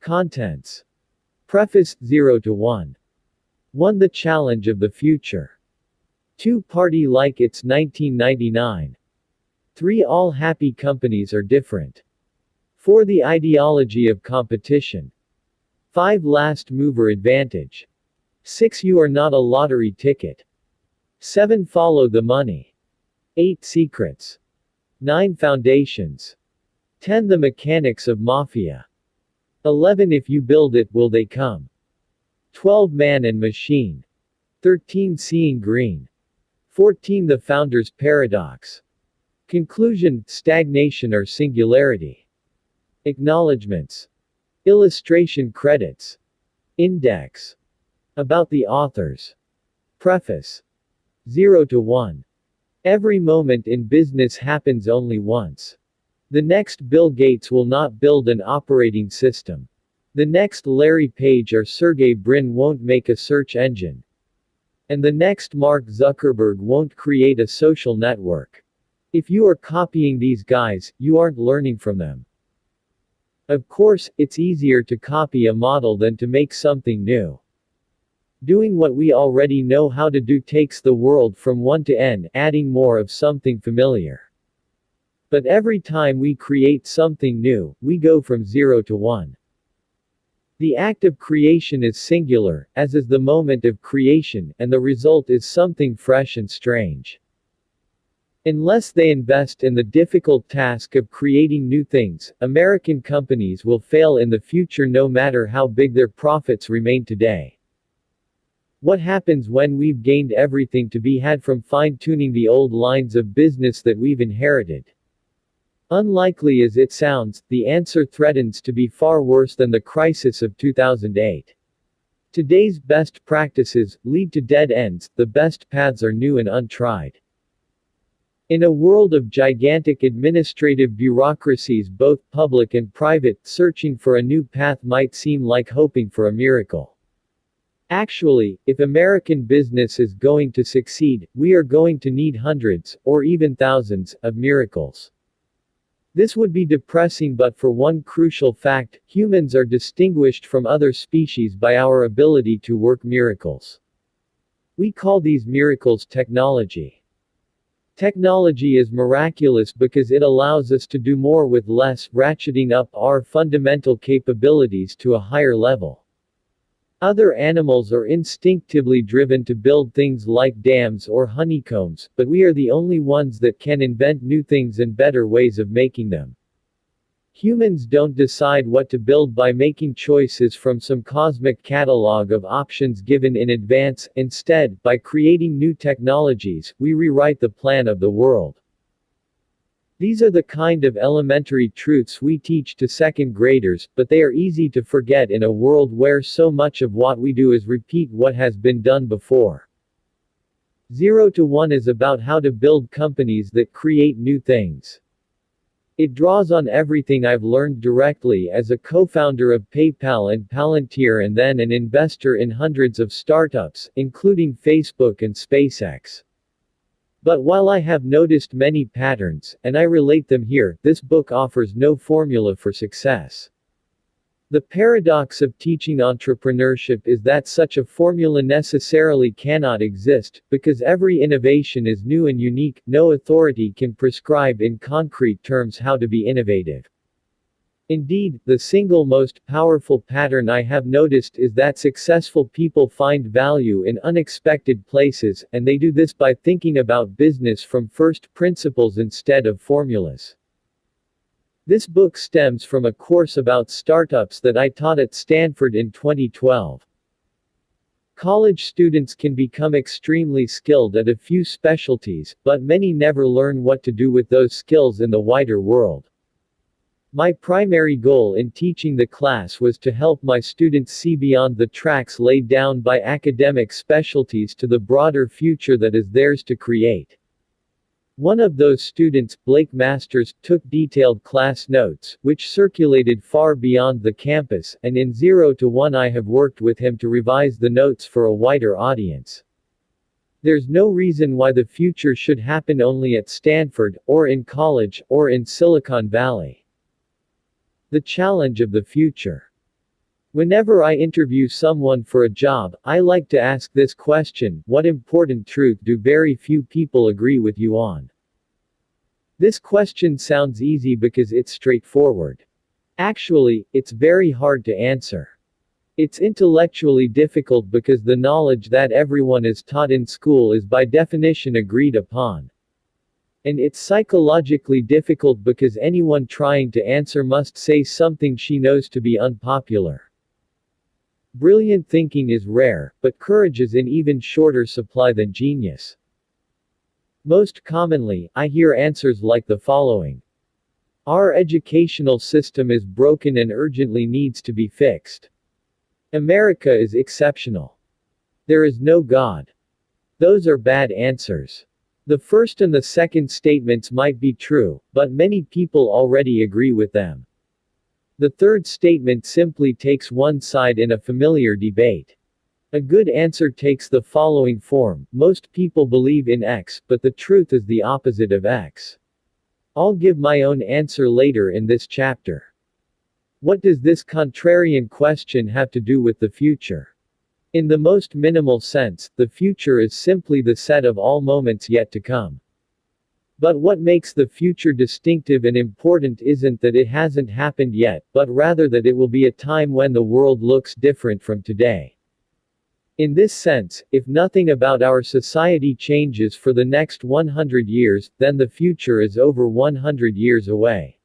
Contents. Preface 0 to 1. 1. The challenge of the future. 2. Party like it's 1999. 3. All happy companies are different. 4. The ideology of competition. 5. Last mover advantage. 6. You are not a lottery ticket. 7. Follow the money. 8. Secrets. 9. Foundations. 10. The mechanics of mafia. 11. If you build it, will they come? 12. Man and machine. 13. Seeing green. 14. The founder's paradox. Conclusion: stagnation or singularity. Acknowledgements. Illustration credits. Index. About the authors. Preface. 0 to 1. Every moment in business happens only once. The next Bill Gates will not build an operating system. The next Larry Page or Sergey Brin won't make a search engine. And the next Mark Zuckerberg won't create a social network. If you are copying these guys, you aren't learning from them. Of course, it's easier to copy a model than to make something new. Doing what we already know how to do takes the world from 1 to n, adding more of something familiar. But every time we create something new, we go from 0 to 1. The act of creation is singular, as is the moment of creation, and the result is something fresh and strange. Unless they invest in the difficult task of creating new things, American companies will fail in the future no matter how big their profits remain today. What happens when we've gained everything to be had from fine-tuning the old lines of business that we've inherited? Unlikely as it sounds, the answer threatens to be far worse than the crisis of 2008. Today's best practices lead to dead ends, the best paths are new and untried. In a world of gigantic administrative bureaucracies, both public and private, searching for a new path might seem like hoping for a miracle. Actually, if American business is going to succeed, we are going to need hundreds, or even thousands, of miracles. This would be depressing but for one crucial fact: humans are distinguished from other species by our ability to work miracles. We call these miracles technology. Technology is miraculous because it allows us to do more with less, ratcheting up our fundamental capabilities to a higher level. Other animals are instinctively driven to build things like dams or honeycombs, but we are the only ones that can invent new things and better ways of making them. Humans don't decide what to build by making choices from some cosmic catalog of options given in advance. Instead, by creating new technologies, we rewrite the plan of the world. These are the kind of elementary truths we teach to second graders, but they are easy to forget in a world where so much of what we do is repeat what has been done before. 0 to 1 is about how to build companies that create new things. It draws on everything I've learned directly as a co-founder of PayPal and Palantir and then an investor in hundreds of startups, including Facebook and SpaceX. But while I have noticed many patterns, and I relate them here, this book offers no formula for success. The paradox of teaching entrepreneurship is that such a formula necessarily cannot exist, because every innovation is new and unique. No authority can prescribe in concrete terms how to be innovative. Indeed, the single most powerful pattern I have noticed is that successful people find value in unexpected places, and they do this by thinking about business from first principles instead of formulas. This book stems from a course about startups that I taught at Stanford in 2012. College students can become extremely skilled at a few specialties, but many never learn what to do with those skills in the wider world. My primary goal in teaching the class was to help my students see beyond the tracks laid down by academic specialties to the broader future that is theirs to create. One of those students, Blake Masters, took detailed class notes, which circulated far beyond the campus, and in 0 to 1 I have worked with him to revise the notes for a wider audience. There's no reason why the future should happen only at Stanford, or in college, or in Silicon Valley. The challenge of the future. Whenever I interview someone for a job, I like to ask this question: what important truth do very few people agree with you on? This question sounds easy because it's straightforward. Actually, it's very hard to answer. It's intellectually difficult because the knowledge that everyone is taught in school is by definition agreed upon. And it's psychologically difficult because anyone trying to answer must say something she knows to be unpopular. Brilliant thinking is rare, but courage is in even shorter supply than genius. Most commonly, I hear answers like the following. Our educational system is broken and urgently needs to be fixed. America is exceptional. There is no God. Those are bad answers. The first and the second statements might be true, but many people already agree with them. The third statement simply takes one side in a familiar debate. A good answer takes the following form: most people believe in X, but the truth is the opposite of X. I'll give my own answer later in this chapter. What does this contrarian question have to do with the future? In the most minimal sense, the future is simply the set of all moments yet to come. But what makes the future distinctive and important isn't that it hasn't happened yet, but rather that it will be a time when the world looks different from today. In this sense, if nothing about our society changes for the next 100 years, then the future is over 100 years away.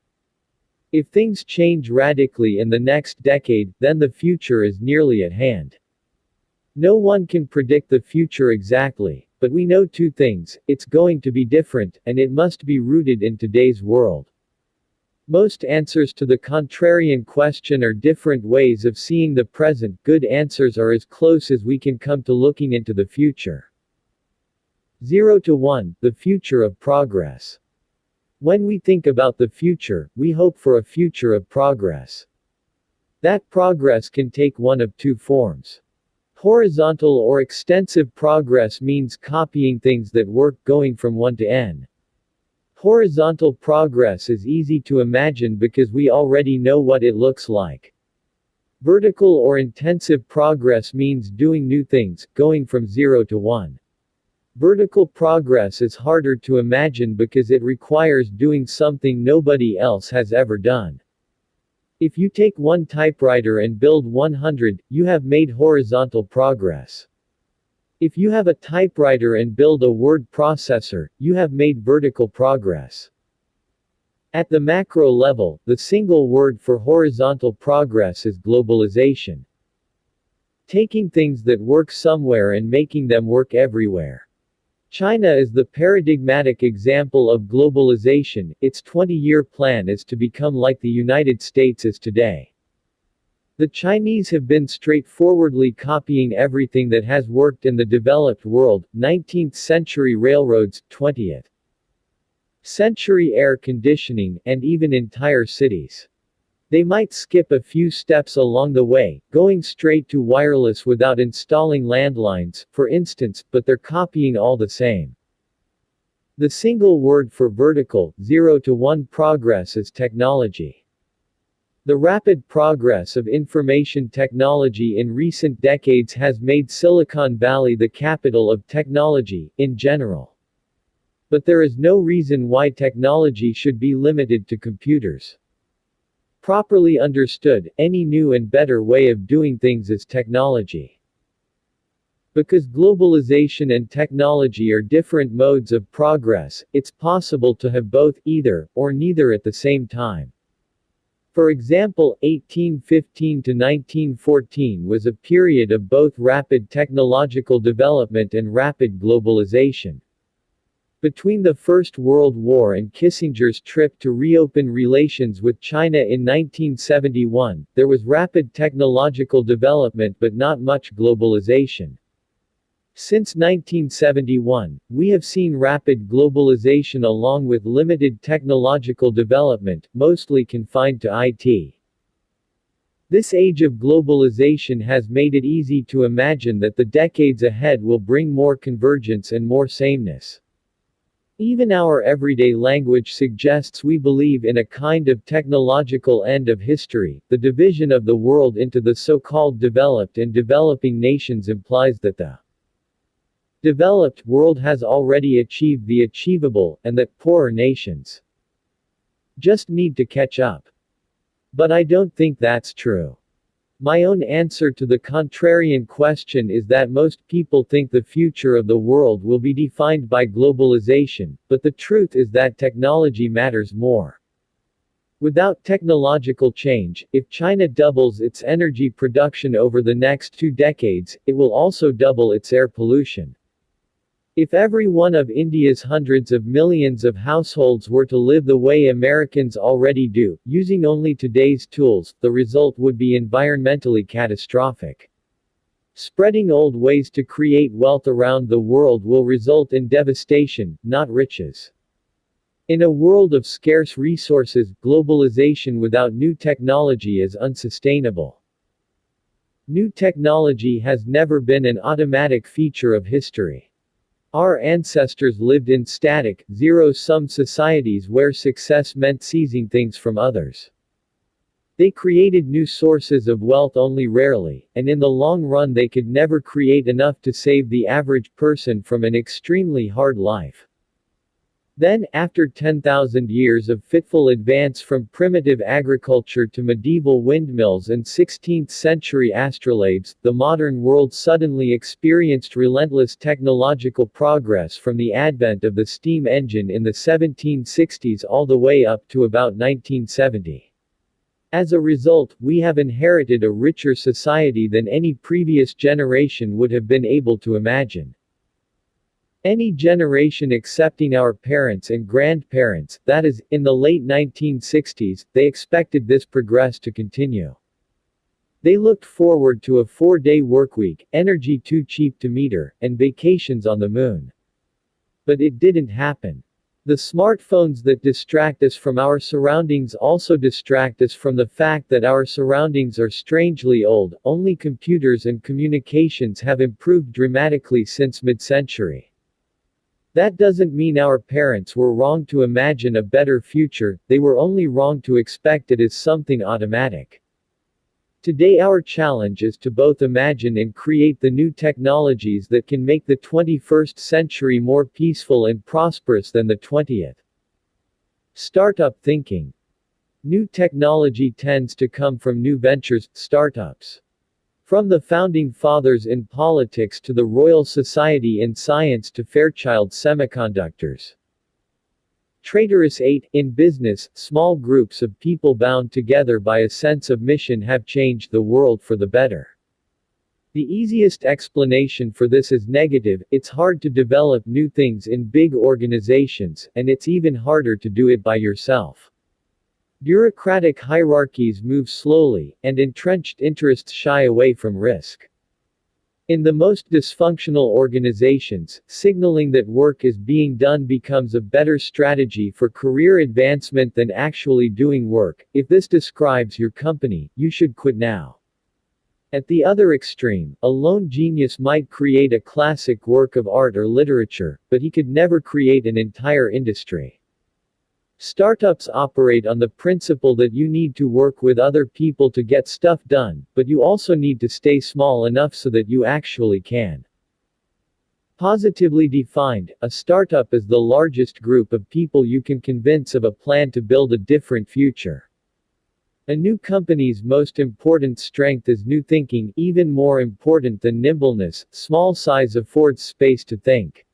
If things change radically in the next decade, then the future is nearly at hand. No one can predict the future exactly, but we know two things: it's going to be different, and it must be rooted in today's world. Most answers to the contrarian question are different ways of seeing the present. Good answers are as close as we can come to looking into the future. 0 to 1, the future of progress. When we think about the future, we hope for a future of progress. That progress can take one of two forms. Horizontal or extensive progress means copying things that work, going from 1 to n. Horizontal progress is easy to imagine because we already know what it looks like. Vertical or intensive progress means doing new things, going from 0 to 1. Vertical progress is harder to imagine because it requires doing something nobody else has ever done. If you take one typewriter and build 100, you have made horizontal progress. If you have a typewriter and build a word processor, you have made vertical progress. At the macro level, the single word for horizontal progress is globalization. Taking things that work somewhere and making them work everywhere. China is the paradigmatic example of globalization. Its 20-year plan is to become like the United States is today. The Chinese have been straightforwardly copying everything that has worked in the developed world: 19th century railroads, 20th century air conditioning, and even entire cities. They might skip a few steps along the way, going straight to wireless without installing landlines, for instance, but they're copying all the same. The single word for vertical, 0 to 1 progress is technology. The rapid progress of information technology in recent decades has made Silicon Valley the capital of technology, in general. But there is no reason why technology should be limited to computers. Properly understood, any new and better way of doing things is technology. Because globalization and technology are different modes of progress, it's possible to have both, either, or neither at the same time. For example, 1815 to 1914 was a period of both rapid technological development and rapid globalization. Between the First World War and Kissinger's trip to reopen relations with China in 1971, there was rapid technological development but not much globalization. Since 1971, we have seen rapid globalization along with limited technological development, mostly confined to IT. This age of globalization has made it easy to imagine that the decades ahead will bring more convergence and more sameness. Even our everyday language suggests we believe in a kind of technological end of history. The division of the world into the so-called developed and developing nations implies that the developed world has already achieved the achievable, and that poorer nations just need to catch up. But I don't think that's true. My own answer to the contrarian question is that most people think the future of the world will be defined by globalization, but the truth is that technology matters more. Without technological change, if China doubles its energy production over the next 2 decades, it will also double its air pollution. If every one of India's hundreds of millions of households were to live the way Americans already do, using only today's tools, the result would be environmentally catastrophic. Spreading old ways to create wealth around the world will result in devastation, not riches. In a world of scarce resources, globalization without new technology is unsustainable. New technology has never been an automatic feature of history. Our ancestors lived in static, zero-sum societies where success meant seizing things from others. They created new sources of wealth only rarely, and in the long run they could never create enough to save the average person from an extremely hard life. Then, after 10,000 years of fitful advance from primitive agriculture to medieval windmills and 16th-century astrolabes, the modern world suddenly experienced relentless technological progress from the advent of the steam engine in the 1760s all the way up to about 1970. As a result, we have inherited a richer society than any previous generation would have been able to imagine. Any generation excepting our parents and grandparents, that is, in the late 1960s, they expected this progress to continue. They looked forward to a 4-day workweek, energy too cheap to meter, and vacations on the moon. But it didn't happen. The smartphones that distract us from our surroundings also distract us from the fact that our surroundings are strangely old. Only computers and communications have improved dramatically since mid-century. That doesn't mean our parents were wrong to imagine a better future, they were only wrong to expect it as something automatic. Today our challenge is to both imagine and create the new technologies that can make the 21st century more peaceful and prosperous than the 20th. Startup thinking. New technology tends to come from new ventures, startups. From the founding fathers in politics to the Royal Society in science to Fairchild Semiconductors. Traitorous 8. In business, small groups of people bound together by a sense of mission have changed the world for the better. The easiest explanation for this is negative. It's hard to develop new things in big organizations, and it's even harder to do it by yourself. Bureaucratic hierarchies move slowly, and entrenched interests shy away from risk. In the most dysfunctional organizations, signaling that work is being done becomes a better strategy for career advancement than actually doing work. If this describes your company, you should quit now. At the other extreme, a lone genius might create a classic work of art or literature, but he could never create an entire industry. Startups operate on the principle that you need to work with other people to get stuff done, but you also need to stay small enough so that you actually can. Positively defined, a startup is the largest group of people you can convince of a plan to build a different future. A new company's most important strength is new thinking, even more important than nimbleness. Small size affords space to think.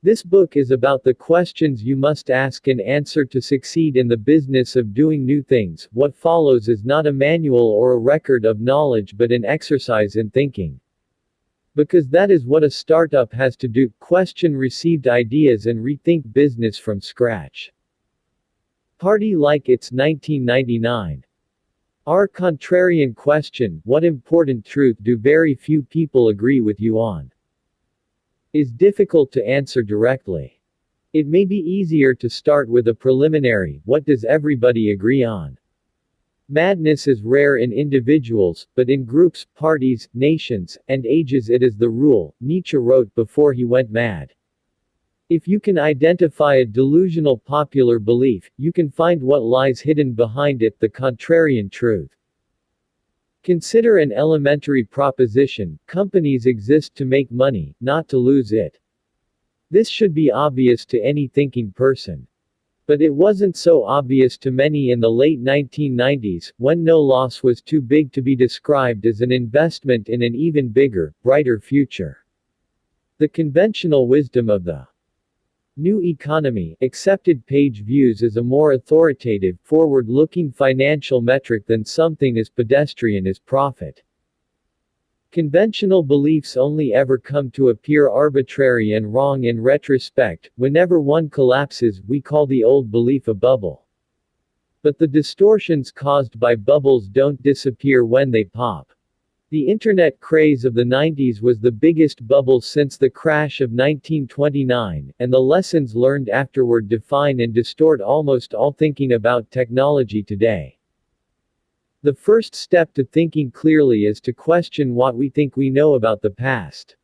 This book is about the questions you must ask and answer to succeed in the business of doing new things. What follows is not a manual or a record of knowledge but an exercise in thinking. Because that is what a startup has to do: question received ideas and rethink business from scratch. Party like it's 1999. Our contrarian question, what important truth do very few people agree with you on, is difficult to answer directly. It may be easier to start with a preliminary, what does everybody agree on? Madness is rare in individuals, but in groups, parties, nations, and ages it is the rule, Nietzsche wrote before he went mad. If you can identify a delusional popular belief, you can find what lies hidden behind it, the contrarian truth. Consider an elementary proposition: companies exist to make money, not to lose it. This should be obvious to any thinking person. But it wasn't so obvious to many in the late 1990s, when no loss was too big to be described as an investment in an even bigger, brighter future. The conventional wisdom of the new economy accepted page views as a more authoritative, forward-looking financial metric than something as pedestrian as profit. Conventional beliefs only ever come to appear arbitrary and wrong in retrospect. Whenever one collapses, we call the old belief a bubble. But the distortions caused by bubbles don't disappear when they pop. The internet craze of the 90s was the biggest bubble since the crash of 1929, and the lessons learned afterward define and distort almost all thinking about technology today. The first step to thinking clearly is to question what we think we know about the past.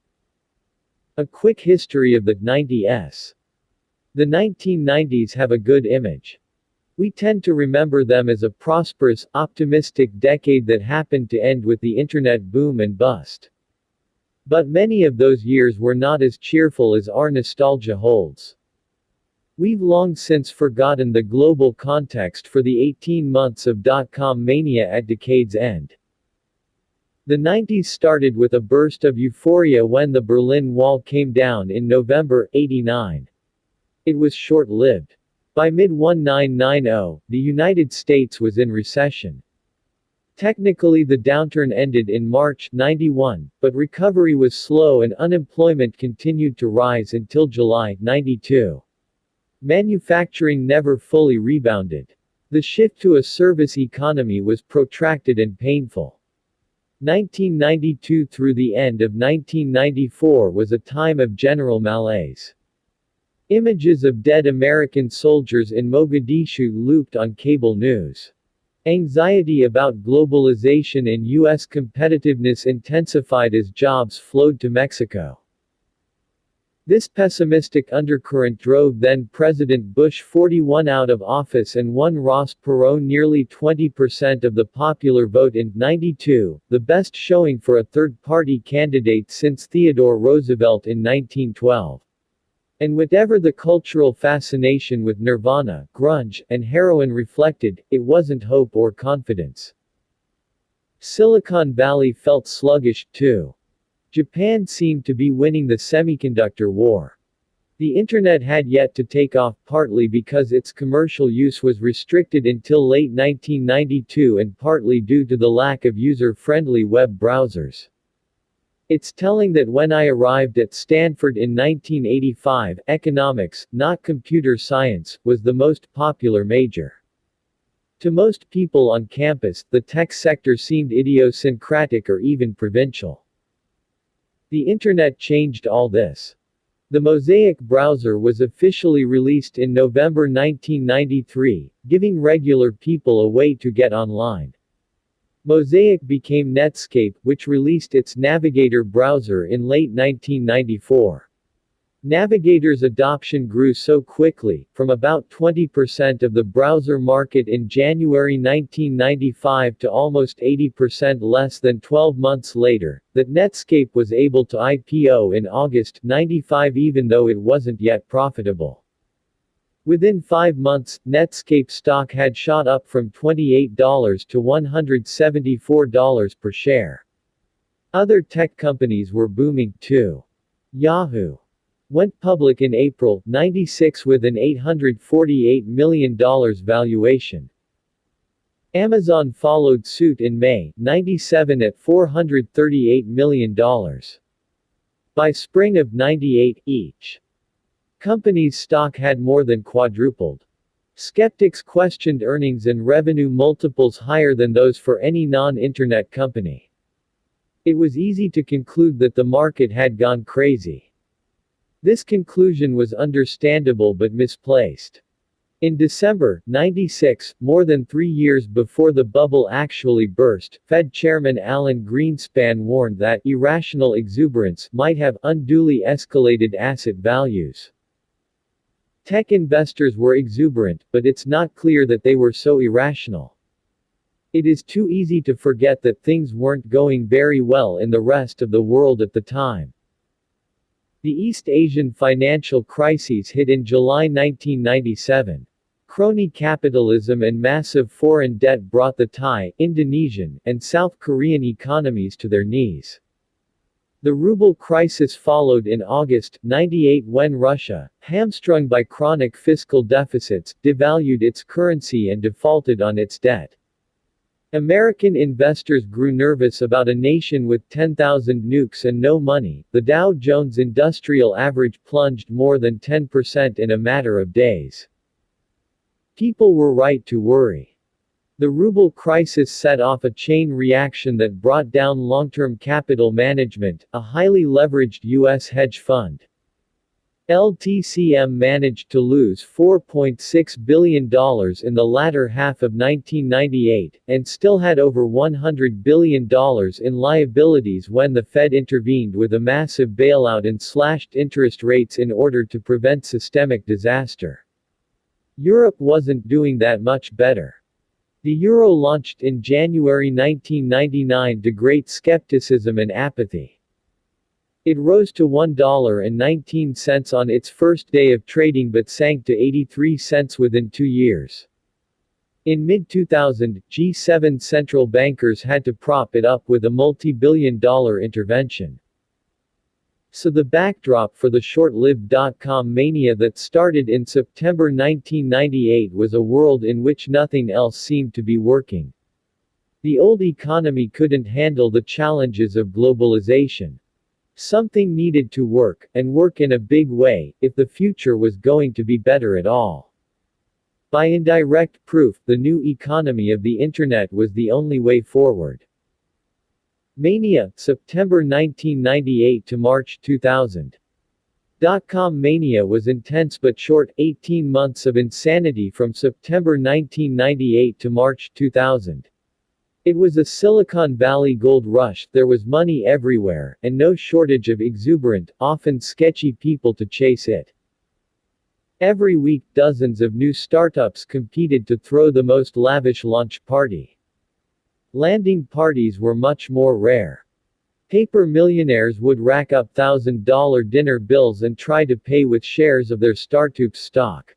A quick history of the 90s. The 1990s have a good image. We tend to remember them as a prosperous, optimistic decade that happened to end with the internet boom and bust. But many of those years were not as cheerful as our nostalgia holds. We've long since forgotten the global context for the 18 months of dot-com mania at decade's end. The 90s started with a burst of euphoria when the Berlin Wall came down in November '89. It was short-lived. By mid-1990, the United States was in recession. Technically the downturn ended in March '91, but recovery was slow and unemployment continued to rise until July '92. Manufacturing never fully rebounded. The shift to a service economy was protracted and painful. 1992 through the end of 1994 was a time of general malaise. Images of dead American soldiers in Mogadishu looped on cable news. Anxiety about globalization and U.S. competitiveness intensified as jobs flowed to Mexico. This pessimistic undercurrent drove then-President Bush 41 out of office and won Ross Perot nearly 20% of the popular vote in '92, the best showing for a third-party candidate since Theodore Roosevelt in 1912. And whatever the cultural fascination with Nirvana, grunge, and heroin reflected, it wasn't hope or confidence. Silicon Valley felt sluggish, too. Japan seemed to be winning the semiconductor war. The internet had yet to take off, partly because its commercial use was restricted until late 1992 and partly due to the lack of user-friendly web browsers. It's telling that when I arrived at Stanford in 1985, economics, not computer science, was the most popular major. To most people on campus, the tech sector seemed idiosyncratic or even provincial. The internet changed all this. The Mosaic browser was officially released in November 1993, giving regular people a way to get online. Mosaic became Netscape, which released its Navigator browser in late 1994. Navigator's adoption grew so quickly, from about 20% of the browser market in January 1995 to almost 80% less than 12 months later, that Netscape was able to IPO in August '95 even though it wasn't yet profitable. Within 5 months, Netscape stock had shot up from $28 to $174 per share. Other tech companies were booming, too. Yahoo went public in April '96 with an $848 million valuation. Amazon followed suit in May '97 at $438 million. By spring of '98, each company's stock had more than quadrupled. Skeptics questioned earnings and revenue multiples higher than those for any non-internet company. It was easy to conclude that the market had gone crazy. This conclusion was understandable but misplaced. In December '96, more than 3 years before the bubble actually burst, Fed Chairman Alan Greenspan warned that irrational exuberance might have unduly escalated asset values. Tech investors were exuberant, but it's not clear that they were so irrational. It is too easy to forget that things weren't going very well in the rest of the world at the time. The East Asian financial crises hit in July 1997. Crony capitalism and massive foreign debt brought the Thai, Indonesian, and South Korean economies to their knees. The ruble crisis followed in August 98 when Russia, hamstrung by chronic fiscal deficits, devalued its currency and defaulted on its debt. American investors grew nervous about a nation with 10,000 nukes and no money. The Dow Jones Industrial Average plunged more than 10% in a matter of days. People were right to worry. The ruble crisis set off a chain reaction that brought down long-term capital management, a highly leveraged U.S. hedge fund. LTCM managed to lose $4.6 billion in the latter half of 1998, and still had over $100 billion in liabilities when the Fed intervened with a massive bailout and slashed interest rates in order to prevent systemic disaster. Europe wasn't doing that much better. The euro launched in January 1999 to great skepticism and apathy. It rose to $1.19 on its first day of trading but sank to 83 cents within 2 years. In mid-2000, G7 central bankers had to prop it up with a multi-billion-dollar intervention. So the backdrop for the short-lived dot-com mania that started in September 1998 was a world in which nothing else seemed to be working. The old economy couldn't handle the challenges of globalization. Something needed to work, and work in a big way, if the future was going to be better at all. By indirect proof, the new economy of the Internet was the only way forward. Mania, September 1998 to March 2000. Dot-com mania was intense but short, 18 months of insanity from September 1998 to March 2000. It was a Silicon Valley gold rush, there was money everywhere, and no shortage of exuberant, often sketchy people to chase it. Every week dozens of new startups competed to throw the most lavish launch party. Landing parties were much more rare. Paper millionaires would rack up $1,000 dinner bills and try to pay with shares of their startup stock.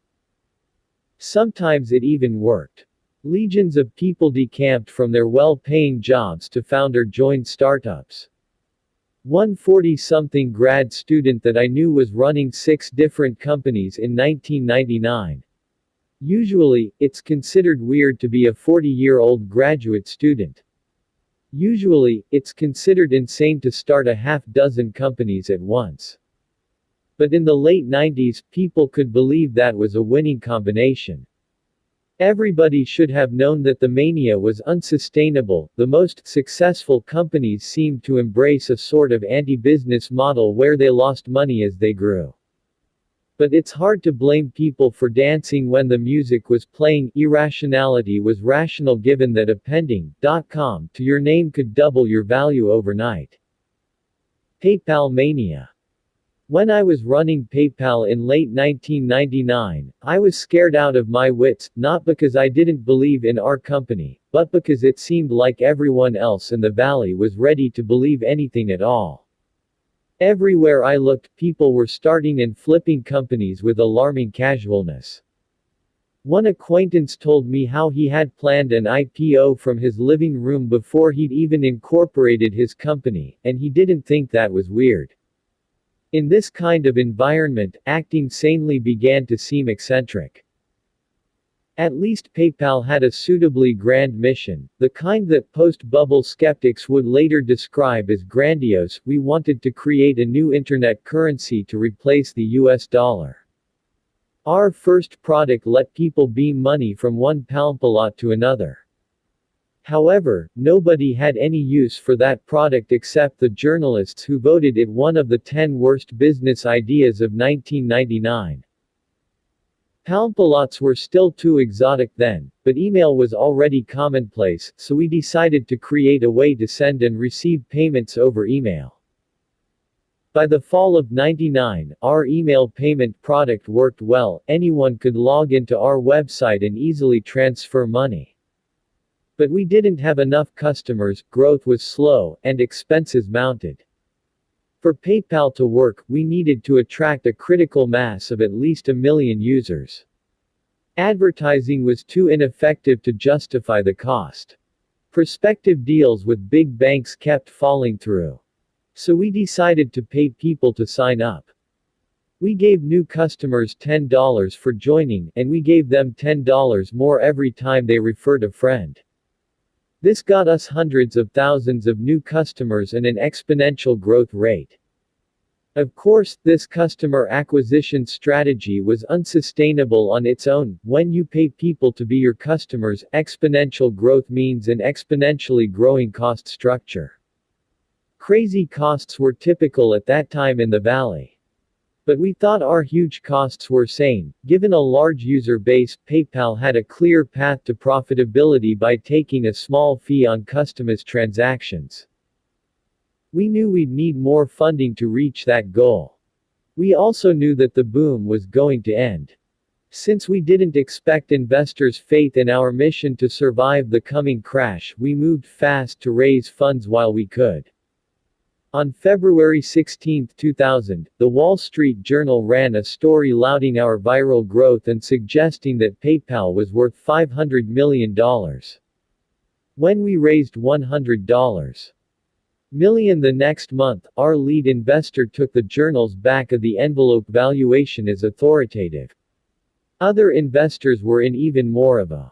Sometimes it even worked. Legions of people decamped from their well-paying jobs to found or join startups. One 40-something grad student that I knew was running 6 different companies in 1999. Usually, it's considered weird to be a 40-year-old graduate student. Usually, it's considered insane to start a half-dozen companies at once. But in the late 90s, people could believe that was a winning combination. Everybody should have known that the mania was unsustainable. The most successful companies seemed to embrace a sort of anti-business model where they lost money as they grew. But it's hard to blame people for dancing when the music was playing. Irrationality was rational given that appending .com to your name could double your value overnight. PayPal mania. When I was running PayPal in late 1999, I was scared out of my wits, not because I didn't believe in our company, but because it seemed like everyone else in the valley was ready to believe anything at all. Everywhere I looked, people were starting and flipping companies with alarming casualness. One acquaintance told me how he had planned an IPO from his living room before he'd even incorporated his company, and he didn't think that was weird. In this kind of environment, acting sanely began to seem eccentric. At least PayPal had a suitably grand mission, the kind that post-bubble skeptics would later describe as grandiose. We wanted to create a new internet currency to replace the US dollar. Our first product let people beam money from one palmpalot to another. However, nobody had any use for that product except the journalists who voted it one of the 10 worst business ideas of 1999. Palmpalots were still too exotic then, but email was already commonplace, so we decided to create a way to send and receive payments over email. By the fall of '99, our email payment product worked well, anyone could log into our website and easily transfer money. But we didn't have enough customers, growth was slow, and expenses mounted. For PayPal to work, we needed to attract a critical mass of at least 1 million users. Advertising was too ineffective to justify the cost. Prospective deals with big banks kept falling through. So we decided to pay people to sign up. We gave new customers $10 for joining, and we gave them $10 more every time they referred a friend. This got us hundreds of thousands of new customers and an exponential growth rate. Of course, this customer acquisition strategy was unsustainable on its own. When you pay people to be your customers, exponential growth means an exponentially growing cost structure. Crazy costs were typical at that time in the Valley. But we thought our huge costs were sane. Given a large user base, PayPal had a clear path to profitability by taking a small fee on customers' transactions. We knew we'd need more funding to reach that goal. We also knew that the boom was going to end. Since we didn't expect investors' faith in our mission to survive the coming crash, we moved fast to raise funds while we could. On February 16, 2000, the Wall Street Journal ran a story lauding our viral growth and suggesting that PayPal was worth $500 million. When we raised $100 million the next month, our lead investor took the journal's back-of-the-envelope valuation as authoritative. Other investors were in even more of a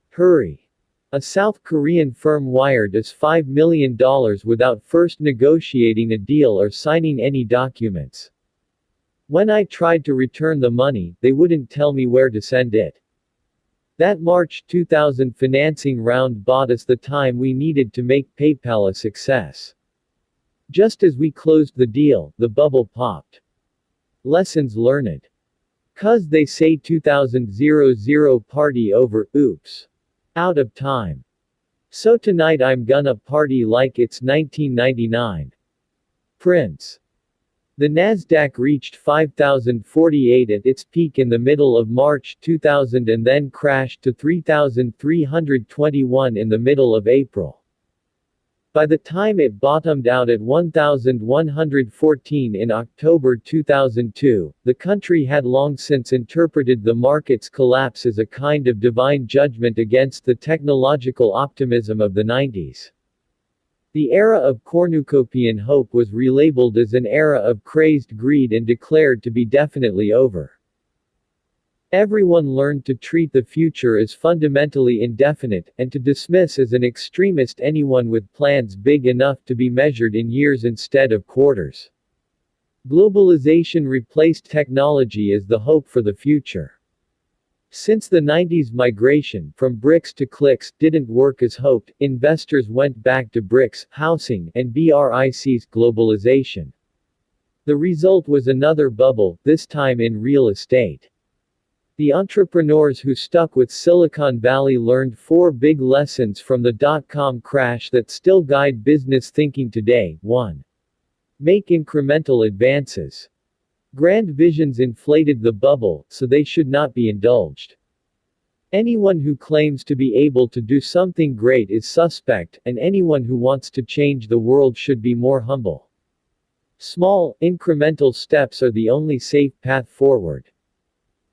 hurry. A South Korean firm wired us $5 million without first negotiating a deal or signing any documents. When I tried to return the money, they wouldn't tell me where to send it. That March 2000 financing round bought us the time we needed to make PayPal a success. Just as we closed the deal, the bubble popped. Lessons learned. 'Cause they say 2000 party over, oops. Out of time. So tonight I'm gonna party like it's 1999. Prince. The Nasdaq reached 5,048 at its peak in the middle of March 2000 and then crashed to 3,321 in the middle of April. By the time it bottomed out at 1,114 in October 2002, the country had long since interpreted the market's collapse as a kind of divine judgment against the technological optimism of the 90s. The era of cornucopian hope was relabeled as an era of crazed greed and declared to be definitely over. Everyone learned to treat the future as fundamentally indefinite, and to dismiss as an extremist anyone with plans big enough to be measured in years instead of quarters. Globalization replaced technology as the hope for the future. Since the 90s migration from bricks to clicks didn't work as hoped, investors went back to bricks, housing, and BRIC's globalization. The result was another bubble, this time in real estate. The entrepreneurs who stuck with Silicon Valley learned 4 big lessons from the dot-com crash that still guide business thinking today. 1. Make incremental advances. Grand visions inflated the bubble, so they should not be indulged. Anyone who claims to be able to do something great is suspect, and anyone who wants to change the world should be more humble. Small, incremental steps are the only safe path forward.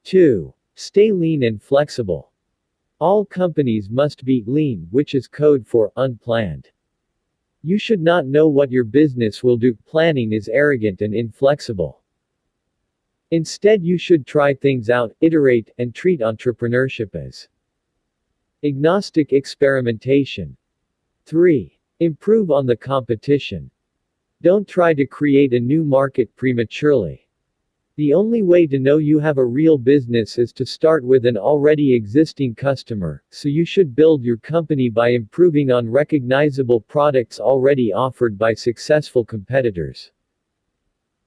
2. Stay lean and flexible. All companies must be lean, which is code for unplanned. You should not know what your business will do. Planning is arrogant and inflexible. Instead, you should try things out, iterate, and treat entrepreneurship as agnostic experimentation. 3. Improve on the competition. Don't try to create a new market prematurely. The only way to know you have a real business is to start with an already existing customer, so you should build your company by improving on recognizable products already offered by successful competitors.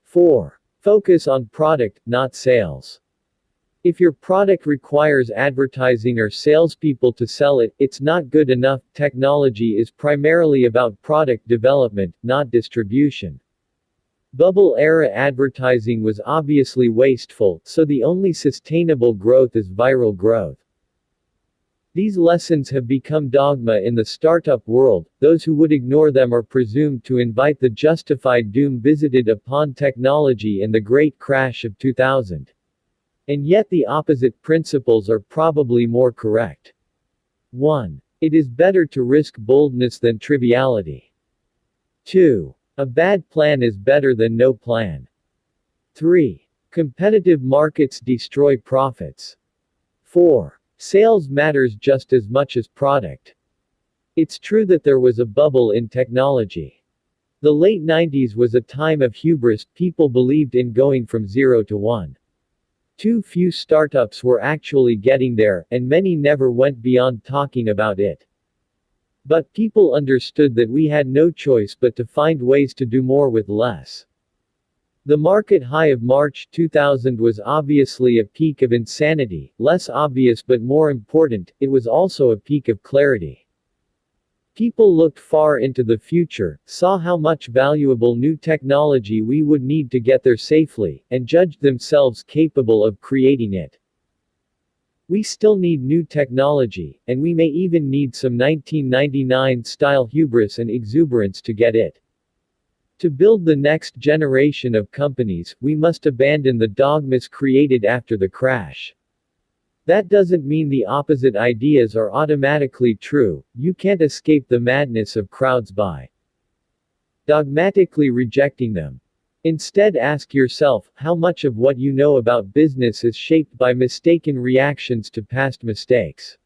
4. Focus on product, not sales. If your product requires advertising or salespeople to sell it, it's not good enough. Technology is primarily about product development, not distribution. Bubble-era advertising was obviously wasteful, so the only sustainable growth is viral growth. These lessons have become dogma in the startup world. Those who would ignore them are presumed to invite the justified doom visited upon technology in the Great Crash of 2000. And yet the opposite principles are probably more correct. 1. It is better to risk boldness than triviality. 2. A bad plan is better than no plan. 3. Competitive markets destroy profits. 4. Sales matters just as much as product. It's true that there was a bubble in technology. The late 90s was a time of hubris. People believed in going from 0 to 1. Too few startups were actually getting there, and many never went beyond talking about it. But people understood that we had no choice but to find ways to do more with less. The market high of March 2000 was obviously a peak of insanity, less obvious but more important, it was also a peak of clarity. People looked far into the future, saw how much valuable new technology we would need to get there safely, and judged themselves capable of creating it. We still need new technology, and we may even need some 1999-style hubris and exuberance to get it. To build the next generation of companies, we must abandon the dogmas created after the crash. That doesn't mean the opposite ideas are automatically true. You can't escape the madness of crowds by dogmatically rejecting them. Instead, ask yourself, how much of what you know about business is shaped by mistaken reactions to past mistakes?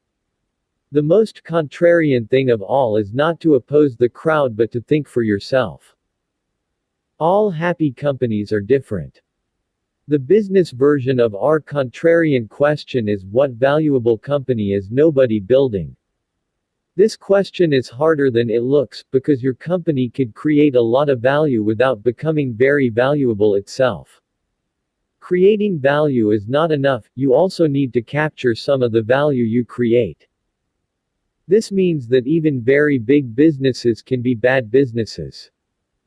The most contrarian thing of all is not to oppose the crowd but to think for yourself. All happy companies are different. The business version of our contrarian question is, what valuable company is nobody building? This question is harder than it looks, because your company could create a lot of value without becoming very valuable itself. Creating value is not enough, you also need to capture some of the value you create. This means that even very big businesses can be bad businesses.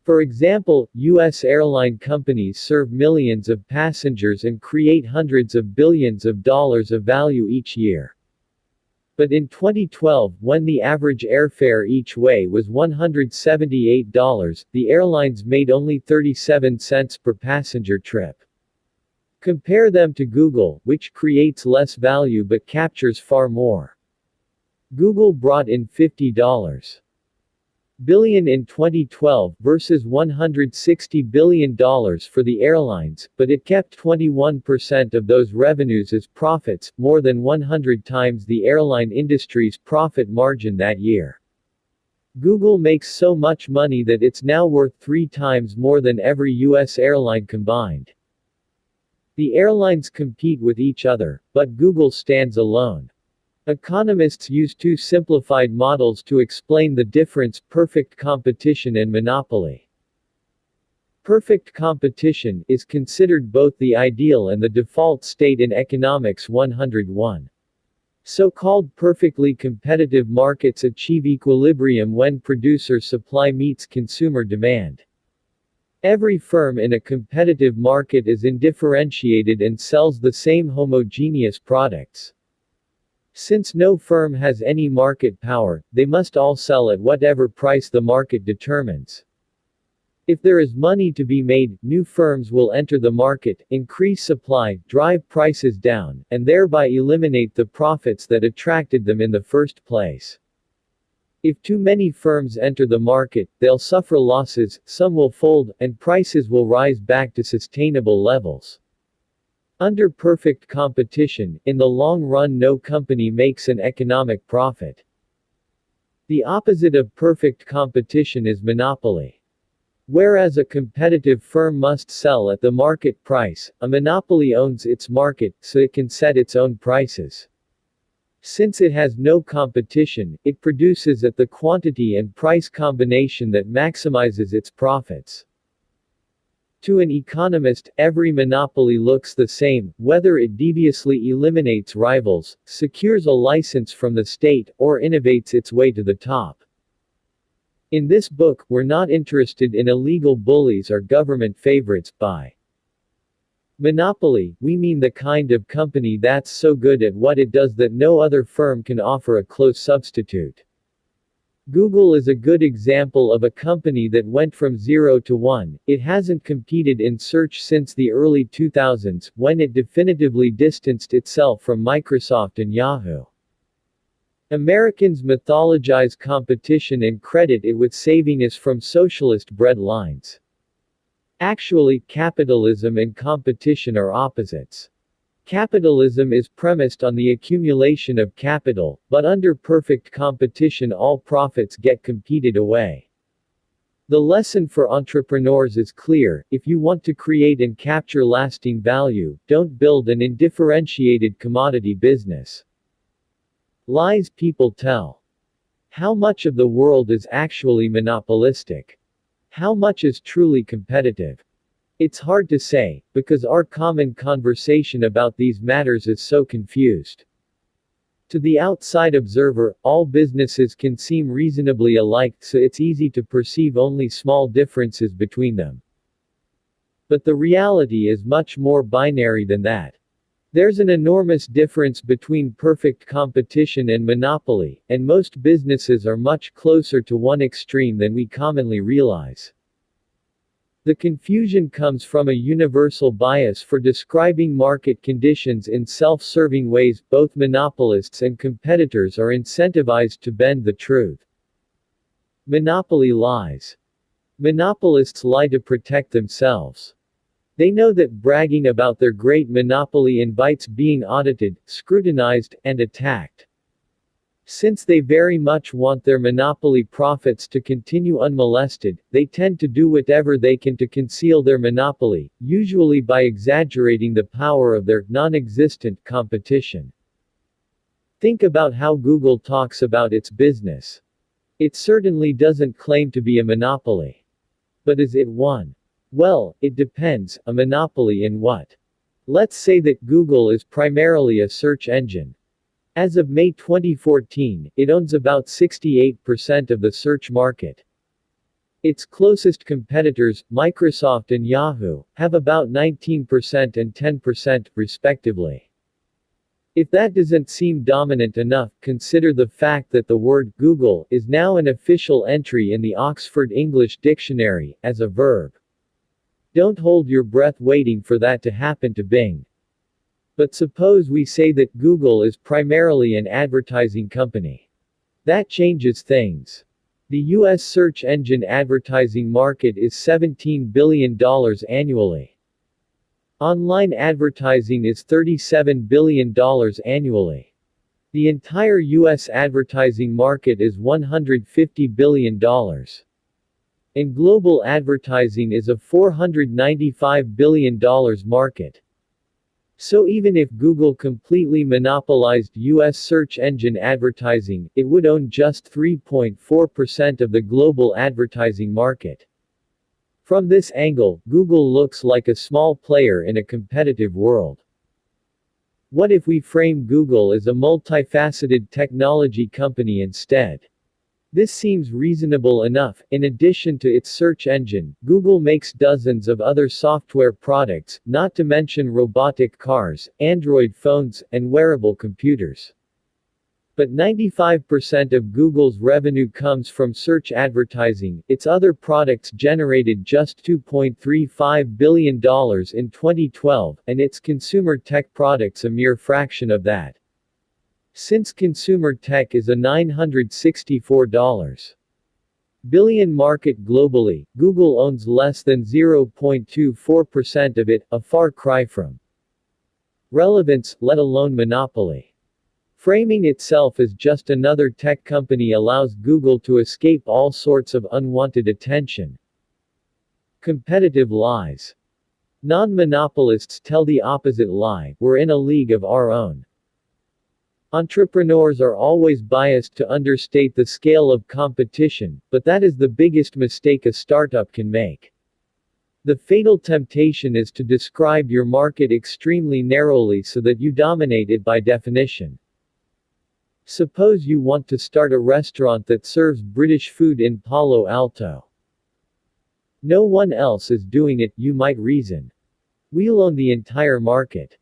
For example, U.S. airline companies serve millions of passengers and create hundreds of billions of dollars of value each year. But in 2012, when the average airfare each way was $178, the airlines made only 37 cents per passenger trip. Compare them to Google, which creates less value but captures far more. Google brought in $50 billion in 2012 versus $160 billion for the airlines, but it kept 21% of those revenues as profits, more than 100 times the airline industry's profit margin that year. Google makes so much money that it's now worth 3 times more than every U.S. airline combined. The airlines compete with each other, but Google stands alone. Economists use two simplified models to explain the difference: perfect competition and monopoly. Perfect competition is considered both the ideal and the default state in Economics 101. So-called perfectly competitive markets achieve equilibrium when producer supply meets consumer demand. Every firm in a competitive market is undifferentiated and sells the same homogeneous products. Since no firm has any market power, they must all sell at whatever price the market determines. If there is money to be made, new firms will enter the market, increase supply, drive prices down, and thereby eliminate the profits that attracted them in the first place. If too many firms enter the market, they'll suffer losses, some will fold, and prices will rise back to sustainable levels. Under perfect competition, in the long run no company makes an economic profit. The opposite of perfect competition is monopoly. Whereas a competitive firm must sell at the market price, a monopoly owns its market, so it can set its own prices. Since it has no competition, it produces at the quantity and price combination that maximizes its profits. To an economist, every monopoly looks the same, whether it deviously eliminates rivals, secures a license from the state, or innovates its way to the top. In this book, we're not interested in illegal bullies or government favorites. By monopoly, we mean the kind of company that's so good at what it does that no other firm can offer a close substitute. Google is a good example of a company that went from 0 to 1. It hasn't competed in search since the early 2000s, when it definitively distanced itself from Microsoft and Yahoo. Americans mythologize competition and credit it with saving us from socialist bread lines. Actually, capitalism and competition are opposites. Capitalism is premised on the accumulation of capital, but under perfect competition all profits get competed away. The lesson for entrepreneurs is clear: if you want to create and capture lasting value, don't build an undifferentiated commodity business. Lies people tell. How much of the world is actually monopolistic? How much is truly competitive? It's hard to say, because our common conversation about these matters is so confused. To the outside observer, all businesses can seem reasonably alike, so it's easy to perceive only small differences between them. But the reality is much more binary than that. There's an enormous difference between perfect competition and monopoly, and most businesses are much closer to one extreme than we commonly realize. The confusion comes from a universal bias for describing market conditions in self-serving ways. Both monopolists and competitors are incentivized to bend the truth. Monopoly lies. Monopolists lie to protect themselves. They know that bragging about their great monopoly invites being audited, scrutinized, and attacked. Since they very much want their monopoly profits to continue unmolested, they tend to do whatever they can to conceal their monopoly, usually by exaggerating the power of their non-existent competition. Think about how Google talks about its business. It certainly doesn't claim to be a monopoly. But is it one? Well, it depends. A monopoly in what? Let's say that Google is primarily a search engine. As of May 2014, it owns about 68% of the search market. Its closest competitors, Microsoft and Yahoo, have about 19% and 10%, respectively. If that doesn't seem dominant enough, consider the fact that the word Google is now an official entry in the Oxford English Dictionary, as a verb. Don't hold your breath waiting for that to happen to Bing. But suppose we say that Google is primarily an advertising company. That changes things. The U.S. search engine advertising market is $17 billion annually. Online advertising is $37 billion annually. The entire U.S. advertising market is $150 billion. And global advertising is a $495 billion market. So even if Google completely monopolized U.S. search engine advertising, it would own just 3.4% of the global advertising market. From this angle, Google looks like a small player in a competitive world. What if we frame Google as a multifaceted technology company instead? This seems reasonable enough. In addition to its search engine, Google makes dozens of other software products, not to mention robotic cars, Android phones, and wearable computers. But 95% of Google's revenue comes from search advertising. Its other products generated just $2.35 billion in 2012, and its consumer tech products a mere fraction of that. Since consumer tech is a $964 billion market globally, Google owns less than 0.24% of it, a far cry from relevance, let alone monopoly. Framing itself as just another tech company allows Google to escape all sorts of unwanted attention. Competitive lies. Non-monopolists tell the opposite lie: we're in a league of our own. Entrepreneurs are always biased to understate the scale of competition, but that is the biggest mistake a startup can make. The fatal temptation is to describe your market extremely narrowly so that you dominate it by definition. Suppose you want to start a restaurant that serves British food in Palo Alto. No one else is doing it, you might reason. We'll own the entire market.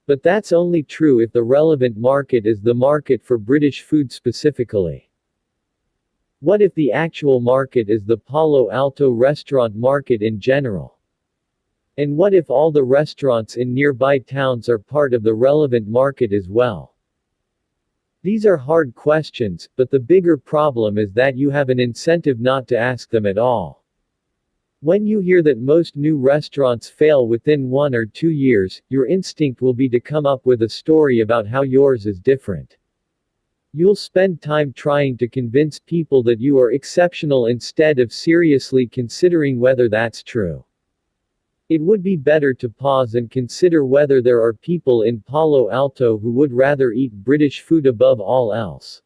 But that's only true if the relevant market is the market for British food specifically. What if the actual market is the Palo Alto restaurant market in general? And what if all the restaurants in nearby towns are part of the relevant market as well? These are hard questions, but the bigger problem is that you have an incentive not to ask them at all. When you hear that most new restaurants fail within 1 or 2 years, your instinct will be to come up with a story about how yours is different. You'll spend time trying to convince people that you are exceptional instead of seriously considering whether that's true. It would be better to pause and consider whether there are people in Palo Alto who would rather eat British food above all else.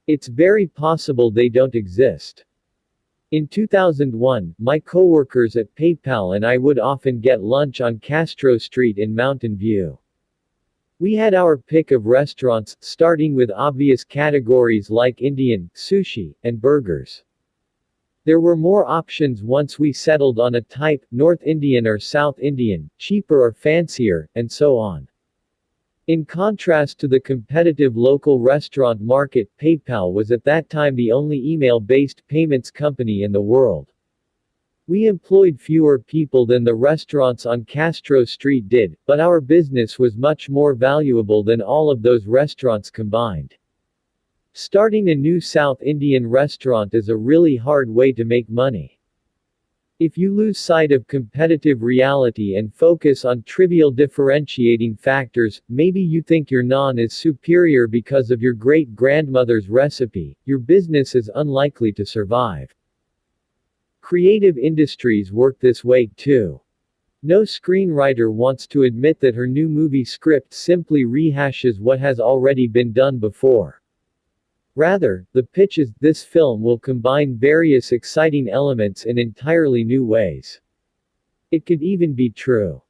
It's very possible they don't exist. In 2001, my coworkers at PayPal and I would often get lunch on Castro Street in Mountain View. We had our pick of restaurants, starting with obvious categories like Indian, sushi, and burgers. There were more options once we settled on a type, North Indian or South Indian, cheaper or fancier, and so on. In contrast to the competitive local restaurant market, PayPal was at that time the only email-based payments company in the world. We employed fewer people than the restaurants on Castro Street did, but our business was much more valuable than all of those restaurants combined. Starting a new South Indian restaurant is a really hard way to make money. If you lose sight of competitive reality and focus on trivial differentiating factors, maybe you think your naan is superior because of your great-grandmother's recipe, your business is unlikely to survive. Creative industries work this way too. No screenwriter wants to admit that her new movie script simply rehashes what has already been done before. Rather, the pitch is, this film will combine various exciting elements in entirely new ways. It could even be true.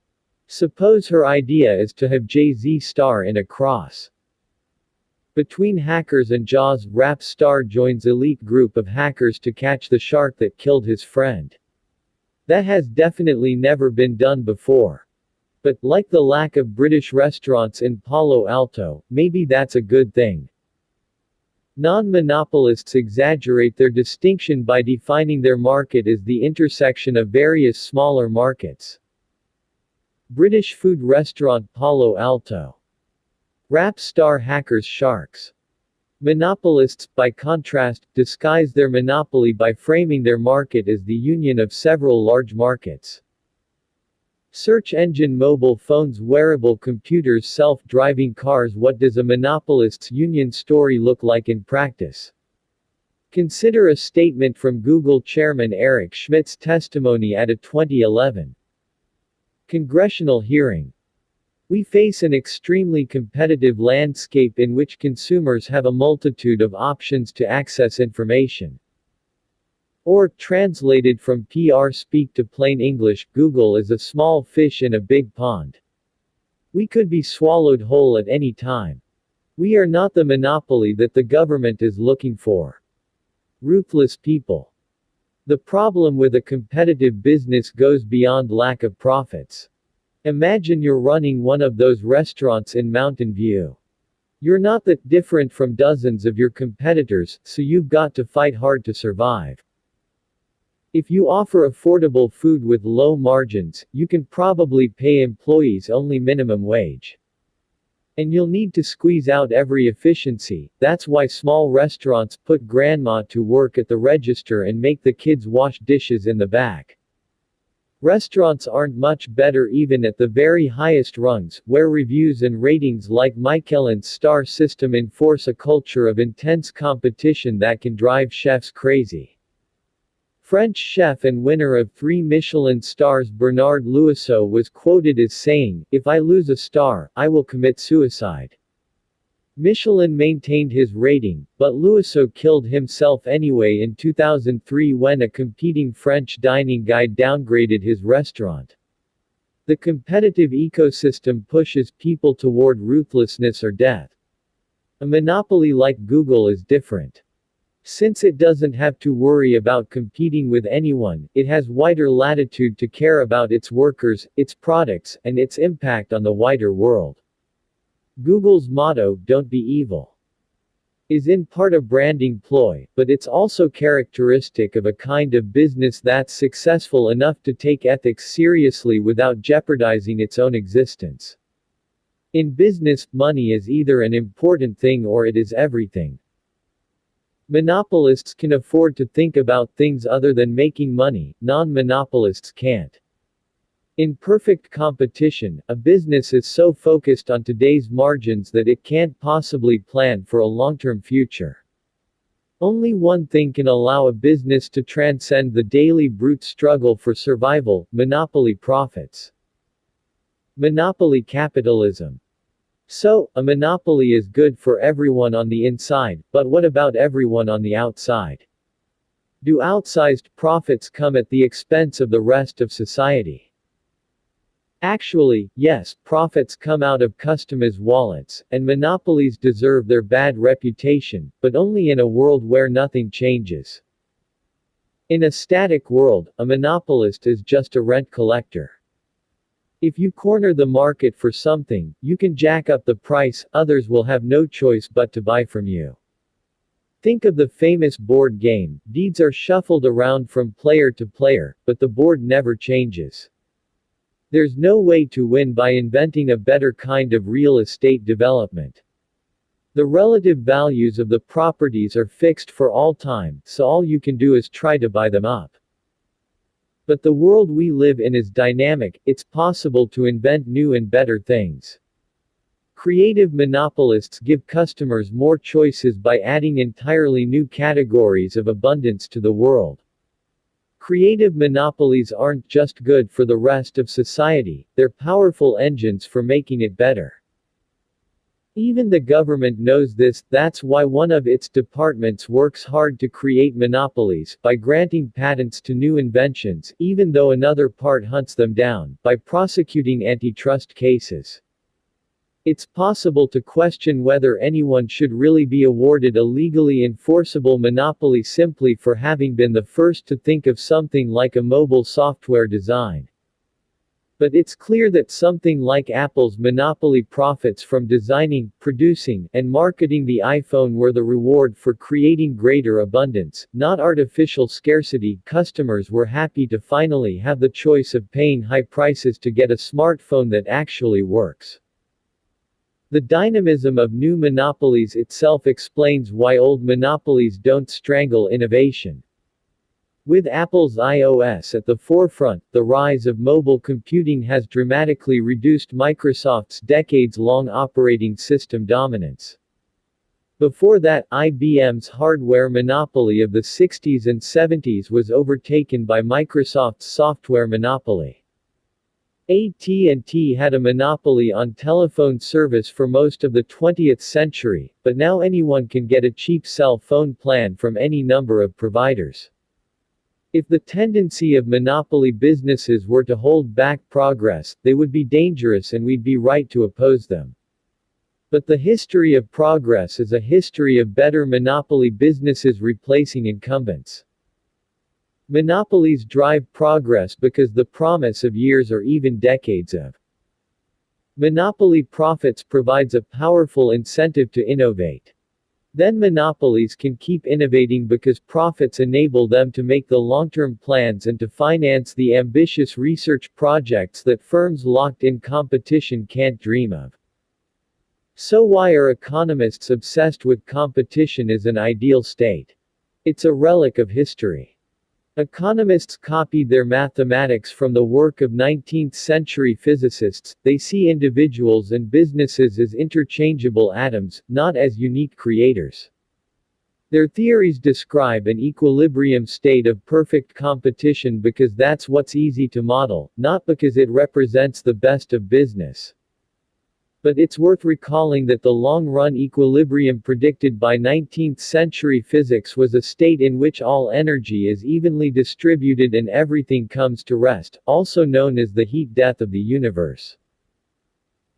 Suppose her idea is to have Jay-Z star in a cross between Hackers and Jaws. Rap star joins elite group of hackers to catch the shark that killed his friend. That has definitely never been done before. But, like the lack of British restaurants in Palo Alto, maybe that's a good thing. Non-monopolists exaggerate their distinction by defining their market as the intersection of various smaller markets. British food restaurant Palo Alto. Rap star hackers sharks. Monopolists, by contrast, disguise their monopoly by framing their market as the union of several large markets. Search engine, mobile phones, wearable computers, self-driving cars. What does a monopolist's union story look like in practice? Consider a statement from Google chairman Eric Schmidt's testimony at a 2011 congressional hearing. We face an extremely competitive landscape in which consumers have a multitude of options to access information. Or, translated from PR speak to plain English, Google is a small fish in a big pond. We could be swallowed whole at any time. We are not the monopoly that the government is looking for. Ruthless people. The problem with a competitive business goes beyond lack of profits. Imagine you're running one of those restaurants in Mountain View. You're not that different from dozens of your competitors, so you've got to fight hard to survive. If you offer affordable food with low margins, you can probably pay employees only minimum wage. And you'll need to squeeze out every efficiency. That's why small restaurants put grandma to work at the register and make the kids wash dishes in the back. Restaurants aren't much better even at the very highest rungs, where reviews and ratings like Michelin's star system enforce a culture of intense competition that can drive chefs crazy. French chef and winner of 3 Michelin stars Bernard Louisseau was quoted as saying, "If I lose a star, I will commit suicide." Michelin maintained his rating, but Louisseau killed himself anyway in 2003 when a competing French dining guide downgraded his restaurant. The competitive ecosystem pushes people toward ruthlessness or death. A monopoly like Google is different. Since it doesn't have to worry about competing with anyone, it has wider latitude to care about its workers, its products, and its impact on the wider world. Google's motto, "Don't be evil," is in part a branding ploy, but it's also characteristic of a kind of business that's successful enough to take ethics seriously without jeopardizing its own existence. In business, money is either an important thing or it is everything. Monopolists can afford to think about things other than making money, non-monopolists can't. In perfect competition, a business is so focused on today's margins that it can't possibly plan for a long-term future. Only one thing can allow a business to transcend the daily brute struggle for survival: monopoly profits. Monopoly capitalism. So, a monopoly is good for everyone on the inside, but what about everyone on the outside? Do outsized profits come at the expense of the rest of society? Actually, yes, profits come out of customers' wallets, and monopolies deserve their bad reputation, but only in a world where nothing changes. In a static world, a monopolist is just a rent collector. If you corner the market for something, you can jack up the price, others will have no choice but to buy from you. Think of the famous board game. Deeds are shuffled around from player to player, but the board never changes. There's no way to win by inventing a better kind of real estate development. The relative values of the properties are fixed for all time, so all you can do is try to buy them up. But the world we live in is dynamic, it's possible to invent new and better things. Creative monopolists give customers more choices by adding entirely new categories of abundance to the world. Creative monopolies aren't just good for the rest of society, they're powerful engines for making it better. Even the government knows this, that's why one of its departments works hard to create monopolies, by granting patents to new inventions, even though another part hunts them down, by prosecuting antitrust cases. It's possible to question whether anyone should really be awarded a legally enforceable monopoly simply for having been the first to think of something like a mobile software design. But it's clear that something like Apple's monopoly profits from designing, producing, and marketing the iPhone were the reward for creating greater abundance, not artificial scarcity. Customers were happy to finally have the choice of paying high prices to get a smartphone that actually works. The dynamism of new monopolies itself explains why old monopolies don't strangle innovation. With Apple's iOS at the forefront, the rise of mobile computing has dramatically reduced Microsoft's decades-long operating system dominance. Before that, IBM's hardware monopoly of the 60s and 70s was overtaken by Microsoft's software monopoly. AT&T had a monopoly on telephone service for most of the 20th century, but now anyone can get a cheap cell phone plan from any number of providers. If the tendency of monopoly businesses were to hold back progress, they would be dangerous and we'd be right to oppose them. But the history of progress is a history of better monopoly businesses replacing incumbents. Monopolies drive progress because the promise of years or even decades of monopoly profits provides a powerful incentive to innovate. Then monopolies can keep innovating because profits enable them to make the long-term plans and to finance the ambitious research projects that firms locked in competition can't dream of. So why are economists obsessed with competition as an ideal state? It's a relic of history. Economists copied their mathematics from the work of 19th-century physicists. They see individuals and businesses as interchangeable atoms, not as unique creators. Their theories describe an equilibrium state of perfect competition because that's what's easy to model, not because it represents the best of business. But it's worth recalling that the long-run equilibrium predicted by 19th-century physics was a state in which all energy is evenly distributed and everything comes to rest, also known as the heat death of the universe.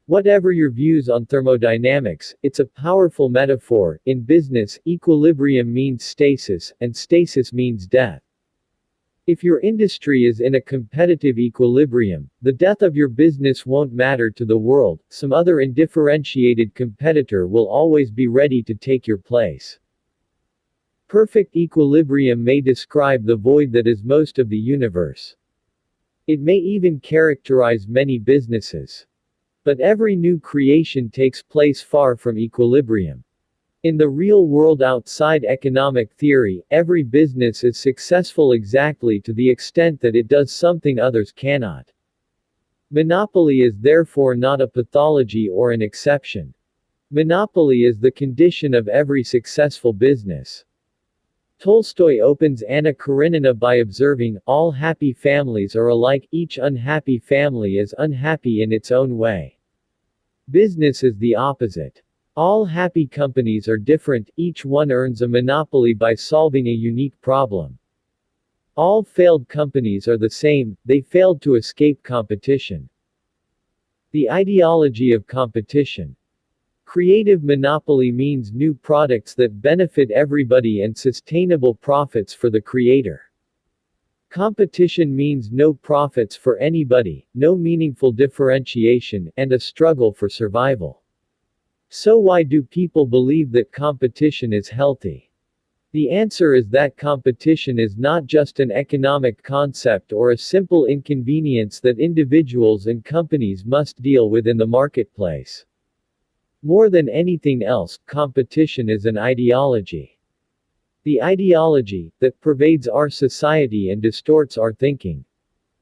Whatever your views on thermodynamics, it's a powerful metaphor. In business, equilibrium means stasis, and stasis means death. If your industry is in a competitive equilibrium, the death of your business won't matter to the world. Some other undifferentiated competitor will always be ready to take your place. Perfect equilibrium may describe the void that is most of the universe. It may even characterize many businesses. But every new creation takes place far from equilibrium. In the real world outside economic theory, every business is successful exactly to the extent that it does something others cannot. Monopoly is therefore not a pathology or an exception. Monopoly is the condition of every successful business. Tolstoy opens Anna Karenina by observing, "All happy families are alike, each unhappy family is unhappy in its own way." Business is the opposite. All happy companies are different, each one earns a monopoly by solving a unique problem. All failed companies are the same, they failed to escape competition. The ideology of competition. Creative monopoly means new products that benefit everybody and sustainable profits for the creator. Competition means no profits for anybody, no meaningful differentiation, and a struggle for survival. So why do people believe that competition is healthy? The answer is that competition is not just an economic concept or a simple inconvenience that individuals and companies must deal with in the marketplace. More than anything else, competition is an ideology. The ideology that pervades our society and distorts our thinking.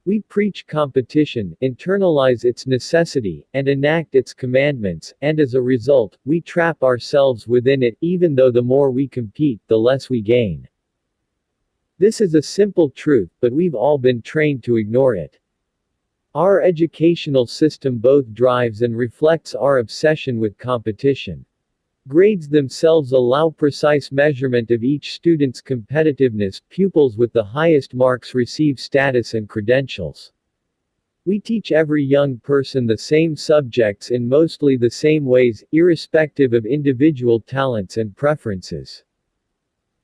We preach competition, internalize its necessity, and enact its commandments, and as a result, we trap ourselves within it, even though the more we compete, the less we gain. This is a simple truth, but we've all been trained to ignore it. Our educational system both drives and reflects our obsession with competition. Grades themselves allow precise measurement of each student's competitiveness. Pupils with the highest marks receive status and credentials. We teach every young person the same subjects in mostly the same ways, irrespective of individual talents and preferences.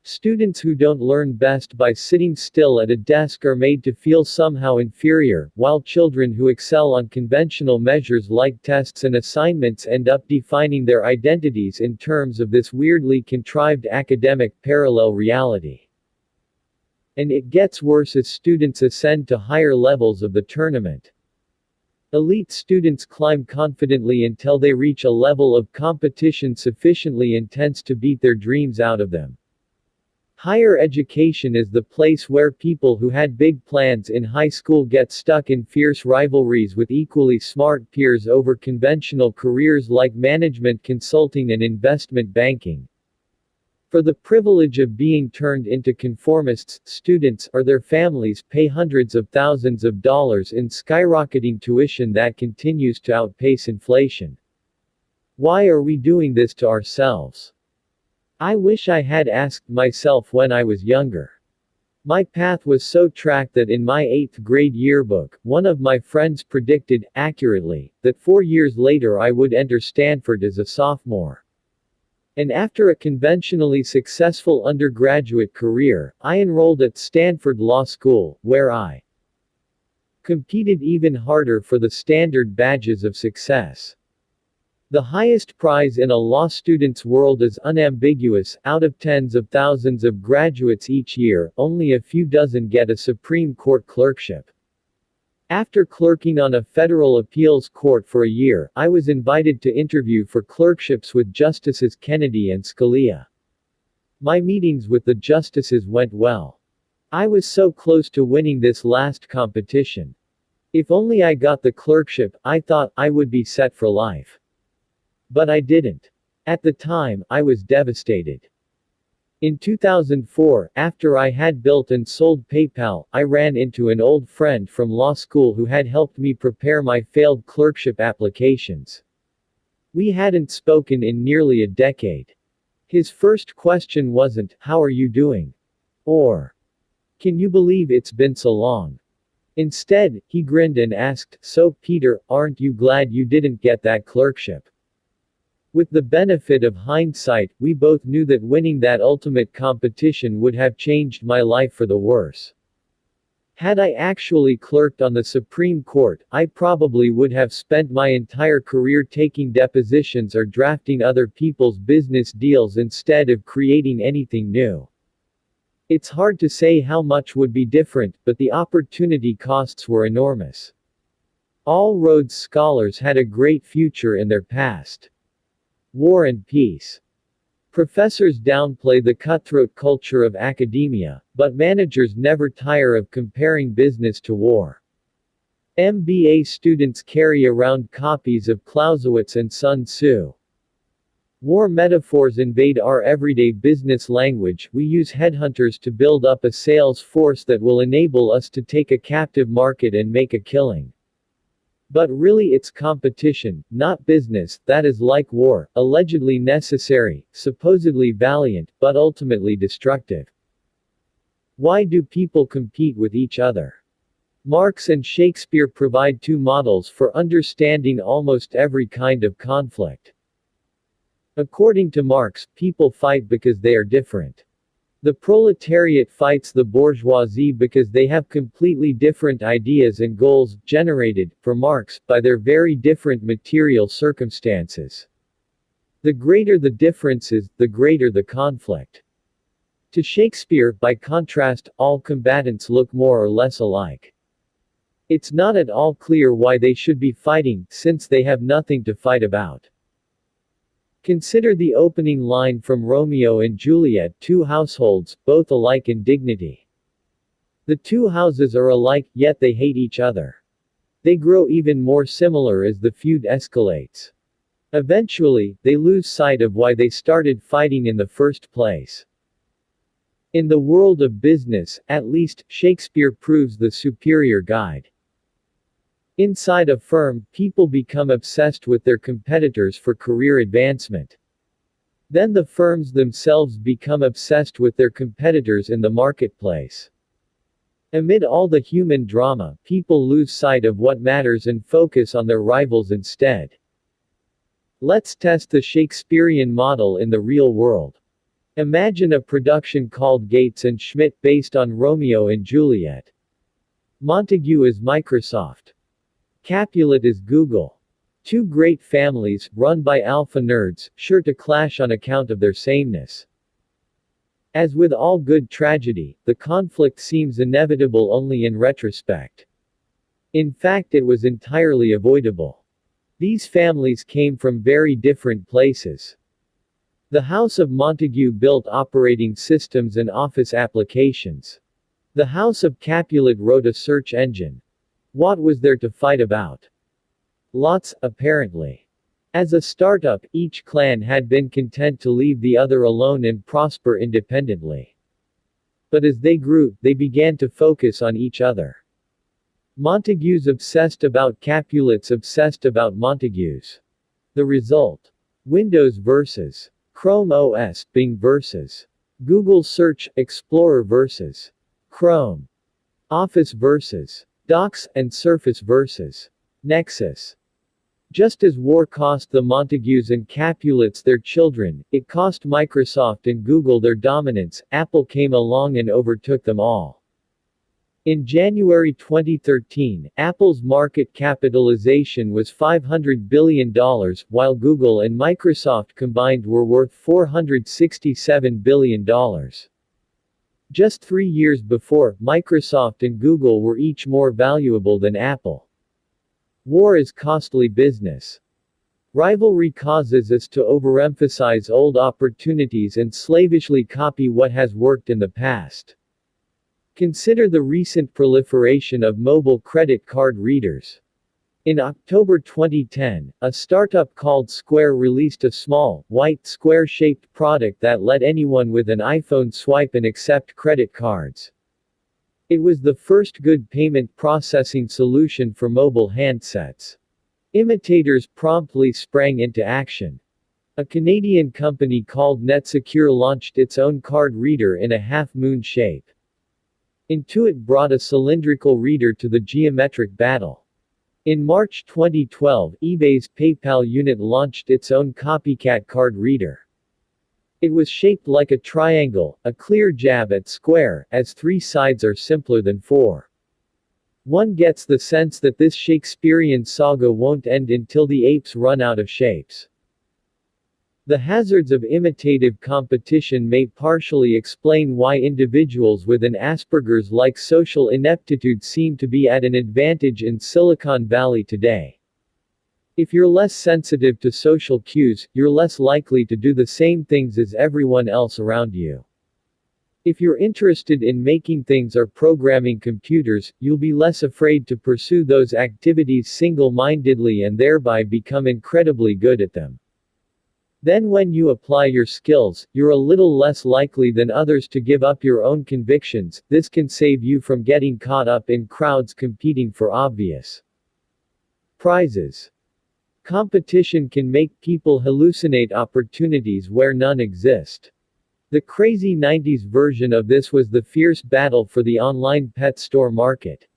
Students who don't learn best by sitting still at a desk are made to feel somehow inferior, while children who excel on conventional measures like tests and assignments end up defining their identities in terms of this weirdly contrived academic parallel reality. And it gets worse as students ascend to higher levels of the tournament. Elite students climb confidently until they reach a level of competition sufficiently intense to beat their dreams out of them. Higher education is the place where people who had big plans in high school get stuck in fierce rivalries with equally smart peers over conventional careers like management consulting and investment banking. For the privilege of being turned into conformists, students or their families pay hundreds of thousands of dollars in skyrocketing tuition that continues to outpace inflation. Why are we doing this to ourselves? I wish I had asked myself when I was younger. My path was so tracked that in my 8th grade yearbook, one of my friends predicted, accurately, that 4 years later I would enter Stanford as a sophomore. And after a conventionally successful undergraduate career, I enrolled at Stanford Law School, where I competed even harder for the standard badges of success. The highest prize in a law student's world is unambiguous. Out of tens of thousands of graduates each year, only a few dozen get a Supreme Court clerkship. After clerking on a federal appeals court for a year, I was invited to interview for clerkships with Justices Kennedy and Scalia. My meetings with the justices went well. I was so close to winning this last competition. If only I got the clerkship, I thought, I would be set for life. But I didn't. At the time, I was devastated. In 2004, after I had built and sold PayPal, I ran into an old friend from law school who had helped me prepare my failed clerkship applications. We hadn't spoken in nearly a decade. His first question wasn't, "How are you doing?" or, "Can you believe it's been so long?" Instead, he grinned and asked, "So, Peter, aren't you glad you didn't get that clerkship?" With the benefit of hindsight, we both knew that winning that ultimate competition would have changed my life for the worse. Had I actually clerked on the Supreme Court, I probably would have spent my entire career taking depositions or drafting other people's business deals instead of creating anything new. It's hard to say how much would be different, but the opportunity costs were enormous. All Rhodes scholars had a great future in their past. War and Peace. Professors downplay the cutthroat culture of academia, but managers never tire of comparing business to war. MBA students carry around copies of Clausewitz and Sun Tzu. War metaphors invade our everyday business language. We use headhunters to build up a sales force that will enable us to take a captive market and make a killing. But really it's competition, not business, that is like war, allegedly necessary, supposedly valiant, but ultimately destructive. Why do people compete with each other? Marx and Shakespeare provide two models for understanding almost every kind of conflict. According to Marx, people fight because they are different. The proletariat fights the bourgeoisie because they have completely different ideas and goals, generated, for Marx, by their very different material circumstances. The greater the differences, the greater the conflict. To Shakespeare, by contrast, all combatants look more or less alike. It's not at all clear why they should be fighting, since they have nothing to fight about. Consider the opening line from Romeo and Juliet, two households, both alike in dignity. The two houses are alike, yet they hate each other. They grow even more similar as the feud escalates. Eventually, they lose sight of why they started fighting in the first place. In the world of business, at least, Shakespeare proves the superior guide. Inside a firm, people become obsessed with their competitors for career advancement. Then the firms themselves become obsessed with their competitors in the marketplace. Amid all the human drama, people lose sight of what matters and focus on their rivals instead. Let's test the Shakespearean model in the real world. Imagine a production called Gates and Schmidt based on Romeo and Juliet. Montague is Microsoft. Capulet is Google. Two great families, run by alpha nerds, sure to clash on account of their sameness. As with all good tragedy, the conflict seems inevitable only in retrospect. In fact, it was entirely avoidable. These families came from very different places. The House of Montague built operating systems and office applications. The House of Capulet wrote a search engine. What was there to fight about? Lots, apparently. As a startup, each clan had been content to leave the other alone and prosper independently. But as they grew, they began to focus on each other. Montagues obsessed about Capulets obsessed about Montagues. The result? Windows versus Chrome OS, Bing versus Google Search Explorer versus Chrome. Office versus Docs, and Surface versus Nexus. Just as war cost the Montagues and Capulets their children, it cost Microsoft and Google their dominance. Apple came along and overtook them all. In January 2013, Apple's market capitalization was $500 billion, while Google and Microsoft combined were worth $467 billion. Just 3 years before, Microsoft and Google were each more valuable than Apple. War is costly business. Rivalry causes us to overemphasize old opportunities and slavishly copy what has worked in the past. Consider the recent proliferation of mobile credit card readers. In October 2010, a startup called Square released a small, white, square-shaped product that let anyone with an iPhone swipe and accept credit cards. It was the first good payment processing solution for mobile handsets. Imitators promptly sprang into action. A Canadian company called NetSecure launched its own card reader in a half-moon shape. Intuit brought a cylindrical reader to the geometric battle. In March 2012, eBay's PayPal unit launched its own copycat card reader. It was shaped like a triangle, a clear jab at square, as 3 sides are simpler than 4. One gets the sense that this Shakespearean saga won't end until the apes run out of shapes. The hazards of imitative competition may partially explain why individuals with an Asperger's-like social ineptitude seem to be at an advantage in Silicon Valley today. If you're less sensitive to social cues, you're less likely to do the same things as everyone else around you. If you're interested in making things or programming computers, you'll be less afraid to pursue those activities single-mindedly and thereby become incredibly good at them. Then when you apply your skills, you're a little less likely than others to give up your own convictions. This can save you from getting caught up in crowds competing for obvious prizes. Competition can make people hallucinate opportunities where none exist. The crazy 90s version of this was the fierce battle for the online pet store market.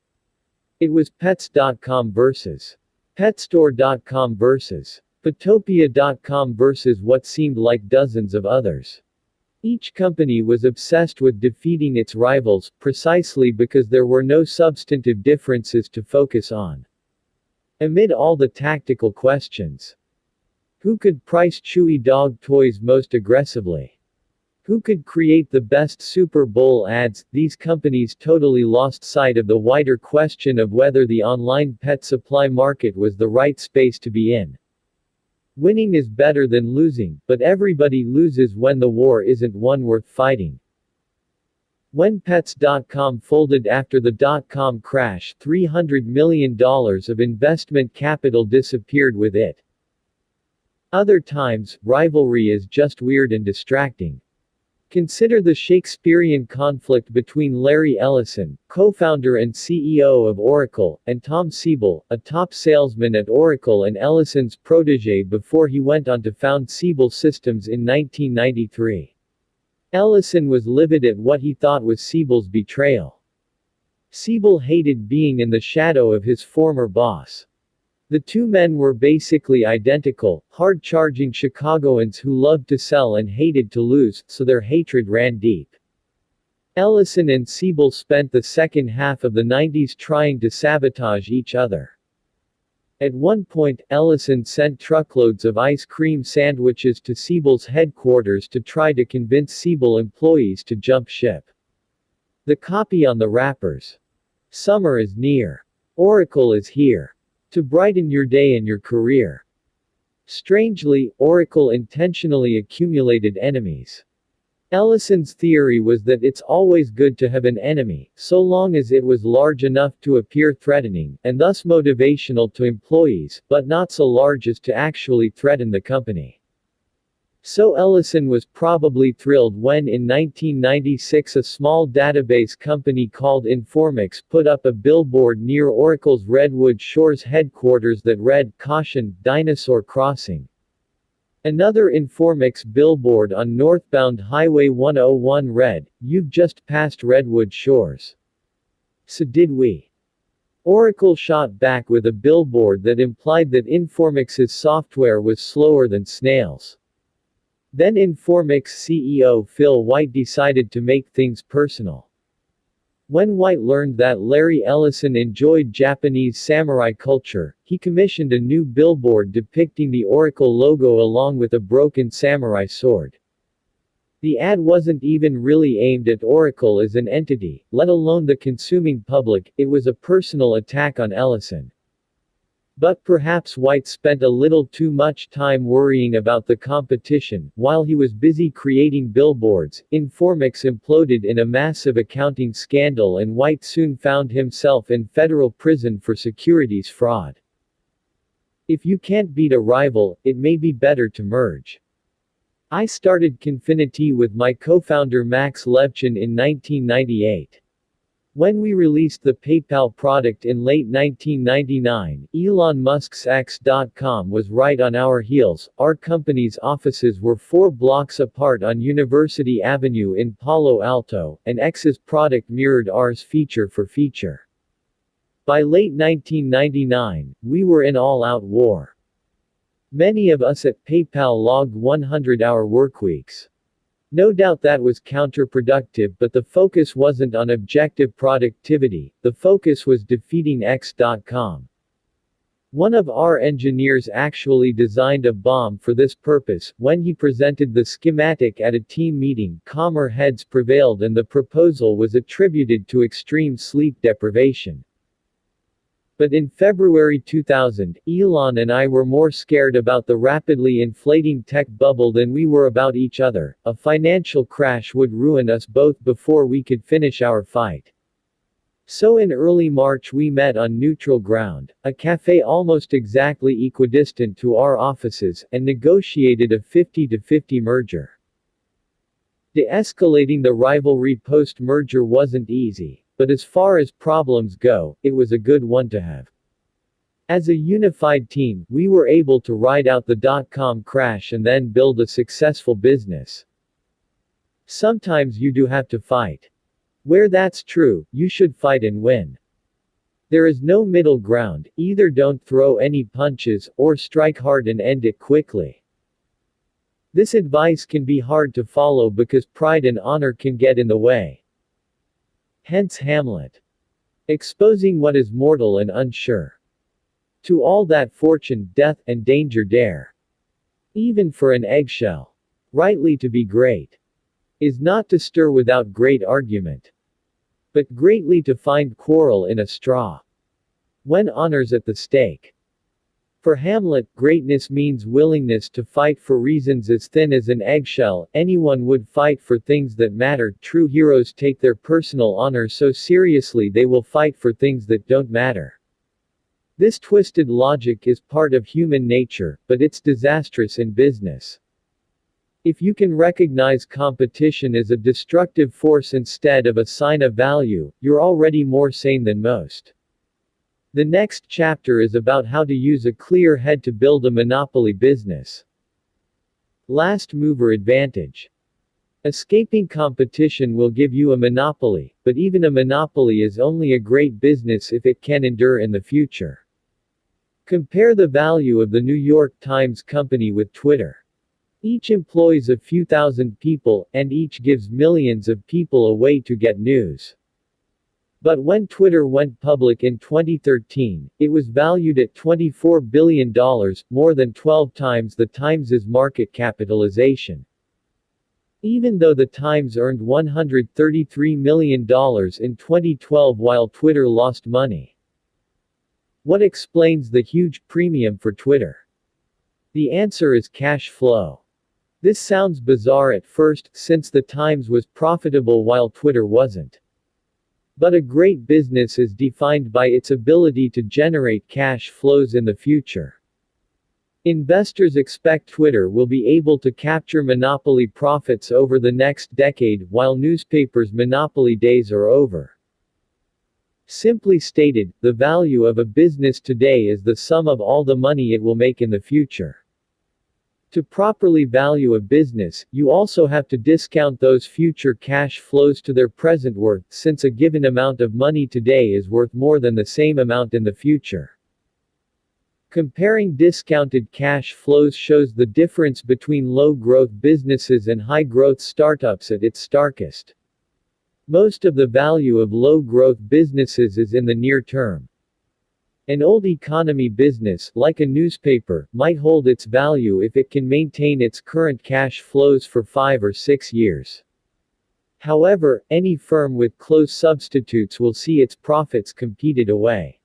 It was Pets.com versus Petstore.com versus Petopia.com versus what seemed like dozens of others. Each company was obsessed with defeating its rivals, precisely because there were no substantive differences to focus on. Amid all the tactical questions, who could price chewy dog toys most aggressively? Who could create the best Super Bowl ads? These companies totally lost sight of the wider question of whether the online pet supply market was the right space to be in. Winning is better than losing, but everybody loses when the war isn't one worth fighting. When Pets.com folded after the dot-com crash, $300 million of investment capital disappeared with it. Other times, rivalry is just weird and distracting. Consider the Shakespearean conflict between Larry Ellison, co-founder and CEO of Oracle, and Tom Siebel, a top salesman at Oracle and Ellison's protege before he went on to found Siebel Systems in 1993. Ellison was livid at what he thought was Siebel's betrayal. Siebel hated being in the shadow of his former boss. The two men were basically identical, hard-charging Chicagoans who loved to sell and hated to lose, so their hatred ran deep. Ellison and Siebel spent the second half of the 90s trying to sabotage each other. At one point, Ellison sent truckloads of ice cream sandwiches to Siebel's headquarters to try to convince Siebel employees to jump ship. The copy on the wrappers: "Summer is near. Oracle is here. To brighten your day and your career." Strangely, Oracle intentionally accumulated enemies. Ellison's theory was that it's always good to have an enemy, so long as it was large enough to appear threatening, and thus motivational to employees, but not so large as to actually threaten the company. So Ellison was probably thrilled when in 1996 a small database company called Informix put up a billboard near Oracle's Redwood Shores headquarters that read, "Caution, Dinosaur Crossing." Another Informix billboard on northbound Highway 101 read, "You've just passed Redwood Shores. So did we." Oracle shot back with a billboard that implied that Informix's software was slower than snails. Then Informix CEO Phil White decided to make things personal. When White learned that Larry Ellison enjoyed Japanese samurai culture, he commissioned a new billboard depicting the Oracle logo along with a broken samurai sword. The ad wasn't even really aimed at Oracle as an entity, let alone the consuming public. It was a personal attack on Ellison. But perhaps White spent a little too much time worrying about the competition. While he was busy creating billboards, Informix imploded in a massive accounting scandal and White soon found himself in federal prison for securities fraud. If you can't beat a rival, it may be better to merge. I started Confinity with my co-founder Max Levchin in 1998. When we released the PayPal product in late 1999, Elon Musk's X.com was right on our heels. Our company's offices were 4 blocks apart on University Avenue in Palo Alto, and X's product mirrored ours feature for feature. By late 1999, we were in all-out war. Many of us at PayPal logged 100-hour workweeks. No doubt that was counterproductive, but the focus wasn't on objective productivity, the focus was defeating X.com. One of our engineers actually designed a bomb for this purpose. When he presented the schematic at a team meeting, calmer heads prevailed and the proposal was attributed to extreme sleep deprivation. But in February 2000, Elon and I were more scared about the rapidly inflating tech bubble than we were about each other. A financial crash would ruin us both before we could finish our fight. So in early March we met on neutral ground, a cafe almost exactly equidistant to our offices, and negotiated a 50-50 merger. De-escalating the rivalry post-merger wasn't easy. But as far as problems go, it was a good one to have. As a unified team, we were able to ride out the dot-com crash and then build a successful business. Sometimes you do have to fight. Where that's true, you should fight and win. There is no middle ground, either don't throw any punches, or strike hard and end it quickly. This advice can be hard to follow because pride and honor can get in the way. Hence Hamlet. Exposing what is mortal and unsure. To all that fortune, death, and danger dare. Even for an eggshell. Rightly to be great. Is not to stir without great argument. But greatly to find quarrel in a straw. When honor's at the stake. For Hamlet, greatness means willingness to fight for reasons as thin as an eggshell. Anyone would fight for things that matter. True heroes take their personal honor so seriously they will fight for things that don't matter. This twisted logic is part of human nature, but it's disastrous in business. If you can recognize competition as a destructive force instead of a sign of value, you're already more sane than most. The next chapter is about how to use a clear head to build a monopoly business. Last mover advantage. Escaping competition will give you a monopoly, but even a monopoly is only a great business if it can endure in the future. Compare the value of the New York Times Company with Twitter. Each employs a few thousand people, and each gives millions of people a way to get news. But when Twitter went public in 2013, it was valued at $24 billion, more than 12 times the Times' market capitalization. Even though the Times earned $133 million in 2012 while Twitter lost money. What explains the huge premium for Twitter? The answer is cash flow. This sounds bizarre at first, since the Times was profitable while Twitter wasn't. But a great business is defined by its ability to generate cash flows in the future. Investors expect Twitter will be able to capture monopoly profits over the next decade, while newspapers' monopoly days are over. Simply stated, the value of a business today is the sum of all the money it will make in the future. To properly value a business, you also have to discount those future cash flows to their present worth, since a given amount of money today is worth more than the same amount in the future. Comparing discounted cash flows shows the difference between low-growth businesses and high-growth startups at its starkest. Most of the value of low-growth businesses is in the near term. An old economy business, like a newspaper, might hold its value if it can maintain its current cash flows for 5 or 6 years. However, any firm with close substitutes will see its profits competed away.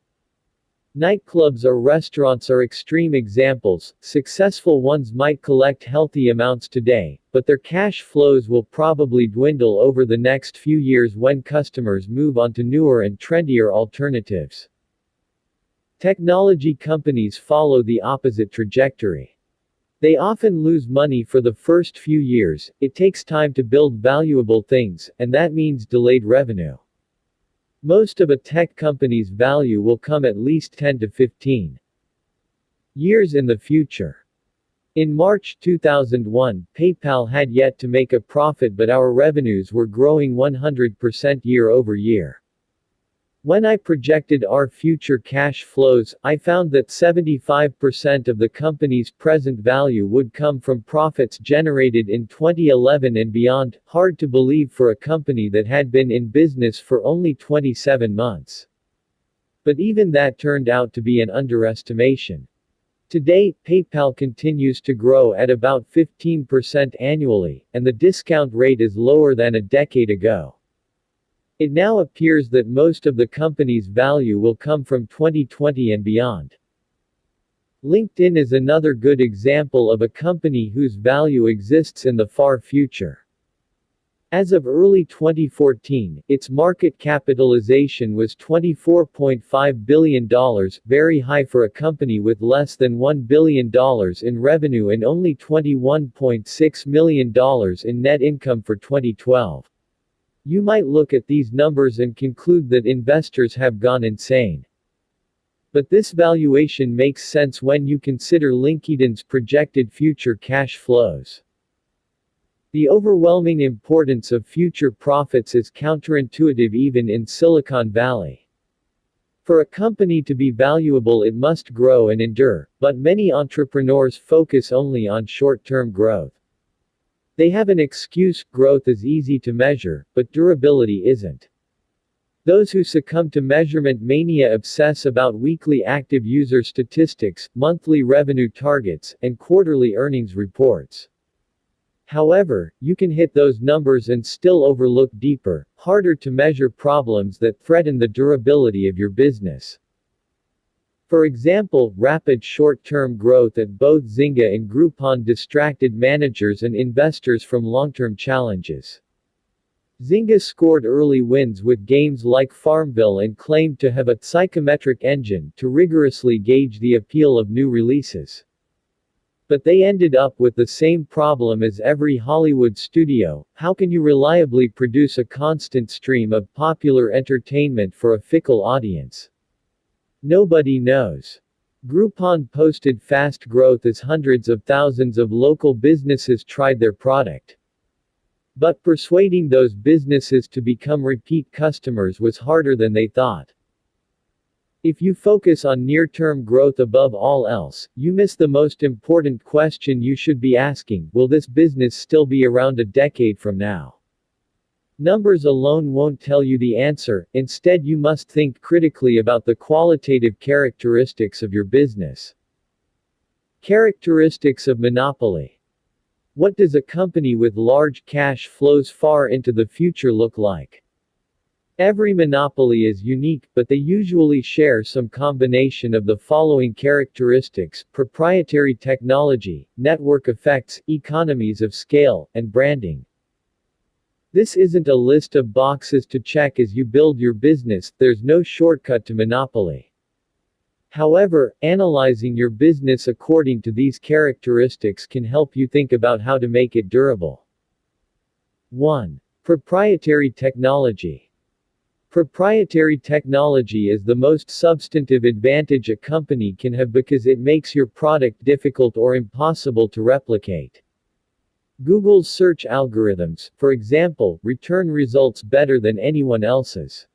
Nightclubs or restaurants are extreme examples. Successful ones might collect healthy amounts today, but their cash flows will probably dwindle over the next few years when customers move on to newer and trendier alternatives. Technology companies follow the opposite trajectory. They often lose money for the first few years. It takes time to build valuable things, and that means delayed revenue. Most of a tech company's value will come at least 10 to 15 years in the future. In March 2001, PayPal had yet to make a profit, but our revenues were growing 100% year over year. When I projected our future cash flows, I found that 75% of the company's present value would come from profits generated in 2011 and beyond. Hard to believe for a company that had been in business for only 27 months. But even that turned out to be an underestimation. Today, PayPal continues to grow at about 15% annually, and the discount rate is lower than a decade ago. It now appears that most of the company's value will come from 2020 and beyond. LinkedIn is another good example of a company whose value exists in the far future. As of early 2014, its market capitalization was $24.5 billion, very high for a company with less than $1 billion in revenue and only $21.6 million in net income for 2012. You might look at these numbers and conclude that investors have gone insane. But this valuation makes sense when you consider LinkedIn's projected future cash flows. The overwhelming importance of future profits is counterintuitive even in Silicon Valley. For a company to be valuable, it must grow and endure, but many entrepreneurs focus only on short-term growth. They have an excuse: growth is easy to measure, but durability isn't. Those who succumb to measurement mania obsess about weekly active user statistics, monthly revenue targets, and quarterly earnings reports. However, you can hit those numbers and still overlook deeper, harder to measure problems that threaten the durability of your business. For example, rapid short-term growth at both Zynga and Groupon distracted managers and investors from long-term challenges. Zynga scored early wins with games like Farmville and claimed to have a psychometric engine to rigorously gauge the appeal of new releases. But they ended up with the same problem as every Hollywood studio: how can you reliably produce a constant stream of popular entertainment for a fickle audience? Nobody knows. Groupon posted fast growth as hundreds of thousands of local businesses tried their product. But persuading those businesses to become repeat customers was harder than they thought. If you focus on near-term growth above all else, you miss the most important question you should be asking: will this business still be around a decade from now? Numbers alone won't tell you the answer. Instead, you must think critically about the qualitative characteristics of your business. Characteristics of monopoly. What does a company with large cash flows far into the future look like? Every monopoly is unique, but they usually share some combination of the following characteristics: proprietary technology, network effects, economies of scale, and branding. This isn't a list of boxes to check as you build your business. There's no shortcut to monopoly. However, analyzing your business according to these characteristics can help you think about how to make it durable. 1. Proprietary technology. Proprietary technology is the most substantive advantage a company can have because it makes your product difficult or impossible to replicate. Google's search algorithms, for example, return results better than anyone else's.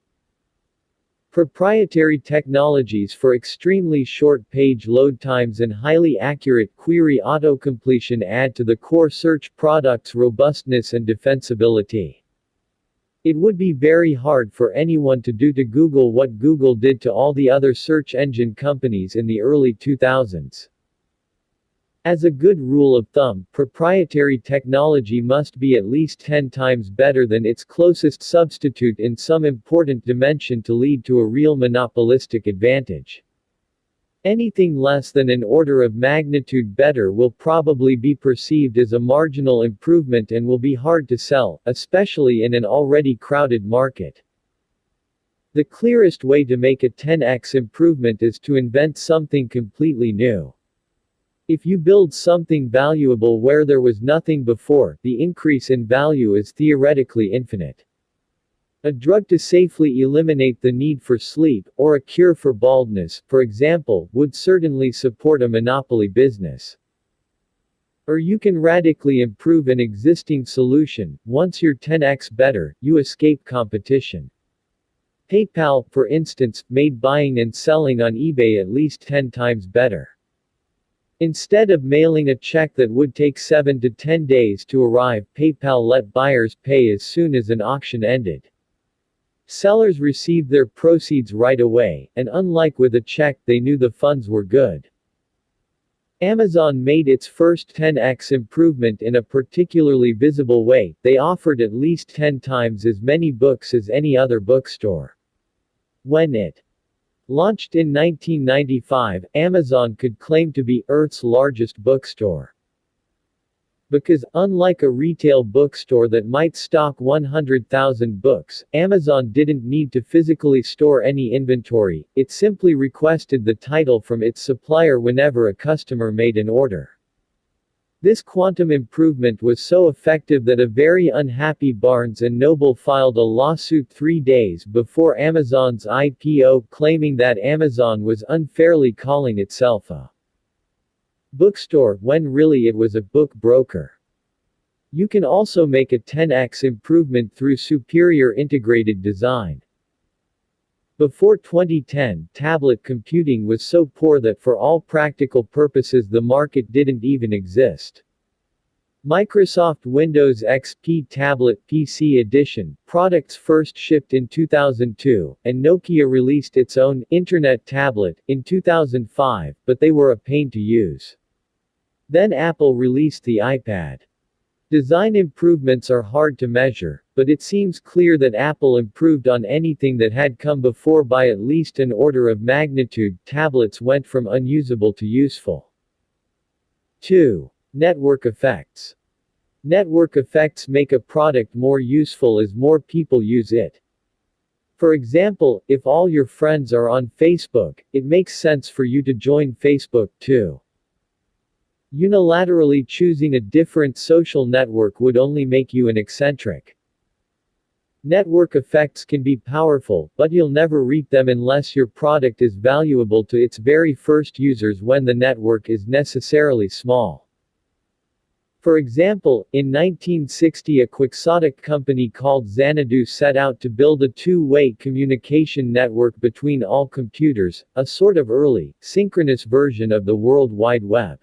Proprietary technologies for extremely short page load times and highly accurate query autocompletion add to the core search product's robustness and defensibility. It would be very hard for anyone to do to Google what Google did to all the other search engine companies in the early 2000s. As a good rule of thumb, proprietary technology must be at least 10 times better than its closest substitute in some important dimension to lead to a real monopolistic advantage. Anything less than an order of magnitude better will probably be perceived as a marginal improvement and will be hard to sell, especially in an already crowded market. The clearest way to make a 10x improvement is to invent something completely new. If you build something valuable where there was nothing before, the increase in value is theoretically infinite. A drug to safely eliminate the need for sleep, or a cure for baldness, for example, would certainly support a monopoly business. Or you can radically improve an existing solution. Once you're 10x better, you escape competition. PayPal, for instance, made buying and selling on eBay at least 10 times better. Instead of mailing a check that would take 7 to 10 days to arrive, PayPal let buyers pay as soon as an auction ended. Sellers received their proceeds right away, and unlike with a check, they knew the funds were good. Amazon made its first 10x improvement in a particularly visible way. They offered at least 10 times as many books as any other bookstore. When it launched in 1995, Amazon could claim to be Earth's largest bookstore. Because, unlike a retail bookstore that might stock 100,000 books, Amazon didn't need to physically store any inventory, it simply requested the title from its supplier whenever a customer made an order. This quantum improvement was so effective that a very unhappy Barnes & Noble filed a lawsuit 3 days before Amazon's IPO, claiming that Amazon was unfairly calling itself a bookstore, when really it was a book broker. You can also make a 10x improvement through superior integrated design. Before 2010, tablet computing was so poor that for all practical purposes the market didn't even exist. Microsoft Windows XP Tablet PC Edition products first shipped in 2002, and Nokia released its own Internet tablet in 2005, but they were a pain to use. Then Apple released the iPad. Design improvements are hard to measure, but it seems clear that Apple improved on anything that had come before by at least an order of magnitude. Tablets went from unusable to useful. 2. Network effects. Network effects make a product more useful as more people use it. For example, if all your friends are on Facebook, it makes sense for you to join Facebook too. Unilaterally choosing a different social network would only make you an eccentric. Network effects can be powerful, but you'll never reap them unless your product is valuable to its very first users when the network is necessarily small. For example, in 1960 a quixotic company called Xanadu set out to build a two-way communication network between all computers, a sort of early, synchronous version of the World Wide Web.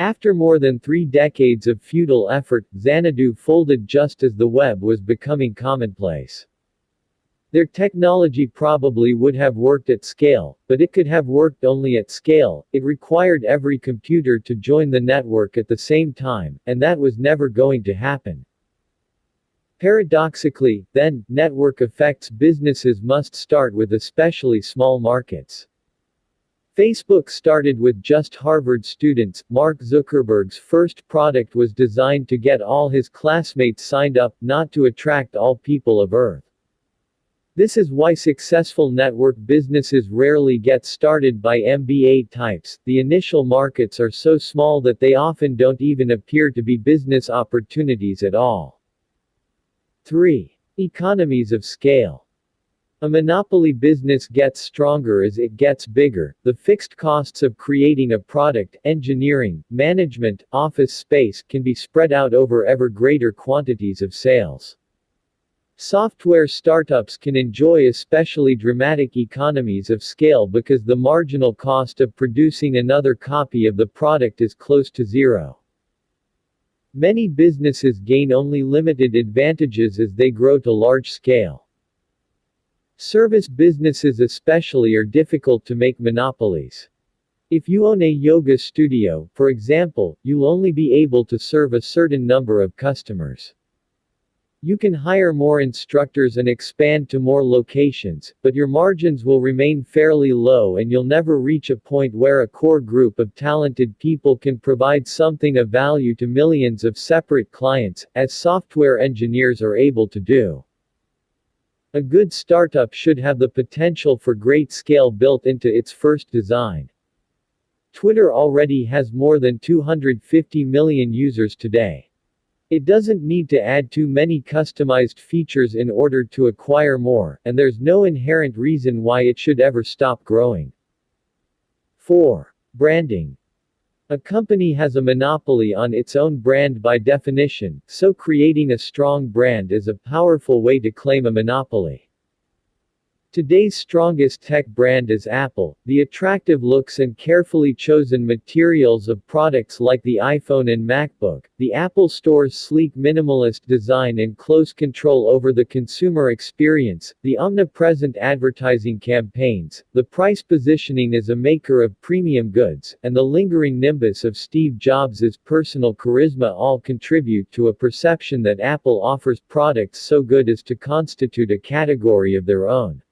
After more than 3 decades of futile effort, Xanadu folded just as the web was becoming commonplace. Their technology probably would have worked at scale, but it could have worked only at scale. It required every computer to join the network at the same time, and that was never going to happen. Paradoxically, then, network effects businesses must start with especially small markets. Facebook started with just Harvard students. Mark Zuckerberg's first product was designed to get all his classmates signed up, not to attract all people of Earth. This is why successful network businesses rarely get started by MBA types. The initial markets are so small that they often don't even appear to be business opportunities at all. 3. Economies of scale. A monopoly business gets stronger as it gets bigger. The fixed costs of creating a product, engineering, management, office space can be spread out over ever greater quantities of sales. Software startups can enjoy especially dramatic economies of scale because the marginal cost of producing another copy of the product is close to zero. Many businesses gain only limited advantages as they grow to large scale. Service businesses especially are difficult to make monopolies. If you own a yoga studio, for example, you'll only be able to serve a certain number of customers. You can hire more instructors and expand to more locations, but your margins will remain fairly low and you'll never reach a point where a core group of talented people can provide something of value to millions of separate clients, as software engineers are able to do. A good startup should have the potential for great scale built into its first design. Twitter already has more than 250 million users today. It doesn't need to add too many customized features in order to acquire more, and there's no inherent reason why it should ever stop growing. 4. Branding. A company has a monopoly on its own brand by definition, so creating a strong brand is a powerful way to claim a monopoly. Today's strongest tech brand is Apple. The attractive looks and carefully chosen materials of products like the iPhone and MacBook, the Apple Store's sleek minimalist design and close control over the consumer experience, the omnipresent advertising campaigns, the price positioning as a maker of premium goods, and the lingering nimbus of Steve Jobs' personal charisma all contribute to a perception that Apple offers products so good as to constitute a category of their own.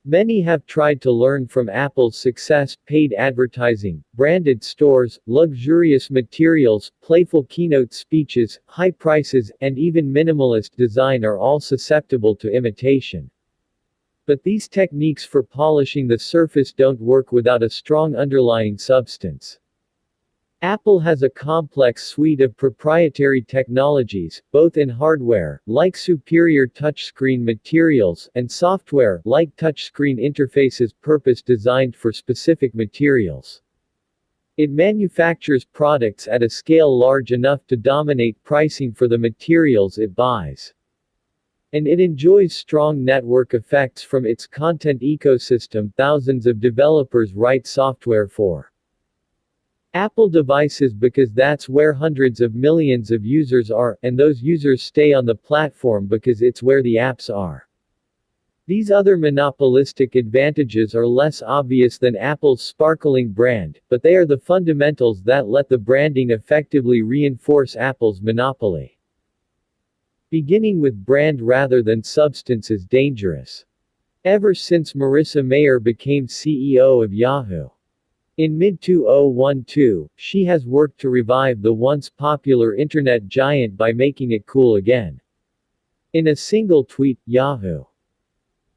Many have tried to learn from Apple's success. Paid advertising, branded stores, luxurious materials, playful keynote speeches, high prices, and even minimalist design are all susceptible to imitation. But these techniques for polishing the surface don't work without a strong underlying substance. Apple has a complex suite of proprietary technologies, both in hardware, like superior touchscreen materials, and software, like touchscreen interfaces purpose-designed for specific materials. It manufactures products at a scale large enough to dominate pricing for the materials it buys. And it enjoys strong network effects from its content ecosystem thousands of developers write software for Apple devices because that's where hundreds of millions of users are, and those users stay on the platform because it's where the apps are. These other monopolistic advantages are less obvious than Apple's sparkling brand, but they are the fundamentals that let the branding effectively reinforce Apple's monopoly. Beginning with brand rather than substance is dangerous. Ever since Marissa Mayer became CEO of Yahoo! In mid-2012, she has worked to revive the once popular internet giant by making it cool again. In a single tweet, Yahoo!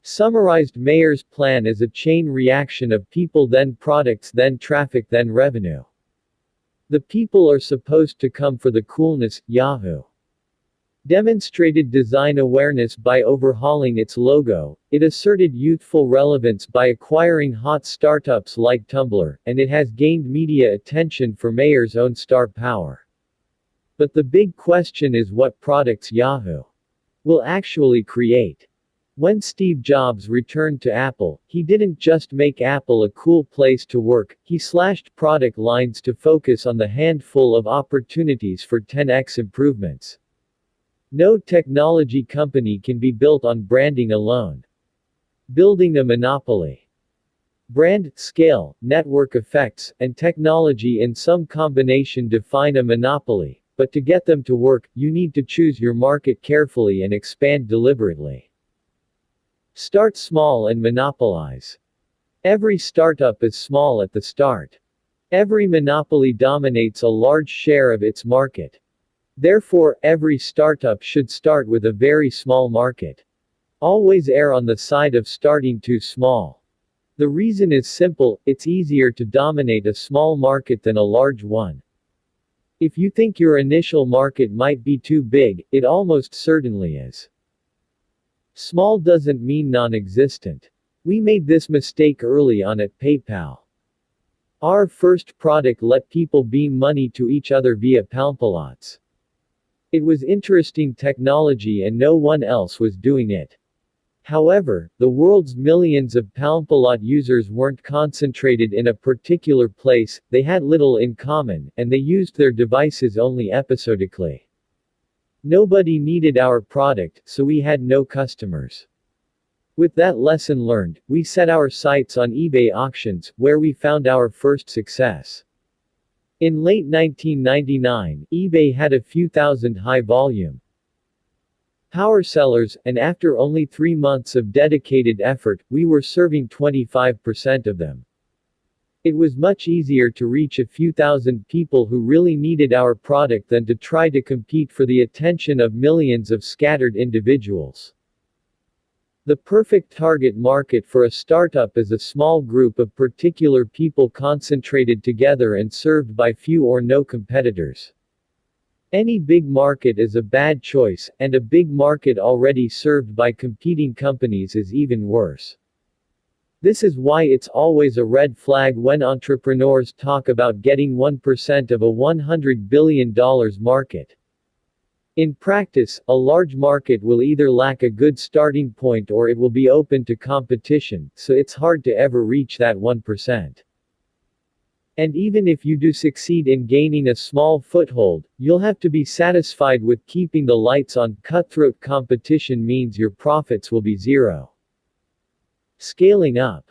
Summarized Mayer's plan as a chain reaction of people then products then traffic then revenue. The people are supposed to come for the coolness. Yahoo! Demonstrated design awareness by overhauling its logo, it asserted youthful relevance by acquiring hot startups like Tumblr, and it has gained media attention for Mayer's own star power. But the big question is what products Yahoo! Will actually create. When Steve Jobs returned to Apple, he didn't just make Apple a cool place to work, he slashed product lines to focus on the handful of opportunities for 10x improvements. No technology company can be built on branding alone. Building a monopoly. Brand, scale, network effects, and technology in some combination define a monopoly, but to get them to work, you need to choose your market carefully and expand deliberately. Start small and monopolize. Every startup is small at the start. Every monopoly dominates a large share of its market. Therefore, every startup should start with a very small market. Always err on the side of starting too small. The reason is simple, it's easier to dominate a small market than a large one. If you think your initial market might be too big, it almost certainly is. Small doesn't mean non-existent. We made this mistake early on at PayPal. Our first product let people beam money to each other via Palmpalots. It was interesting technology and no one else was doing it. However, the world's millions of Palmpalot users weren't concentrated in a particular place, they had little in common, and they used their devices only episodically. Nobody needed our product, so we had no customers. With that lesson learned, we set our sights on eBay auctions, where we found our first success. In late 1999, eBay had a few thousand high-volume power sellers, and after only 3 months of dedicated effort, we were serving 25% of them. It was much easier to reach a few thousand people who really needed our product than to try to compete for the attention of millions of scattered individuals. The perfect target market for a startup is a small group of particular people concentrated together and served by few or no competitors. Any big market is a bad choice, and a big market already served by competing companies is even worse. This is why it's always a red flag when entrepreneurs talk about getting 1% of a $100 billion market. In practice, a large market will either lack a good starting point or it will be open to competition, so it's hard to ever reach that 1%. And even if you do succeed in gaining a small foothold, you'll have to be satisfied with keeping the lights on. Cutthroat competition means your profits will be zero. Scaling up.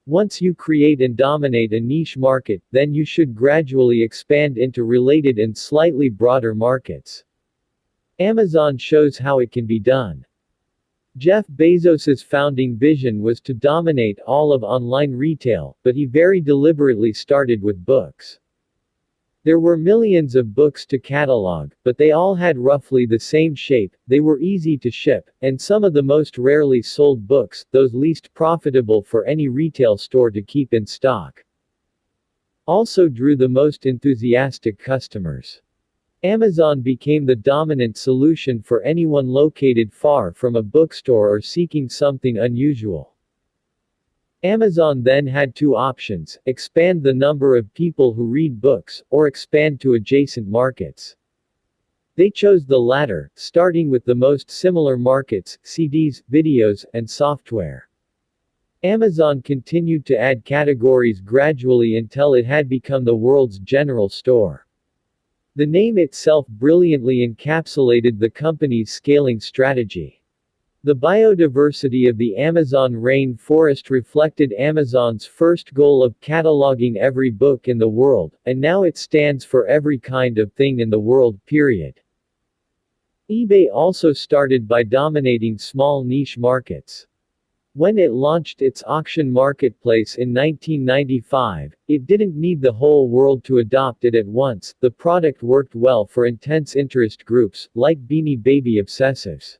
Once you create and dominate a niche market, then you should gradually expand into related and slightly broader markets. Amazon shows how it can be done. Jeff Bezos's founding vision was to dominate all of online retail, but he very deliberately started with books. There were millions of books to catalog, but they all had roughly the same shape, they were easy to ship, and some of the most rarely sold books, those least profitable for any retail store to keep in stock, also drew the most enthusiastic customers. Amazon became the dominant solution for anyone located far from a bookstore or seeking something unusual. Amazon then had two options: expand the number of people who read books, or expand to adjacent markets. They chose the latter, starting with the most similar markets: CDs, videos, and software. Amazon continued to add categories gradually until it had become the world's general store. The name itself brilliantly encapsulated the company's scaling strategy. The biodiversity of the Amazon rainforest reflected Amazon's first goal of cataloging every book in the world, and now it stands for every kind of thing in the world, period. eBay also started by dominating small niche markets. When it launched its auction marketplace in 1995, it didn't need the whole world to adopt it at once. The product worked well for intense interest groups, like Beanie Baby obsessives.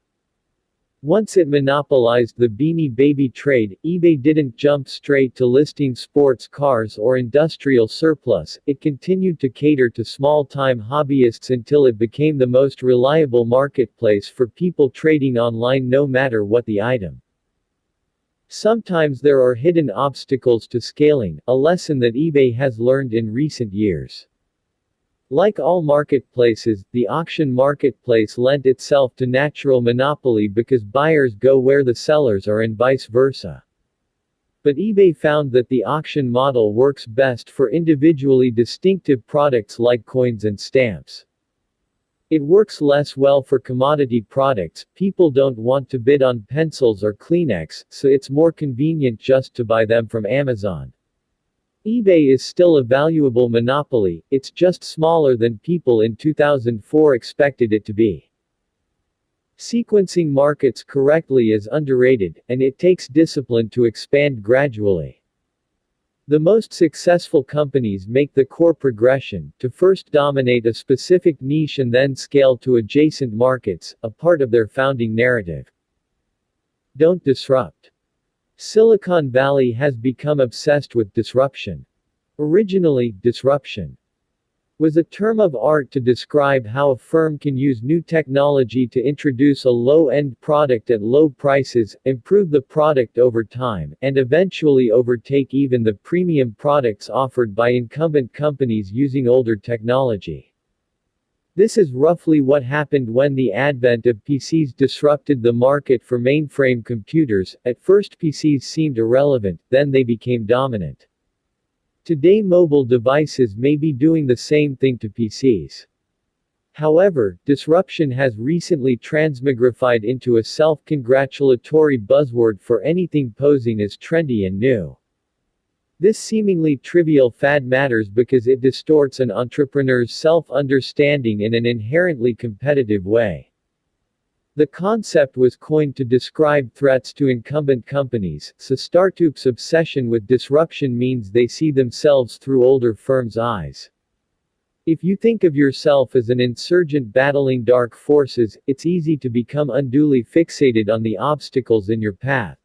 Once it monopolized the Beanie Baby trade, eBay didn't jump straight to listing sports cars or industrial surplus. It continued to cater to small-time hobbyists until it became the most reliable marketplace for people trading online no matter what the item. Sometimes there are hidden obstacles to scaling, a lesson that eBay has learned in recent years. Like all marketplaces, the auction marketplace lent itself to natural monopoly because buyers go where the sellers are and vice versa. But eBay found that the auction model works best for individually distinctive products like coins and stamps. It works less well for commodity products. People don't want to bid on pencils or Kleenex, so it's more convenient just to buy them from Amazon. eBay is still a valuable monopoly, it's just smaller than people in 2004 expected it to be. Sequencing markets correctly is underrated, and it takes discipline to expand gradually. The most successful companies make the core progression, to first dominate a specific niche and then scale to adjacent markets, a part of their founding narrative. Don't disrupt. Silicon Valley has become obsessed with disruption. Originally, disruption was a term of art to describe how a firm can use new technology to introduce a low-end product at low prices, improve the product over time, and eventually overtake even the premium products offered by incumbent companies using older technology. This is roughly what happened when the advent of PCs disrupted the market for mainframe computers. At first PCs seemed irrelevant, then they became dominant. Today mobile devices may be doing the same thing to PCs. However, disruption has recently transmogrified into a self-congratulatory buzzword for anything posing as trendy and new. This seemingly trivial fad matters because it distorts an entrepreneur's self-understanding in an inherently competitive way. The concept was coined to describe threats to incumbent companies, so startups' obsession with disruption means they see themselves through older firms' eyes. If you think of yourself as an insurgent battling dark forces, it's easy to become unduly fixated on the obstacles in your path.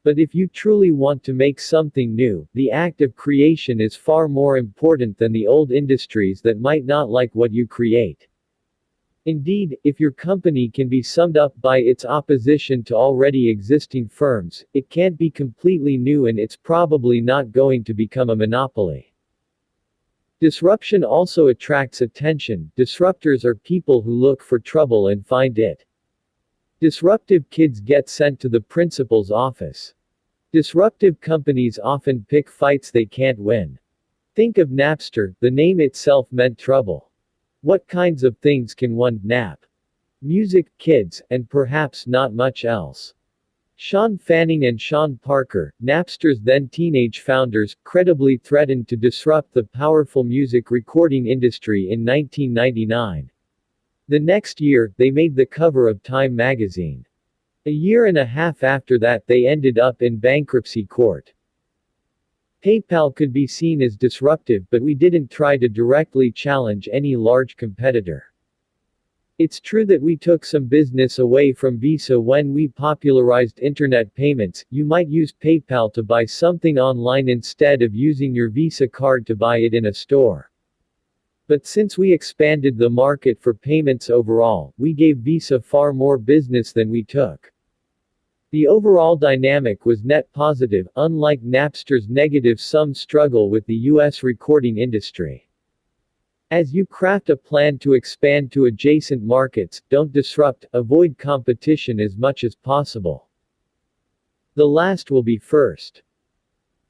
But if you truly want to make something new, the act of creation is far more important than the old industries that might not like what you create. Indeed, if your company can be summed up by its opposition to already existing firms, it can't be completely new and it's probably not going to become a monopoly. Disruption also attracts attention. Disruptors are people who look for trouble and find it. Disruptive kids get sent to the principal's office. Disruptive companies often pick fights they can't win. Think of Napster, the name itself meant trouble. What kinds of things can one nap? Music, kids, and perhaps not much else. Sean Fanning and Sean Parker, Napster's then teenage founders, credibly threatened to disrupt the powerful music recording industry in 1999. The next year, they made the cover of Time magazine. A year and a half after that, they ended up in bankruptcy court. PayPal could be seen as disruptive, but we didn't try to directly challenge any large competitor. It's true that we took some business away from Visa when we popularized internet payments. You might use PayPal to buy something online instead of using your Visa card to buy it in a store. But since we expanded the market for payments overall, we gave Visa far more business than we took. The overall dynamic was net positive, unlike Napster's negative-sum struggle with the US recording industry. As you craft a plan to expand to adjacent markets, don't disrupt, avoid competition as much as possible. The last will be first.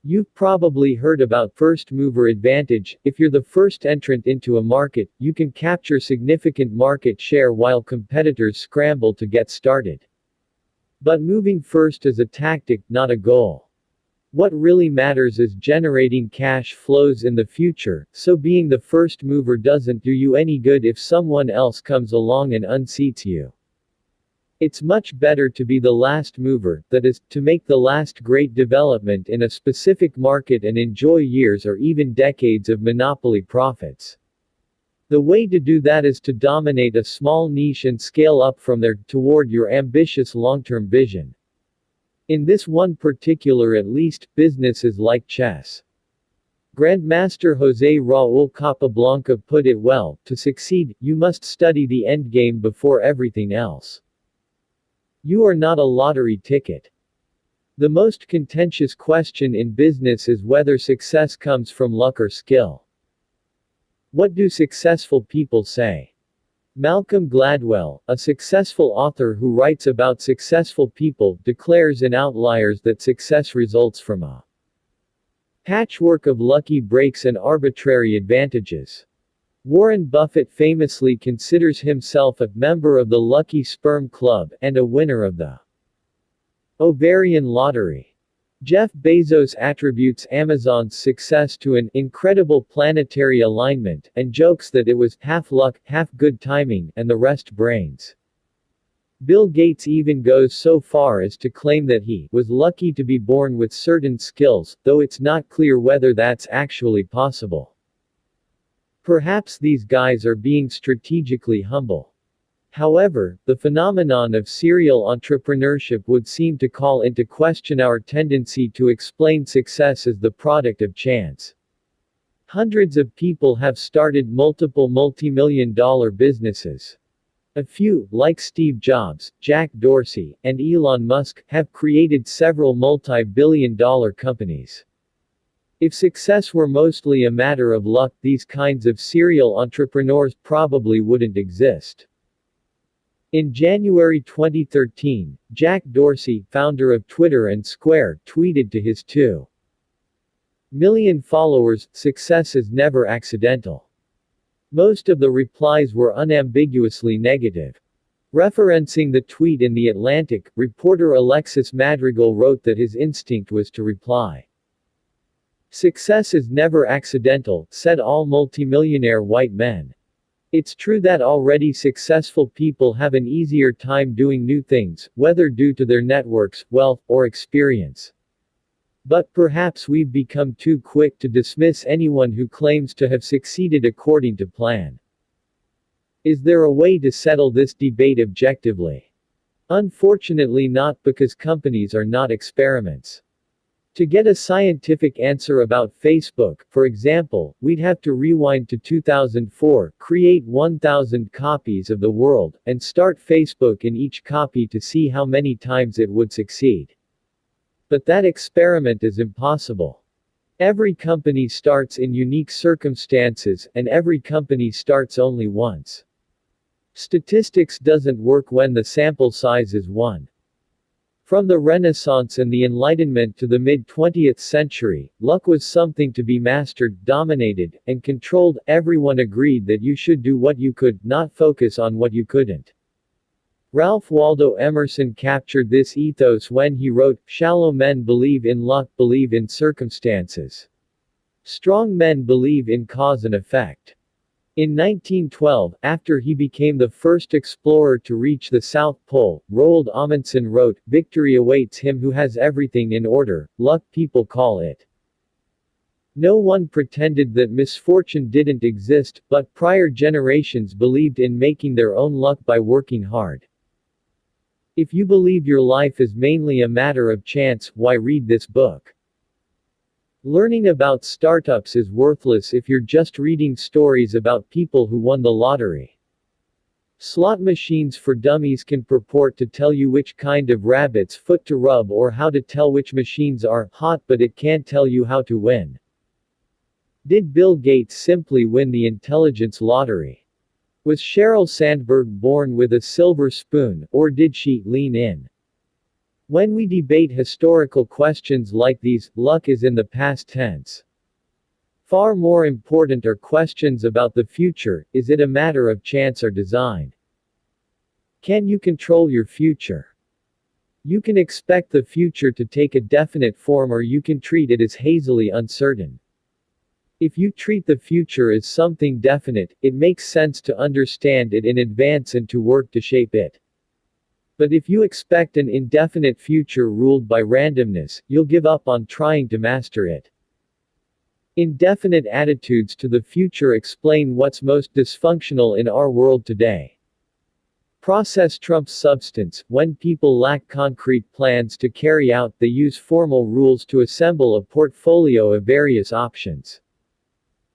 You've probably heard about first mover advantage. If you're the first entrant into a market, you can capture significant market share while competitors scramble to get started. But moving first is a tactic, not a goal. What really matters is generating cash flows in the future, so being the first mover doesn't do you any good if someone else comes along and unseats you. It's much better to be the last mover, that is, to make the last great development in a specific market and enjoy years or even decades of monopoly profits. The way to do that is to dominate a small niche and scale up from there, toward your ambitious long-term vision. In this one particular at least, business is like chess. Grandmaster José Raúl Capablanca put it well, to succeed, you must study the endgame before everything else. You are not a lottery ticket. The most contentious question in business is whether success comes from luck or skill. What do successful people say? Malcolm Gladwell, a successful author who writes about successful people, declares in Outliers that success results from a patchwork of lucky breaks and arbitrary advantages. Warren Buffett famously considers himself a member of the Lucky Sperm Club and a winner of the ovarian lottery. Jeff Bezos attributes Amazon's success to an incredible planetary alignment, and jokes that it was half luck, half good timing, and the rest brains. Bill Gates even goes so far as to claim that he was lucky to be born with certain skills, though it's not clear whether that's actually possible. Perhaps these guys are being strategically humble. However, the phenomenon of serial entrepreneurship would seem to call into question our tendency to explain success as the product of chance. Hundreds of people have started multiple multi-million-dollar businesses. A few, like Steve Jobs, Jack Dorsey, and Elon Musk, have created several multi-billion-dollar companies. If success were mostly a matter of luck, these kinds of serial entrepreneurs probably wouldn't exist. In January 2013, Jack Dorsey, founder of Twitter and Square, tweeted to his 2 million followers, "Success is never accidental." Most of the replies were unambiguously negative. Referencing the tweet in The Atlantic, reporter Alexis Madrigal wrote that his instinct was to reply, "Success is never accidental," said all multimillionaire white men. It's true that already successful people have an easier time doing new things, whether due to their networks, wealth, or experience. But perhaps we've become too quick to dismiss anyone who claims to have succeeded according to plan. Is there a way to settle this debate objectively? Unfortunately not, because companies are not experiments. To get a scientific answer about Facebook, for example, we'd have to rewind to 2004, create 1,000 copies of the world, and start Facebook in each copy to see how many times it would succeed. But that experiment is impossible. Every company starts in unique circumstances, and every company starts only once. Statistics doesn't work when the sample size is 1. From the Renaissance and the Enlightenment to the mid-20th century, luck was something to be mastered, dominated, and controlled. Everyone agreed that you should do what you could, not focus on what you couldn't. Ralph Waldo Emerson captured this ethos when he wrote, "Shallow men believe in luck, believe in circumstances. Strong men believe in cause and effect." In 1912, after he became the first explorer to reach the South Pole, Roald Amundsen wrote, "Victory awaits him who has everything in order, luck people call it." No one pretended that misfortune didn't exist, but prior generations believed in making their own luck by working hard. If you believe your life is mainly a matter of chance, why read this book? Learning about startups is worthless if you're just reading stories about people who won the lottery. Slot machines for dummies can purport to tell you which kind of rabbit's foot to rub or how to tell which machines are hot, but it can't tell you how to win. Did Bill Gates simply win the intelligence lottery? Was Sheryl Sandberg born with a silver spoon, or did she lean in? When we debate historical questions like these, luck is in the past tense. Far more important are questions about the future. Is it a matter of chance or design? Can you control your future? You can expect the future to take a definite form, or you can treat it as hazily uncertain. If you treat the future as something definite, it makes sense to understand it in advance and to work to shape it. But if you expect an indefinite future ruled by randomness, you'll give up on trying to master it. Indefinite attitudes to the future explain what's most dysfunctional in our world today. Process trumps substance. When people lack concrete plans to carry out, they use formal rules to assemble a portfolio of various options.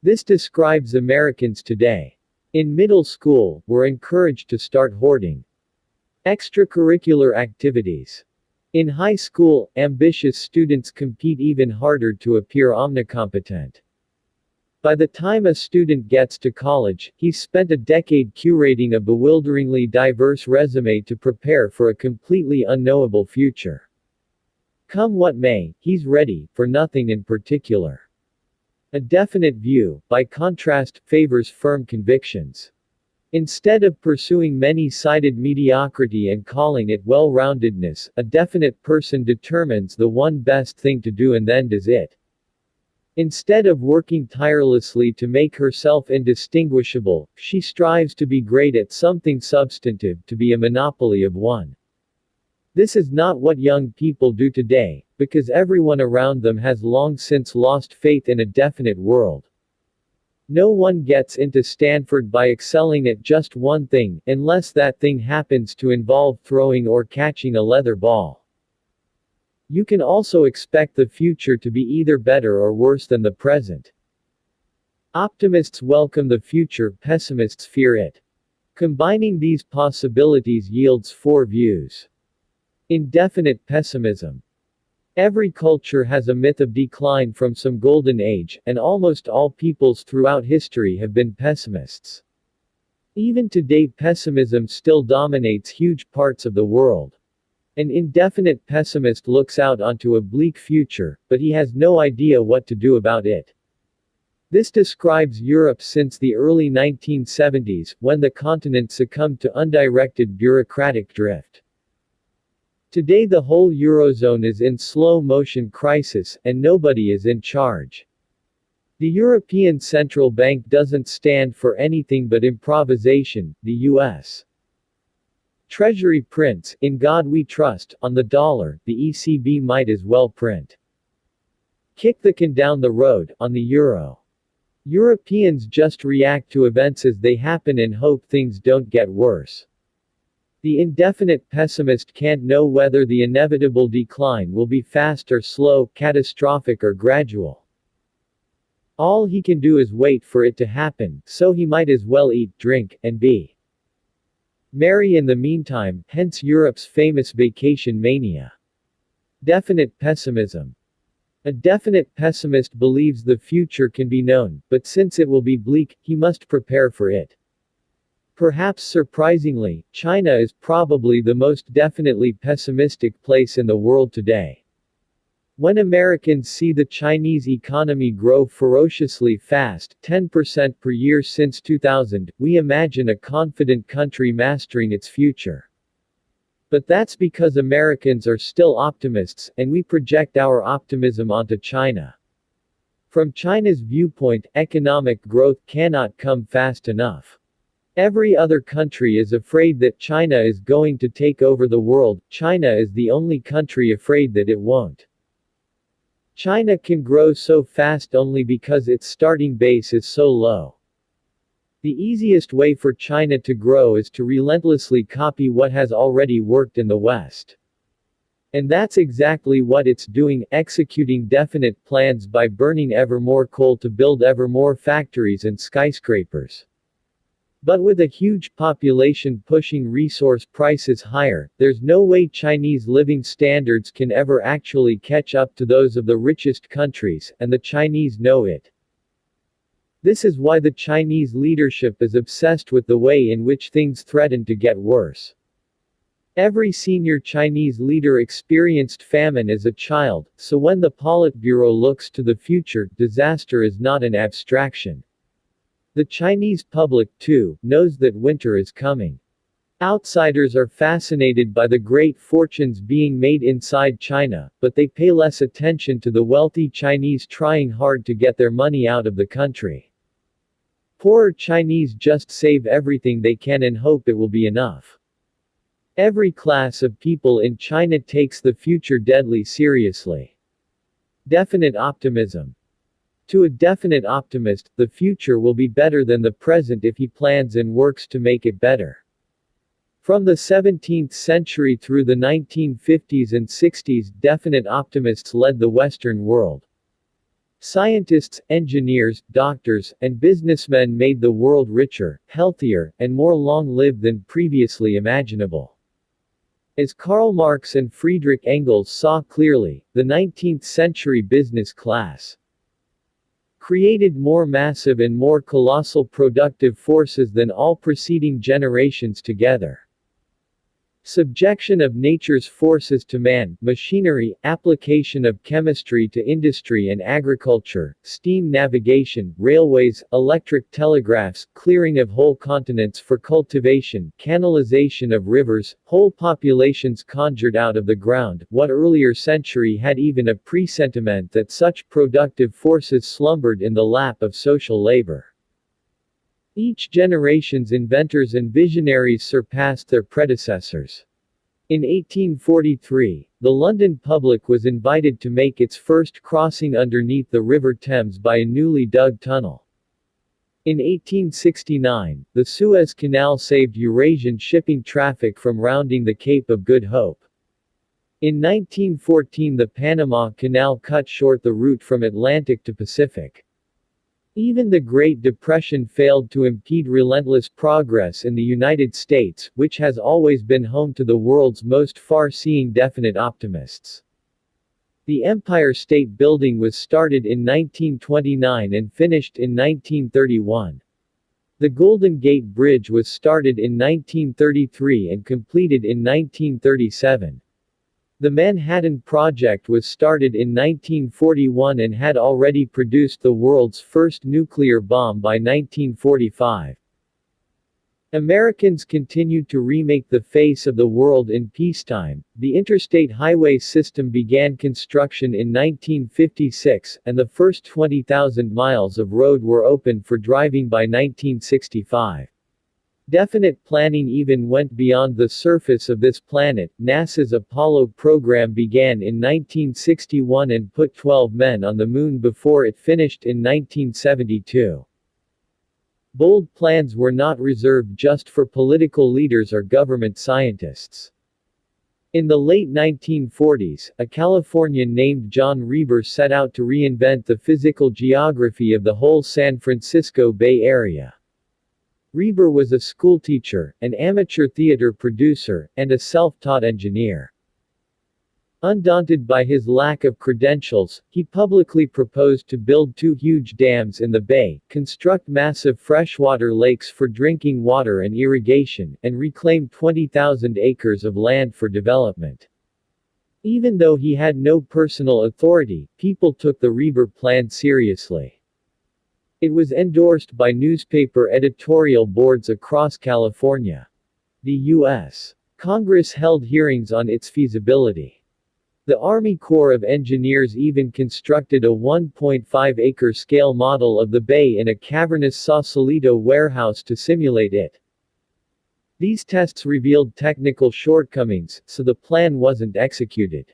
This describes Americans today. In middle school, we're encouraged to start hoarding extracurricular activities. In high school, ambitious students compete even harder to appear omnicompetent. By the time a student gets to college, he's spent a decade curating a bewilderingly diverse resume to prepare for a completely unknowable future. Come what may, he's ready for nothing in particular. A definite view, by contrast, favors firm convictions. Instead of pursuing many-sided mediocrity and calling it well-roundedness, a definite person determines the one best thing to do and then does it. Instead of working tirelessly to make herself indistinguishable, she strives to be great at something substantive, to be a monopoly of one. This is not what young people do today, because everyone around them has long since lost faith in a definite world. No one gets into Stanford by excelling at just one thing, unless that thing happens to involve throwing or catching a leather ball. You can also expect the future to be either better or worse than the present. Optimists welcome the future, pessimists fear it. Combining these possibilities yields 4 views. Indefinite pessimism. Every culture has a myth of decline from some golden age, and almost all peoples throughout history have been pessimists. Even today, pessimism still dominates huge parts of the world. An indefinite pessimist looks out onto a bleak future, but he has no idea what to do about it. This describes Europe since the early 1970s, when the continent succumbed to undirected bureaucratic drift. Today the whole Eurozone is in slow-motion crisis, and nobody is in charge. The European Central Bank doesn't stand for anything but improvisation. The U.S. Treasury prints, "In God We Trust," on the dollar. The ECB might as well print "Kick the can down the road," on the euro. Europeans just react to events as they happen and hope things don't get worse. The indefinite pessimist can't know whether the inevitable decline will be fast or slow, catastrophic or gradual. All he can do is wait for it to happen, so he might as well eat, drink, and be merry in the meantime, hence Europe's famous vacation mania. Definite pessimism. A definite pessimist believes the future can be known, but since it will be bleak, he must prepare for it. Perhaps surprisingly, China is probably the most definitely pessimistic place in the world today. When Americans see the Chinese economy grow ferociously fast, 10% per year since 2000, we imagine a confident country mastering its future. But that's because Americans are still optimists, and we project our optimism onto China. From China's viewpoint, economic growth cannot come fast enough. Every other country is afraid that China is going to take over the world. China is the only country afraid that it won't. China can grow so fast only because its starting base is so low. The easiest way for China to grow is to relentlessly copy what has already worked in the West. And that's exactly what it's doing, executing definite plans by burning ever more coal to build ever more factories and skyscrapers. But with a huge population pushing resource prices higher, there's no way Chinese living standards can ever actually catch up to those of the richest countries, and the Chinese know it. This is why the Chinese leadership is obsessed with the way in which things threaten to get worse. Every senior Chinese leader experienced famine as a child, so when the Politburo looks to the future, disaster is not an abstraction. The Chinese public, too, knows that winter is coming. Outsiders are fascinated by the great fortunes being made inside China, but they pay less attention to the wealthy Chinese trying hard to get their money out of the country. Poorer Chinese just save everything they can and hope it will be enough. Every class of people in China takes the future deadly seriously. Definite optimism. To a definite optimist, the future will be better than the present if he plans and works to make it better. From the 17th century through the 1950s and 60s, definite optimists led the Western world. Scientists, engineers, doctors, and businessmen made the world richer, healthier, and more long-lived than previously imaginable. As Karl Marx and Friedrich Engels saw clearly, the 19th century business class created more massive and more colossal productive forces than all preceding generations together. Subjection of nature's forces to man, machinery, application of chemistry to industry and agriculture, steam navigation, railways, electric telegraphs, clearing of whole continents for cultivation, canalization of rivers, whole populations conjured out of the ground. What earlier century had even a presentiment that such productive forces slumbered in the lap of social labor? Each generation's inventors and visionaries surpassed their predecessors. In 1843, the London public was invited to make its first crossing underneath the River Thames by a newly dug tunnel. In 1869, the Suez Canal saved Eurasian shipping traffic from rounding the Cape of Good Hope. In 1914, the Panama Canal cut short the route from Atlantic to Pacific. Even the Great Depression failed to impede relentless progress in the United States, which has always been home to the world's most far-seeing definite optimists. The Empire State Building was started in 1929 and finished in 1931. The Golden Gate Bridge was started in 1933 and completed in 1937. The Manhattan Project was started in 1941 and had already produced the world's first nuclear bomb by 1945. Americans continued to remake the face of the world in peacetime. The interstate highway system began construction in 1956, and the first 20,000 miles of road were opened for driving by 1965. Definite planning even went beyond the surface of this planet. NASA's Apollo program began in 1961 and put 12 men on the moon before it finished in 1972. Bold plans were not reserved just for political leaders or government scientists. In the late 1940s, a Californian named John Reber set out to reinvent the physical geography of the whole San Francisco Bay Area. Reber was a schoolteacher, an amateur theater producer, and a self-taught engineer. Undaunted by his lack of credentials, he publicly proposed to build 2 huge dams in the bay, construct massive freshwater lakes for drinking water and irrigation, and reclaim 20,000 acres of land for development. Even though he had no personal authority, people took the Reber plan seriously. It was endorsed by newspaper editorial boards across California. The U.S. Congress held hearings on its feasibility. The Army Corps of Engineers even constructed a 1.5-acre scale model of the bay in a cavernous Sausalito warehouse to simulate it. These tests revealed technical shortcomings, so the plan wasn't executed.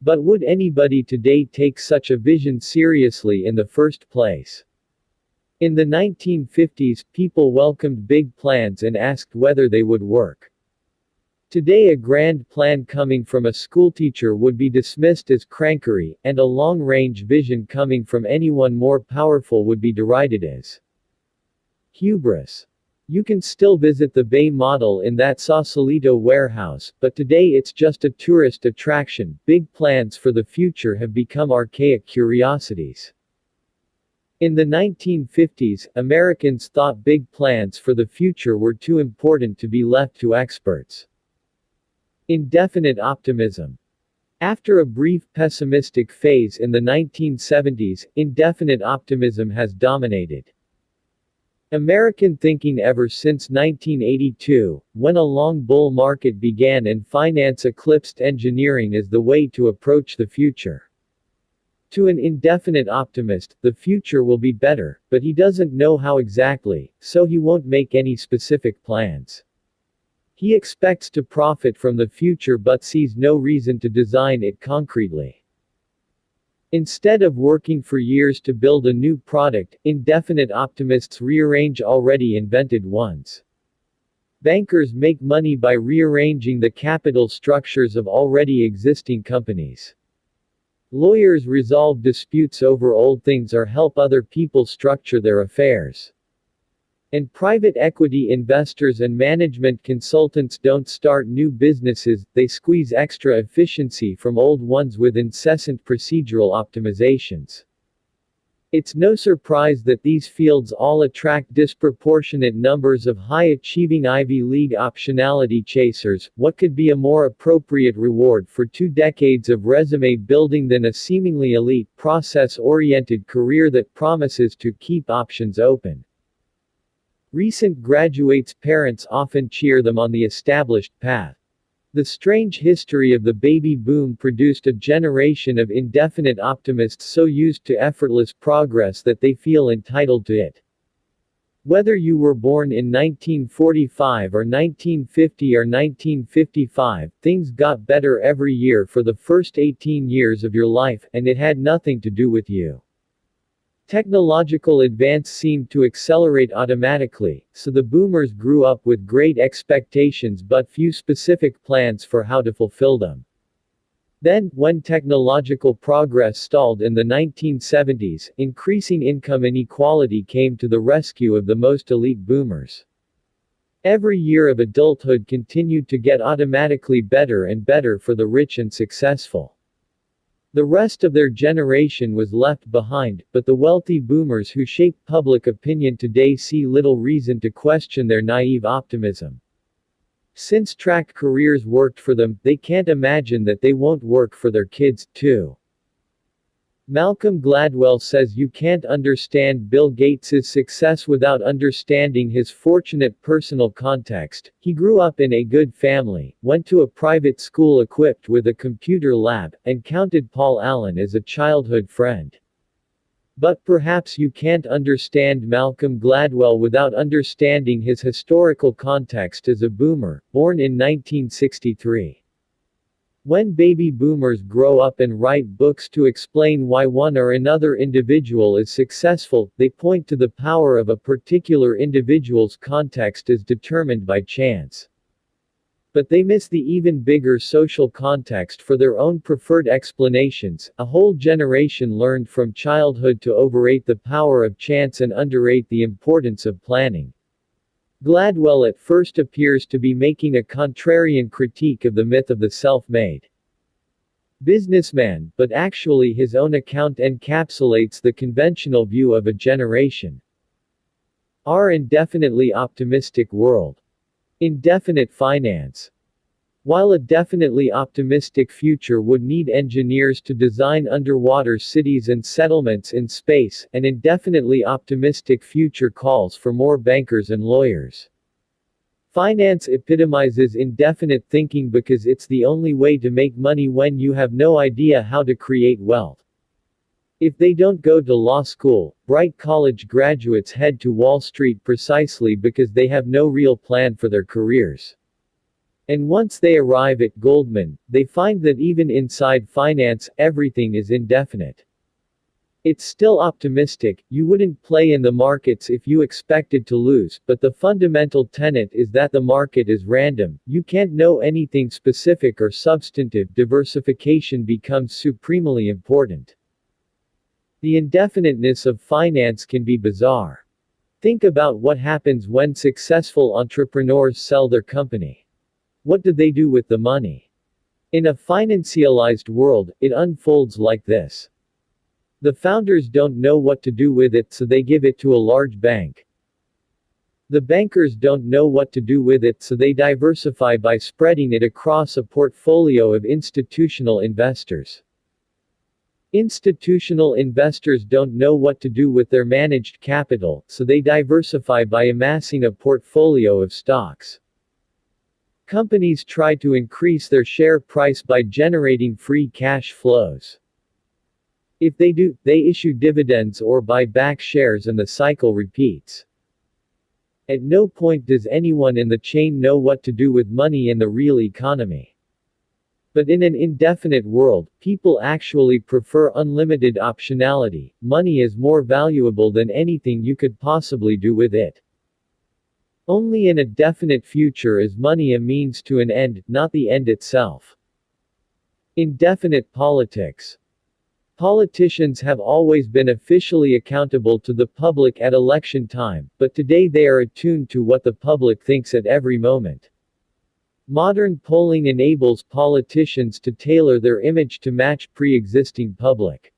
But would anybody today take such a vision seriously in the first place? In the 1950s, people welcomed big plans and asked whether they would work. Today a grand plan coming from a schoolteacher would be dismissed as crankery, and a long-range vision coming from anyone more powerful would be derided as hubris. You can still visit the Bay model in that Sausalito warehouse, but today it's just a tourist attraction. Big plans for the future have become archaic curiosities. In the 1950s, Americans thought big plans for the future were too important to be left to experts. Indefinite optimism. After a brief pessimistic phase in the 1970s, indefinite optimism has dominated American thinking ever since 1982, when a long bull market began and finance eclipsed engineering as the way to approach the future. To an indefinite optimist, the future will be better, but he doesn't know how exactly, so he won't make any specific plans. He expects to profit from the future but sees no reason to design it concretely. Instead of working for years to build a new product, indefinite optimists rearrange already invented ones. Bankers make money by rearranging the capital structures of already existing companies. Lawyers resolve disputes over old things or help other people structure their affairs. And private equity investors and management consultants don't start new businesses, they squeeze extra efficiency from old ones with incessant procedural optimizations. It's no surprise that these fields all attract disproportionate numbers of high-achieving Ivy League optionality chasers. What could be a more appropriate reward for 2 decades of resume building than a seemingly elite, process-oriented career that promises to keep options open? Recent graduates' parents often cheer them on the established path. The strange history of the baby boom produced a generation of indefinite optimists so used to effortless progress that they feel entitled to it. Whether you were born in 1945 or 1950 or 1955, things got better every year for the first 18 years of your life, and it had nothing to do with you. Technological advance seemed to accelerate automatically, so the boomers grew up with great expectations but few specific plans for how to fulfill them. Then, when technological progress stalled in the 1970s, increasing income inequality came to the rescue of the most elite boomers. Every year of adulthood continued to get automatically better and better for the rich and successful. The rest of their generation was left behind, but the wealthy boomers who shape public opinion today see little reason to question their naive optimism. Since track careers worked for them, they can't imagine that they won't work for their kids, too. Malcolm Gladwell says you can't understand Bill Gates's success without understanding his fortunate personal context. He grew up in a good family, went to a private school equipped with a computer lab, and counted Paul Allen as a childhood friend. But perhaps you can't understand Malcolm Gladwell without understanding his historical context as a boomer, born in 1963. When baby boomers grow up and write books to explain why one or another individual is successful, they point to the power of a particular individual's context as determined by chance. But they miss the even bigger social context for their own preferred explanations. A whole generation learned from childhood to overrate the power of chance and underrate the importance of planning. Gladwell at first appears to be making a contrarian critique of the myth of the self-made businessman, but actually his own account encapsulates the conventional view of a generation. Our indefinitely optimistic world. Indefinite finance. While a definitely optimistic future would need engineers to design underwater cities and settlements in space, an indefinitely optimistic future calls for more bankers and lawyers. Finance epitomizes indefinite thinking because it's the only way to make money when you have no idea how to create wealth. If they don't go to law school, bright college graduates head to Wall Street precisely because they have no real plan for their careers. And once they arrive at Goldman, they find that even inside finance, everything is indefinite. It's still optimistic. You wouldn't play in the markets if you expected to lose, but the fundamental tenet is that the market is random. You can't know anything specific or substantive. Diversification becomes supremely important. The indefiniteness of finance can be bizarre. Think about what happens when successful entrepreneurs sell their company. What do they do with the money? In a financialized world, it unfolds like this. The founders don't know what to do with it, so they give it to a large bank. The bankers don't know what to do with it, so they diversify by spreading it across a portfolio of institutional investors. Institutional investors don't know what to do with their managed capital, so they diversify by amassing a portfolio of stocks. Companies try to increase their share price by generating free cash flows. If they do, they issue dividends or buy back shares and the cycle repeats. At no point does anyone in the chain know what to do with money in the real economy. But in an indefinite world, people actually prefer unlimited optionality. Money is more valuable than anything you could possibly do with it. Only in a definite future is money a means to an end, not the end itself. Indefinite politics. Politicians have always been officially accountable to the public at election time, but today they are attuned to what the public thinks at every moment. Modern polling enables politicians to tailor their image to match pre-existing public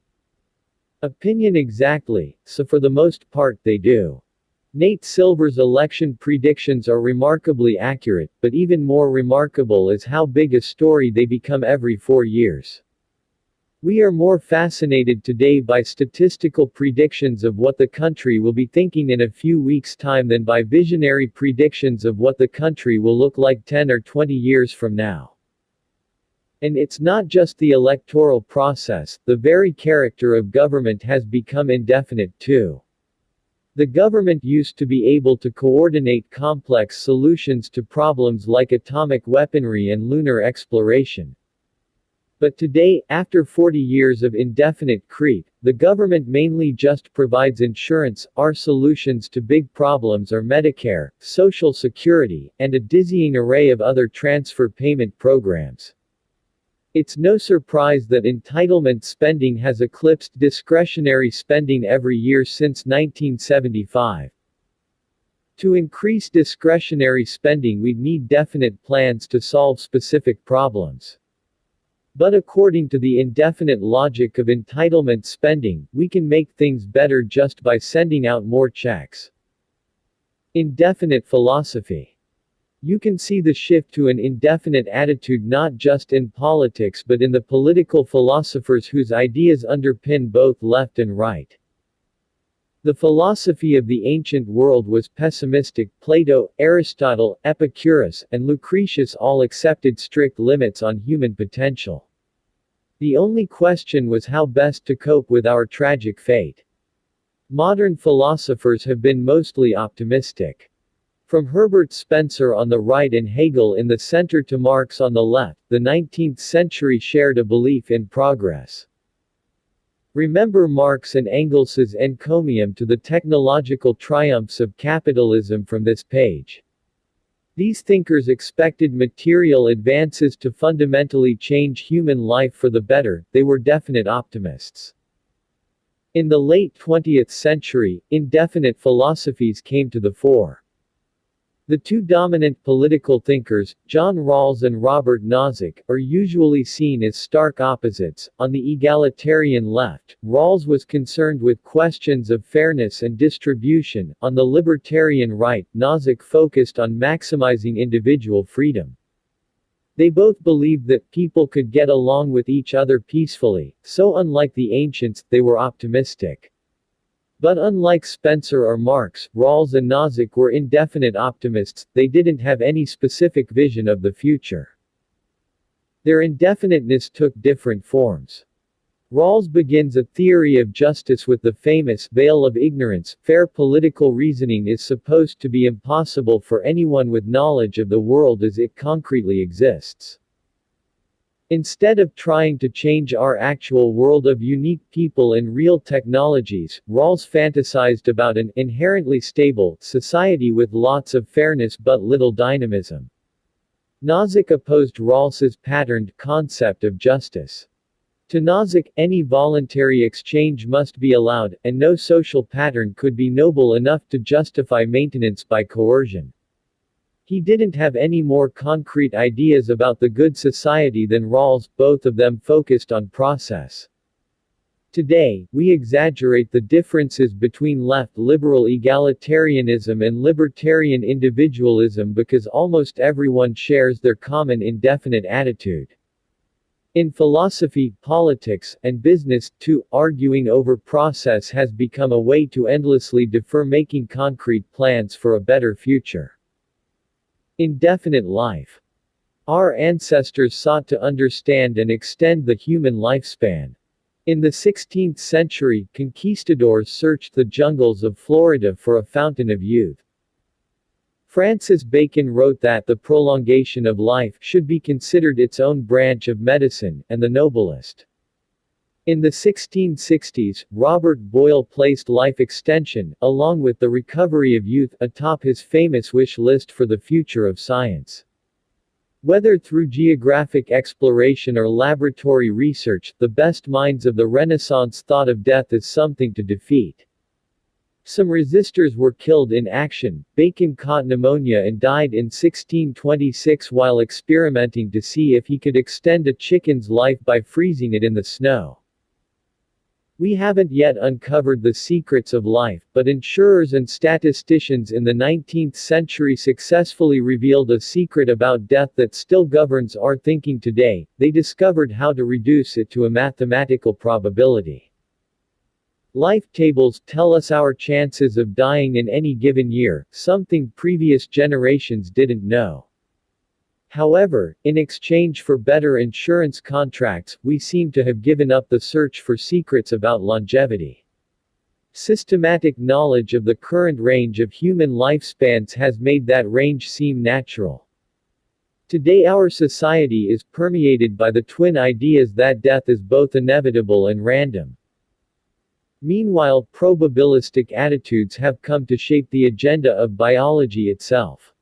opinion exactly, so for the most part they do. Nate Silver's election predictions are remarkably accurate, but even more remarkable is how big a story they become every 4 years. We are more fascinated today by statistical predictions of what the country will be thinking in a few weeks' time than by visionary predictions of what the country will look like 10 or 20 years from now. And it's not just the electoral process, the very character of government has become indefinite too. The government used to be able to coordinate complex solutions to problems like atomic weaponry and lunar exploration. But today, after 40 years of indefinite creep, the government mainly just provides insurance. Our solutions to big problems are Medicare, Social Security, and a dizzying array of other transfer payment programs. It's no surprise that entitlement spending has eclipsed discretionary spending every year since 1975. To increase discretionary spending, we'd need definite plans to solve specific problems. But according to the indefinite logic of entitlement spending, we can make things better just by sending out more checks. Indefinite philosophy. You can see the shift to an indefinite attitude not just in politics but in the political philosophers whose ideas underpin both left and right. The philosophy of the ancient world was pessimistic. Plato, Aristotle, Epicurus, and Lucretius all accepted strict limits on human potential. The only question was how best to cope with our tragic fate. Modern philosophers have been mostly optimistic. From Herbert Spencer on the right and Hegel in the center to Marx on the left, the 19th century shared a belief in progress. Remember Marx and Engels's encomium to the technological triumphs of capitalism from this page. These thinkers expected material advances to fundamentally change human life for the better. They were definite optimists. In the late 20th century, indefinite philosophies came to the fore. The two dominant political thinkers, John Rawls and Robert Nozick, are usually seen as stark opposites. On the egalitarian left, Rawls was concerned with questions of fairness and distribution. On the libertarian right, Nozick focused on maximizing individual freedom. They both believed that people could get along with each other peacefully, so unlike the ancients, they were optimistic. But unlike Spencer or Marx, Rawls and Nozick were indefinite optimists. They didn't have any specific vision of the future. Their indefiniteness took different forms. Rawls begins a theory of justice with the famous veil of ignorance. Fair political reasoning is supposed to be impossible for anyone with knowledge of the world as it concretely exists. Instead of trying to change our actual world of unique people and real technologies, Rawls fantasized about an inherently stable society with lots of fairness but little dynamism. Nozick opposed Rawls's patterned concept of justice. To Nozick, any voluntary exchange must be allowed, and no social pattern could be noble enough to justify maintenance by coercion. He didn't have any more concrete ideas about the good society than Rawls, both of them focused on process. Today, we exaggerate the differences between left liberal egalitarianism and libertarian individualism because almost everyone shares their common indefinite attitude. In philosophy, politics, and business, too, arguing over process has become a way to endlessly defer making concrete plans for a better future. Indefinite life. Our ancestors sought to understand and extend the human lifespan. In the 16th century, conquistadors searched the jungles of Florida for a fountain of youth. Francis Bacon wrote that the prolongation of life should be considered its own branch of medicine, and the noblest. In the 1660s, Robert Boyle placed life extension, along with the recovery of youth, atop his famous wish list for the future of science. Whether through geographic exploration or laboratory research, the best minds of the Renaissance thought of death as something to defeat. Some resistors were killed in action. Bacon caught pneumonia and died in 1626 while experimenting to see if he could extend a chicken's life by freezing it in the snow. We haven't yet uncovered the secrets of life, but insurers and statisticians in the 19th century successfully revealed a secret about death that still governs our thinking today. They discovered how to reduce it to a mathematical probability. Life tables tell us our chances of dying in any given year, something previous generations didn't know. However, in exchange for better insurance contracts, we seem to have given up the search for secrets about longevity. Systematic knowledge of the current range of human lifespans has made that range seem natural. Today our society is permeated by the twin ideas that death is both inevitable and random. Meanwhile, probabilistic attitudes have come to shape the agenda of biology itself.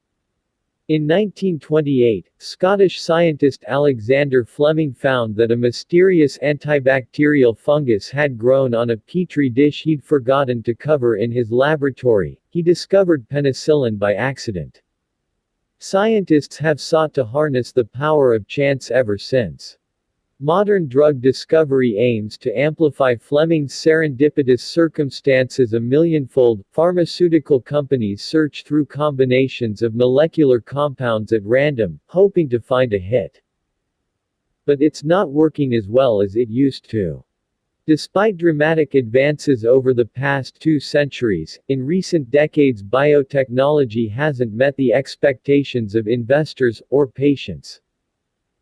In 1928, Scottish scientist Alexander Fleming found that a mysterious antibacterial fungus had grown on a petri dish he'd forgotten to cover in his laboratory. He discovered penicillin by accident. Scientists have sought to harness the power of chance ever since. Modern drug discovery aims to amplify Fleming's serendipitous circumstances a millionfold. Pharmaceutical companies search through combinations of molecular compounds at random, hoping to find a hit. But it's not working as well as it used to. Despite dramatic advances over the past 2 centuries, in recent decades biotechnology hasn't met the expectations of investors or patients.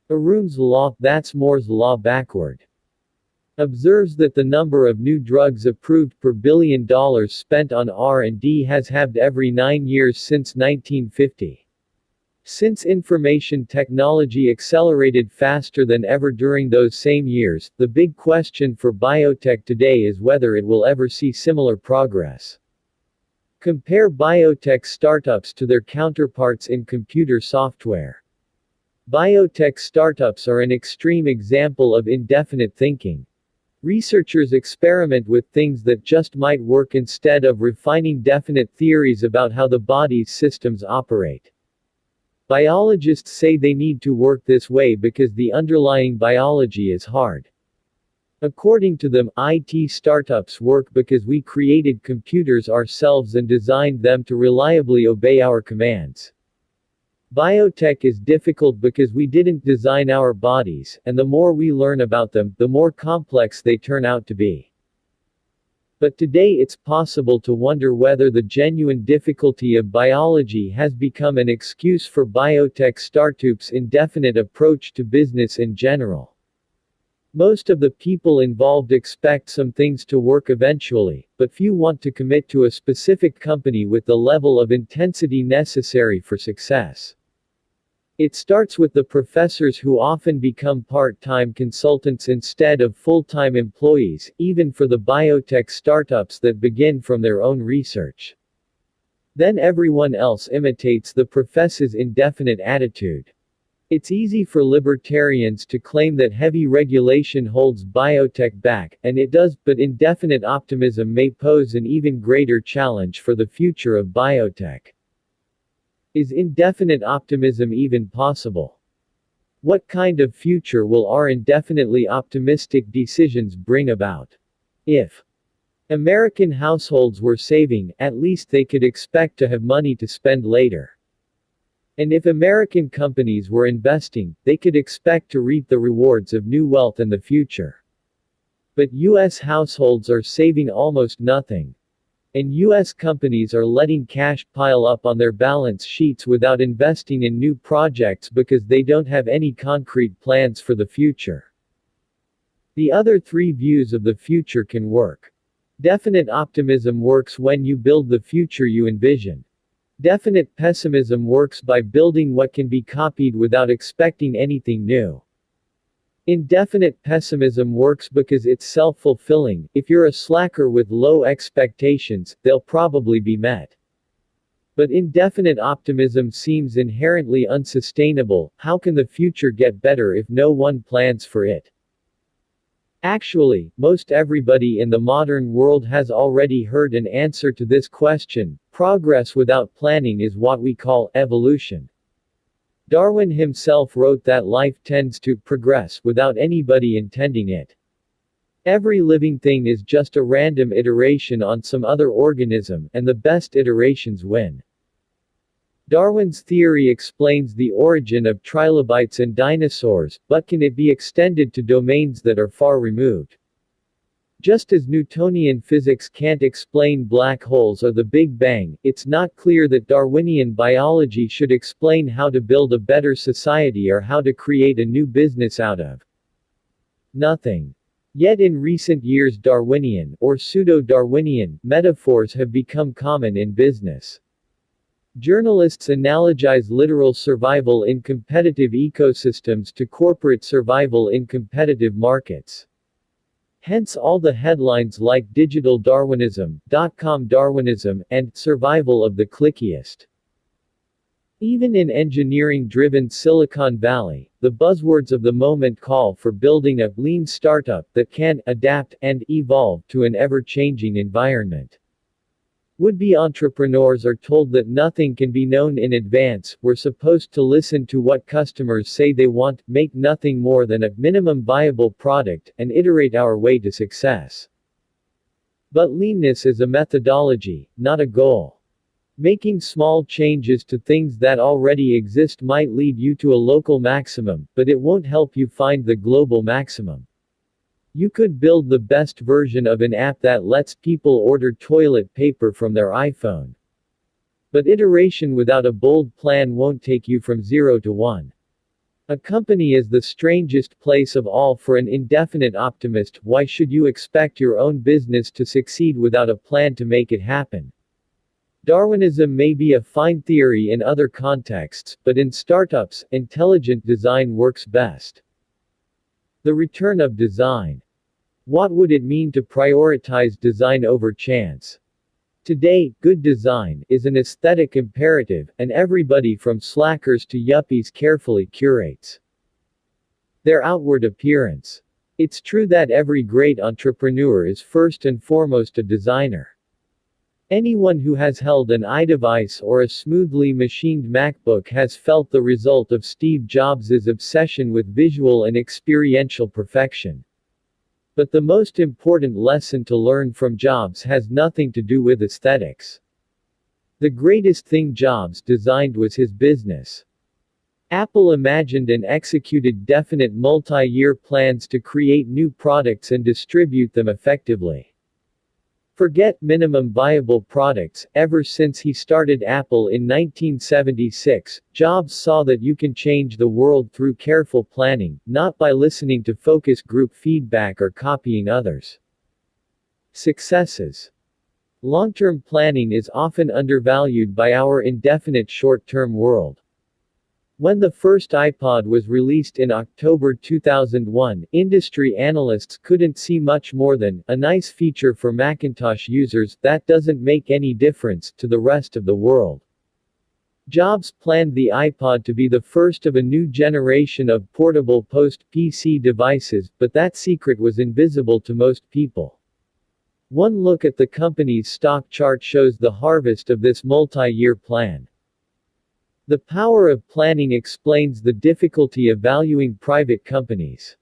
Arun's law, that's Moore's law backward. observes that the number of new drugs approved per billion dollars spent on R&D has halved every 9 years since 1950. Since information technology accelerated faster than ever during those same years, the big question for biotech today is whether it will ever see similar progress. Compare biotech startups to their counterparts in computer software. Biotech startups are an extreme example of indefinite thinking. Researchers experiment with things that just might work instead of refining definite theories about how the body's systems operate. Biologists say they need to work this way because the underlying biology is hard. According to them, IT startups work because we created computers ourselves and designed them to reliably obey our commands. Biotech is difficult because we didn't design our bodies, and the more we learn about them, the more complex they turn out to be. But today it's possible to wonder whether the genuine difficulty of biology has become an excuse for biotech startups' indefinite approach to business in general. Most of the people involved expect some things to work eventually, but few want to commit to a specific company with the level of intensity necessary for success. It starts with the professors who often become part-time consultants instead of full-time employees, even for the biotech startups that begin from their own research. Then everyone else imitates the professor's indefinite attitude. It's easy for libertarians to claim that heavy regulation holds biotech back, and it does, but indefinite optimism may pose an even greater challenge for the future of biotech. Is indefinite optimism even possible? What kind of future will our indefinitely optimistic decisions bring about? If American households were saving, at least they could expect to have money to spend later. And if American companies were investing, they could expect to reap the rewards of new wealth in the future. But U.S. households are saving almost nothing. And U.S. companies are letting cash pile up on their balance sheets without investing in new projects because they don't have any concrete plans for the future. The other three views of the future can work. Definite optimism works when you build the future you envision. Definite pessimism works by building what can be copied without expecting anything new. Indefinite pessimism works because it's self-fulfilling. If you're a slacker with low expectations, they'll probably be met. But indefinite optimism seems inherently unsustainable. How can the future get better if no one plans for it? Actually, most everybody in the modern world has already heard an answer to this question. Progress without planning is what we call evolution. Darwin himself wrote that life tends to progress without anybody intending it. Every living thing is just a random iteration on some other organism, and the best iterations win. Darwin's theory explains the origin of trilobites and dinosaurs, but can it be extended to domains that are far removed? Just as Newtonian physics can't explain black holes or the Big Bang, it's not clear that Darwinian biology should explain how to build a better society or how to create a new business out of nothing. Yet in recent years Darwinian, or pseudo-Darwinian, metaphors have become common in business. Journalists analogize literal survival in competitive ecosystems to corporate survival in competitive markets. Hence all the headlines like digital Darwinism, dot-com Darwinism, and survival of the clickiest. Even in engineering-driven Silicon Valley, the buzzwords of the moment call for building a lean startup that can adapt and evolve to an ever-changing environment. Would-be entrepreneurs are told that nothing can be known in advance. We're supposed to listen to what customers say they want, make nothing more than a minimum viable product, and iterate our way to success. But leanness is a methodology, not a goal. Making small changes to things that already exist might lead you to a local maximum, but it won't help you find the global maximum. You could build the best version of an app that lets people order toilet paper from their iPhone. But iteration without a bold plan won't take you from 0 to 1. A company is the strangest place of all for an indefinite optimist. Why should you expect your own business to succeed without a plan to make it happen? Darwinism may be a fine theory in other contexts, but in startups, intelligent design works best. The return of design. What would it mean to prioritize design over chance? Today, good design is an aesthetic imperative, and everybody from slackers to yuppies carefully curates their outward appearance. It's true that every great entrepreneur is first and foremost a designer. Anyone who has held an iDevice or a smoothly machined MacBook has felt the result of Steve Jobs' obsession with visual and experiential perfection. But the most important lesson to learn from Jobs has nothing to do with aesthetics. The greatest thing Jobs designed was his business. Apple imagined and executed definite multi-year plans to create new products and distribute them effectively. Forget minimum viable products. Ever since he started Apple in 1976, Jobs saw that you can change the world through careful planning, not by listening to focus group feedback or copying others. Successes. Long-term planning is often undervalued by our indefinite short-term world. When the first iPod was released in October 2001, industry analysts couldn't see much more than a nice feature for Macintosh users that doesn't make any difference to the rest of the world. Jobs planned the iPod to be the first of a new generation of portable post-PC devices, but that secret was invisible to most people. One look at the company's stock chart shows the harvest of this multi-year plan. The power of planning explains the difficulty of valuing private companies.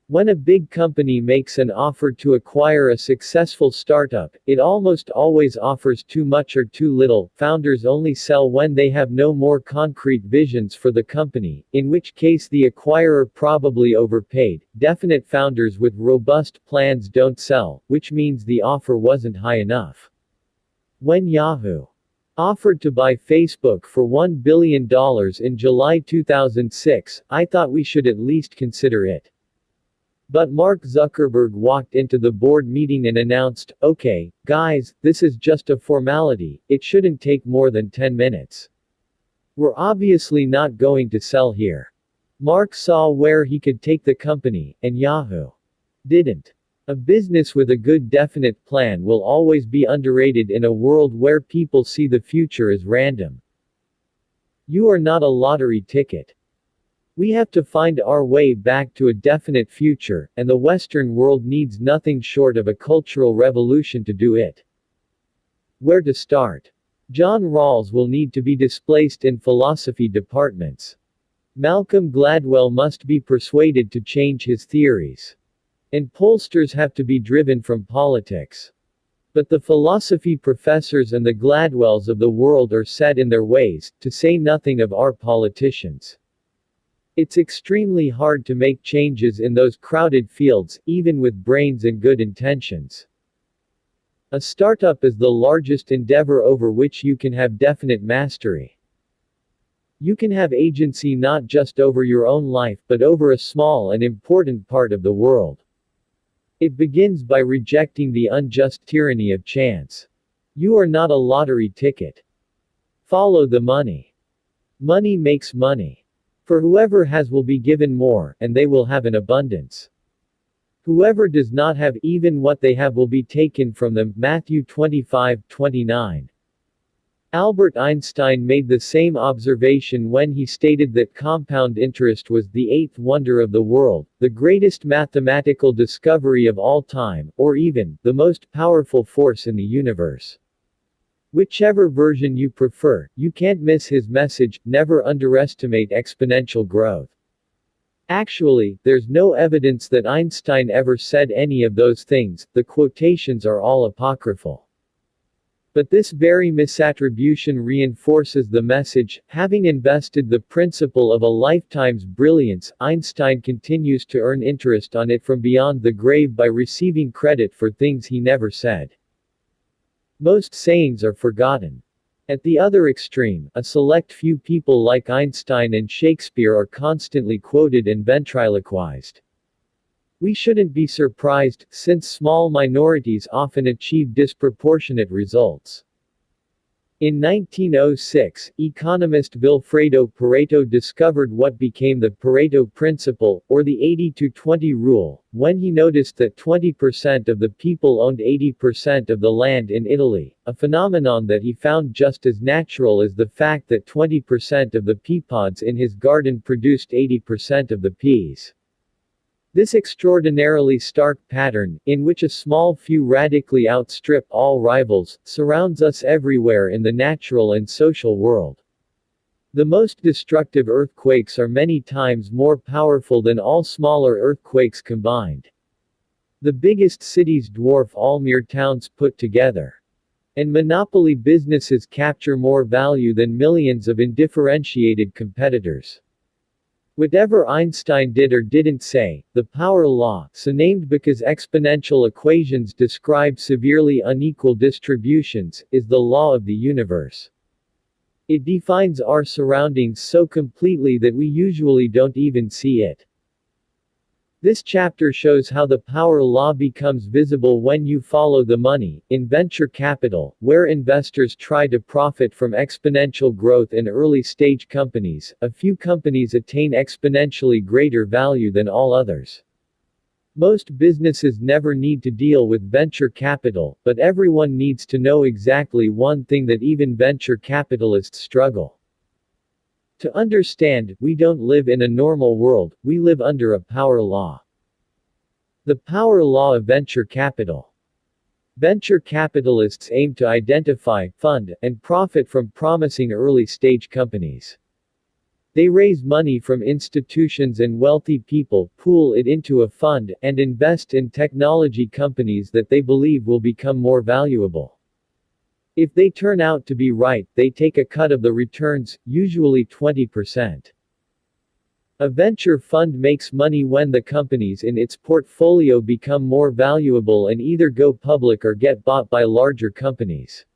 When a big company makes an offer to acquire a successful startup, it almost always offers too much or too little. Founders only sell when they have no more concrete visions for the company, in which case the acquirer probably overpaid. Definite founders with robust plans don't sell, which means the offer wasn't high enough. When Yahoo offered to buy Facebook for $1 billion in July 2006, I thought we should at least consider it. But Mark Zuckerberg walked into the board meeting and announced, "Okay, guys, this is just a formality, it shouldn't take more than 10 minutes. We're obviously not going to sell here." Mark saw where he could take the company, and Yahoo didn't. A business with a good definite plan will always be underrated in a world where people see the future as random. You are not a lottery ticket. We have to find our way back to a definite future, and the Western world needs nothing short of a cultural revolution to do it. Where to start? John Rawls will need to be displaced in philosophy departments. Malcolm Gladwell must be persuaded to change his theories. And pollsters have to be driven from politics. But the philosophy professors and the Gladwells of the world are set in their ways, to say nothing of our politicians. It's extremely hard to make changes in those crowded fields, even with brains and good intentions. A startup is the largest endeavor over which you can have definite mastery. You can have agency not just over your own life, but over a small and important part of the world. It begins by rejecting the unjust tyranny of chance. You are not a lottery ticket. Follow the money. Money makes money. For whoever has will be given more, and they will have an abundance. Whoever does not have even what they have will be taken from them. Matthew 25:29. Albert Einstein made the same observation when he stated that compound interest was the eighth wonder of the world, the greatest mathematical discovery of all time, or even, the most powerful force in the universe. Whichever version you prefer, you can't miss his message: never underestimate exponential growth. Actually, there's no evidence that Einstein ever said any of those things, the quotations are all apocryphal. But this very misattribution reinforces the message. Having invested the principle of a lifetime's brilliance, Einstein continues to earn interest on it from beyond the grave by receiving credit for things he never said. Most sayings are forgotten. At the other extreme, a select few people like Einstein and Shakespeare are constantly quoted and ventriloquized. We shouldn't be surprised, since small minorities often achieve disproportionate results. In 1906, economist Vilfredo Pareto discovered what became the Pareto principle, or the 80-20 rule, when he noticed that 20% of the people owned 80% of the land in Italy, a phenomenon that he found just as natural as the fact that 20% of the pea pods in his garden produced 80% of the peas. This extraordinarily stark pattern, in which a small few radically outstrip all rivals, surrounds us everywhere in the natural and social world. The most destructive earthquakes are many times more powerful than all smaller earthquakes combined. The biggest cities dwarf all mere towns put together. And monopoly businesses capture more value than millions of undifferentiated competitors. Whatever Einstein did or didn't say, the power law, so named because exponential equations describe severely unequal distributions, is the law of the universe. It defines our surroundings so completely that we usually don't even see it. This chapter shows how the power law becomes visible when you follow the money. In venture capital, where investors try to profit from exponential growth in early-stage companies, a few companies attain exponentially greater value than all others. Most businesses never need to deal with venture capital, but everyone needs to know exactly one thing that even venture capitalists struggle. To understand, we don't live in a normal world, we live under a power law. The power law of venture capital. Venture capitalists aim to identify, fund, and profit from promising early-stage companies. They raise money from institutions and wealthy people, pool it into a fund, and invest in technology companies that they believe will become more valuable. If they turn out to be right, they take a cut of the returns, usually 20%. A venture fund makes money when the companies in its portfolio become more valuable and either go public or get bought by larger companies.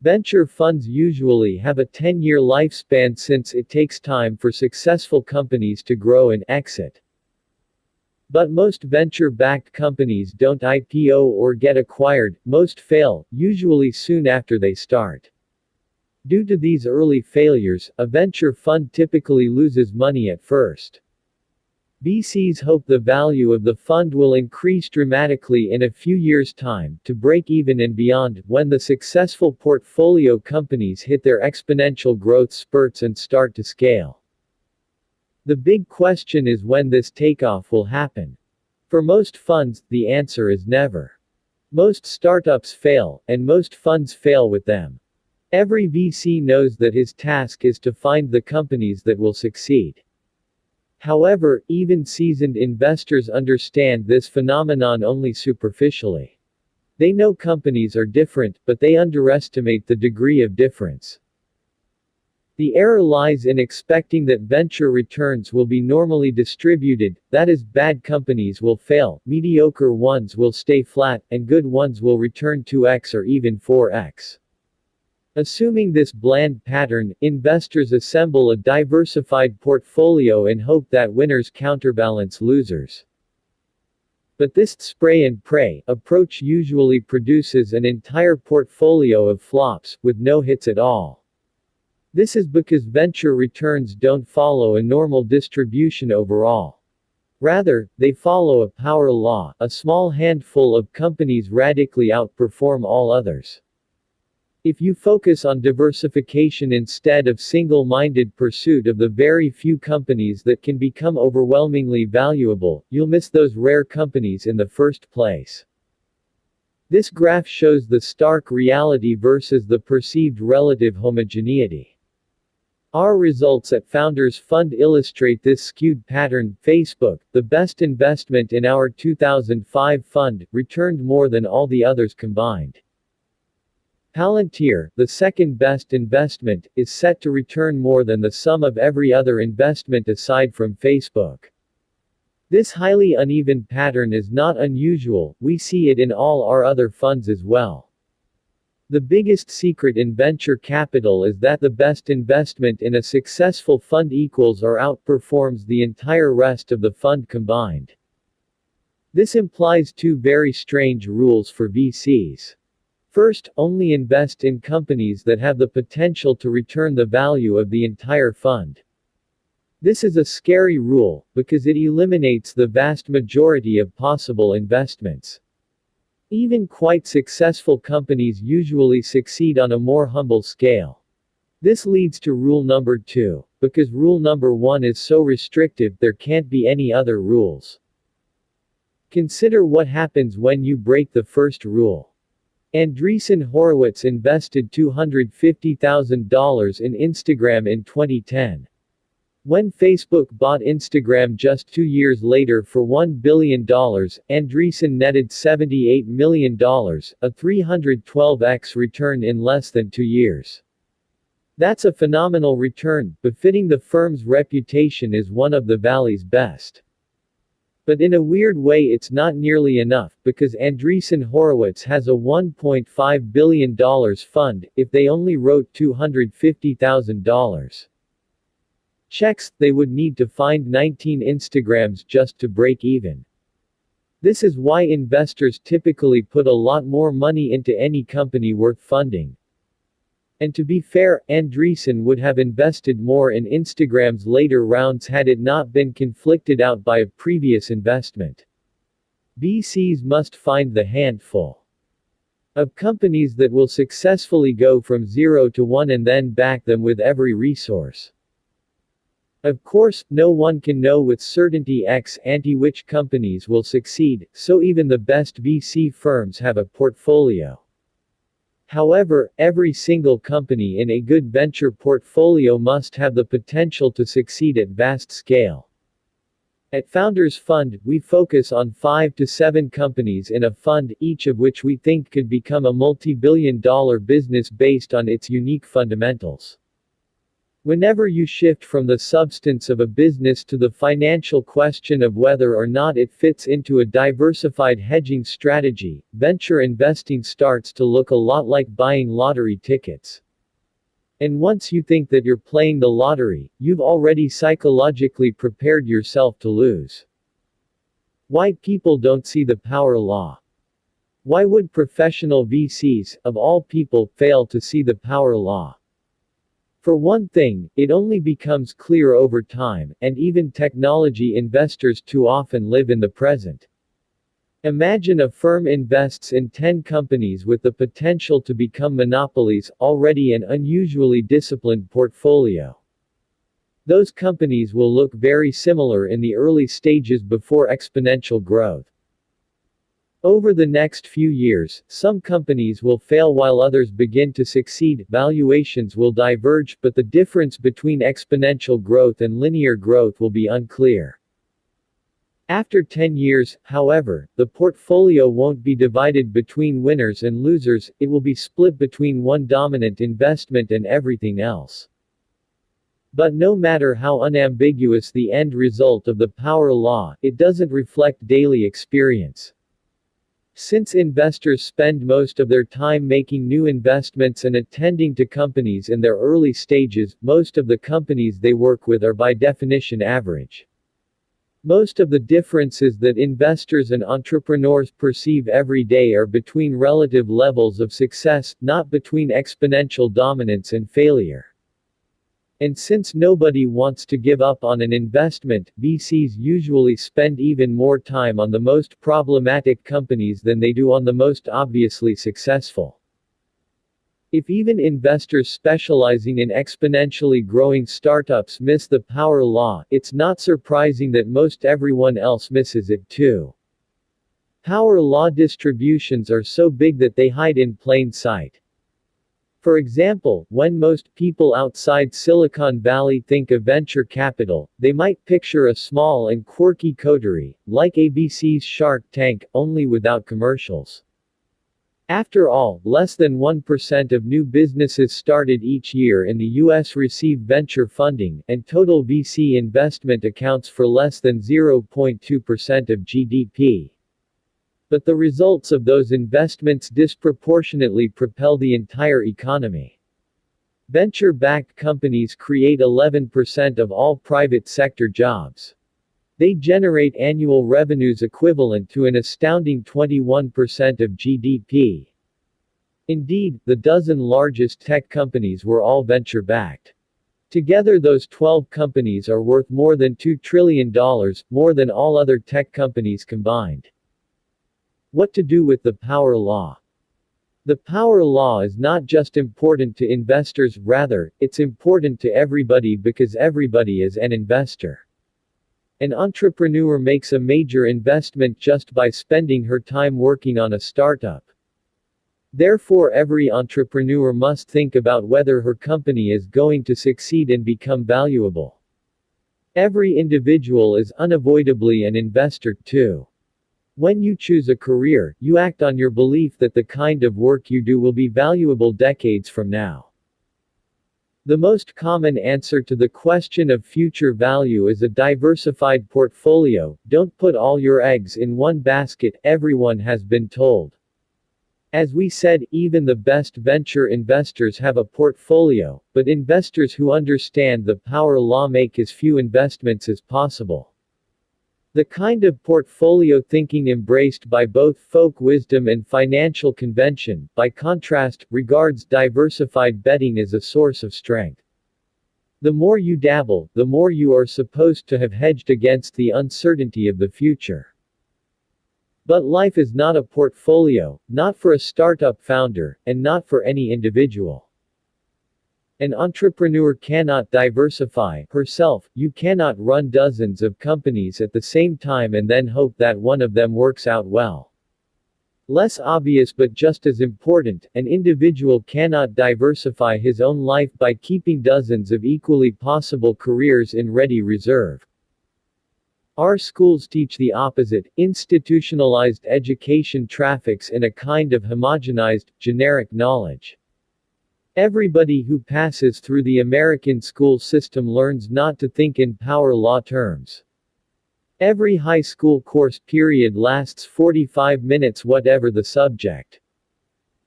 Venture funds usually have a 10-year lifespan since it takes time for successful companies to grow and exit. But most venture-backed companies don't IPO or get acquired, most fail, usually soon after they start. Due to these early failures, a venture fund typically loses money at first. VCs hope the value of the fund will increase dramatically in a few years' time, to break even and beyond, when the successful portfolio companies hit their exponential growth spurts and start to scale. The big question is when this takeoff will happen. For most funds, the answer is never. Most startups fail, and most funds fail with them. Every VC knows that his task is to find the companies that will succeed. However, even seasoned investors understand this phenomenon only superficially. They know companies are different, but they underestimate the degree of difference. The error lies in expecting that venture returns will be normally distributed, that is, bad companies will fail, mediocre ones will stay flat, and good ones will return 2x or even 4x. Assuming this bland pattern, investors assemble a diversified portfolio and hope that winners counterbalance losers. But this spray and pray approach usually produces an entire portfolio of flops, with no hits at all. This is because venture returns don't follow a normal distribution overall. Rather, they follow a power law. A small handful of companies radically outperform all others. If you focus on diversification instead of single-minded pursuit of the very few companies that can become overwhelmingly valuable, you'll miss those rare companies in the first place. This graph shows the stark reality versus the perceived relative homogeneity. Our results at Founders Fund illustrate this skewed pattern. Facebook, the best investment in our 2005 fund, returned more than all the others combined. Palantir, the second best investment, is set to return more than the sum of every other investment aside from Facebook. This highly uneven pattern is not unusual, we see it in all our other funds as well. The biggest secret in venture capital is that the best investment in a successful fund equals or outperforms the entire rest of the fund combined. This implies two very strange rules for VCs. First, only invest in companies that have the potential to return the value of the entire fund. This is a scary rule, because it eliminates the vast majority of possible investments. Even quite successful companies usually succeed on a more humble scale. This leads to rule number 2, because rule number 1 is so restrictive there can't be any other rules. Consider what happens when you break the first rule. Andreessen Horowitz invested $250,000 in Instagram in 2010. When Facebook bought Instagram just 2 years later for $1 billion, Andreessen netted $78 million, a 312x return in less than 2 years. That's a phenomenal return, befitting the firm's reputation as one of the Valley's best. But in a weird way it's not nearly enough, because Andreessen Horowitz has a $1.5 billion fund, if they only wrote $250,000. Checks, they would need to find 19 Instagrams just to break even. This is why investors typically put a lot more money into any company worth funding. And to be fair, Andreessen would have invested more in Instagram's later rounds had it not been conflicted out by a previous investment. VCs must find the handful of companies that will successfully go from 0 to 1 and then back them with every resource. Of course, no one can know with certainty ex ante which companies will succeed, so even the best VC firms have a portfolio. However, every single company in a good venture portfolio must have the potential to succeed at vast scale. At Founders Fund, we focus on 5 to 7 companies in a fund, each of which we think could become a multi-billion-dollar business based on its unique fundamentals. Whenever you shift from the substance of a business to the financial question of whether or not it fits into a diversified hedging strategy, venture investing starts to look a lot like buying lottery tickets. And once you think that you're playing the lottery, you've already psychologically prepared yourself to lose. Why people don't see the power law? Why would professional VCs, of all people, fail to see the power law? For one thing, it only becomes clear over time, and even technology investors too often live in the present. Imagine a firm invests in 10 companies with the potential to become monopolies, already an unusually disciplined portfolio. Those companies will look very similar in the early stages before exponential growth. Over the next few years, some companies will fail while others begin to succeed, valuations will diverge, but the difference between exponential growth and linear growth will be unclear. After 10 years, however, the portfolio won't be divided between winners and losers, it will be split between one dominant investment and everything else. But no matter how unambiguous the end result of the power law, it doesn't reflect daily experience. Since investors spend most of their time making new investments and attending to companies in their early stages, most of the companies they work with are by definition average. Most of the differences that investors and entrepreneurs perceive every day are between relative levels of success, not between exponential dominance and failure. And since nobody wants to give up on an investment, VCs usually spend even more time on the most problematic companies than they do on the most obviously successful. If even investors specializing in exponentially growing startups miss the power law, it's not surprising that most everyone else misses it too. Power law distributions are so big that they hide in plain sight. For example, when most people outside Silicon Valley think of venture capital, they might picture a small and quirky coterie, like ABC's Shark Tank, only without commercials. After all, less than 1% of new businesses started each year in the US receive venture funding, and total VC investment accounts for less than 0.2% of GDP. But the results of those investments disproportionately propel the entire economy. Venture-backed companies create 11% of all private sector jobs. They generate annual revenues equivalent to an astounding 21% of GDP. Indeed, the dozen largest tech companies were all venture-backed. Together those 12 companies are worth more than $2 trillion, more than all other tech companies combined. What to do with the power law? The power law is not just important to investors, rather, it's important to everybody because everybody is an investor. An entrepreneur makes a major investment just by spending her time working on a startup. Therefore, every entrepreneur must think about whether her company is going to succeed and become valuable. Every individual is unavoidably an investor, too. When you choose a career, you act on your belief that the kind of work you do will be valuable decades from now. The most common answer to the question of future value is a diversified portfolio. Don't put all your eggs in one basket, everyone has been told. As we said, even the best venture investors have a portfolio, but investors who understand the power law make as few investments as possible. The kind of portfolio thinking embraced by both folk wisdom and financial convention, by contrast, regards diversified betting as a source of strength. The more you dabble, the more you are supposed to have hedged against the uncertainty of the future. But life is not a portfolio, not for a startup founder, and not for any individual. An entrepreneur cannot diversify herself. You cannot run dozens of companies at the same time and then hope that one of them works out well. Less obvious but just as important, an individual cannot diversify his own life by keeping dozens of equally possible careers in ready reserve. Our schools teach the opposite. Institutionalized education traffics in a kind of homogenized, generic knowledge. Everybody who passes through the American school system learns not to think in power law terms. Every high school course period lasts 45 minutes, whatever the subject.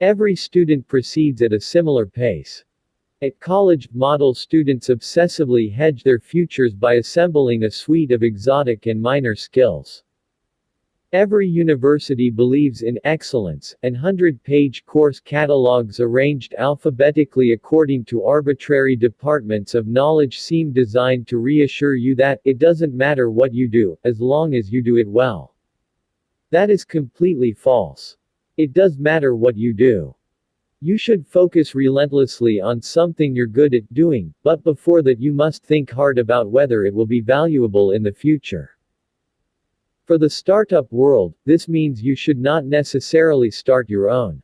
Every student proceeds at a similar pace. At college, model students obsessively hedge their futures by assembling a suite of exotic and minor skills. Every university believes in excellence, and 100-page course catalogs arranged alphabetically according to arbitrary departments of knowledge seem designed to reassure you that it doesn't matter what you do, as long as you do it well. That is completely false. It does matter what you do. You should focus relentlessly on something you're good at doing, but before that you must think hard about whether it will be valuable in the future. For the startup world, this means you should not necessarily start your own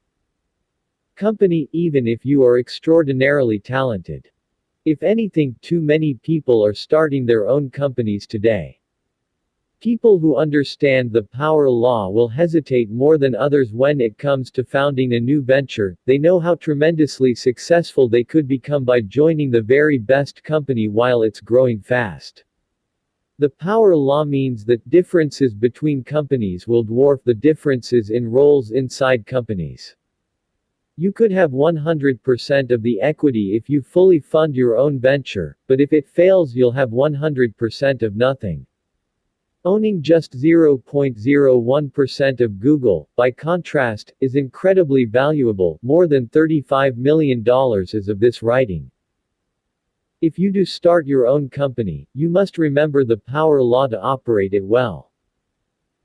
company, even if you are extraordinarily talented. If anything, too many people are starting their own companies today. People who understand the power law will hesitate more than others when it comes to founding a new venture. They know how tremendously successful they could become by joining the very best company while it's growing fast. The power law means that differences between companies will dwarf the differences in roles inside companies. You could have 100% of the equity if you fully fund your own venture, but if it fails, you'll have 100% of nothing. Owning just 0.01% of Google, by contrast, is incredibly valuable, more than $35 million as of this writing. If you do start your own company, you must remember the power law to operate it well.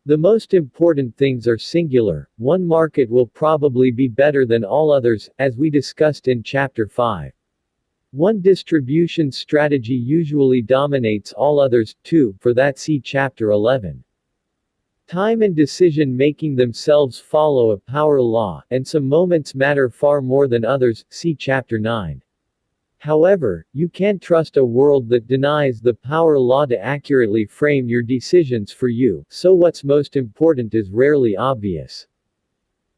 The most important things are singular. One market will probably be better than all others, as we discussed in Chapter 5. One distribution strategy usually dominates all others, too, for that see Chapter 11. Time and decision-making themselves follow a power law, and some moments matter far more than others, see Chapter 9. However, you can't trust a world that denies the power law to accurately frame your decisions for you, so what's most important is rarely obvious.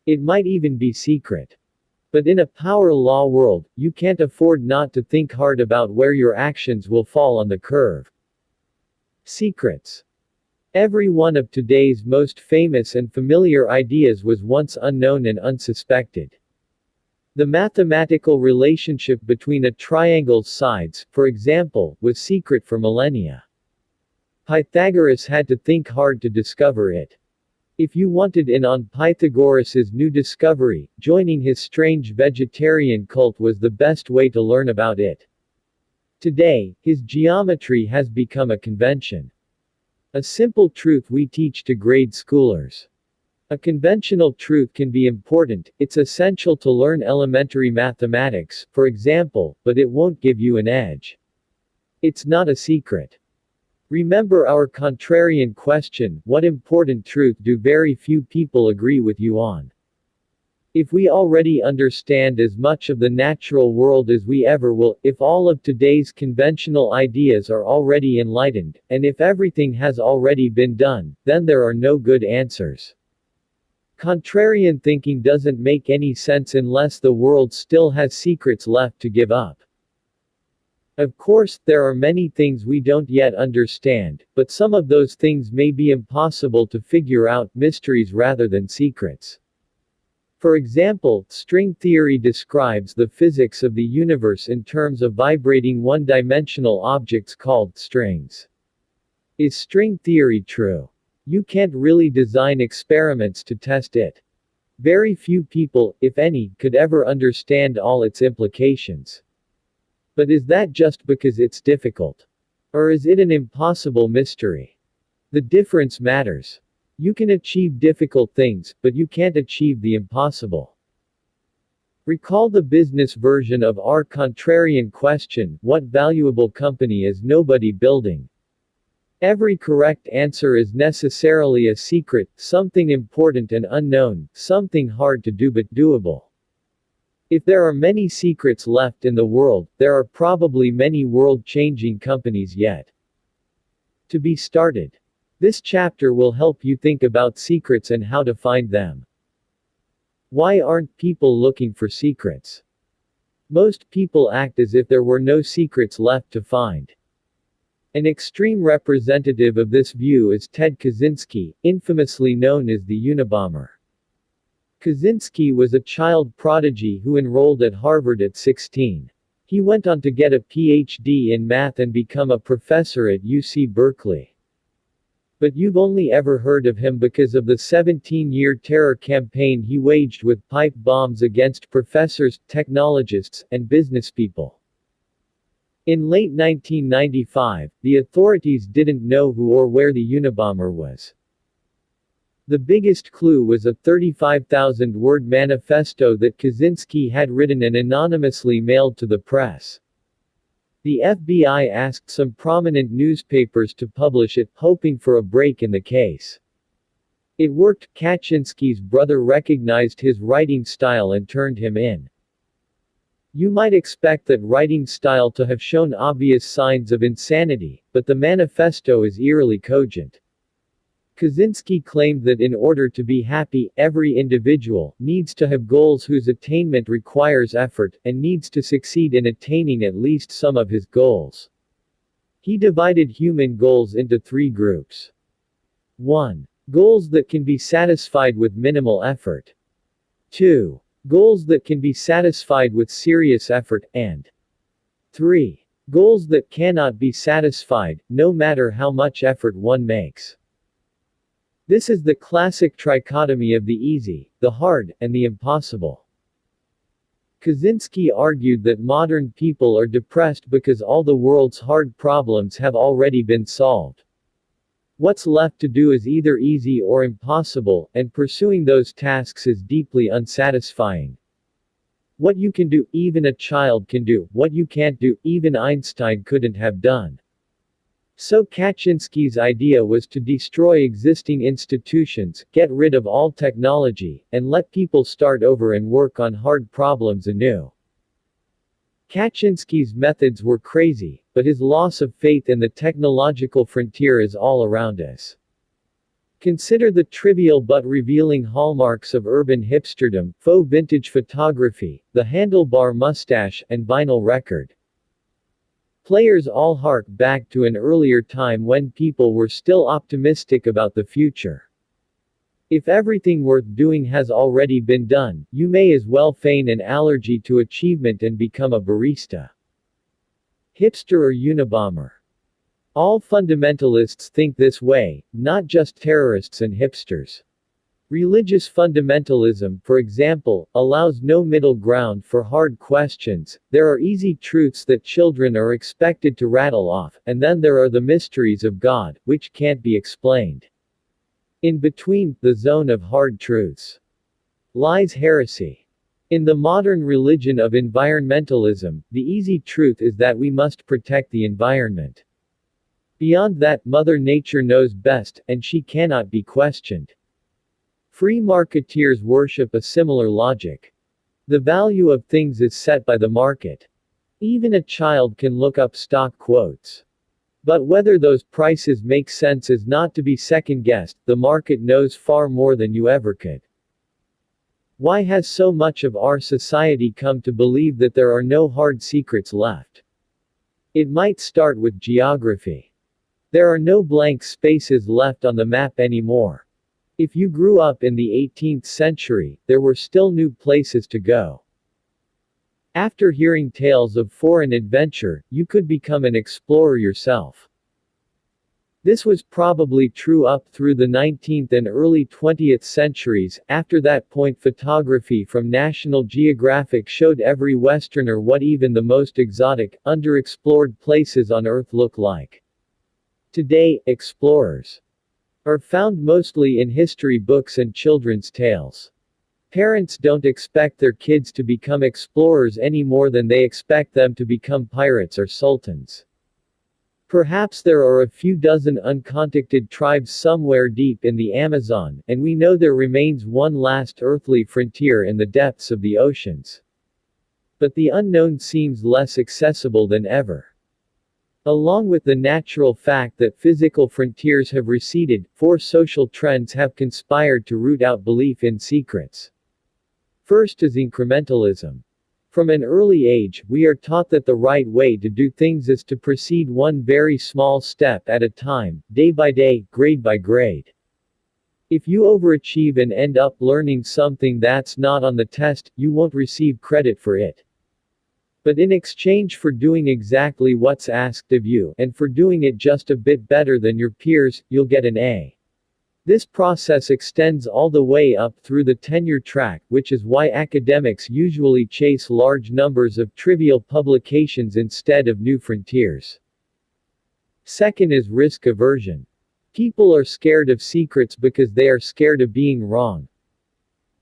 It might even be secret. But in a power law world, you can't afford not to think hard about where your actions will fall on the curve. Secrets. Every one of today's most famous and familiar ideas was once unknown and unsuspected. The mathematical relationship between a triangle's sides, for example, was secret for millennia. Pythagoras had to think hard to discover it. If you wanted in on Pythagoras's new discovery, joining his strange vegetarian cult was the best way to learn about it. Today, his geometry has become a convention. A simple truth we teach to grade schoolers. A conventional truth can be important, it's essential to learn elementary mathematics, for example, but it won't give you an edge. It's not a secret. Remember our contrarian question, what important truth do very few people agree with you on? If we already understand as much of the natural world as we ever will, if all of today's conventional ideas are already enlightened, and if everything has already been done, then there are no good answers. Contrarian thinking doesn't make any sense unless the world still has secrets left to give up. Of course, there are many things we don't yet understand, but some of those things may be impossible to figure out, mysteries rather than secrets. For example, string theory describes the physics of the universe in terms of vibrating one-dimensional objects called strings. Is string theory true? You can't really design experiments to test it. Very few people, if any, could ever understand all its implications. But is that just because it's difficult? Or is it an impossible mystery? The difference matters. You can achieve difficult things, but you can't achieve the impossible. Recall the business version of our contrarian question, what valuable company is nobody building? Every correct answer is necessarily a secret, something important and unknown, something hard to do but doable. If there are many secrets left in the world, there are probably many world-changing companies yet to be started. This chapter will help you think about secrets and how to find them. Why aren't people looking for secrets? Most people act as if there were no secrets left to find. An extreme representative of this view is Ted Kaczynski, infamously known as the Unabomber. Kaczynski was a child prodigy who enrolled at Harvard at 16. He went on to get a PhD in math and become a professor at UC Berkeley. But you've only ever heard of him because of the 17-year terror campaign he waged with pipe bombs against professors, technologists, and businesspeople. In late 1995, the authorities didn't know who or where the Unabomber was. The biggest clue was a 35,000-word manifesto that Kaczynski had written and anonymously mailed to the press. The FBI asked some prominent newspapers to publish it, hoping for a break in the case. It worked. Kaczynski's brother recognized his writing style and turned him in. You might expect that writing style to have shown obvious signs of insanity, but the manifesto is eerily cogent. Kaczynski claimed that in order to be happy, every individual needs to have goals whose attainment requires effort, and needs to succeed in attaining at least some of his goals. He divided human goals into 3 groups. 1. Goals that can be satisfied with minimal effort. 2. Goals that can be satisfied with serious effort, and 3. Goals that cannot be satisfied, no matter how much effort one makes. This is the classic trichotomy of the easy, the hard, and the impossible. Kaczynski argued that modern people are depressed because all the world's hard problems have already been solved. What's left to do is either easy or impossible, and pursuing those tasks is deeply unsatisfying. What you can do, even a child can do. What you can't do, even Einstein couldn't have done. So Kaczynski's idea was to destroy existing institutions, get rid of all technology, and let people start over and work on hard problems anew. Kaczynski's methods were crazy, but his loss of faith in the technological frontier is all around us. Consider the trivial but revealing hallmarks of urban hipsterdom: faux vintage photography, the handlebar mustache, and vinyl record Players all hark back to an earlier time when people were still optimistic about the future. If everything worth doing has already been done, you may as well feign an allergy to achievement and become a barista. Hipster or Unabomber. All fundamentalists think this way, not just terrorists and hipsters. Religious fundamentalism, for example, allows no middle ground for hard questions. There are easy truths that children are expected to rattle off, and then there are the mysteries of God, which can't be explained. In between, the zone of hard truths, lies heresy. In the modern religion of environmentalism, the easy truth is that we must protect the environment. Beyond that, Mother Nature knows best, and she cannot be questioned. Free marketeers worship a similar logic. The value of things is set by the market. Even a child can look up stock quotes. But whether those prices make sense is not to be second-guessed. The market knows far more than you ever could. Why has so much of our society come to believe that there are no hard secrets left? It might start with geography. There are no blank spaces left on the map anymore. If you grew up in the 18th century, there were still new places to go. After hearing tales of foreign adventure, you could become an explorer yourself. This was probably true up through the 19th and early 20th centuries. After that point, photography from National Geographic showed every Westerner what even the most exotic, underexplored places on Earth look like. Today, explorers are found mostly in history books and children's tales. Parents don't expect their kids to become explorers any more than they expect them to become pirates or sultans. Perhaps there are a few dozen uncontacted tribes somewhere deep in the Amazon, and we know there remains one last earthly frontier in the depths of the oceans. But the unknown seems less accessible than ever. Along with the natural fact that physical frontiers have receded, 4 social trends have conspired to root out belief in secrets. First is incrementalism. From an early age, we are taught that the right way to do things is to proceed one very small step at a time, day by day, grade by grade. If you overachieve and end up learning something that's not on the test, you won't receive credit for it. But in exchange for doing exactly what's asked of you, and for doing it just a bit better than your peers, you'll get an A. This process extends all the way up through the tenure track, which is why academics usually chase large numbers of trivial publications instead of new frontiers. Second is risk aversion. People are scared of secrets because they are scared of being wrong.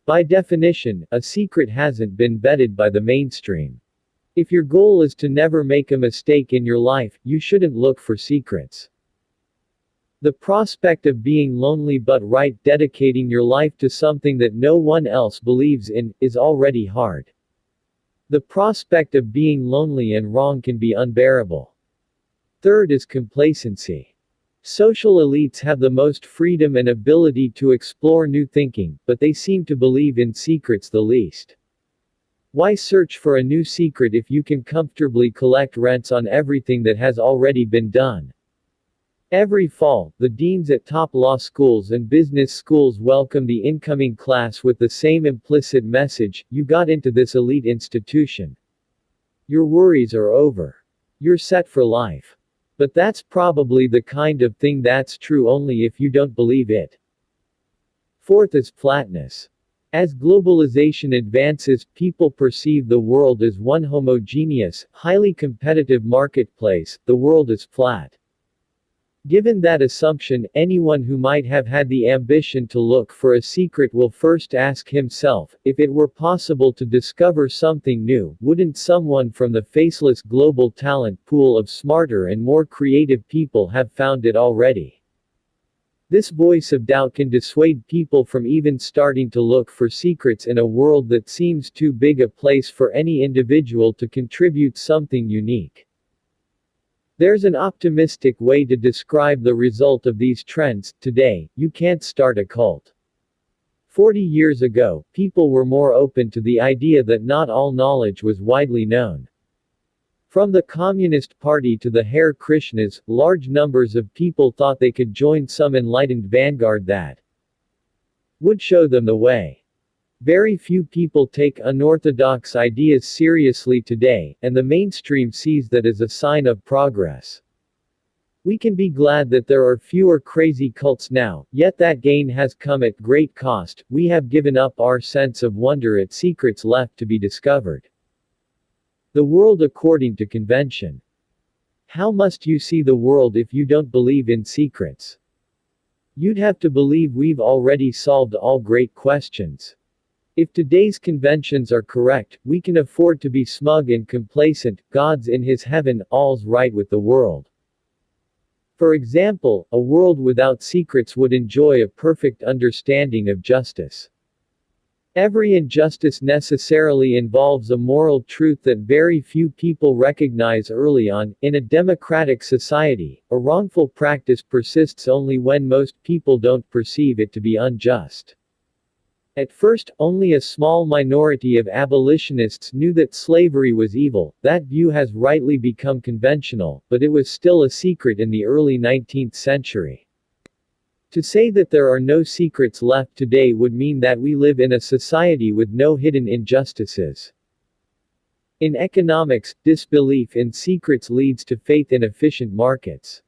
By definition, a secret hasn't been vetted by the mainstream. If your goal is to never make a mistake in your life, you shouldn't look for secrets. The prospect of being lonely but right, dedicating your life to something that no one else believes in, is already hard. The prospect of being lonely and wrong can be unbearable. Third is complacency. Social elites have the most freedom and ability to explore new thinking, but they seem to believe in secrets the least. Why search for a new secret if you can comfortably collect rents on everything that has already been done? Every fall, the deans at top law schools and business schools welcome the incoming class with the same implicit message: you got into this elite institution. Your worries are over. You're set for life. But that's probably the kind of thing that's true only if you don't believe it. Fourth is flatness. As globalization advances, people perceive the world as one homogeneous, highly competitive marketplace. The world is flat. Given that assumption, anyone who might have had the ambition to look for a secret will first ask himself, if it were possible to discover something new, wouldn't someone from the faceless global talent pool of smarter and more creative people have found it already? This voice of doubt can dissuade people from even starting to look for secrets in a world that seems too big a place for any individual to contribute something unique. There's an optimistic way to describe the result of these trends. Today, you can't start a cult. 40 years ago, people were more open to the idea that not all knowledge was widely known. From the Communist Party to the Hare Krishnas, large numbers of people thought they could join some enlightened vanguard that would show them the way. Very few people take unorthodox ideas seriously today, and the mainstream sees that as a sign of progress. We can be glad that there are fewer crazy cults now, yet that gain has come at great cost. We have given up our sense of wonder at secrets left to be discovered. The world according to convention. How must you see the world if you don't believe in secrets? You'd have to believe we've already solved all great questions. If today's conventions are correct, we can afford to be smug and complacent. God's in his heaven, all's right with the world. For example, a world without secrets would enjoy a perfect understanding of justice. Every injustice necessarily involves a moral truth that very few people recognize early on. In a democratic society, a wrongful practice persists only when most people don't perceive it to be unjust. At first, only a small minority of abolitionists knew that slavery was evil. That view has rightly become conventional, but it was still a secret in the early 19th century. To say that there are no secrets left today would mean that we live in a society with no hidden injustices. In economics, disbelief in secrets leads to faith in efficient markets.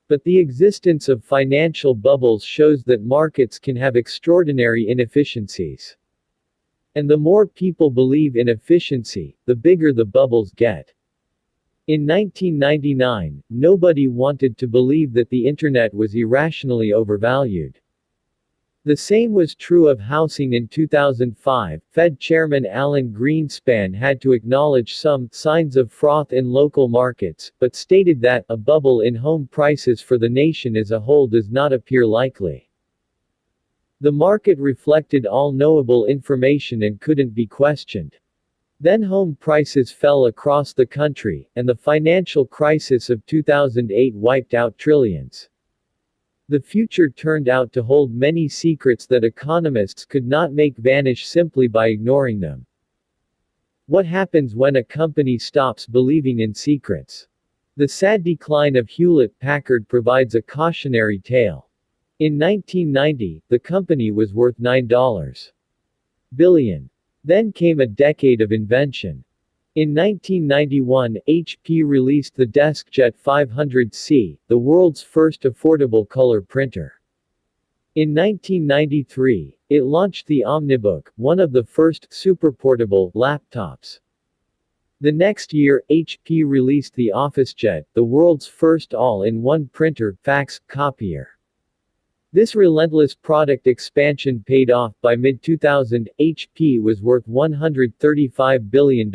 But the existence of financial bubbles shows that markets can have extraordinary inefficiencies. And the more people believe in efficiency, the bigger the bubbles get. In 1999, nobody wanted to believe that the internet was irrationally overvalued. The same was true of housing in 2005. Fed Chairman Alan Greenspan had to acknowledge some signs of froth in local markets, but stated that a bubble in home prices for the nation as a whole does not appear likely. The market reflected all knowable information and couldn't be questioned. Then home prices fell across the country, and the financial crisis of 2008 wiped out trillions. The future turned out to hold many secrets that economists could not make vanish simply by ignoring them. What happens when a company stops believing in secrets? The sad decline of Hewlett-Packard provides a cautionary tale. In 1990, the company was worth $9 billion. Then came a decade of invention. In 1991, HP released the DeskJet 500C, the world's first affordable color printer. In 1993, it launched the Omnibook, one of the first superportable laptops. The next year, HP released the OfficeJet, the world's first all-in-one printer, fax, copier. This relentless product expansion paid off. By mid-2000, HP was worth $135 billion.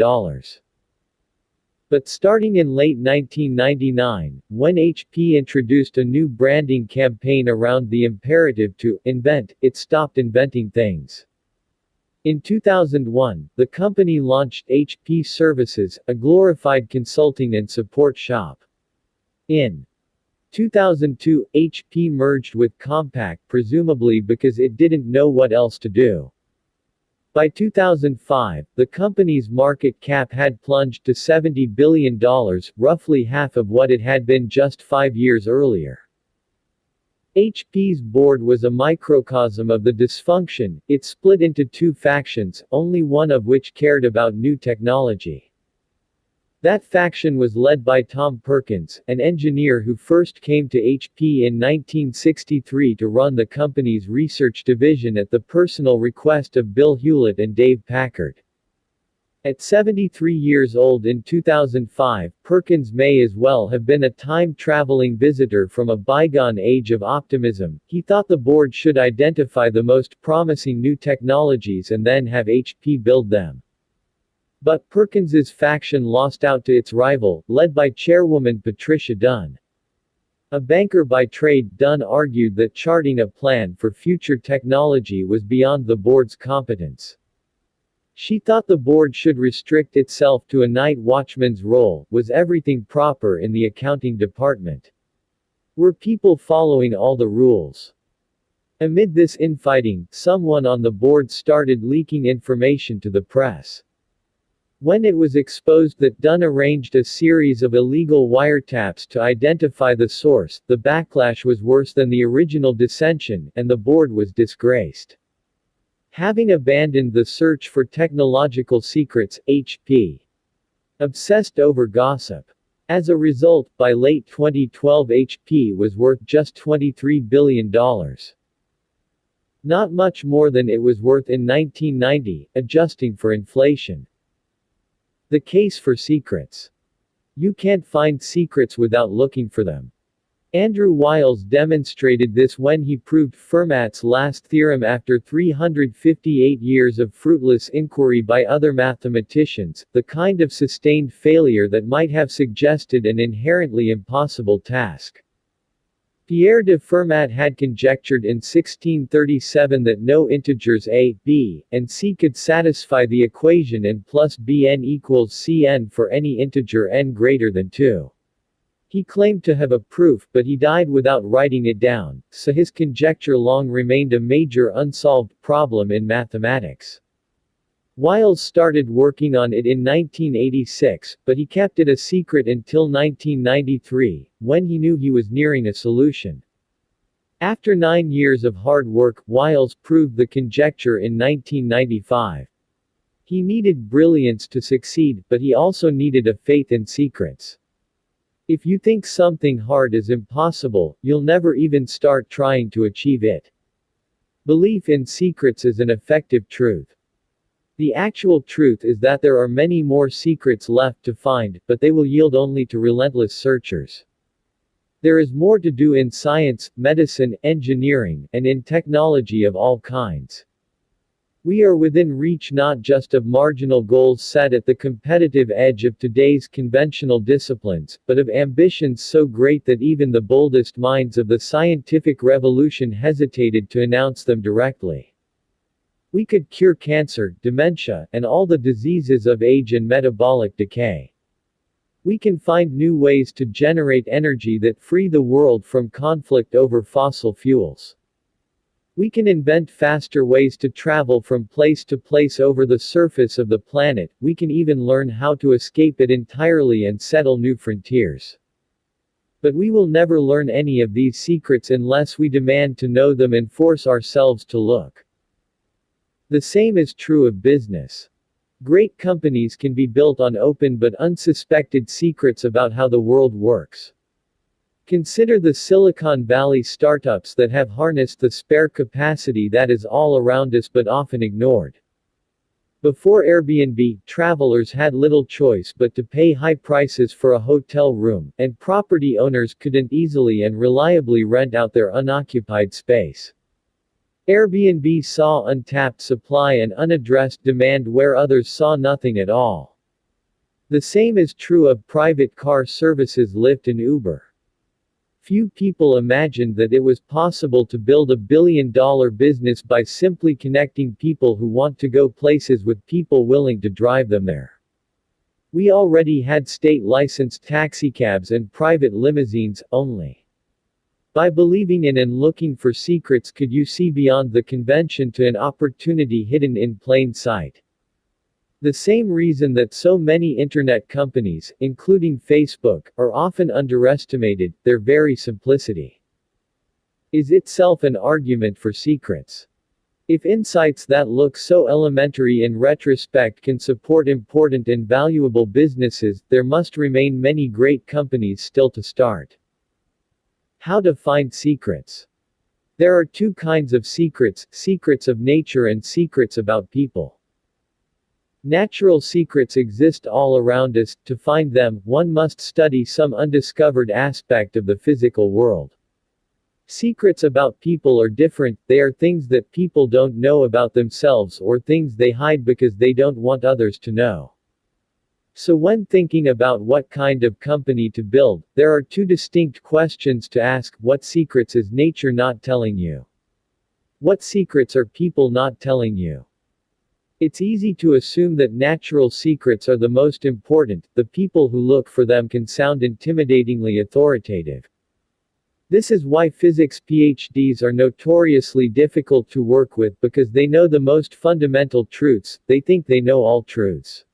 But starting in late 1999, when HP introduced a new branding campaign around the imperative to invent, it stopped inventing things. In 2001, the company launched HP Services, a glorified consulting and support shop. In 2002, HP merged with Compaq, presumably because it didn't know what else to do. By 2005, the company's market cap had plunged to $70 billion, roughly half of what it had been just 5 years earlier. HP's board was a microcosm of the dysfunction. It split into two factions, only one of which cared about new technology. That faction was led by Tom Perkins, an engineer who first came to HP in 1963 to run the company's research division at the personal request of Bill Hewlett and Dave Packard. At 73 years old in 2005, Perkins may as well have been a time-traveling visitor from a bygone age of optimism. He thought the board should identify the most promising new technologies and then have HP build them. But Perkins's faction lost out to its rival, led by chairwoman Patricia Dunn. A banker by trade, Dunn argued that charting a plan for future technology was beyond the board's competence. She thought the board should restrict itself to a night watchman's role. Was everything proper in the accounting department? Were people following all the rules? Amid this infighting, someone on the board started leaking information to the press. When it was exposed that Dunn arranged a series of illegal wiretaps to identify the source, the backlash was worse than the original dissension, and the board was disgraced. Having abandoned the search for technological secrets, H.P. obsessed over gossip. As a result, by late 2012 HP was worth just $23 billion. Not much more than it was worth in 1990, adjusting for inflation. The case for secrets. You can't find secrets without looking for them. Andrew Wiles demonstrated this when he proved Fermat's last theorem after 358 years of fruitless inquiry by other mathematicians, the kind of sustained failure that might have suggested an inherently impossible task. Pierre de Fermat had conjectured in 1637 that no integers a, b, and c could satisfy the equation n plus bn equals cn for any integer n greater than 2. He claimed to have a proof, but he died without writing it down, so his conjecture long remained a major unsolved problem in mathematics. Wiles started working on it in 1986, but he kept it a secret until 1993, when he knew he was nearing a solution. After 9 years of hard work, Wiles proved the conjecture in 1995. He needed brilliance to succeed, but he also needed a faith in secrets. If you think something hard is impossible, you'll never even start trying to achieve it. Belief in secrets is an effective truth. The actual truth is that there are many more secrets left to find, but they will yield only to relentless searchers. There is more to do in science, medicine, engineering, and in technology of all kinds. We are within reach not just of marginal goals set at the competitive edge of today's conventional disciplines, but of ambitions so great that even the boldest minds of the scientific revolution hesitated to announce them directly. We could cure cancer, dementia, and all the diseases of age and metabolic decay. We can find new ways to generate energy that free the world from conflict over fossil fuels. We can invent faster ways to travel from place to place over the surface of the planet. We can even learn how to escape it entirely and settle new frontiers. But we will never learn any of these secrets unless we demand to know them and force ourselves to look. The same is true of business. Great companies can be built on open but unsuspected secrets about how the world works. Consider the Silicon Valley startups that have harnessed the spare capacity that is all around us but often ignored. Before Airbnb, travelers had little choice but to pay high prices for a hotel room, and property owners couldn't easily and reliably rent out their unoccupied space. Airbnb saw untapped supply and unaddressed demand where others saw nothing at all. The same is true of private car services Lyft and Uber. Few people imagined that it was possible to build a billion-dollar business by simply connecting people who want to go places with people willing to drive them there. We already had state-licensed taxicabs and private limousines, only. By believing in and looking for secrets could you see beyond the convention to an opportunity hidden in plain sight. The same reason that so many internet companies, including Facebook, are often underestimated, their very simplicity, is itself an argument for secrets. If insights that look so elementary in retrospect can support important and valuable businesses, there must remain many great companies still to start. How to find secrets. There are two kinds of secrets, secrets of nature and secrets about people. Natural secrets exist all around us. To find them, one must study some undiscovered aspect of the physical world. Secrets about people are different, they are things that people don't know about themselves or things they hide because they don't want others to know. So when thinking about what kind of company to build, there are two distinct questions to ask: what secrets is nature not telling you? What secrets are people not telling you? It's easy to assume that natural secrets are the most important. The people who look for them can sound intimidatingly authoritative. This is why physics PhDs are notoriously difficult to work with, because they know the most fundamental truths, they think they know all truths.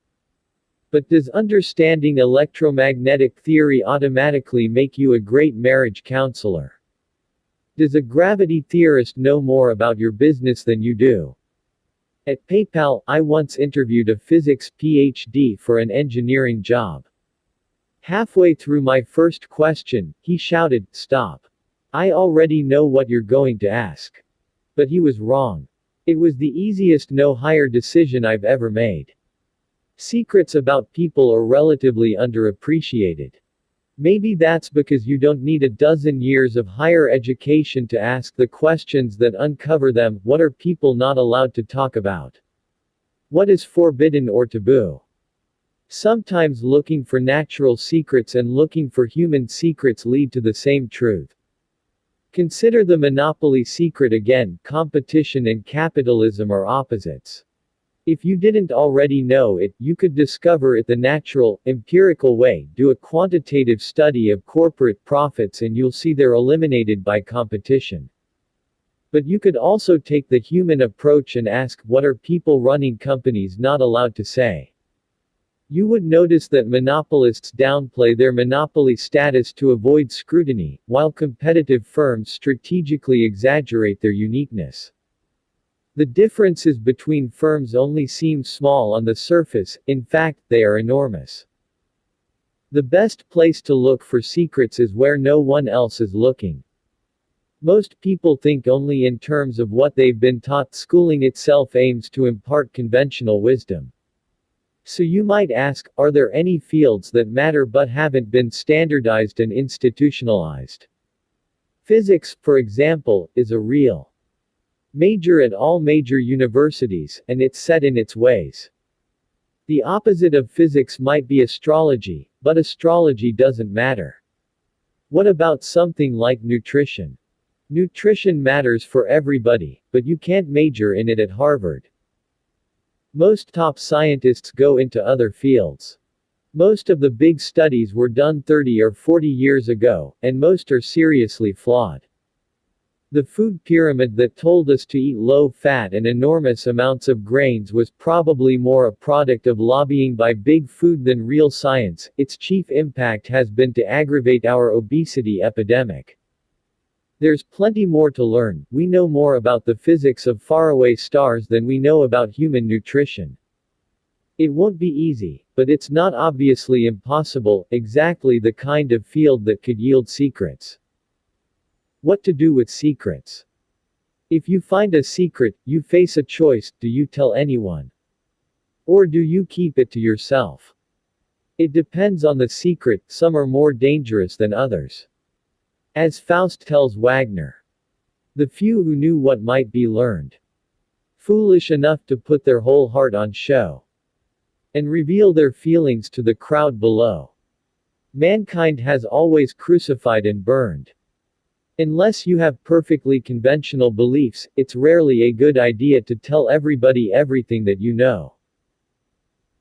But does understanding electromagnetic theory automatically make you a great marriage counselor? Does a gravity theorist know more about your business than you do? At PayPal, I once interviewed a physics PhD for an engineering job. Halfway through my first question, he shouted, "Stop. I already know what you're going to ask." But he was wrong. It was the easiest no-hire decision I've ever made. Secrets about people are relatively underappreciated. Maybe that's because you don't need a dozen years of higher education to ask the questions that uncover them. What are people not allowed to talk about? What is forbidden or taboo? Sometimes looking for natural secrets and looking for human secrets lead to the same truth. Consider the monopoly secret again. Competition and capitalism are opposites. If you didn't already know it, you could discover it the natural, empirical way. Do a quantitative study of corporate profits and you'll see they're eliminated by competition. But you could also take the human approach and ask, what are people running companies not allowed to say? You would notice that monopolists downplay their monopoly status to avoid scrutiny, while competitive firms strategically exaggerate their uniqueness. The differences between firms only seem small on the surface, in fact, they are enormous. The best place to look for secrets is where no one else is looking. Most people think only in terms of what they've been taught. Schooling itself aims to impart conventional wisdom. So you might ask, are there any fields that matter but haven't been standardized and institutionalized? Physics, for example, is a real major at all major universities, and it's set in its ways. The opposite of physics might be astrology, but astrology doesn't matter. What about something like nutrition? Nutrition matters for everybody, but you can't major in it at Harvard. Most top scientists go into other fields. Most of the big studies were done 30 or 40 years ago, and most are seriously flawed. The food pyramid that told us to eat low fat and enormous amounts of grains was probably more a product of lobbying by big food than real science. Its chief impact has been to aggravate our obesity epidemic. There's plenty more to learn. We know more about the physics of faraway stars than we know about human nutrition. It won't be easy, but it's not obviously impossible, exactly the kind of field that could yield secrets. What to do with secrets? If you find a secret, you face a choice. Do you tell anyone? Or do you keep it to yourself? It depends on the secret. Some are more dangerous than others. As Faust tells Wagner, the few who knew what might be learned, foolish enough to put their whole heart on show, and reveal their feelings to the crowd below. Mankind has always crucified and burned. Unless you have perfectly conventional beliefs, it's rarely a good idea to tell everybody everything that you know.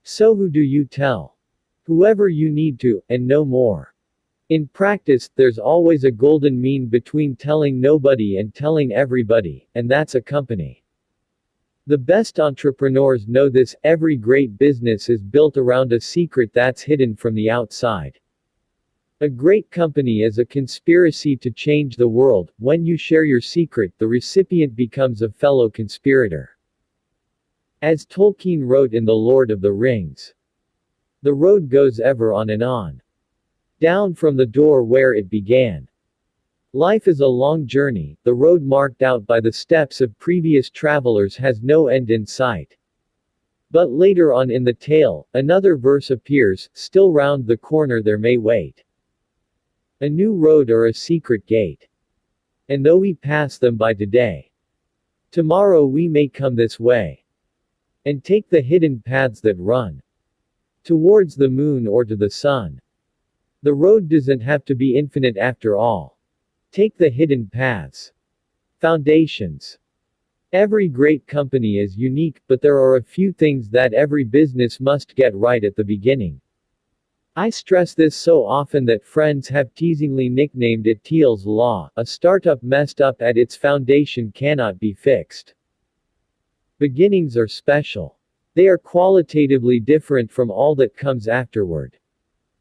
So who do you tell? Whoever you need to, and no more. In practice, there's always a golden mean between telling nobody and telling everybody, and that's a company. The best entrepreneurs know this. Every great business is built around a secret that's hidden from the outside. A great company is a conspiracy to change the world. When you share your secret, the recipient becomes a fellow conspirator. As Tolkien wrote in The Lord of the Rings, the road goes ever on and on, down from the door where it began. Life is a long journey. The road marked out by the steps of previous travelers has no end in sight. But later on in the tale, another verse appears, still round the corner there may wait a new road or a secret gate. And though we pass them by today, tomorrow we may come this way, and take the hidden paths that run towards the moon or to the sun. The road doesn't have to be infinite after all. Take the hidden paths. Foundations. Every great company is unique, but there are a few things that every business must get right at the beginning. I stress this so often that friends have teasingly nicknamed it Thiel's Law. A startup messed up at its foundation cannot be fixed. Beginnings are special. They are qualitatively different from all that comes afterward.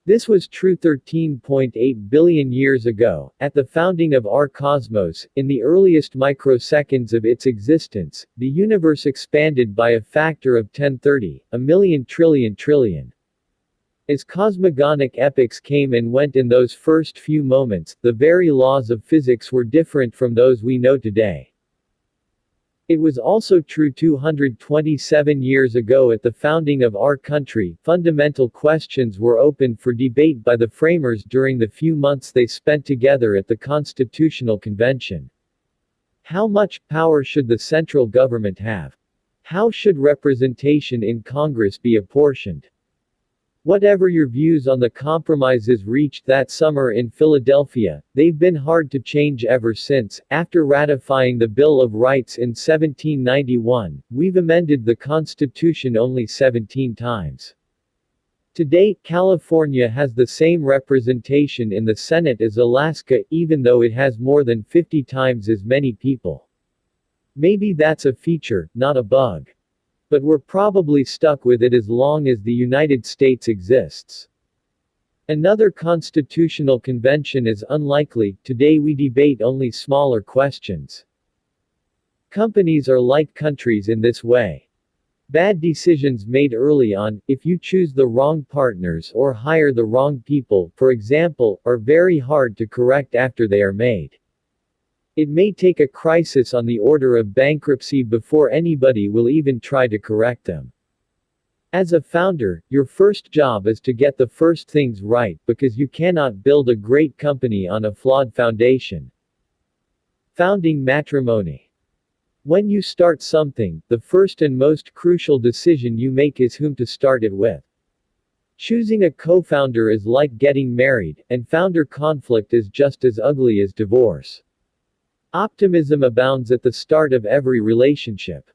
This was true 13.8 billion years ago, at the founding of our cosmos. In the earliest microseconds of its existence, the universe expanded by a factor of 1030, a million trillion trillion. As cosmogonic epochs came and went in those first few moments, the very laws of physics were different from those we know today. It was also true 227 years ago at the founding of our country. Fundamental questions were open for debate by the framers during the few months they spent together at the Constitutional Convention. How much power should the central government have? How should representation in Congress be apportioned? Whatever your views on the compromises reached that summer in Philadelphia, they've been hard to change ever since. After ratifying the Bill of Rights in 1791, we've amended the Constitution only 17 times. Today, California has the same representation in the Senate as Alaska, even though it has more than 50 times as many people. Maybe that's a feature, not a bug. But we're probably stuck with it as long as the United States exists. Another constitutional convention is unlikely. Today we debate only smaller questions. Companies are like countries in this way. Bad decisions made early on, if you choose the wrong partners or hire the wrong people, for example, are very hard to correct after they are made. It may take a crisis on the order of bankruptcy before anybody will even try to correct them. As a founder, your first job is to get the first things right, because you cannot build a great company on a flawed foundation. Founding matrimony. When you start something, the first and most crucial decision you make is whom to start it with. Choosing a co-founder is like getting married, and founder conflict is just as ugly as divorce. Optimism abounds at the start of every relationship.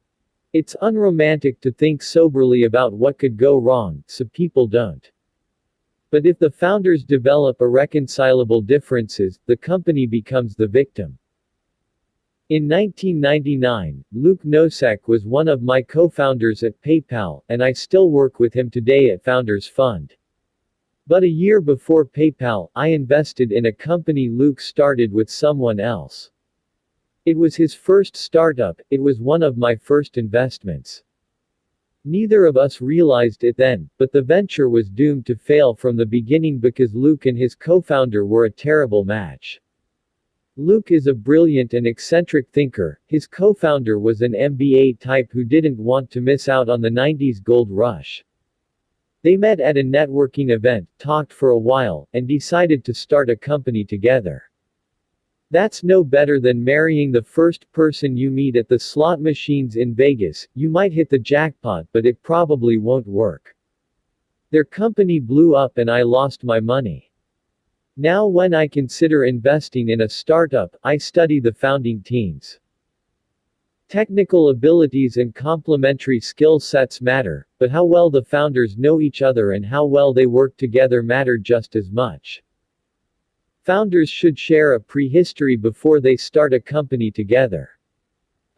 It's unromantic to think soberly about what could go wrong, so people don't. But if the founders develop irreconcilable differences, the company becomes the victim. In 1999, Luke Nosek was one of my co-founders at PayPal, and I still work with him today at Founders Fund. But a year before PayPal, I invested in a company Luke started with someone else. It was his first startup, it was one of my first investments. Neither of us realized it then, but the venture was doomed to fail from the beginning because Luke and his co-founder were a terrible match. Luke is a brilliant and eccentric thinker, his co-founder was an MBA type who didn't want to miss out on the 90s gold rush. They met at a networking event, talked for a while, and decided to start a company together. That's no better than marrying the first person you meet at the slot machines in Vegas. You might hit the jackpot, but it probably won't work. Their company blew up and I lost my money. Now when I consider investing in a startup, I study the founding teams. Technical abilities and complementary skill sets matter, but how well the founders know each other and how well they work together matter just as much. Founders should share a prehistory before they start a company together.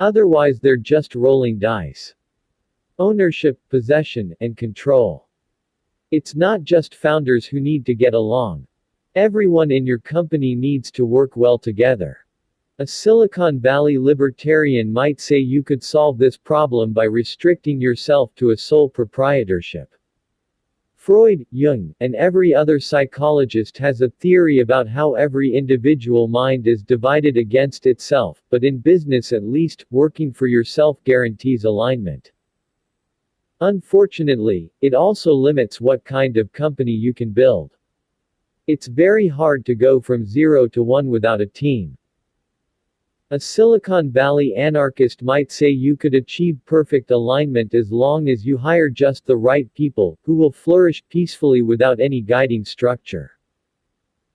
Otherwise they're just rolling dice. Ownership, possession, and control. It's not just founders who need to get along. Everyone in your company needs to work well together. A Silicon Valley libertarian might say you could solve this problem by restricting yourself to a sole proprietorship. Freud, Jung, and every other psychologist has a theory about how every individual mind is divided against itself, but in business at least, working for yourself guarantees alignment. Unfortunately, it also limits what kind of company you can build. It's very hard to go from 0 to 1 without a team. A Silicon Valley anarchist might say you could achieve perfect alignment as long as you hire just the right people, who will flourish peacefully without any guiding structure.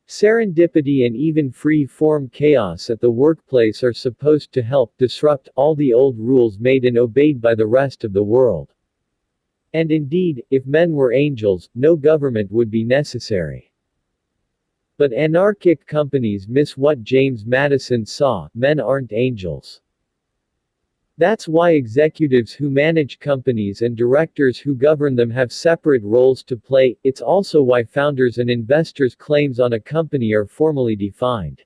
Serendipity and even free-form chaos at the workplace are supposed to help disrupt all the old rules made and obeyed by the rest of the world. And indeed, if men were angels, no government would be necessary. But anarchic companies miss what James Madison saw: men aren't angels. That's why executives who manage companies and directors who govern them have separate roles to play. It's also why founders and investors' claims on a company are formally defined.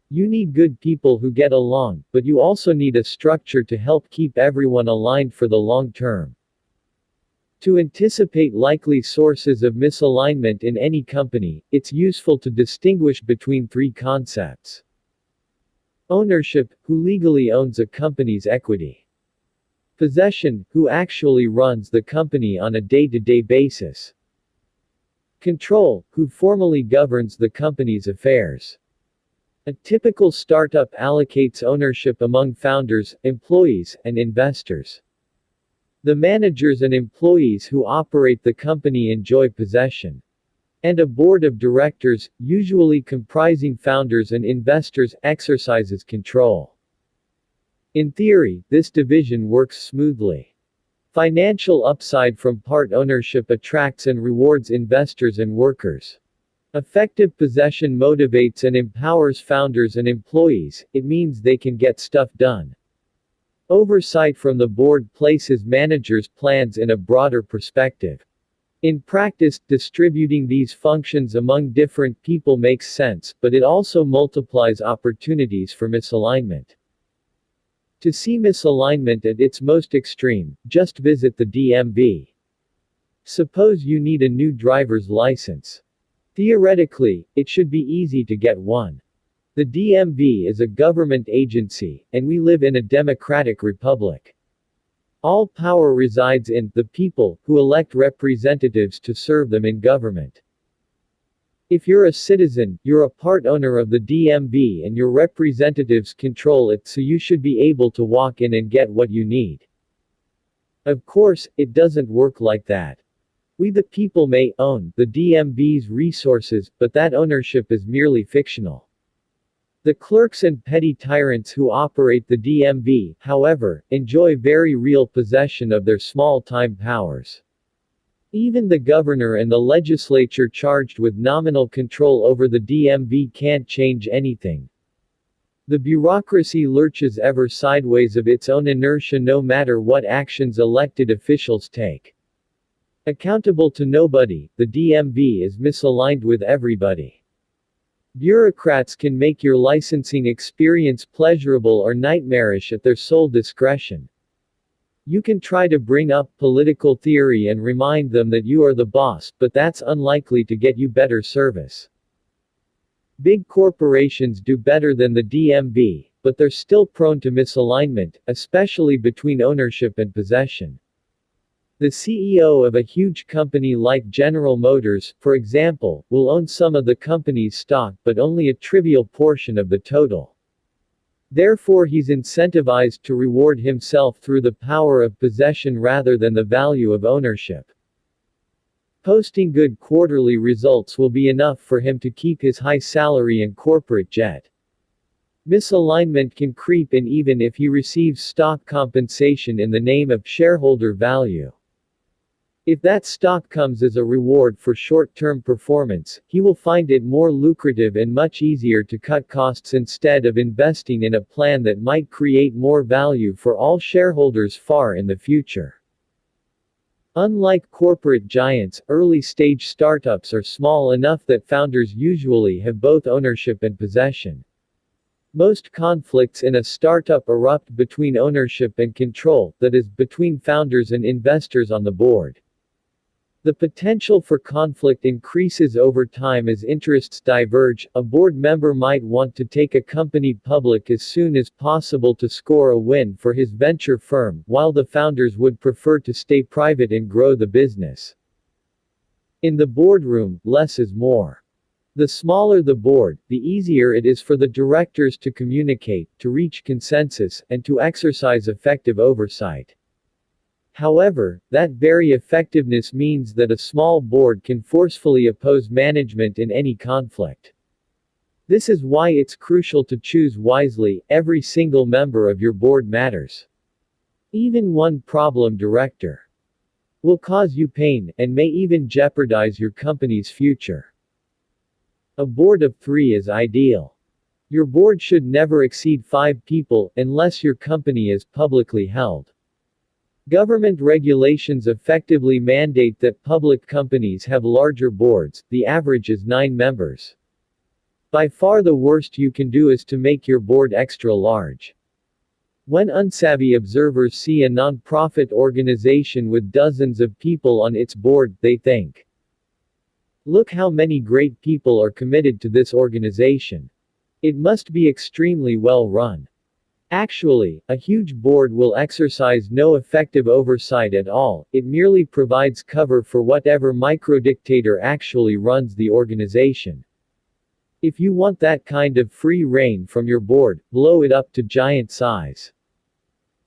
You need good people who get along, but you also need a structure to help keep everyone aligned for the long term. To anticipate likely sources of misalignment in any company, it's useful to distinguish between three concepts. Ownership, who legally owns a company's equity. Possession, who actually runs the company on a day-to-day basis. Control, who formally governs the company's affairs. A typical startup allocates ownership among founders, employees, and investors. The managers and employees who operate the company enjoy possession. And a board of directors, usually comprising founders and investors, exercises control. In theory, this division works smoothly. Financial upside from part ownership attracts and rewards investors and workers. Effective possession motivates and empowers founders and employees. It means they can get stuff done. Oversight from the board places managers' plans in a broader perspective. In practice, distributing these functions among different people makes sense, but it also multiplies opportunities for misalignment. To see misalignment at its most extreme, just visit the DMV. Suppose you need a new driver's license. Theoretically, it should be easy to get one. The DMV is a government agency, and we live in a democratic republic. All power resides in the people, who elect representatives to serve them in government. If you're a citizen, you're a part owner of the DMV and your representatives control it, so you should be able to walk in and get what you need. Of course, it doesn't work like that. We the people may own the DMV's resources, but that ownership is merely fictional. The clerks and petty tyrants who operate the DMV, however, enjoy very real possession of their small-time powers. Even the governor and the legislature charged with nominal control over the DMV can't change anything. The bureaucracy lurches ever sideways of its own inertia no matter what actions elected officials take. Accountable to nobody, the DMV is misaligned with everybody. Bureaucrats can make your licensing experience pleasurable or nightmarish at their sole discretion. You can try to bring up political theory and remind them that you are the boss, but that's unlikely to get you better service. Big corporations do better than the DMV, but they're still prone to misalignment, especially between ownership and possession. The CEO of a huge company like General Motors, for example, will own some of the company's stock but only a trivial portion of the total. Therefore he's incentivized to reward himself through the power of possession rather than the value of ownership. Posting good quarterly results will be enough for him to keep his high salary and corporate jet. Misalignment can creep in even if he receives stock compensation in the name of shareholder value. If that stock comes as a reward for short-term performance, he will find it more lucrative and much easier to cut costs instead of investing in a plan that might create more value for all shareholders far in the future. Unlike corporate giants, early-stage startups are small enough that founders usually have both ownership and possession. Most conflicts in a startup erupt between ownership and control, that is, between founders and investors on the board. The potential for conflict increases over time as interests diverge. A board member might want to take a company public as soon as possible to score a win for his venture firm, while the founders would prefer to stay private and grow the business. In the boardroom, less is more. The smaller the board, the easier it is for the directors to communicate, to reach consensus, and to exercise effective oversight. However, that very effectiveness means that a small board can forcefully oppose management in any conflict. This is why it's crucial to choose wisely. Every single member of your board matters. Even one problem director will cause you pain, and may even jeopardize your company's future. A board of 3 is ideal. Your board should never exceed 5 people, unless your company is publicly held. Government regulations effectively mandate that public companies have larger boards, the average is 9 members. By far the worst you can do is to make your board extra large. When unsavvy observers see a non-profit organization with dozens of people on its board, they think, "Look how many great people are committed to this organization. It must be extremely well run." Actually, a huge board will exercise no effective oversight at all, it merely provides cover for whatever microdictator actually runs the organization. If you want that kind of free reign from your board, blow it up to giant size.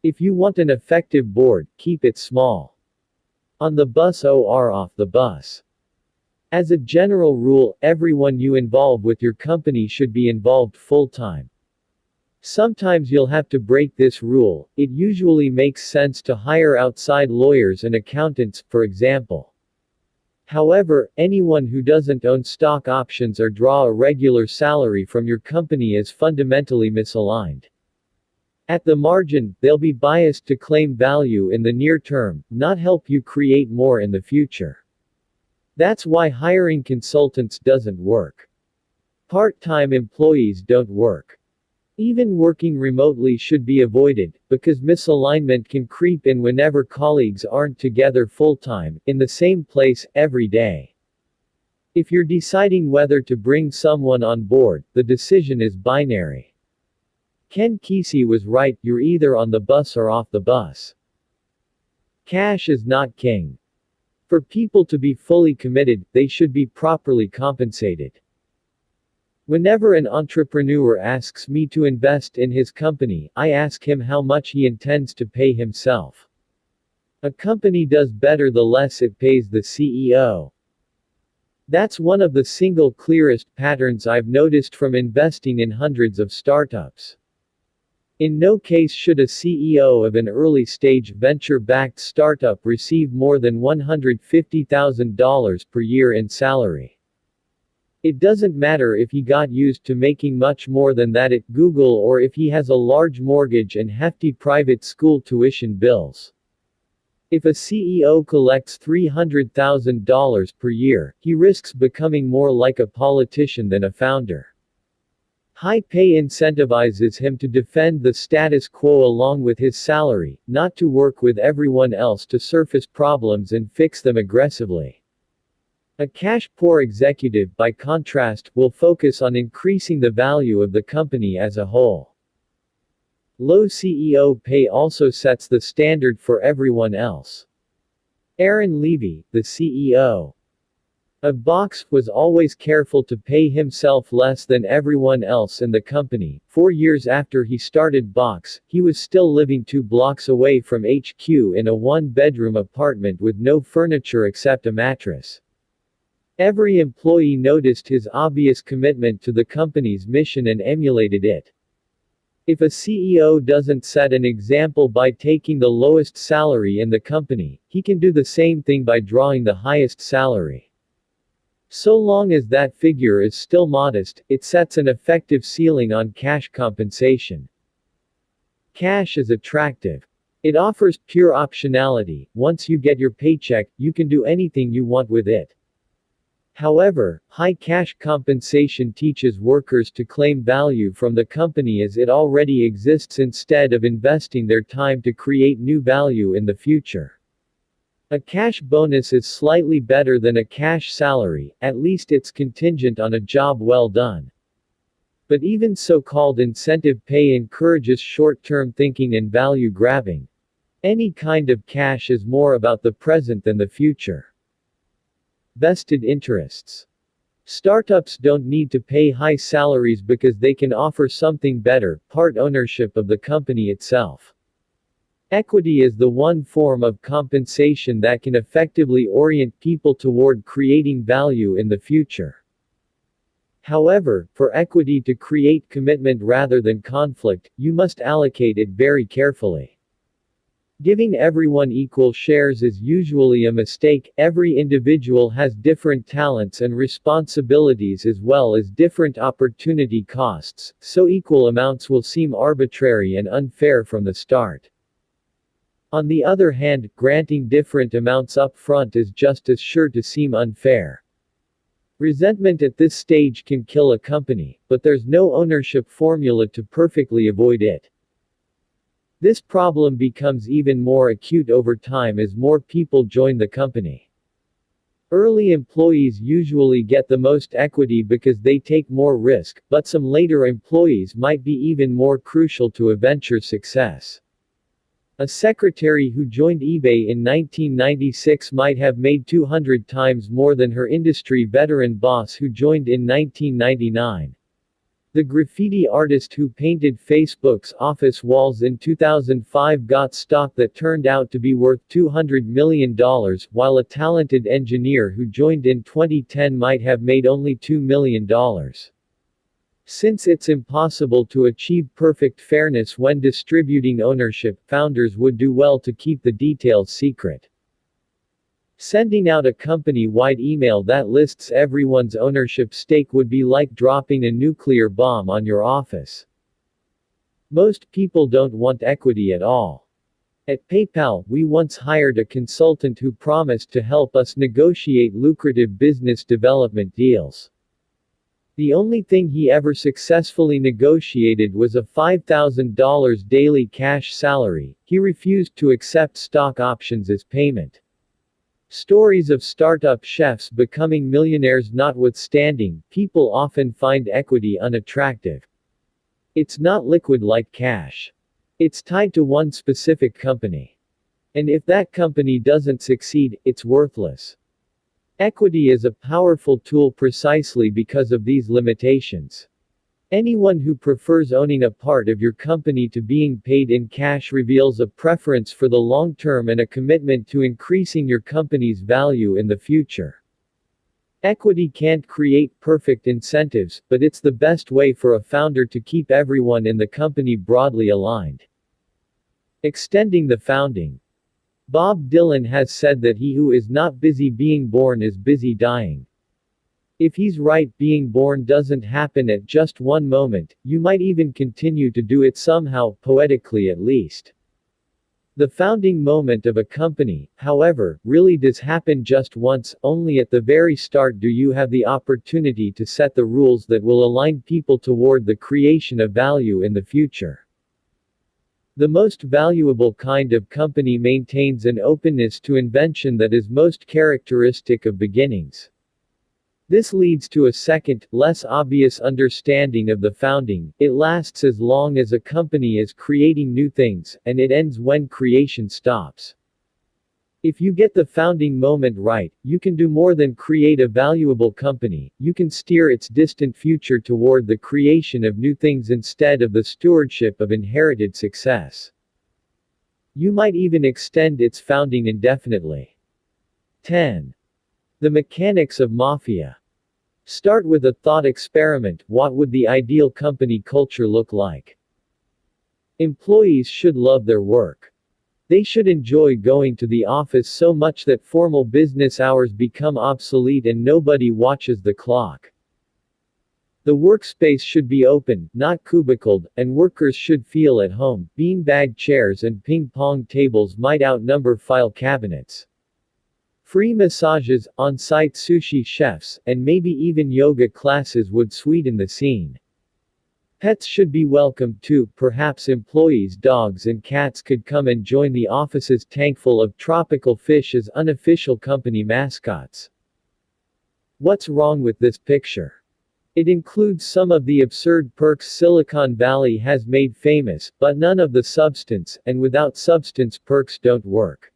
If you want an effective board, keep it small. On the bus or off the bus. As a general rule, everyone you involve with your company should be involved full-time. Sometimes you'll have to break this rule. It usually makes sense to hire outside lawyers and accountants, for example. However, anyone who doesn't own stock options or draw a regular salary from your company is fundamentally misaligned. At the margin, they'll be biased to claim value in the near term, not help you create more in the future. That's why hiring consultants doesn't work. Part-time employees don't work. Even working remotely should be avoided, because misalignment can creep in whenever colleagues aren't together full-time, in the same place, every day. If you're deciding whether to bring someone on board, the decision is binary. Ken Kesey was right, you're either on the bus or off the bus. Cash is not king. For people to be fully committed, they should be properly compensated. Whenever an entrepreneur asks me to invest in his company, I ask him how much he intends to pay himself. A company does better the less it pays the CEO. That's one of the single clearest patterns I've noticed from investing in hundreds of startups. In no case should a CEO of an early-stage venture-backed startup receive more than $150,000 per year in salary. It doesn't matter if he got used to making much more than that at Google or if he has a large mortgage and hefty private school tuition bills. If a CEO collects $300,000 per year, he risks becoming more like a politician than a founder. High pay incentivizes him to defend the status quo along with his salary, not to work with everyone else to surface problems and fix them aggressively. A cash-poor executive, by contrast, will focus on increasing the value of the company as a whole. Low CEO pay also sets the standard for everyone else. Aaron Levy, the CEO of Box, was always careful to pay himself less than everyone else in the company. 4 years after he started Box, he was still living 2 blocks away from HQ in a 1-bedroom apartment with no furniture except a mattress. Every employee noticed his obvious commitment to the company's mission and emulated it. If a CEO doesn't set an example by taking the lowest salary in the company, he can do the same thing by drawing the highest salary. So long as that figure is still modest, it sets an effective ceiling on cash compensation. Cash is attractive. It offers pure optionality. Once you get your paycheck, you can do anything you want with it. However, high cash compensation teaches workers to claim value from the company as it already exists instead of investing their time to create new value in the future. A cash bonus is slightly better than a cash salary, at least it's contingent on a job well done. But even so-called incentive pay encourages short-term thinking and value grabbing. Any kind of cash is more about the present than the future. Vested interests. Startups don't need to pay high salaries because they can offer something better, part ownership of the company itself. Equity is the one form of compensation that can effectively orient people toward creating value in the future. However, for equity to create commitment rather than conflict, you must allocate it very carefully. Giving everyone equal shares is usually a mistake. Every individual has different talents and responsibilities as well as different opportunity costs, so equal amounts will seem arbitrary and unfair from the start. On the other hand, granting different amounts up front is just as sure to seem unfair. Resentment at this stage can kill a company, but there's no ownership formula to perfectly avoid it. This problem becomes even more acute over time as more people join the company. Early employees usually get the most equity because they take more risk, but some later employees might be even more crucial to a venture's success. A secretary who joined eBay in 1996 might have made 200 times more than her industry veteran boss who joined in 1999. The graffiti artist who painted Facebook's office walls in 2005 got stock that turned out to be worth $200 million, while a talented engineer who joined in 2010 might have made only $2 million. Since it's impossible to achieve perfect fairness when distributing ownership, founders would do well to keep the details secret. Sending out a company-wide email that lists everyone's ownership stake would be like dropping a nuclear bomb on your office. Most people don't want equity at all. At PayPal, we once hired a consultant who promised to help us negotiate lucrative business development deals. The only thing he ever successfully negotiated was a $5,000 daily cash salary. He refused to accept stock options as payment. Stories of startup chefs becoming millionaires notwithstanding, people often find equity unattractive. It's not liquid like cash. It's tied to one specific company. And if that company doesn't succeed, it's worthless. Equity is a powerful tool precisely because of these limitations. Anyone who prefers owning a part of your company to being paid in cash reveals a preference for the long term and a commitment to increasing your company's value in the future. Equity can't create perfect incentives, but it's the best way for a founder to keep everyone in the company broadly aligned. Extending the founding. Bob Dylan has said that he who is not busy being born is busy dying. If he's right, being born doesn't happen at just one moment, you might even continue to do it somehow, poetically at least. The founding moment of a company, however, really does happen just once. Only at the very start do you have the opportunity to set the rules that will align people toward the creation of value in the future. The most valuable kind of company maintains an openness to invention that is most characteristic of beginnings. This leads to a second, less obvious understanding of the founding. It lasts as long as a company is creating new things, and it ends when creation stops. If you get the founding moment right, you can do more than create a valuable company, you can steer its distant future toward the creation of new things instead of the stewardship of inherited success. You might even extend its founding indefinitely. 10. The mechanics of mafia. Start with a thought experiment. What would the ideal company culture look like? Employees should love their work. They should enjoy going to the office so much that formal business hours become obsolete and nobody watches the clock. The workspace should be open, not cubicled, and workers should feel at home. Beanbag chairs and ping-pong tables might outnumber file cabinets. Free massages, on-site sushi chefs, and maybe even yoga classes would sweeten the scene. Pets should be welcome too. Perhaps employees' dogs and cats could come and join the office's tankful of tropical fish as unofficial company mascots. What's wrong with this picture? It includes some of the absurd perks Silicon Valley has made famous, but none of the substance, and without substance perks don't work.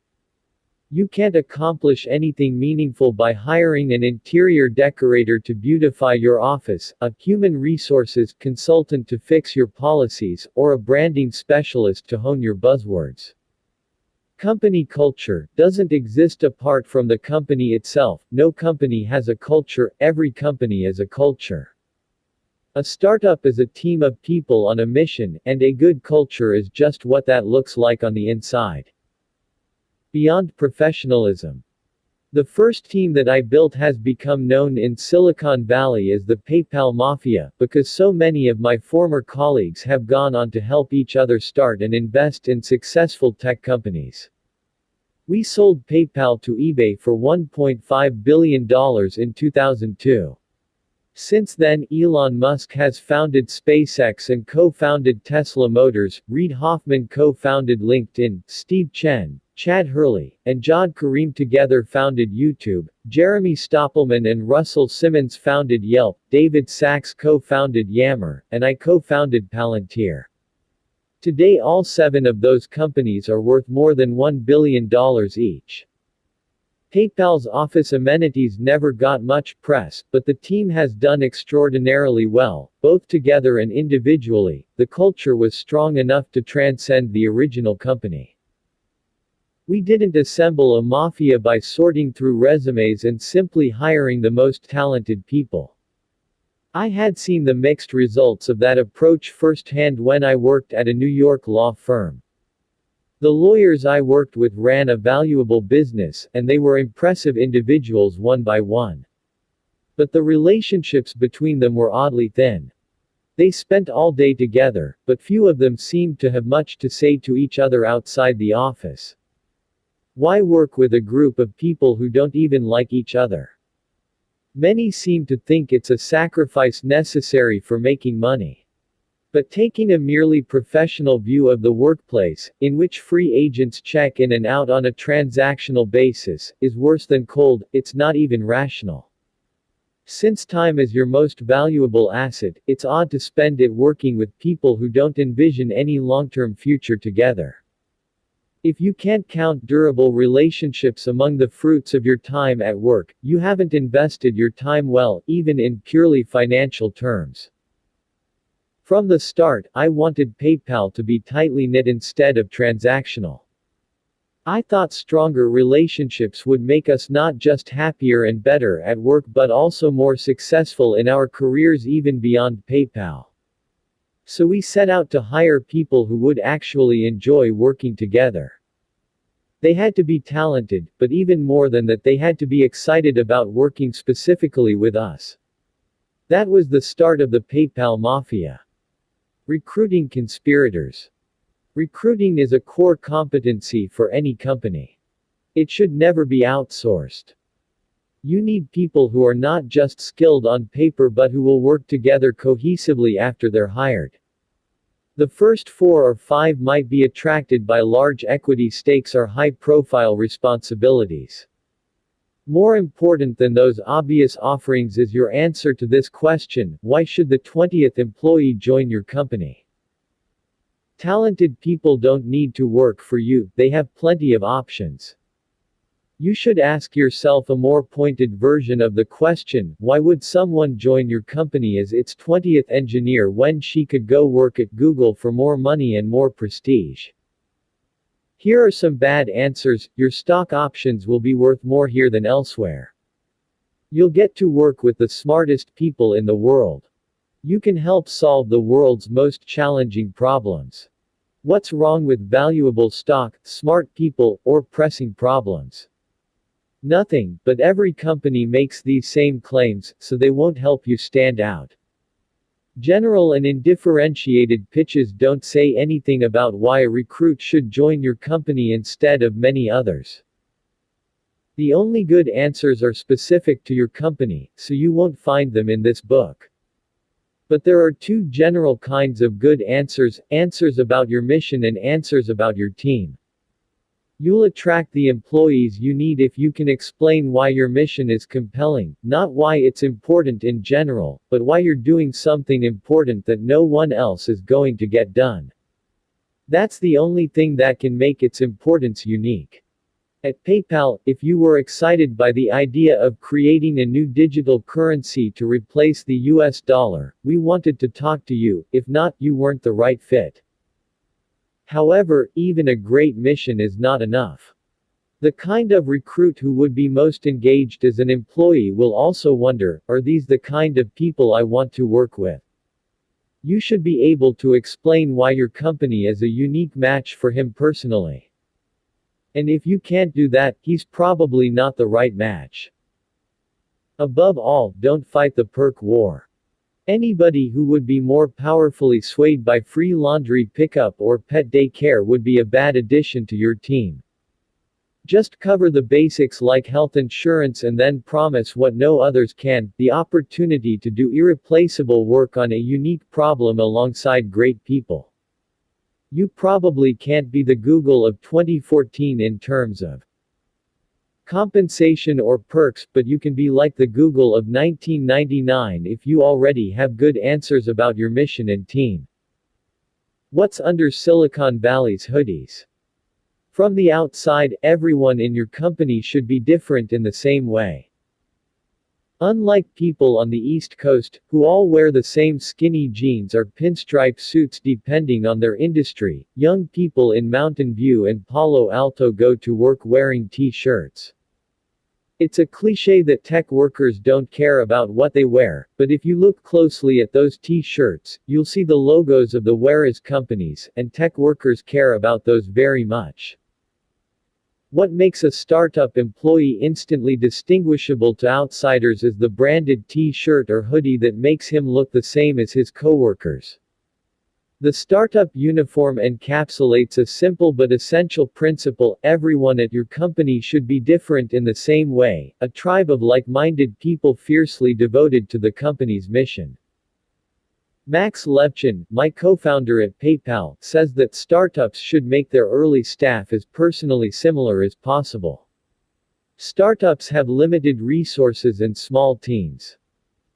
You can't accomplish anything meaningful by hiring an interior decorator to beautify your office, a human resources consultant to fix your policies, or a branding specialist to hone your buzzwords. Company culture doesn't exist apart from the company itself. No company has a culture, every company is a culture. A startup is a team of people on a mission, and a good culture is just what that looks like on the inside. Beyond professionalism. The first team that I built has become known in Silicon Valley as the PayPal Mafia, because so many of my former colleagues have gone on to help each other start and invest in successful tech companies. We sold PayPal to eBay for $1.5 billion in 2002. Since then, Elon Musk has founded SpaceX and co-founded Tesla Motors, Reid Hoffman co-founded LinkedIn, Steve Chen, Chad Hurley, and Jawed Karim together founded YouTube, Jeremy Stoppelman and Russell Simmons founded Yelp, David Sachs co-founded Yammer, and I co-founded Palantir. Today all 7 of those companies are worth more than $1 billion each. PayPal's office amenities never got much press, but the team has done extraordinarily well, both together and individually. The culture was strong enough to transcend the original company. We didn't assemble a mafia by sorting through resumes and simply hiring the most talented people. I had seen the mixed results of that approach firsthand when I worked at a New York law firm. The lawyers I worked with ran a valuable business, and they were impressive individuals one by one. But the relationships between them were oddly thin. They spent all day together, but few of them seemed to have much to say to each other outside the office. Why work with a group of people who don't even like each other? Many seem to think it's a sacrifice necessary for making money. But taking a merely professional view of the workplace, in which free agents check in and out on a transactional basis, is worse than cold. It's not even rational. Since time is your most valuable asset, it's odd to spend it working with people who don't envision any long-term future together. If you can't count durable relationships among the fruits of your time at work, you haven't invested your time well, even in purely financial terms. From the start, I wanted PayPal to be tightly knit instead of transactional. I thought stronger relationships would make us not just happier and better at work but also more successful in our careers even beyond PayPal. So we set out to hire people who would actually enjoy working together. They had to be talented, but even more than that, they had to be excited about working specifically with us. That was the start of the PayPal Mafia. Recruiting conspirators. Recruiting is a core competency for any company. It should never be outsourced. You need people who are not just skilled on paper but who will work together cohesively after they're hired. The first 4 or 5 might be attracted by large equity stakes or high-profile responsibilities. More important than those obvious offerings is your answer to this question: why should the 20th employee join your company? Talented people don't need to work for you, they have plenty of options. You should ask yourself a more pointed version of the question: why would someone join your company as its 20th engineer when she could go work at Google for more money and more prestige? Here are some bad answers: your stock options will be worth more here than elsewhere. You'll get to work with the smartest people in the world. You can help solve the world's most challenging problems. What's wrong with valuable stock, smart people, or pressing problems? Nothing, but every company makes these same claims, so they won't help you stand out. General and undifferentiated pitches don't say anything about why a recruit should join your company instead of many others. The only good answers are specific to your company, so you won't find them in this book. But there are 2 general kinds of good answers: answers about your mission and answers about your team. You'll attract the employees you need if you can explain why your mission is compelling, not why it's important in general, but why you're doing something important that no one else is going to get done. That's the only thing that can make its importance unique. At PayPal, if you were excited by the idea of creating a new digital currency to replace the US dollar, we wanted to talk to you; if not, you weren't the right fit. However, even a great mission is not enough. The kind of recruit who would be most engaged as an employee will also wonder, are these the kind of people I want to work with? You should be able to explain why your company is a unique match for him personally. And if you can't do that, he's probably not the right match. Above all, don't fight the perk war. Anybody who would be more powerfully swayed by free laundry pickup or pet daycare would be a bad addition to your team. Just cover the basics like health insurance and then promise what no others can, the opportunity to do irreplaceable work on a unique problem alongside great people. You probably can't be the Google of 2014 in terms of compensation or perks, but you can be like the Google of 1999 if you already have good answers about your mission and team. What's under Silicon Valley's hoodies? From the outside, everyone in your company should be different in the same way. Unlike people on the East Coast, who all wear the same skinny jeans or pinstripe suits depending on their industry, young people in Mountain View and Palo Alto go to work wearing t-shirts. It's a cliché that tech workers don't care about what they wear, but if you look closely at those t-shirts, you'll see the logos of the wearers companies, and tech workers care about those very much. What makes a startup employee instantly distinguishable to outsiders is the branded t-shirt or hoodie that makes him look the same as his coworkers. The startup uniform encapsulates a simple but essential principle: everyone at your company should be different in the same way, a tribe of like-minded people fiercely devoted to the company's mission. Max Levchin, my co-founder at PayPal, says that startups should make their early staff as personally similar as possible. Startups have limited resources and small teams.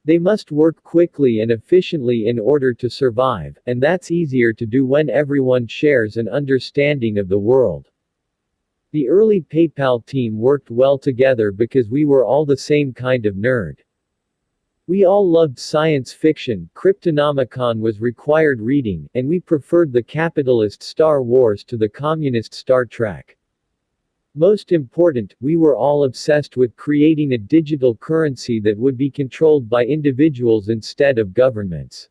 They must work quickly and efficiently in order to survive, and that's easier to do when everyone shares an understanding of the world. The early PayPal team worked well together because we were all the same kind of nerd. We all loved science fiction, Cryptonomicon was required reading, and we preferred the capitalist Star Wars to the communist Star Trek. Most important, we were all obsessed with creating a digital currency that would be controlled by individuals instead of governments.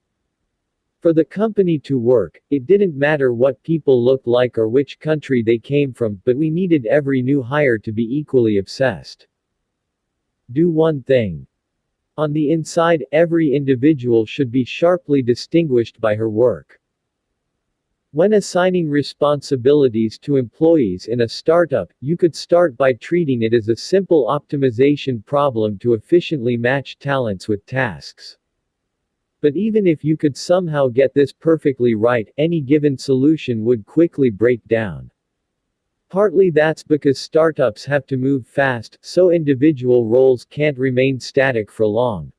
For the company to work, it didn't matter what people looked like or which country they came from, but we needed every new hire to be equally obsessed. Do one thing. On the inside, every individual should be sharply distinguished by her work. When assigning responsibilities to employees in a startup, you could start by treating it as a simple optimization problem to efficiently match talents with tasks. But even if you could somehow get this perfectly right, any given solution would quickly break down. Partly that's because startups have to move fast, so individual roles can't remain static for long.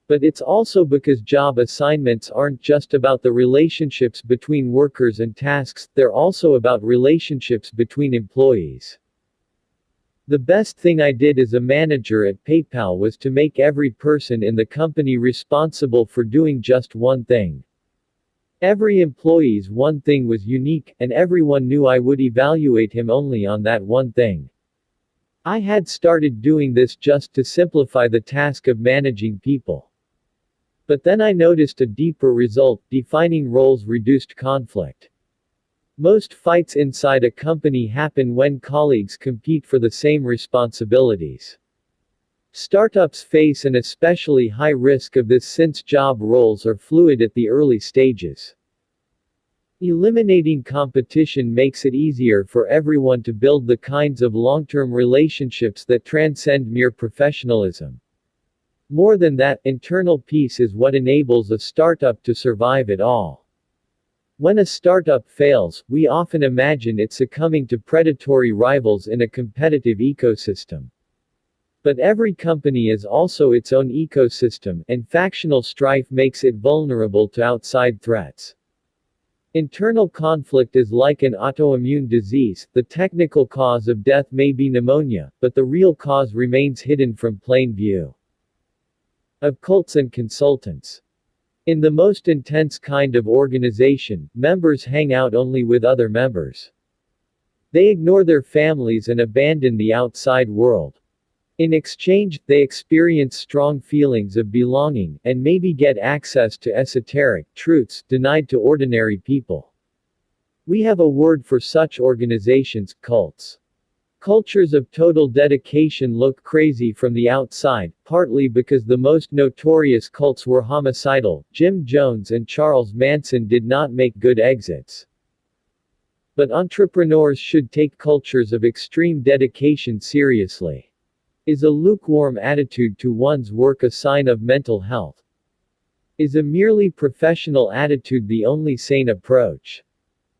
But it's also because job assignments aren't just about the relationships between workers and tasks, they're also about relationships between employees. The best thing I did as a manager at PayPal was to make every person in the company responsible for doing just one thing. Every employee's one thing was unique, and everyone knew I would evaluate him only on that one thing. I had started doing this just to simplify the task of managing people. But then I noticed a deeper result: defining roles reduced conflict. Most fights inside a company happen when colleagues compete for the same responsibilities. Startups face an especially high risk of this since job roles are fluid at the early stages. Eliminating competition makes it easier for everyone to build the kinds of long-term relationships that transcend mere professionalism. More than that, internal peace is what enables a startup to survive at all. When a startup fails, we often imagine it succumbing to predatory rivals in a competitive ecosystem. But every company is also its own ecosystem, and factional strife makes it vulnerable to outside threats. Internal conflict is like an autoimmune disease: the technical cause of death may be pneumonia, but the real cause remains hidden from plain view. Of cults and consultants. In the most intense kind of organization, members hang out only with other members. They ignore their families and abandon the outside world. In exchange, they experience strong feelings of belonging, and maybe get access to esoteric truths denied to ordinary people. We have a word for such organizations: cults. Cultures of total dedication look crazy from the outside, partly because the most notorious cults were homicidal. Jim Jones and Charles Manson did not make good exits. But entrepreneurs should take cultures of extreme dedication seriously. Is a lukewarm attitude to one's work a sign of mental health? Is a merely professional attitude the only sane approach?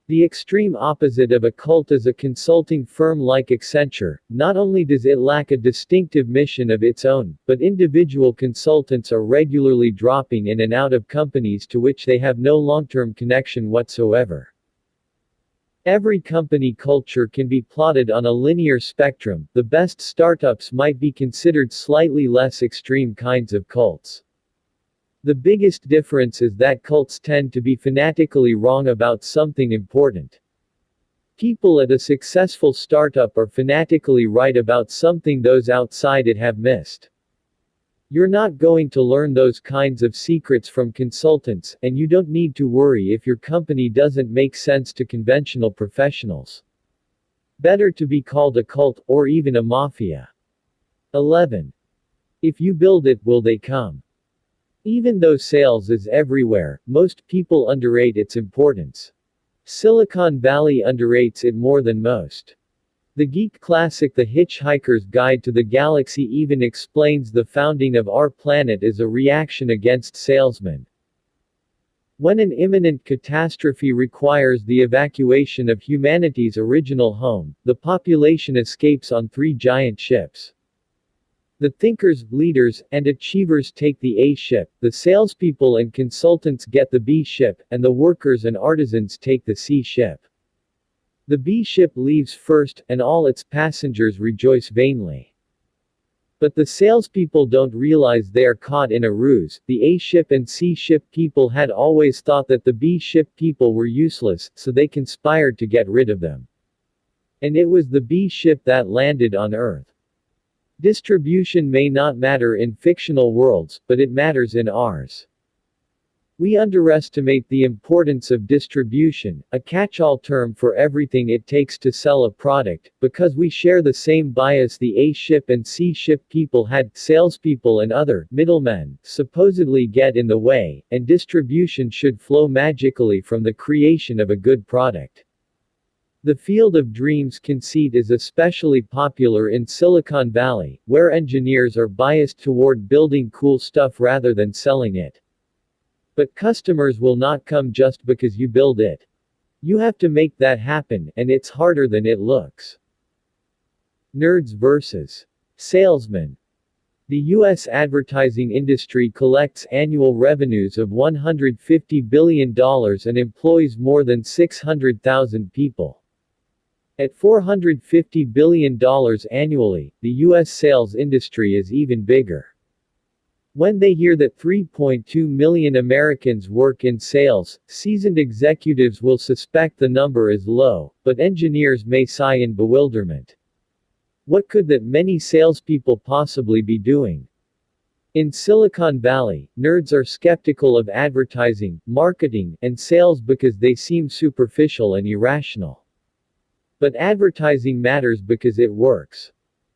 The extreme opposite of a cult is a consulting firm like Accenture. Not only does it lack a distinctive mission of its own, but individual consultants are regularly dropping in and out of companies to which they have no long-term connection whatsoever. Every company culture can be plotted on a linear spectrum. The best startups might be considered slightly less extreme kinds of cults. The biggest difference is that cults tend to be fanatically wrong about something important. People at a successful startup are fanatically right about something those outside it have missed. You're not going to learn those kinds of secrets from consultants, and you don't need to worry if your company doesn't make sense to conventional professionals. Better to be called a cult, or even a mafia. 11. If you build it, will they come? Even though sales is everywhere, most people underrate its importance. Silicon Valley underrates it more than most. The geek classic The Hitchhiker's Guide to the Galaxy even explains the founding of our planet as a reaction against salesmen. When an imminent catastrophe requires the evacuation of humanity's original home, the population escapes on 3 giant ships. The thinkers, leaders, and achievers take the A ship, the salespeople and consultants get the B ship, and the workers and artisans take the C ship. The B ship leaves first, and all its passengers rejoice vainly. But the salespeople don't realize they are caught in a ruse. The A ship and C ship people had always thought that the B ship people were useless, so they conspired to get rid of them. And it was the B ship that landed on Earth. Distribution may not matter in fictional worlds, but it matters in ours. We underestimate the importance of distribution, a catch-all term for everything it takes to sell a product, because we share the same bias the A ship and C ship people had. Salespeople and other middlemen supposedly get in the way, and distribution should flow magically from the creation of a good product. The field of dreams conceit is especially popular in Silicon Valley, where engineers are biased toward building cool stuff rather than selling it. But customers will not come just because you build it. You have to make that happen, and it's harder than it looks. Nerds versus salesmen. The U.S. advertising industry collects annual revenues of $150 billion and employs more than 600,000 people. At $450 billion annually, the U.S. sales industry is even bigger. When they hear that 3.2 million Americans work in sales, seasoned executives will suspect the number is low, but engineers may sigh in bewilderment. What could that many salespeople possibly be doing? In Silicon Valley, nerds are skeptical of advertising, marketing, and sales because they seem superficial and irrational. But advertising matters because it works.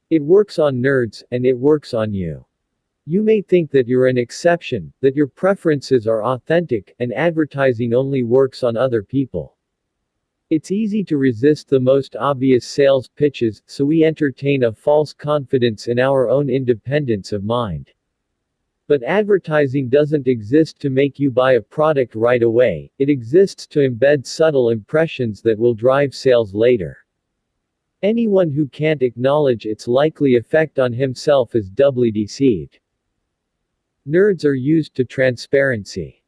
It works on nerds, and it works on you. You may think that you're an exception, that your preferences are authentic, and advertising only works on other people. It's easy to resist the most obvious sales pitches, so we entertain a false confidence in our own independence of mind. But advertising doesn't exist to make you buy a product right away, it exists to embed subtle impressions that will drive sales later. Anyone who can't acknowledge its likely effect on himself is doubly deceived. Nerds are used to transparency.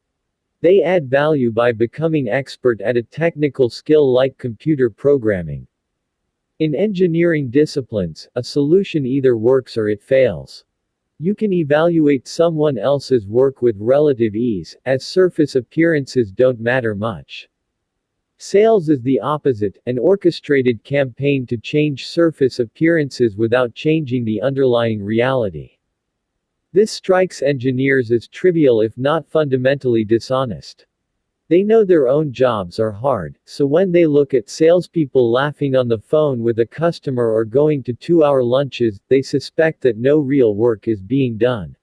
They add value by becoming expert at a technical skill like computer programming. In engineering disciplines, a solution either works or it fails. You can evaluate someone else's work with relative ease, as surface appearances don't matter much. Sales is the opposite, an orchestrated campaign to change surface appearances without changing the underlying reality. This strikes engineers as trivial if not fundamentally dishonest. They know their own jobs are hard, so when they look at salespeople laughing on the phone with a customer or going to 2-hour lunches, they suspect that no real work is being done.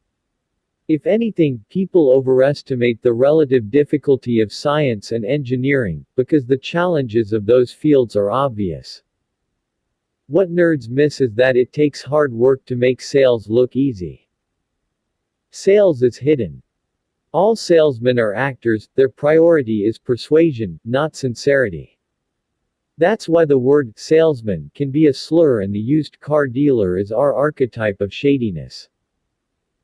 If anything, people overestimate the relative difficulty of science and engineering, because the challenges of those fields are obvious. What nerds miss is that it takes hard work to make sales look easy. Sales is hidden. All salesmen are actors, their priority is persuasion, not sincerity. That's why the word salesman can be a slur and the used car dealer is our archetype of shadiness.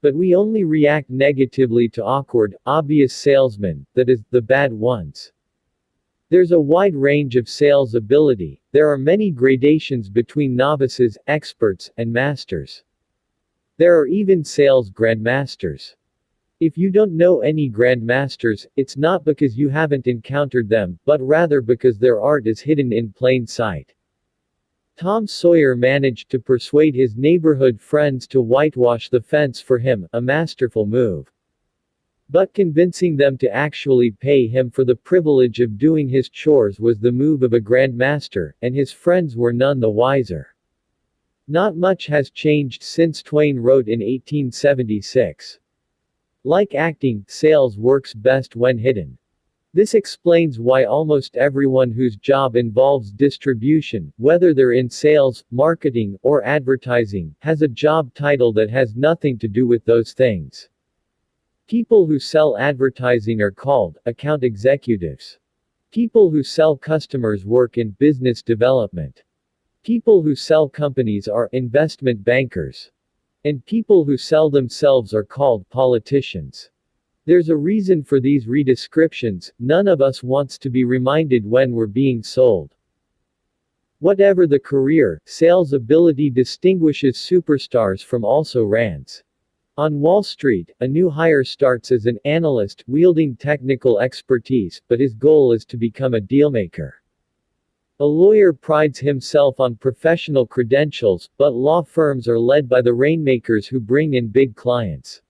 But we only react negatively to awkward, obvious salesmen, that is, the bad ones. There's a wide range of sales ability, there are many gradations between novices, experts, and masters. There are even sales grandmasters. If you don't know any grandmasters, it's not because you haven't encountered them, but rather because their art is hidden in plain sight. Tom Sawyer managed to persuade his neighborhood friends to whitewash the fence for him, a masterful move. But convincing them to actually pay him for the privilege of doing his chores was the move of a grandmaster, and his friends were none the wiser. Not much has changed since Twain wrote in 1876. Like acting, sales works best when hidden. This explains why almost everyone whose job involves distribution, whether they're in sales, marketing, or advertising, has a job title that has nothing to do with those things. People who sell advertising are called account executives. People who sell customers work in business development. People who sell companies are investment bankers. And people who sell themselves are called politicians. There's a reason for these redescriptions, none of us wants to be reminded when we're being sold. Whatever the career, sales ability distinguishes superstars from also-rans. On Wall Street, a new hire starts as an analyst, wielding technical expertise, but his goal is to become a dealmaker. A lawyer prides himself on professional credentials, but law firms are led by the rainmakers who bring in big clients.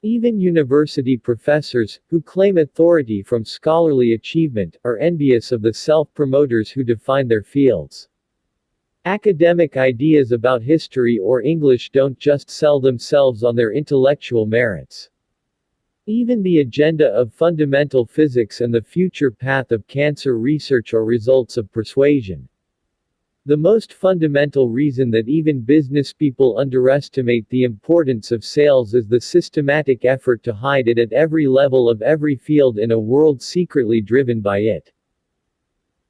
Even university professors, who claim authority from scholarly achievement, are envious of the self-promoters who define their fields. Academic ideas about history or English don't just sell themselves on their intellectual merits. Even the agenda of fundamental physics and the future path of cancer research are results of persuasion. The most fundamental reason that even businesspeople underestimate the importance of sales is the systematic effort to hide it at every level of every field in a world secretly driven by it.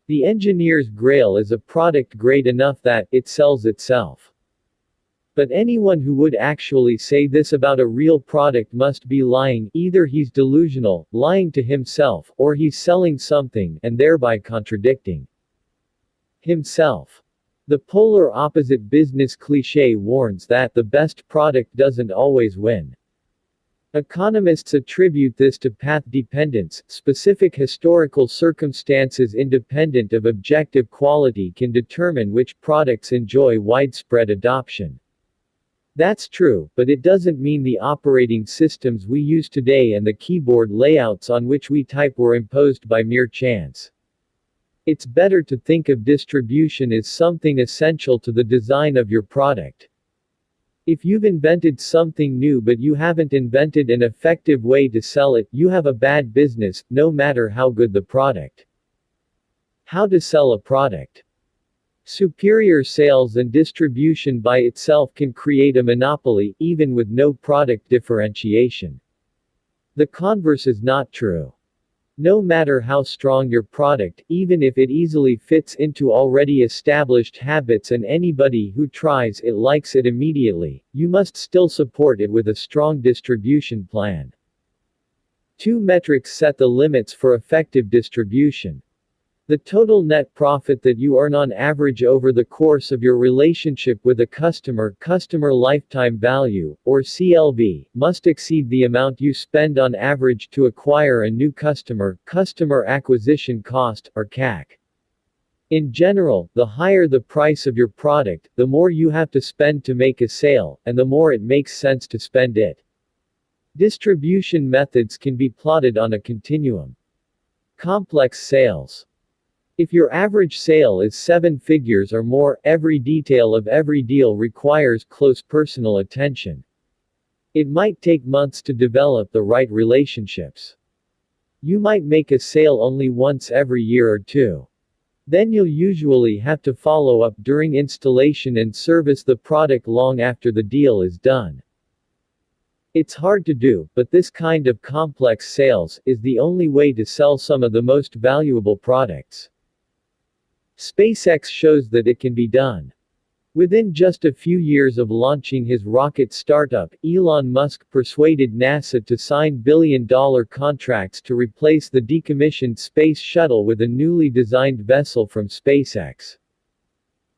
The engineer's grail is a product great enough that it sells itself. But anyone who would actually say this about a real product must be lying, either he's delusional, lying to himself, or he's selling something, and thereby contradicting himself. The polar opposite business cliché warns that the best product doesn't always win. Economists attribute this to path dependence, specific historical circumstances independent of objective quality can determine which products enjoy widespread adoption. That's true, but it doesn't mean the operating systems we use today and the keyboard layouts on which we type were imposed by mere chance. It's better to think of distribution as something essential to the design of your product. If you've invented something new but you haven't invented an effective way to sell it, you have a bad business, no matter how good the product. How to sell a product. Superior sales and distribution by itself can create a monopoly, even with no product differentiation. The converse is not true. No matter how strong your product, even if it easily fits into already established habits and anybody who tries it likes it immediately, you must still support it with a strong distribution plan. Two metrics set the limits for effective distribution. The total net profit that you earn on average over the course of your relationship with a customer, customer lifetime value, or CLV, must exceed the amount you spend on average to acquire a new customer, customer acquisition cost, or CAC. In general, the higher the price of your product, the more you have to spend to make a sale, and the more it makes sense to spend it. Distribution methods can be plotted on a continuum. Complex sales. If your average sale is 7 figures or more, every detail of every deal requires close personal attention. It might take months to develop the right relationships. You might make a sale only once every year or two. Then you'll usually have to follow up during installation and service the product long after the deal is done. It's hard to do, but this kind of complex sales is the only way to sell some of the most valuable products. SpaceX shows that it can be done. Within just a few years of launching his rocket startup, Elon Musk persuaded NASA to sign billion-dollar contracts to replace the decommissioned Space Shuttle with a newly designed vessel from SpaceX.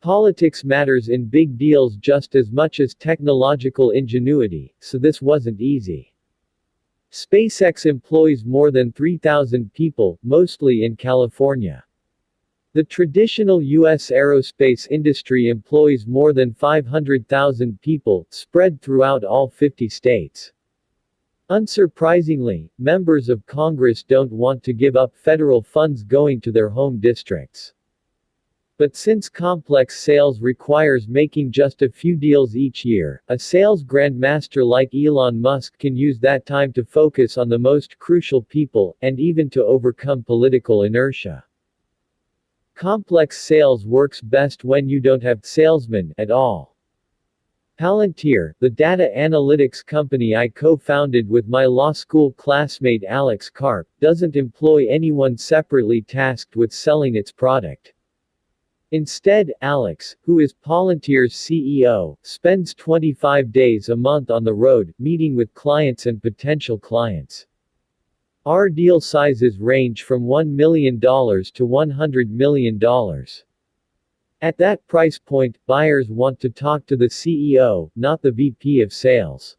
Politics matters in big deals just as much as technological ingenuity, so this wasn't easy. SpaceX employs more than 3,000 people, mostly in California. The traditional U.S. aerospace industry employs more than 500,000 people, spread throughout all 50 states. Unsurprisingly, members of Congress don't want to give up federal funds going to their home districts. But since complex sales requires making just a few deals each year, a sales grandmaster like Elon Musk can use that time to focus on the most crucial people, and even to overcome political inertia. Complex sales works best when you don't have salesmen at all. Palantir, the data analytics company I co-founded with my law school classmate Alex Karp, doesn't employ anyone separately tasked with selling its product. Instead, Alex, who is Palantir's CEO, spends 25 days a month on the road, meeting with clients and potential clients. Our deal sizes range from $1 million to $100 million. At that price point, buyers want to talk to the CEO, not the VP of sales.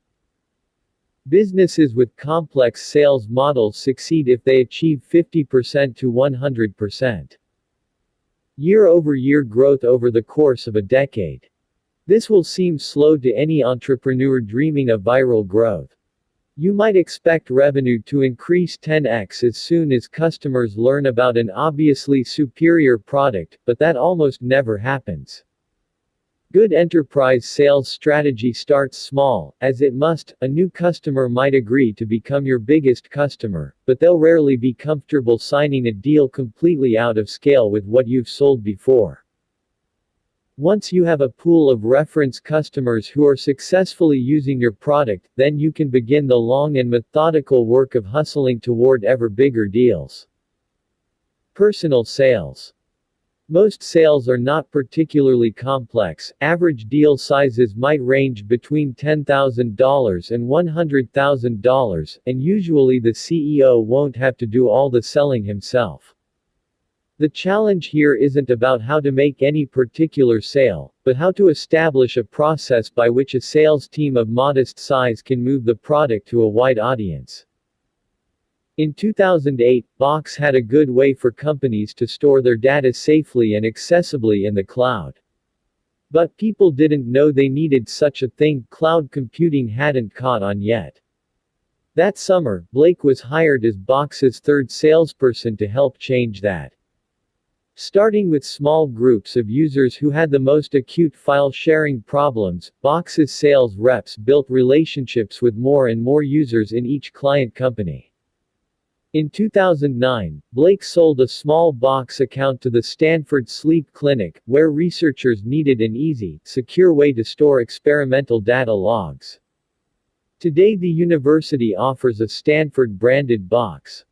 Businesses with complex sales models succeed if they achieve 50% to 100% year-over-year growth over the course of a decade. This will seem slow to any entrepreneur dreaming of viral growth. You might expect revenue to increase 10x as soon as customers learn about an obviously superior product, but that almost never happens. Good enterprise sales strategy starts small, as it must. A new customer might agree to become your biggest customer, but they'll rarely be comfortable signing a deal completely out of scale with what you've sold before. Once you have a pool of reference customers who are successfully using your product, then you can begin the long and methodical work of hustling toward ever bigger deals. Personal sales. Most sales are not particularly complex. Average deal sizes might range between $10,000 and $100,000, and usually the CEO won't have to do all the selling himself. The challenge here isn't about how to make any particular sale, but how to establish a process by which a sales team of modest size can move the product to a wide audience. In 2008, Box had a good way for companies to store their data safely and accessibly in the cloud. But people didn't know they needed such a thing. Cloud computing hadn't caught on yet. That summer, Blake was hired as Box's third salesperson to help change that. Starting with small groups of users who had the most acute file-sharing problems, Box's sales reps built relationships with more and more users in each client company. In 2009, Blake sold a small Box account to the Stanford Sleep Clinic, where researchers needed an easy, secure way to store experimental data logs. Today the university offers a Stanford-branded Box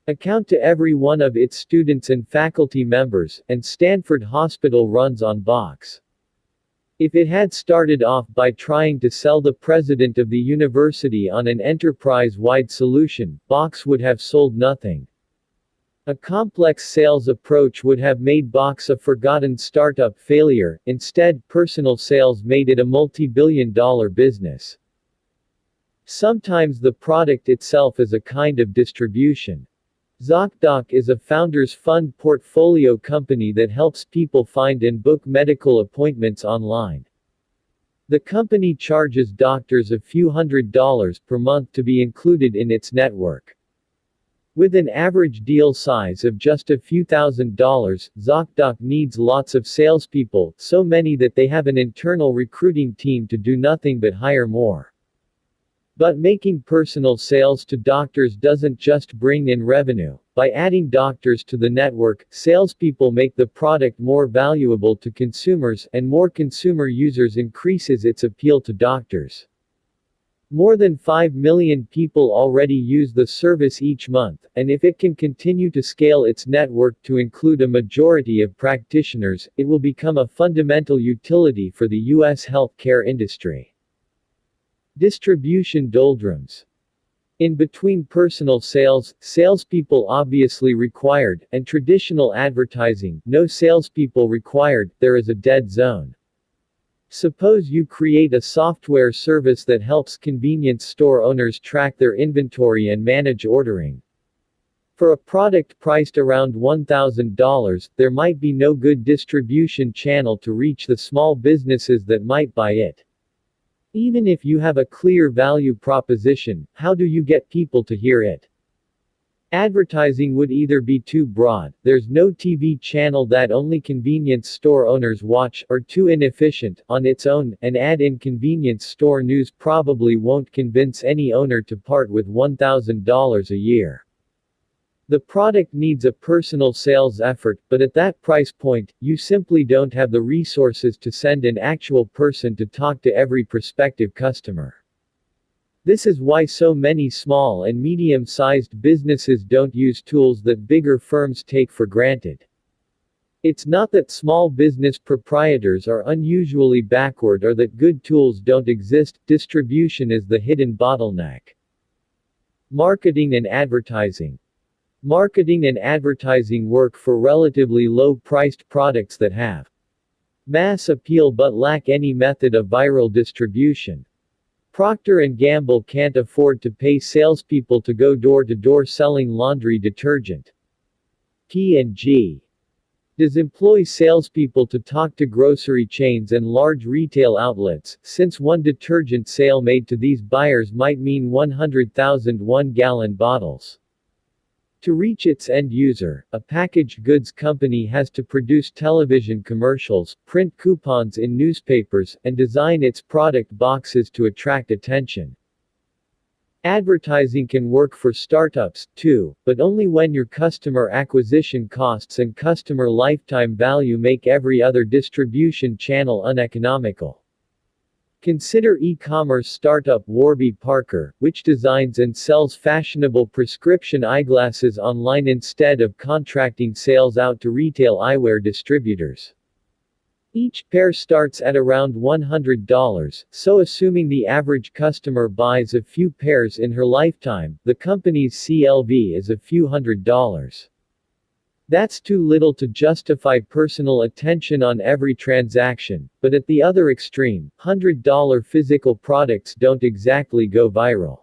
account to every one of its students and faculty members, and Stanford Hospital runs on Box. If it had started off by trying to sell the president of the university on an enterprise-wide solution, Box would have sold nothing. A complex sales approach would have made Box a forgotten startup failure. Instead, personal sales made it a multi-billion-dollar business. Sometimes the product itself is a kind of distribution. ZocDoc is a founder's fund portfolio company that helps people find and book medical appointments online. The company charges doctors a few $100s per month to be included in its network. With an average deal size of just a few $1,000s, ZocDoc needs lots of salespeople, so many that they have an internal recruiting team to do nothing but hire more. But making personal sales to doctors doesn't just bring in revenue. By adding doctors to the network, salespeople make the product more valuable to consumers, and more consumer users increases its appeal to doctors. More than 5 million people already use the service each month, and if it can continue to scale its network to include a majority of practitioners, it will become a fundamental utility for the U.S. healthcare industry. Distribution doldrums. In between personal sales, salespeople obviously required, and traditional advertising, no salespeople required, there is a dead zone. Suppose you create a software service that helps convenience store owners track their inventory and manage ordering. For a product priced around $1,000, there might be no good distribution channel to reach the small businesses that might buy it. Even if you have a clear value proposition, how do you get people to hear it? Advertising would either be too broad, there's no TV channel that only convenience store owners watch, or too inefficient, on its own. An ad in convenience store news probably won't convince any owner to part with $1,000 a year. The product needs a personal sales effort, but at that price point, you simply don't have the resources to send an actual person to talk to every prospective customer. This is why so many small and medium-sized businesses don't use tools that bigger firms take for granted. It's not that small business proprietors are unusually backward or that good tools don't exist, distribution is the hidden bottleneck. Marketing and advertising. Marketing and advertising work for relatively low-priced products that have mass appeal but lack any method of viral distribution. Procter & Gamble can't afford to pay salespeople to go door-to-door selling laundry detergent. P&G does employ salespeople to talk to grocery chains and large retail outlets, since one detergent sale made to these buyers might mean 100,000 one-gallon bottles. To reach its end user, a packaged goods company has to produce television commercials, print coupons in newspapers, and design its product boxes to attract attention. Advertising can work for startups, too, but only when your customer acquisition costs and customer lifetime value make every other distribution channel uneconomical. Consider e-commerce startup Warby Parker, which designs and sells fashionable prescription eyeglasses online instead of contracting sales out to retail eyewear distributors. Each pair starts at around $100, so assuming the average customer buys a few pairs in her lifetime, the company's CLV is a few $100s. That's too little to justify personal attention on every transaction, but at the other extreme, $100 physical products don't exactly go viral.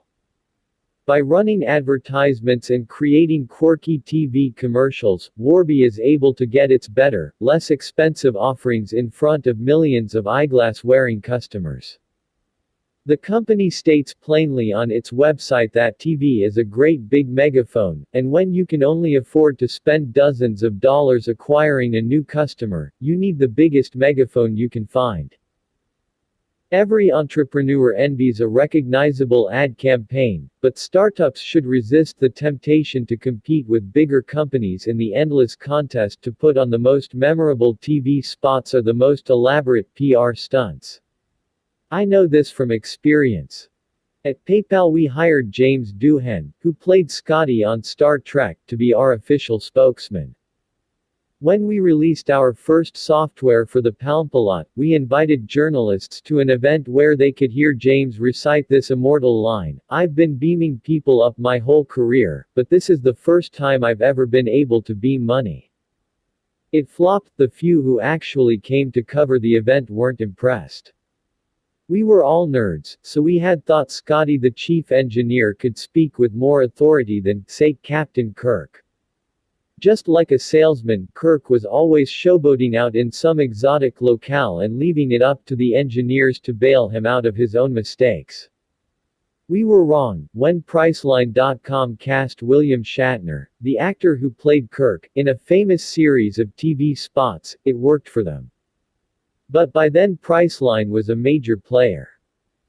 By running advertisements and creating quirky TV commercials, Warby is able to get its better, less expensive offerings in front of millions of eyeglass-wearing customers. The company states plainly on its website that TV is a great big megaphone, and when you can only afford to spend dozens of dollars acquiring a new customer, you need the biggest megaphone you can find. Every entrepreneur envies a recognizable ad campaign, but startups should resist the temptation to compete with bigger companies in the endless contest to put on the most memorable TV spots or the most elaborate PR stunts. I know this from experience. At PayPal we hired James Doohan, who played Scotty on Star Trek, to be our official spokesman. When we released our first software for the Palmpalot, we invited journalists to an event where they could hear James recite this immortal line, "I've been beaming people up my whole career, but this is the first time I've ever been able to beam money." It flopped. The few who actually came to cover the event weren't impressed. We were all nerds, so we had thought Scotty the chief engineer could speak with more authority than, say, Captain Kirk. Just like a salesman, Kirk was always showboating out in some exotic locale and leaving it up to the engineers to bail him out of his own mistakes. We were wrong. When Priceline.com cast William Shatner, the actor who played Kirk, in a famous series of TV spots, it worked for them. But by then Priceline was a major player.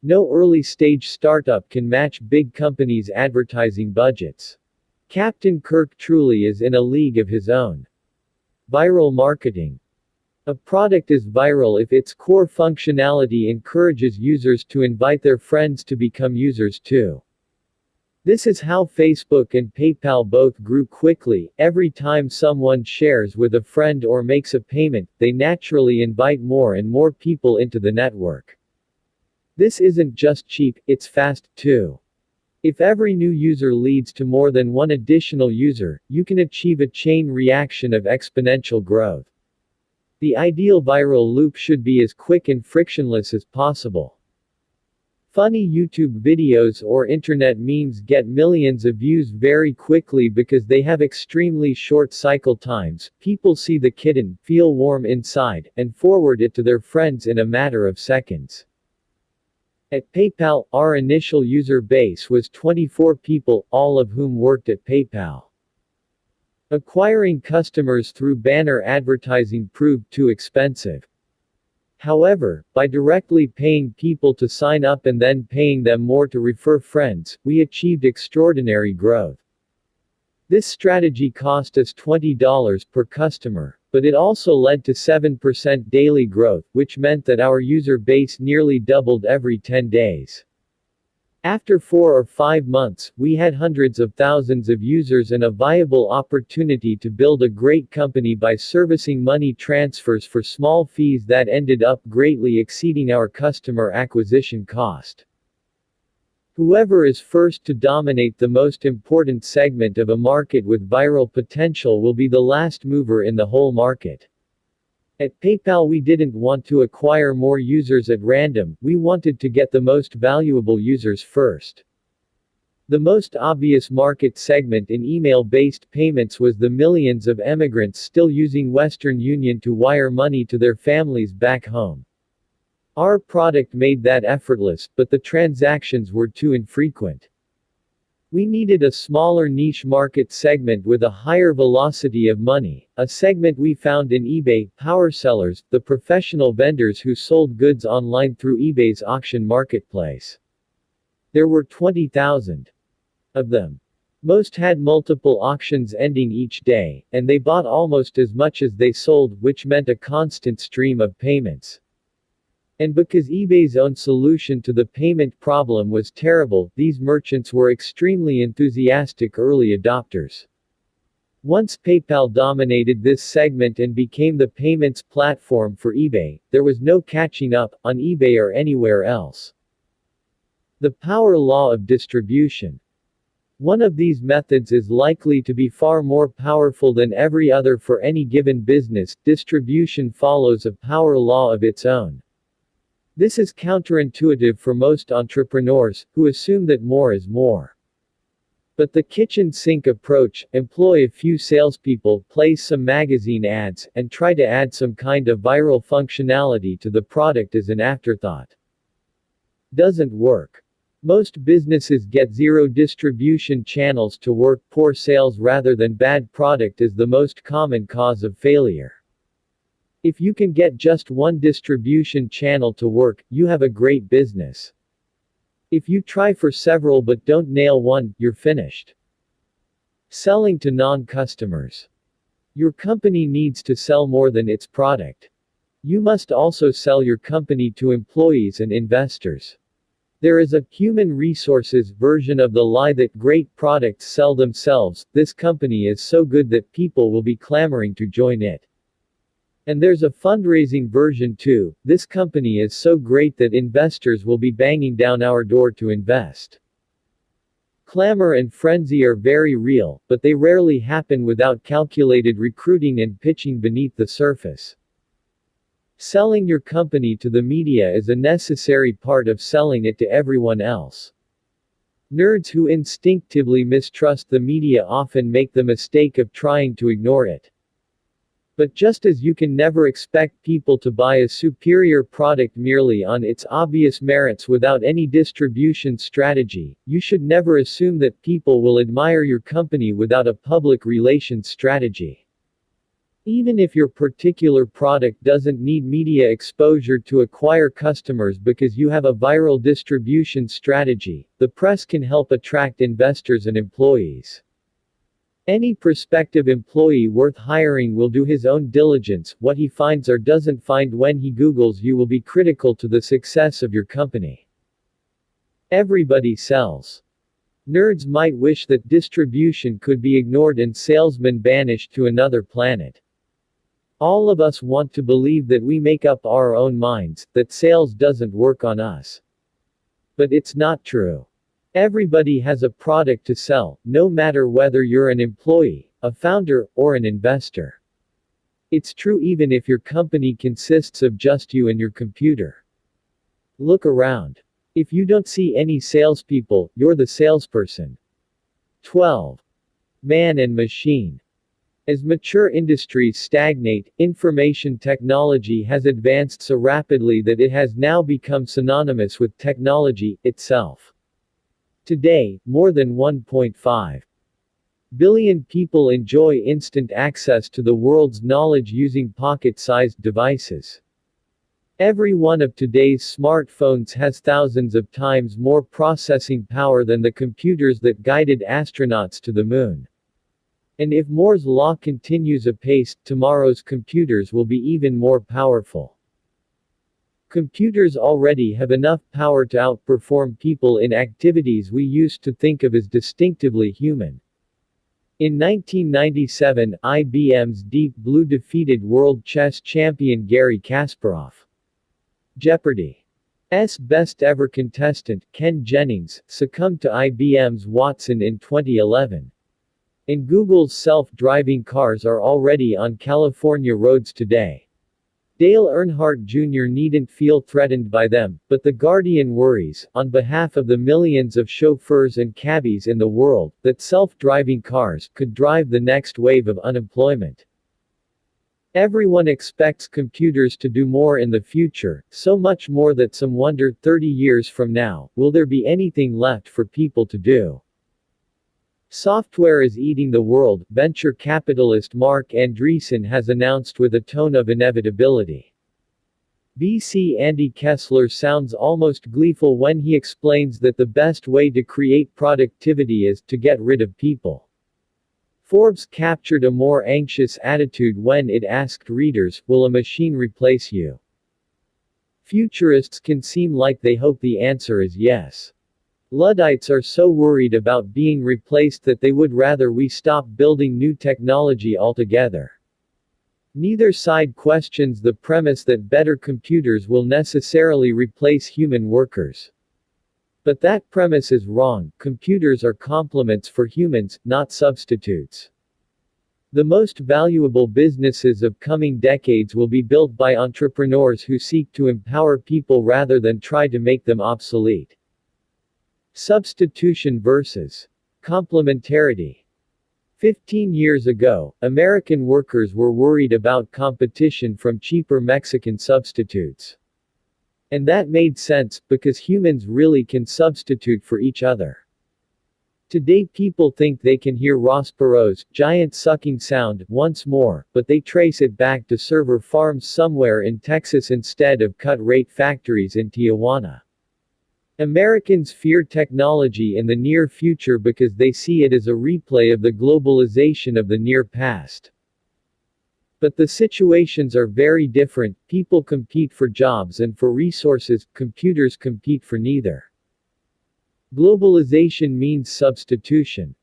No early-stage startup can match big companies' advertising budgets. Captain Kirk truly is in a league of his own. Viral marketing. A product is viral if its core functionality encourages users to invite their friends to become users too. This is how Facebook and PayPal both grew quickly. Every time someone shares with a friend or makes a payment, they naturally invite more and more people into the network. This isn't just cheap, it's fast, too. If every new user leads to more than one additional user, you can achieve a chain reaction of exponential growth. The ideal viral loop should be as quick and frictionless as possible. Funny YouTube videos or internet memes get millions of views very quickly because they have extremely short cycle times. People see the kitten, feel warm inside, and forward it to their friends in a matter of seconds. At PayPal, our initial user base was 24 people, all of whom worked at PayPal. Acquiring customers through banner advertising proved too expensive. However, by directly paying people to sign up and then paying them more to refer friends, we achieved extraordinary growth. This strategy cost us $20 per customer, but it also led to 7% daily growth, which meant that our user base nearly doubled every 10 days. After 4 or 5 months, we had hundreds of thousands of users and a viable opportunity to build a great company by servicing money transfers for small fees that ended up greatly exceeding our customer acquisition cost. Whoever is first to dominate the most important segment of a market with viral potential will be the last mover in the whole market. At PayPal we didn't want to acquire more users at random, we wanted to get the most valuable users first. The most obvious market segment in email-based payments was the millions of immigrants still using Western Union to wire money to their families back home. Our product made that effortless, but the transactions were too infrequent. We needed a smaller niche market segment with a higher velocity of money, a segment we found in eBay, power sellers, the professional vendors who sold goods online through eBay's auction marketplace. There were 20,000 of them. Most had multiple auctions ending each day, and they bought almost as much as they sold, which meant a constant stream of payments. And because eBay's own solution to the payment problem was terrible, these merchants were extremely enthusiastic early adopters. Once PayPal dominated this segment and became the payments platform for eBay, there was no catching up, on eBay or anywhere else. The power law of distribution. One of these methods is likely to be far more powerful than every other for any given business. Distribution follows a power law of its own. This is counterintuitive for most entrepreneurs, who assume that more is more. But the kitchen sink approach, employ a few salespeople, place some magazine ads, and try to add some kind of viral functionality to the product as an afterthought, doesn't work. Most businesses get zero distribution channels to work. Poor sales rather than bad product is the most common cause of failure. If you can get just one distribution channel to work, you have a great business. If you try for several but don't nail one, you're finished. Selling to non-customers. Your company needs to sell more than its product. You must also sell your company to employees and investors. There is a human resources version of the lie that great products sell themselves. This company is so good that people will be clamoring to join it. And there's a fundraising version too. This company is so great that investors will be banging down our door to invest. Clamor and frenzy are very real, but they rarely happen without calculated recruiting and pitching beneath the surface. Selling your company to the media is a necessary part of selling it to everyone else. Nerds who instinctively mistrust the media often make the mistake of trying to ignore it. But just as you can never expect people to buy a superior product merely on its obvious merits without any distribution strategy, you should never assume that people will admire your company without a public relations strategy. Even if your particular product doesn't need media exposure to acquire customers because you have a viral distribution strategy, the press can help attract investors and employees. Any prospective employee worth hiring will do his own diligence. What he finds or doesn't find when he Googles you will be critical to the success of your company. Everybody sells. Nerds might wish that distribution could be ignored and salesmen banished to another planet. All of us want to believe that we make up our own minds, that sales doesn't work on us. But it's not true. Everybody has a product to sell, no matter whether you're an employee, a founder, or an investor. It's true even if your company consists of just you and your computer. Look around. If you don't see any salespeople, you're the salesperson. 12. Man and machine. As mature industries stagnate, information technology has advanced so rapidly that it has now become synonymous with technology itself. Today, more than 1.5 billion people enjoy instant access to the world's knowledge using pocket-sized devices. Every one of today's smartphones has thousands of times more processing power than the computers that guided astronauts to the moon. And if Moore's law continues apace, tomorrow's computers will be even more powerful. Computers already have enough power to outperform people in activities we used to think of as distinctively human. In 1997, IBM's Deep Blue defeated world chess champion Garry Kasparov. Jeopardy's best-ever contestant, Ken Jennings, succumbed to IBM's Watson in 2011. And Google's self-driving cars are already on California roads today. Dale Earnhardt Jr. needn't feel threatened by them, but The Guardian worries, on behalf of the millions of chauffeurs and cabbies in the world, that self-driving cars could drive the next wave of unemployment. Everyone expects computers to do more in the future, so much more that some wonder 30 years from now, will there be anything left for people to do? Software is eating the world, venture capitalist Mark Andreessen has announced with a tone of inevitability. VC Andy Kessler sounds almost gleeful when he explains that the best way to create productivity is to get rid of people. Forbes captured a more anxious attitude when it asked readers, "Will a machine replace you?" Futurists can seem like they hope the answer is yes. Luddites are so worried about being replaced that they would rather we stop building new technology altogether. Neither side questions the premise that better computers will necessarily replace human workers. But that premise is wrong. Computers are complements for humans, not substitutes. The most valuable businesses of coming decades will be built by entrepreneurs who seek to empower people rather than try to make them obsolete. Substitution versus complementarity. 15 years ago, American workers were worried about competition from cheaper Mexican substitutes. And that made sense, because humans really can substitute for each other. Today people think they can hear Ross Perot's giant sucking sound once more, but they trace it back to server farms somewhere in Texas instead of cut-rate factories in Tijuana. Americans fear technology in the near future because they see it as a replay of the globalization of the near past. But the situations are very different. People compete for jobs and for resources, computers compete for neither. Globalization means substitution.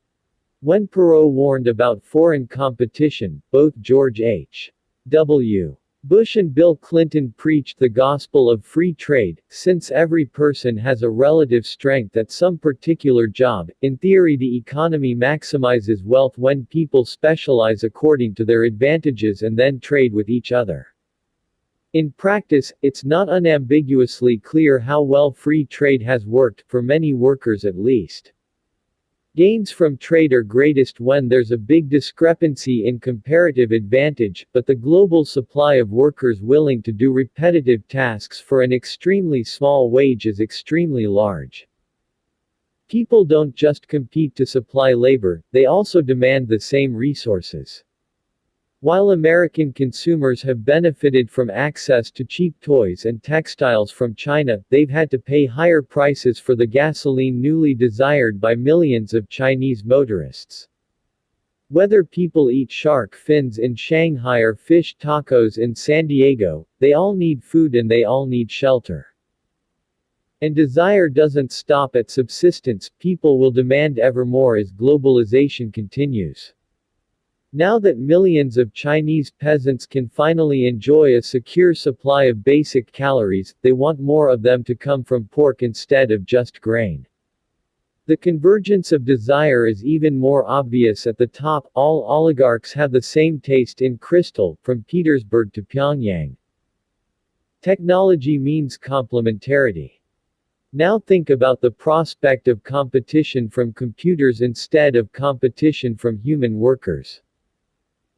When Perot warned about foreign competition, both George H.W. Bush and Bill Clinton preached the gospel of free trade. Since every person has a relative strength at some particular job, in theory the economy maximizes wealth when people specialize according to their advantages and then trade with each other. In practice, it's not unambiguously clear how well free trade has worked, for many workers at least. Gains from trade are greatest when there's a big discrepancy in comparative advantage, but the global supply of workers willing to do repetitive tasks for an extremely small wage is extremely large. People don't just compete to supply labor, they also demand the same resources. While American consumers have benefited from access to cheap toys and textiles from China, they've had to pay higher prices for the gasoline newly desired by millions of Chinese motorists. Whether people eat shark fins in Shanghai or fish tacos in San Diego, they all need food and they all need shelter. And desire doesn't stop at subsistence, people will demand ever more as globalization continues. Now that millions of Chinese peasants can finally enjoy a secure supply of basic calories, they want more of them to come from pork instead of just grain. The convergence of desire is even more obvious at the top. All oligarchs have the same taste in crystal, from Petersburg to Pyongyang. Technology means complementarity. Now think about the prospect of competition from computers instead of competition from human workers.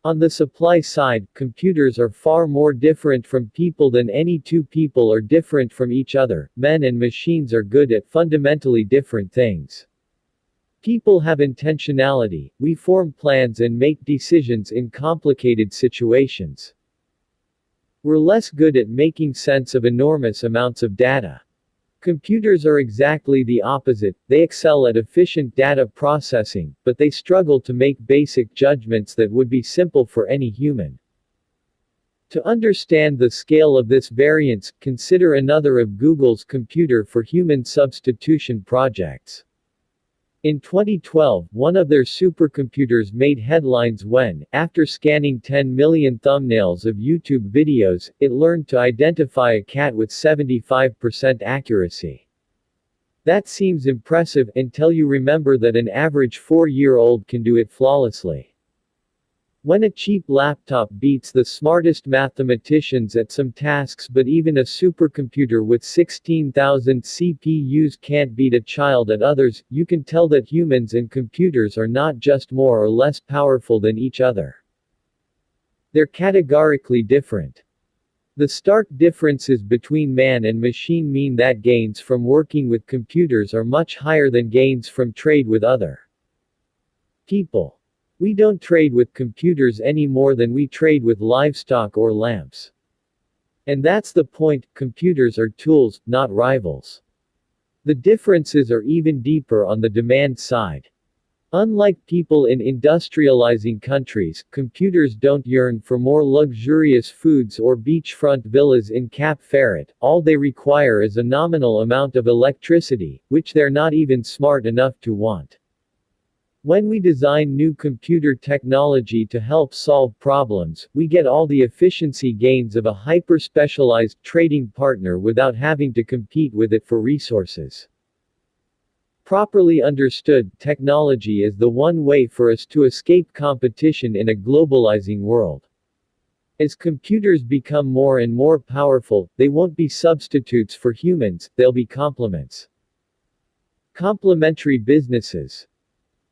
On the supply side, computers are far more different from people than any two people are different from each other. Men and machines are good at fundamentally different things. People have intentionality, we form plans and make decisions in complicated situations. We're less good at making sense of enormous amounts of data. Computers are exactly the opposite, they excel at efficient data processing, but they struggle to make basic judgments that would be simple for any human. To understand the scale of this variance, consider another of Google's computer for human substitution projects. In 2012, one of their supercomputers made headlines when, after scanning 10 million thumbnails of YouTube videos, it learned to identify a cat with 75% accuracy. That seems impressive, until you remember that an average 4-year-old can do it flawlessly. When a cheap laptop beats the smartest mathematicians at some tasks, but even a supercomputer with 16,000 CPUs can't beat a child at others, you can tell that humans and computers are not just more or less powerful than each other. They're categorically different. The stark differences between man and machine mean that gains from working with computers are much higher than gains from trade with other people. We don't trade with computers any more than we trade with livestock or lamps. And that's the point, computers are tools, not rivals. The differences are even deeper on the demand side. Unlike people in industrializing countries, computers don't yearn for more luxurious foods or beachfront villas in Cape Ferret. All they require is a nominal amount of electricity, which they're not even smart enough to want. When we design new computer technology to help solve problems, we get all the efficiency gains of a hyper-specialized trading partner without having to compete with it for resources. Properly understood, technology is the one way for us to escape competition in a globalizing world. As computers become more and more powerful, they won't be substitutes for humans, they'll be complements. Complementary businesses.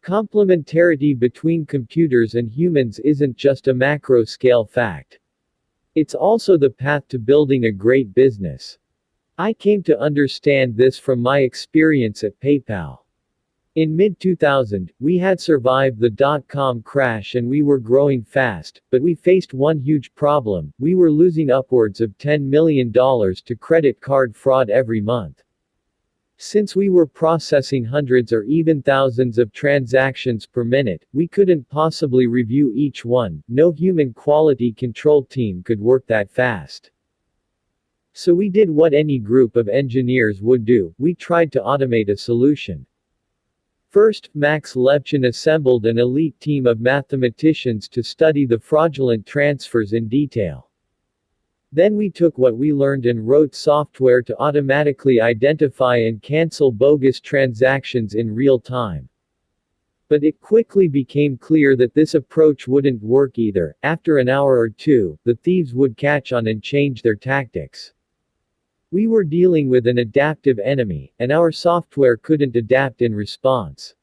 Complementarity between computers and humans isn't just a macro-scale fact. It's also the path to building a great business. I came to understand this from my experience at PayPal. In mid-2000, we had survived the dot-com crash and we were growing fast, but we faced one huge problem: we were losing upwards of $10 million to credit card fraud every month. Since we were processing hundreds or even thousands of transactions per minute, we couldn't possibly review each one. No human quality control team could work that fast. So we did what any group of engineers would do: we tried to automate a solution. First, Max Levchin assembled an elite team of mathematicians to study the fraudulent transfers in detail. Then we took what we learned and wrote software to automatically identify and cancel bogus transactions in real time. But it quickly became clear that this approach wouldn't work either. After an hour or two, the thieves would catch on and change their tactics. We were dealing with an adaptive enemy, and our software couldn't adapt in response.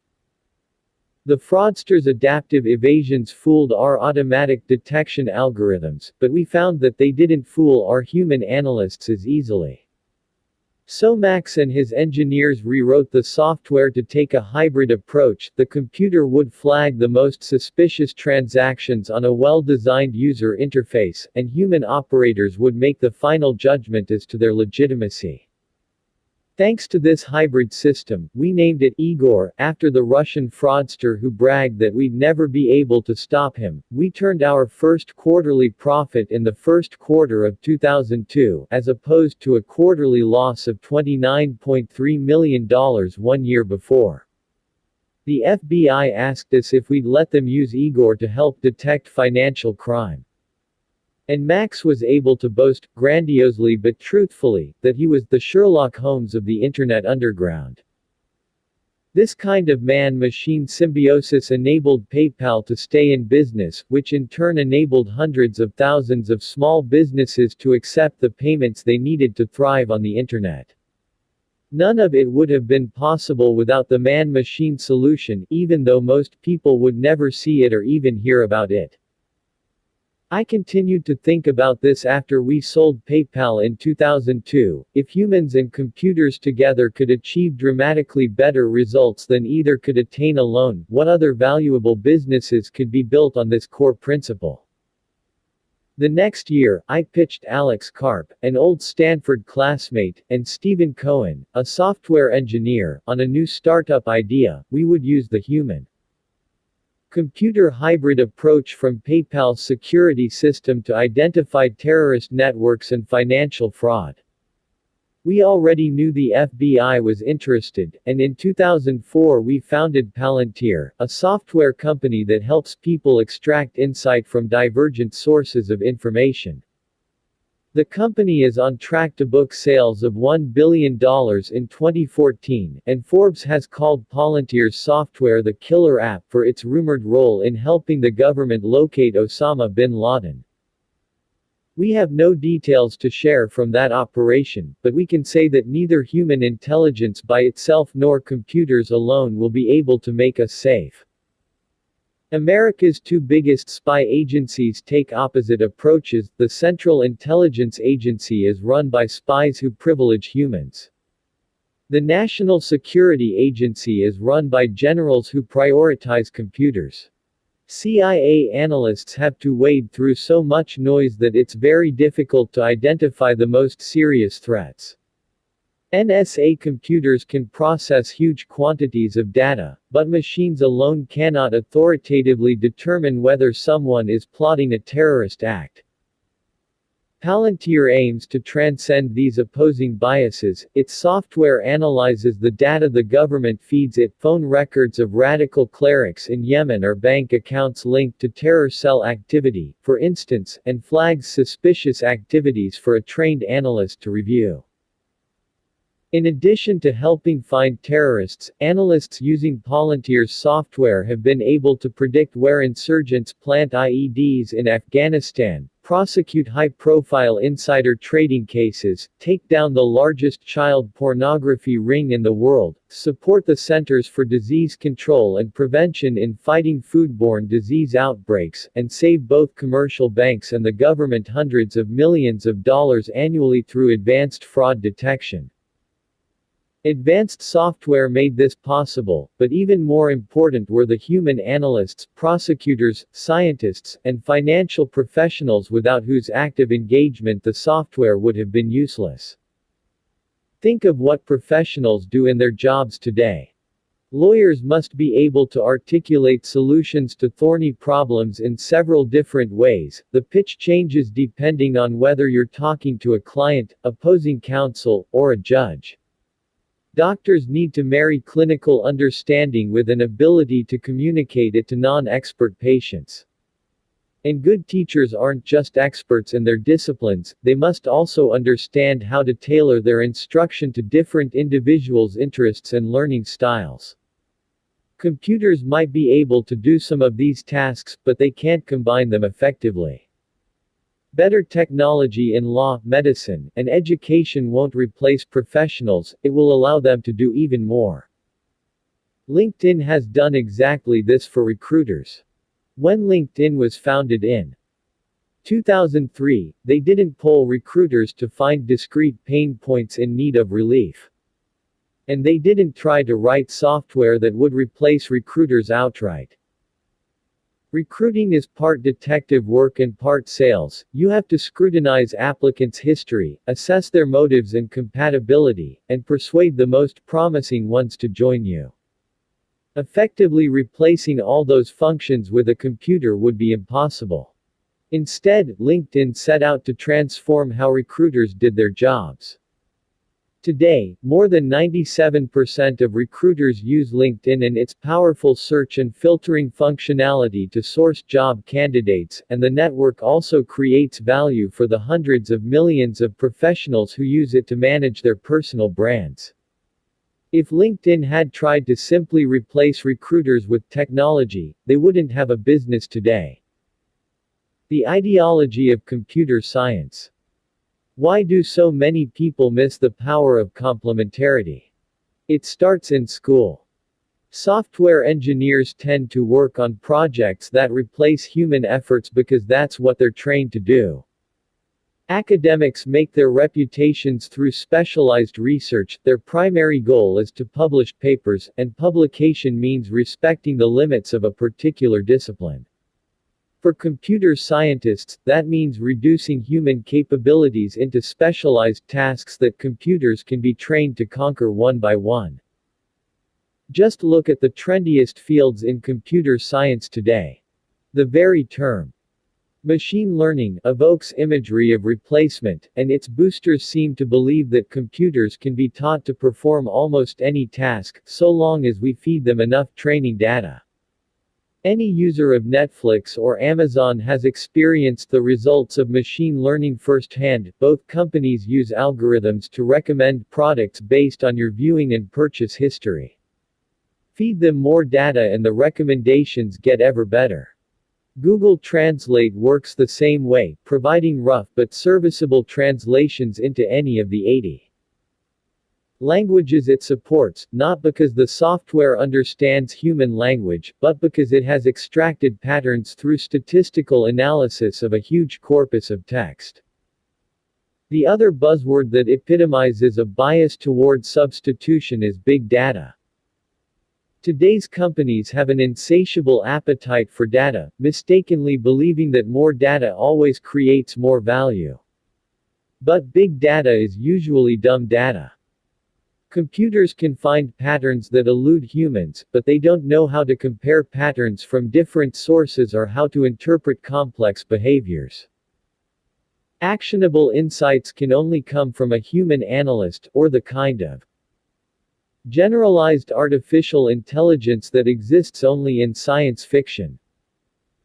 The fraudsters' adaptive evasions fooled our automatic detection algorithms, but we found that they didn't fool our human analysts as easily. So Max and his engineers rewrote the software to take a hybrid approach. The computer would flag the most suspicious transactions on a well-designed user interface, and human operators would make the final judgment as to their legitimacy. Thanks to this hybrid system, we named it Igor, after the Russian fraudster who bragged that we'd never be able to stop him. We turned our first quarterly profit in the first quarter of 2002, as opposed to a quarterly loss of $29.3 million 1 year before. The FBI asked us if we'd let them use Igor to help detect financial crime. And Max was able to boast, grandiosely but truthfully, that he was the Sherlock Holmes of the Internet underground. This kind of man-machine symbiosis enabled PayPal to stay in business, which in turn enabled hundreds of thousands of small businesses to accept the payments they needed to thrive on the Internet. None of it would have been possible without the man-machine solution, even though most people would never see it or even hear about it. I continued to think about this after we sold PayPal in 2002. If humans and computers together could achieve dramatically better results than either could attain alone, what other valuable businesses could be built on this core principle? The next year, I pitched Alex Karp, an old Stanford classmate, and Stephen Cohen, a software engineer, on a new startup idea. We would use the human computer hybrid approach from PayPal's security system to identify terrorist networks and financial fraud. We already knew the FBI was interested, and in 2004 we founded Palantir, a software company that helps people extract insight from divergent sources of information. The company is on track to book sales of $1 billion in 2014, and Forbes has called Palantir's software the killer app for its rumored role in helping the government locate Osama bin Laden. We have no details to share from that operation, but we can say that neither human intelligence by itself nor computers alone will be able to make us safe. America's two biggest spy agencies take opposite approaches. The Central Intelligence Agency is run by spies who privilege humans. The National Security Agency is run by generals who prioritize computers. CIA analysts have to wade through so much noise that it's very difficult to identify the most serious threats. NSA computers can process huge quantities of data, but machines alone cannot authoritatively determine whether someone is plotting a terrorist act. Palantir aims to transcend these opposing biases. Its software analyzes the data the government feeds it, phone records of radical clerics in Yemen or bank accounts linked to terror cell activity, for instance, and flags suspicious activities for a trained analyst to review. In addition to helping find terrorists, analysts using Palantir's software have been able to predict where insurgents plant IEDs in Afghanistan, prosecute high-profile insider trading cases, take down the largest child pornography ring in the world, support the Centers for Disease Control and Prevention in fighting foodborne disease outbreaks, and save both commercial banks and the government hundreds of millions of dollars annually through advanced fraud detection. Advanced software made this possible, but even more important were the human analysts, prosecutors, scientists, and financial professionals without whose active engagement the software would have been useless. Think of what professionals do in their jobs today. Lawyers must be able to articulate solutions to thorny problems in several different ways. The pitch changes depending on whether you're talking to a client, opposing counsel, or a judge. Doctors need to marry clinical understanding with an ability to communicate it to non-expert patients. And good teachers aren't just experts in their disciplines, they must also understand how to tailor their instruction to different individuals' interests and learning styles. Computers might be able to do some of these tasks, but they can't combine them effectively. Better technology in law, medicine, and education won't replace professionals, it will allow them to do even more. LinkedIn has done exactly this for recruiters. When LinkedIn was founded in 2003, they didn't poll recruiters to find discrete pain points in need of relief. And they didn't try to write software that would replace recruiters outright. Recruiting is part detective work and part sales. You have to scrutinize applicants' history, assess their motives and compatibility, and persuade the most promising ones to join you. Effectively replacing all those functions with a computer would be impossible. Instead, LinkedIn set out to transform how recruiters did their jobs. Today, more than 97% of recruiters use LinkedIn and its powerful search and filtering functionality to source job candidates, and the network also creates value for the hundreds of millions of professionals who use it to manage their personal brands. If LinkedIn had tried to simply replace recruiters with technology, they wouldn't have a business today. The ideology of computer science. Why do so many people miss the power of complementarity? It starts in school. Software engineers tend to work on projects that replace human efforts because that's what they're trained to do. Academics make their reputations through specialized research. Their primary goal is to publish papers, and publication means respecting the limits of a particular discipline. For computer scientists, that means reducing human capabilities into specialized tasks that computers can be trained to conquer one by one. Just look at the trendiest fields in computer science today. The very term machine learning evokes imagery of replacement, and its boosters seem to believe that computers can be taught to perform almost any task, so long as we feed them enough training data. Any user of Netflix or Amazon has experienced the results of machine learning firsthand. Both companies use algorithms to recommend products based on your viewing and purchase history. Feed them more data and the recommendations get ever better. Google Translate works the same way, providing rough but serviceable translations into any of the 80 languages it supports, not because the software understands human language, but because it has extracted patterns through statistical analysis of a huge corpus of text. The other buzzword that epitomizes a bias toward substitution is big data. Today's companies have an insatiable appetite for data, mistakenly believing that more data always creates more value. But big data is usually dumb data. Computers can find patterns that elude humans, but they don't know how to compare patterns from different sources or how to interpret complex behaviors. Actionable insights can only come from a human analyst, or the kind of generalized artificial intelligence that exists only in science fiction.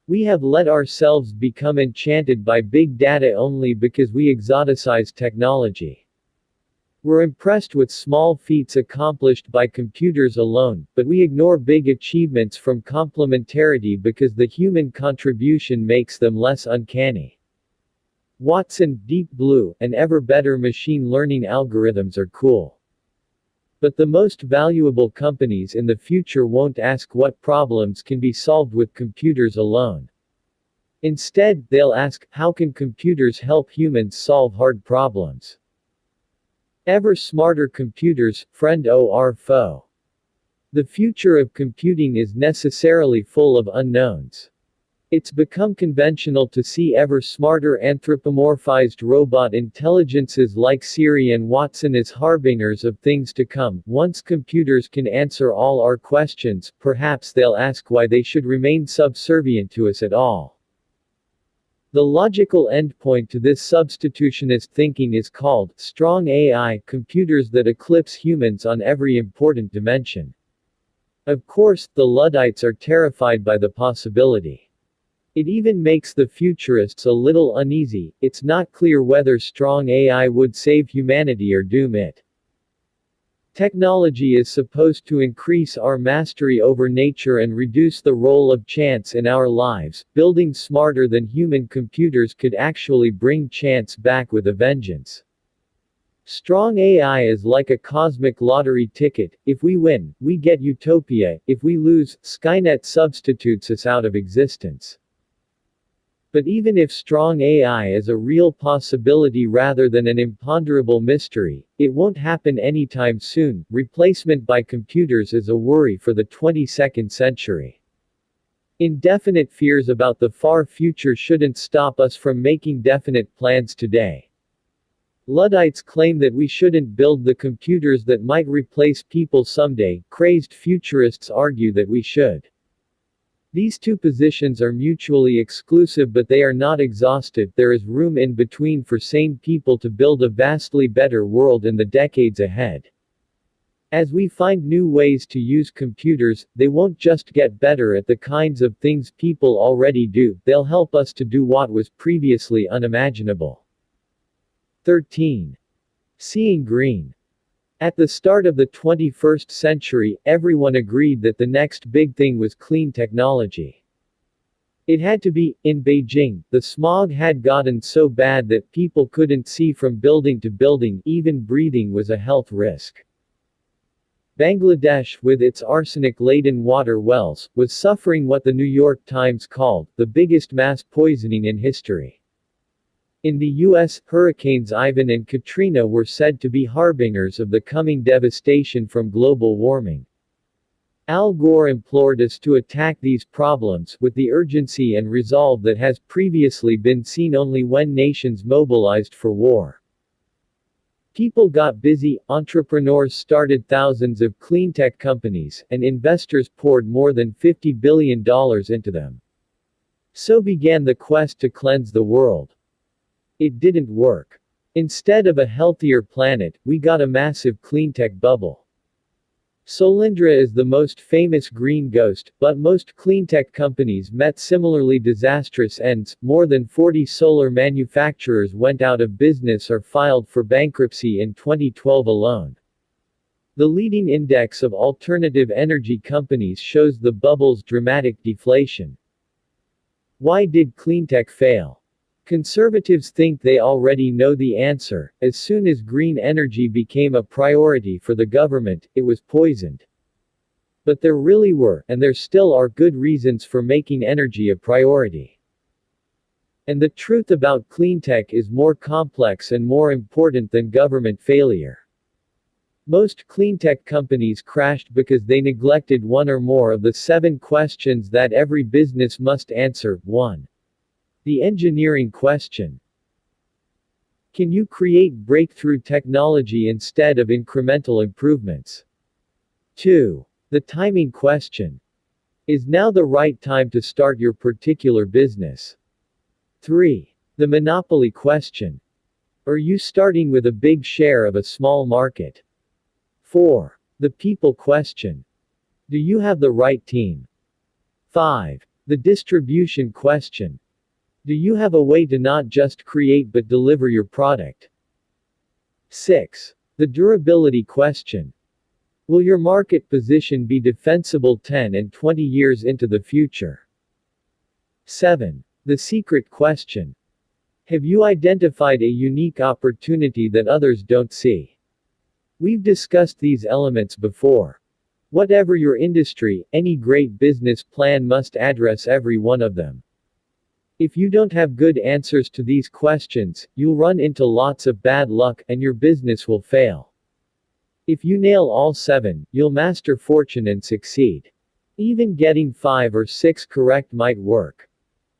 We have let ourselves become enchanted by big data only because we exoticize technology. We're impressed with small feats accomplished by computers alone, but we ignore big achievements from complementarity because the human contribution makes them less uncanny. Watson, Deep Blue, and ever better machine learning algorithms are cool. But the most valuable companies in the future won't ask what problems can be solved with computers alone. Instead, they'll ask, how can computers help humans solve hard problems? Ever smarter computers, friend or foe. The future of computing is necessarily full of unknowns. It's become conventional to see ever smarter anthropomorphized robot intelligences like Siri and Watson as harbingers of things to come. Once computers can answer all our questions, perhaps they'll ask why they should remain subservient to us at all. The logical endpoint to this substitutionist thinking is called strong AI, computers that eclipse humans on every important dimension. Of course, the Luddites are terrified by the possibility. It even makes the futurists a little uneasy. It's not clear whether strong AI would save humanity or doom it. Technology is supposed to increase our mastery over nature and reduce the role of chance in our lives. Building smarter than human computers could actually bring chance back with a vengeance. Strong AI is like a cosmic lottery ticket. If we win, we get utopia. If we lose, Skynet substitutes us out of existence. But even if strong AI is a real possibility rather than an imponderable mystery, it won't happen anytime soon. Replacement by computers is a worry for the 22nd century. Indefinite fears about the far future shouldn't stop us from making definite plans today. Luddites claim that we shouldn't build the computers that might replace people someday. Crazed futurists argue that we should. These two positions are mutually exclusive, but they are not exhaustive. There is room in between for sane people to build a vastly better world in the decades ahead. As we find new ways to use computers, they won't just get better at the kinds of things people already do, they'll help us to do what was previously unimaginable. 13. Seeing green. At the start of the 21st century, everyone agreed that the next big thing was clean technology. It had to be. In Beijing, the smog had gotten so bad that people couldn't see from building to building, even breathing was a health risk. Bangladesh, with its arsenic-laden water wells, was suffering what the New York Times called the biggest mass poisoning in history. In the U.S., Hurricanes Ivan and Katrina were said to be harbingers of the coming devastation from global warming. Al Gore implored us to attack these problems with the urgency and resolve that has previously been seen only when nations mobilized for war. People got busy, entrepreneurs started thousands of cleantech companies, and investors poured more than $50 billion into them. So began the quest to cleanse the world. It didn't work. Instead of a healthier planet, we got a massive cleantech bubble. Solyndra is the most famous green ghost, but most cleantech companies met similarly disastrous ends. More than 40 solar manufacturers went out of business or filed for bankruptcy in 2012 alone. The leading index of alternative energy companies shows the bubble's dramatic deflation. Why did cleantech fail? Conservatives think they already know the answer. As soon as green energy became a priority for the government, it was poisoned. But there really were, and there still are, good reasons for making energy a priority. And the truth about cleantech is more complex and more important than government failure. Most cleantech companies crashed because they neglected one or more of the 7 questions that every business must answer. 1. The engineering question. Can you create breakthrough technology instead of incremental improvements? 2. The timing question. Is now the right time to start your particular business? 3. The monopoly question. Are you starting with a big share of a small market? 4. The people question. Do you have the right team? 5. The distribution question. Do you have a way to not just create but deliver your product? 6. The durability question. Will your market position be defensible 10 and 20 years into the future? 7. The secret question. Have you identified a unique opportunity that others don't see? We've discussed these elements before. Whatever your industry, any great business plan must address every one of them. If you don't have good answers to these questions, you'll run into lots of bad luck, and your business will fail. If you nail all 7, you'll master fortune and succeed. Even getting 5 or 6 correct might work.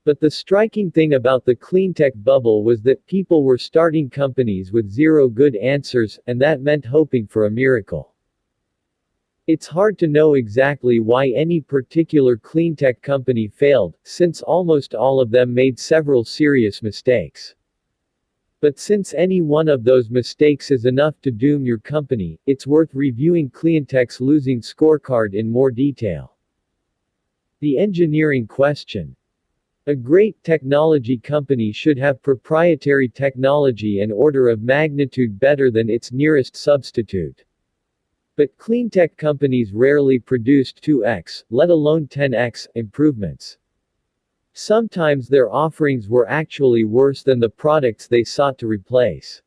But the striking thing about the cleantech bubble was that people were starting companies with 0 good answers, and that meant hoping for a miracle. It's hard to know exactly why any particular cleantech company failed, since almost all of them made several serious mistakes. But since any one of those mistakes is enough to doom your company, it's worth reviewing cleantech's losing scorecard in more detail. The engineering question. A great technology company should have proprietary technology an order of magnitude better than its nearest substitute. But cleantech companies rarely produced 2x, let alone 10x, improvements. Sometimes their offerings were actually worse than the products they sought to replace.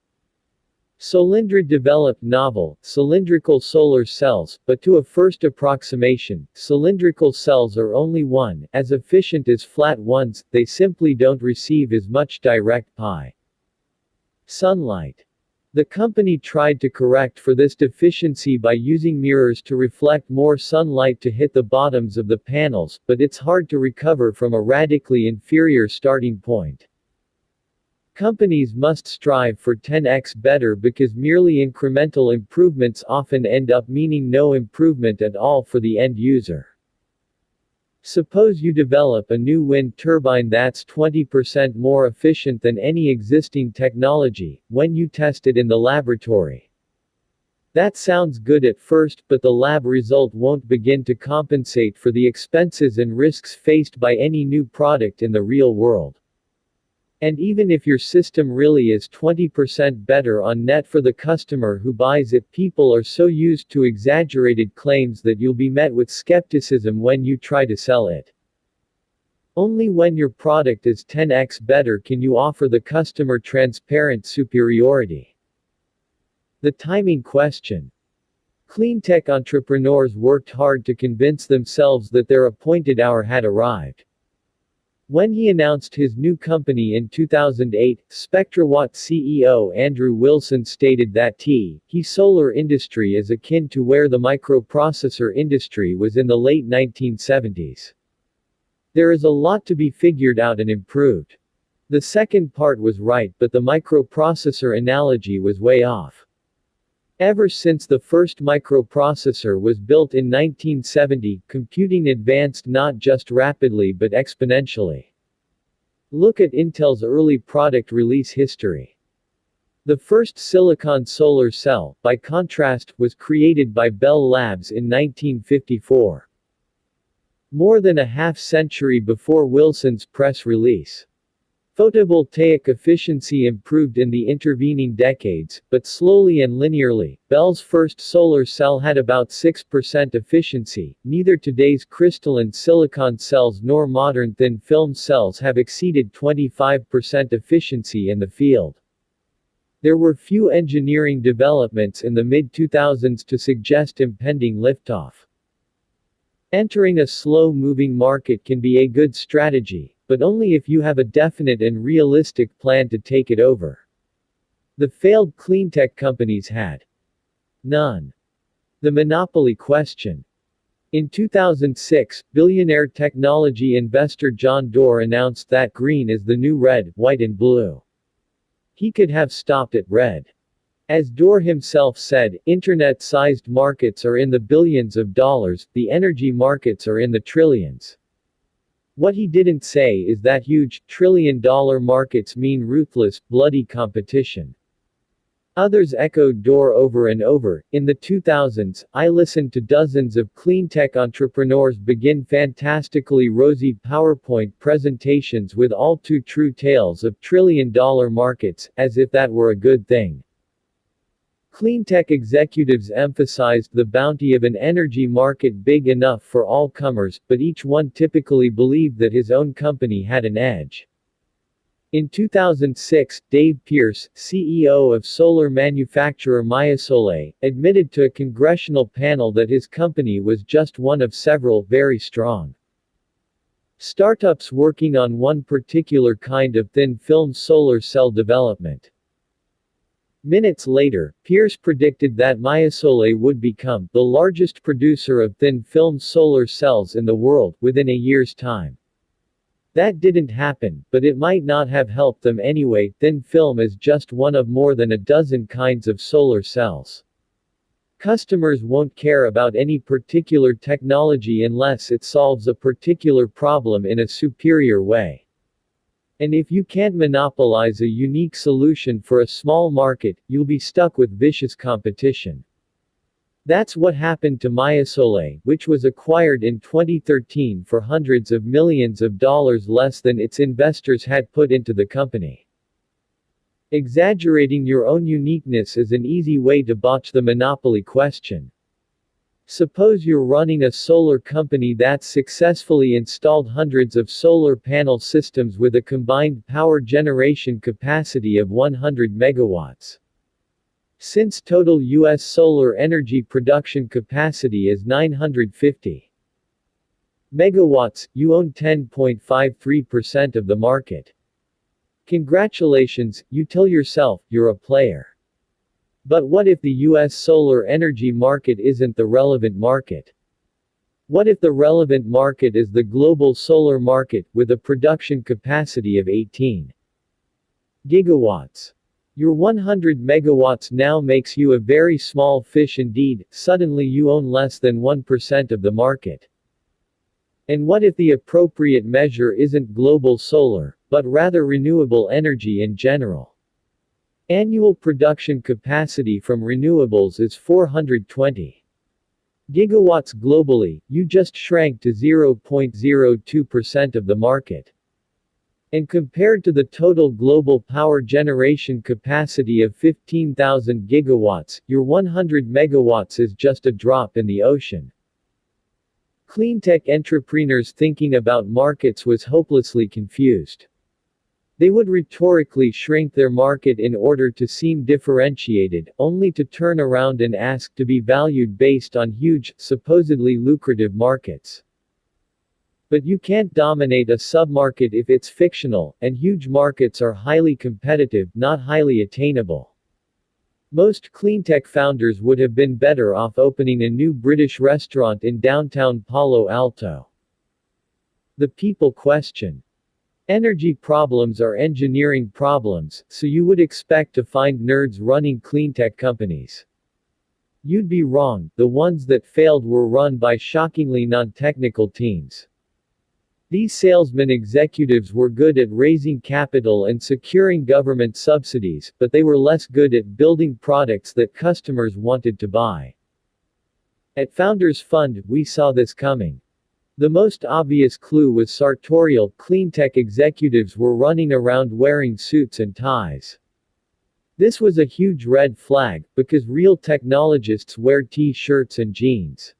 Solyndra developed novel, cylindrical solar cells, but to a first approximation, cylindrical cells are only as efficient as flat ones, they simply don't receive as much direct sunlight. The company tried to correct for this deficiency by using mirrors to reflect more sunlight to hit the bottoms of the panels, but it's hard to recover from a radically inferior starting point. Companies must strive for 10x better because merely incremental improvements often end up meaning no improvement at all for the end user. Suppose you develop a new wind turbine that's 20% more efficient than any existing technology, when you test it in the laboratory. That sounds good at first, but the lab result won't begin to compensate for the expenses and risks faced by any new product in the real world. And even if your system really is 20% better on net for the customer who buys it, people are so used to exaggerated claims that you'll be met with skepticism when you try to sell it. Only when your product is 10x better can you offer the customer transparent superiority. The timing question. Cleantech entrepreneurs worked hard to convince themselves that their appointed hour had arrived. When he announced his new company in 2008, SpectraWatt CEO Andrew Wilson stated that the solar industry is akin to where the microprocessor industry was in the late 1970s. There is a lot to be figured out and improved. The second part was right, but the microprocessor analogy was way off. Ever since the first microprocessor was built in 1970, computing advanced not just rapidly but exponentially. Look at Intel's early product release history. The first silicon solar cell, by contrast, was created by Bell Labs in 1954. More than a half-century before Wilson's press release. Photovoltaic efficiency improved in the intervening decades, but slowly and linearly. Bell's first solar cell had about 6% efficiency. Neither today's crystalline silicon cells nor modern thin film cells have exceeded 25% efficiency in the field. There were few engineering developments in the mid-2000s to suggest impending liftoff. Entering a slow-moving market can be a good strategy, but only if you have a definite and realistic plan to take it over. The failed cleantech companies had none. The monopoly question. In 2006, billionaire technology investor John Doerr announced that green is the new red, white and blue. He could have stopped at red. As Doerr himself said, internet-sized markets are in the billions of dollars, the energy markets are in the trillions. What he didn't say is that huge, trillion-dollar markets mean ruthless, bloody competition. Others echoed Doerr over and over. In the 2000s, I listened to dozens of cleantech entrepreneurs begin fantastically rosy PowerPoint presentations with all too true tales of trillion-dollar markets, as if that were a good thing. Cleantech executives emphasized the bounty of an energy market big enough for all comers, but each one typically believed that his own company had an edge. In 2006, Dave Pierce, CEO of solar manufacturer MayaSole, admitted to a congressional panel that his company was just one of several very strong startups working on one particular kind of thin film solar cell development. Minutes later, Pierce predicted that MayaSole would become the largest producer of thin film solar cells in the world within a year's time. That didn't happen, but it might not have helped them anyway. Thin film is just one of more than a dozen kinds of solar cells. Customers won't care about any particular technology unless it solves a particular problem in a superior way. And if you can't monopolize a unique solution for a small market, you'll be stuck with vicious competition. That's what happened to MayaSole, which was acquired in 2013 for hundreds of millions of dollars less than its investors had put into the company. Exaggerating your own uniqueness is an easy way to botch the monopoly question. Suppose you're running a solar company that's successfully installed hundreds of solar panel systems with a combined power generation capacity of 100 megawatts. Since total U.S. solar energy production capacity is 950 megawatts, you own 10.53% of the market. Congratulations, you tell yourself, you're a player. But what if the U.S. solar energy market isn't the relevant market? What if the relevant market is the global solar market, with a production capacity of 18 gigawatts? Your 100 megawatts now makes you a very small fish indeed. Suddenly you own less than 1% of the market. And what if the appropriate measure isn't global solar, but rather renewable energy in general? Annual production capacity from renewables is 420 gigawatts globally. You just shrank to 0.02% of the market. And compared to the total global power generation capacity of 15,000 gigawatts, your 100 megawatts is just a drop in the ocean. Cleantech entrepreneurs thinking about markets was hopelessly confused. They would rhetorically shrink their market in order to seem differentiated, only to turn around and ask to be valued based on huge, supposedly lucrative markets. But you can't dominate a submarket if it's fictional, and huge markets are highly competitive, not highly attainable. Most cleantech founders would have been better off opening a new British restaurant in downtown Palo Alto. The people question. Energy problems are engineering problems, so you would expect to find nerds running cleantech companies. You'd be wrong, the ones that failed were run by shockingly non-technical teams. These salesman executives were good at raising capital and securing government subsidies, but they were less good at building products that customers wanted to buy. At Founders Fund, we saw this coming. The most obvious clue was sartorial. Cleantech executives were running around wearing suits and ties. This was a huge red flag, because real technologists wear t-shirts and jeans.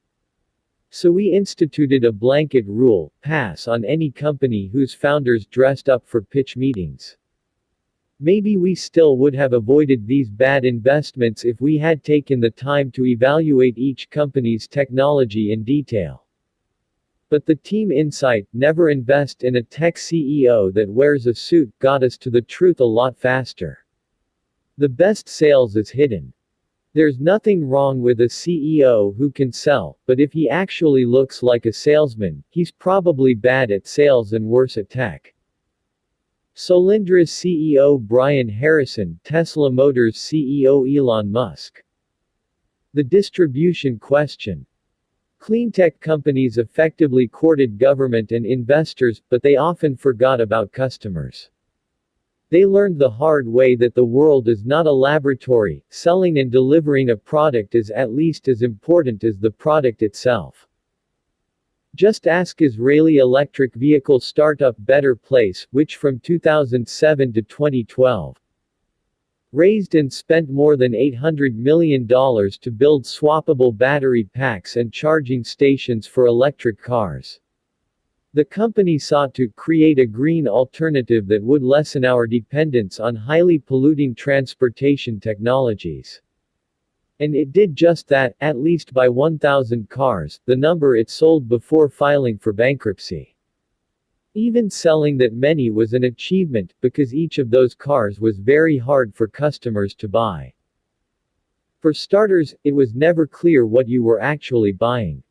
So we instituted a blanket rule: pass on any company whose founders dressed up for pitch meetings. Maybe we still would have avoided these bad investments if we had taken the time to evaluate each company's technology in detail. But the team insight, never invest in a tech CEO that wears a suit, got us to the truth a lot faster. The best sales is hidden. There's nothing wrong with a CEO who can sell, but if he actually looks like a salesman, he's probably bad at sales and worse at tech. Solyndra CEO Brian Harrison, Tesla Motors CEO Elon Musk. The distribution question. Cleantech companies effectively courted government and investors, but they often forgot about customers. They learned the hard way that the world is not a laboratory. Selling and delivering a product is at least as important as the product itself. Just ask Israeli electric vehicle startup Better Place, which from 2007 to 2012 raised and spent more than $800 million to build swappable battery packs and charging stations for electric cars. The company sought to create a green alternative that would lessen our dependence on highly polluting transportation technologies. And it did just that, at least by 1,000 cars, the number it sold before filing for bankruptcy. Even selling that many was an achievement, because each of those cars was very hard for customers to buy. For starters, it was never clear what you were actually buying.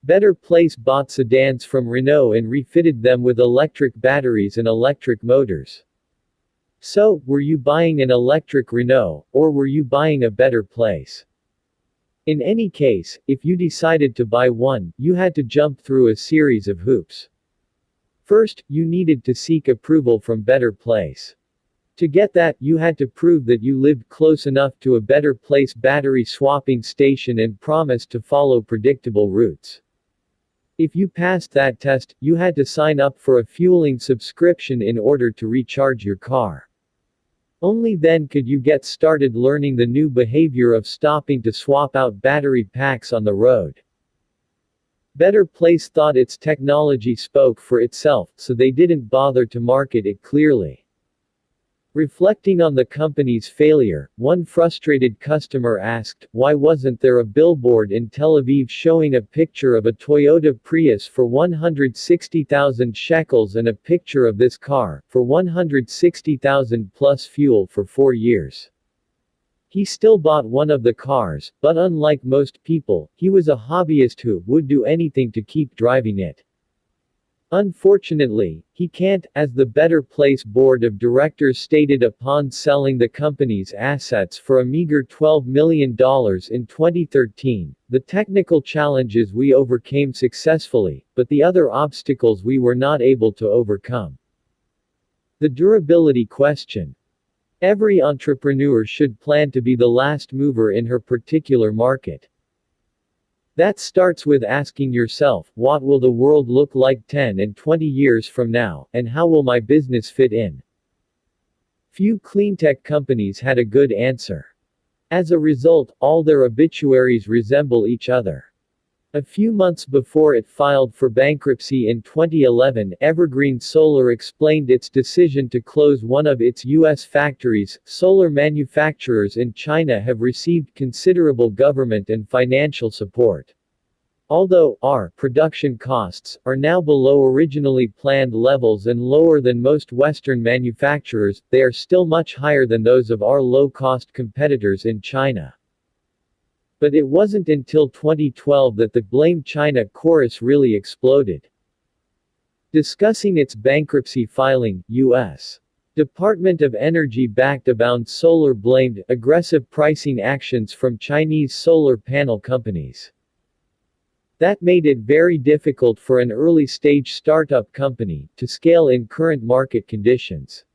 Better Place bought sedans from Renault and refitted them with electric batteries and electric motors. So, were you buying an electric Renault, or were you buying a Better Place? In any case, if you decided to buy one, you had to jump through a series of hoops. First, you needed to seek approval from Better Place. To get that, you had to prove that you lived close enough to a Better Place battery swapping station and promise to follow predictable routes. If you passed that test, you had to sign up for a fueling subscription in order to recharge your car. Only then could you get started learning the new behavior of stopping to swap out battery packs on the road. Better Place thought its technology spoke for itself, so they didn't bother to market it clearly. Reflecting on the company's failure, one frustrated customer asked, "Why wasn't there a billboard in Tel Aviv showing a picture of a Toyota Prius for 160,000 shekels and a picture of this car, for 160,000 plus fuel for 4 years?" He still bought one of the cars, but unlike most people, he was a hobbyist who would do anything to keep driving it. Unfortunately, he can't, as the Better Place board of directors stated upon selling the company's assets for a meager $12 million in 2013, "The technical challenges we overcame successfully, but the other obstacles we were not able to overcome." The durability question. Every entrepreneur should plan to be the last mover in her particular market. That starts with asking yourself, what will the world look like 10 and 20 years from now, and how will my business fit in? Few cleantech companies had a good answer. As a result, all their obituaries resemble each other. A few months before it filed for bankruptcy in 2011, Evergreen Solar explained its decision to close one of its U.S. factories. Solar manufacturers in China have received considerable government and financial support. Although our production costs are now below originally planned levels and lower than most Western manufacturers, they are still much higher than those of our low-cost competitors in China. But it wasn't until 2012 that the "Blame China" chorus really exploded. Discussing its bankruptcy filing, U.S. Department of Energy backed Abound Solar blamed aggressive pricing actions from Chinese solar panel companies. That made it very difficult for an early-stage startup company to scale in current market conditions.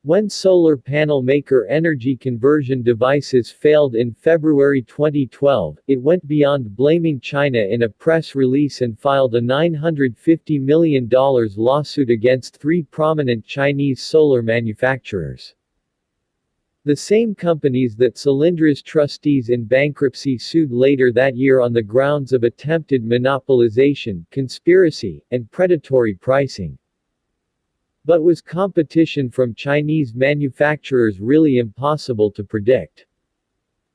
When solar panel maker Energy Conversion Devices failed in February 2012, it went beyond blaming China in a press release and filed a $950 million lawsuit against 3 prominent Chinese solar manufacturers. The same companies that Solindra's trustees in bankruptcy sued later that year on the grounds of attempted monopolization, conspiracy, and predatory pricing. But was competition from Chinese manufacturers really impossible to predict?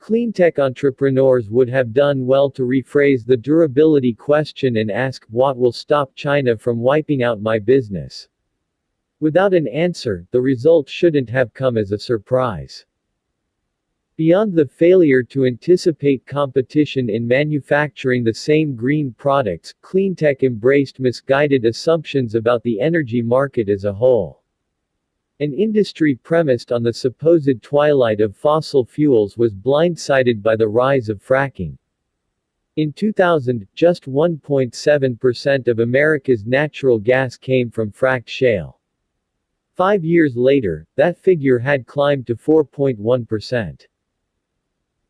Cleantech entrepreneurs would have done well to rephrase the durability question and ask, what will stop China from wiping out my business? Without an answer, the result shouldn't have come as a surprise. Beyond the failure to anticipate competition in manufacturing the same green products, Cleantech embraced misguided assumptions about the energy market as a whole. An industry premised on the supposed twilight of fossil fuels was blindsided by the rise of fracking. In 2000, just 1.7% of America's natural gas came from fracked shale. 5 years later, that figure had climbed to 4.1%.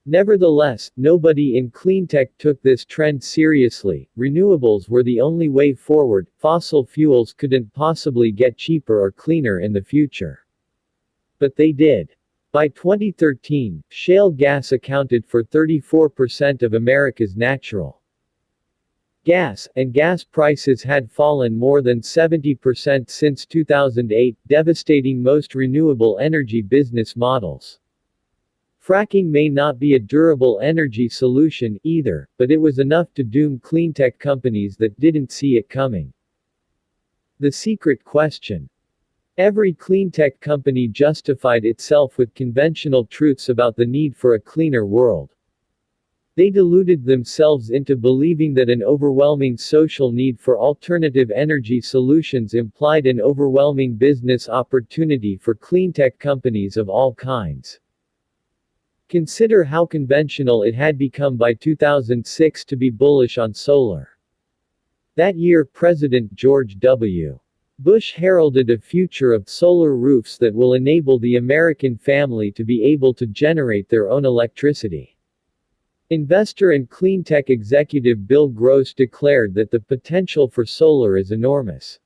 Nevertheless, nobody in cleantech took this trend seriously. Renewables were the only way forward. Fossil fuels couldn't possibly get cheaper or cleaner in the future. But they did. By 2013, shale gas accounted for 34% of America's natural gas, and gas prices had fallen more than 70% since 2008, devastating most renewable energy business models. Fracking may not be a durable energy solution either, but it was enough to doom cleantech companies that didn't see it coming. The secret question. Every cleantech company justified itself with conventional truths about the need for a cleaner world. They deluded themselves into believing that an overwhelming social need for alternative energy solutions implied an overwhelming business opportunity for cleantech companies of all kinds. Consider how conventional it had become by 2006 to be bullish on solar. That year President George W. Bush heralded a future of solar roofs that will enable the American family to be able to generate their own electricity. Investor and cleantech executive Bill Gross declared that the potential for solar is enormous.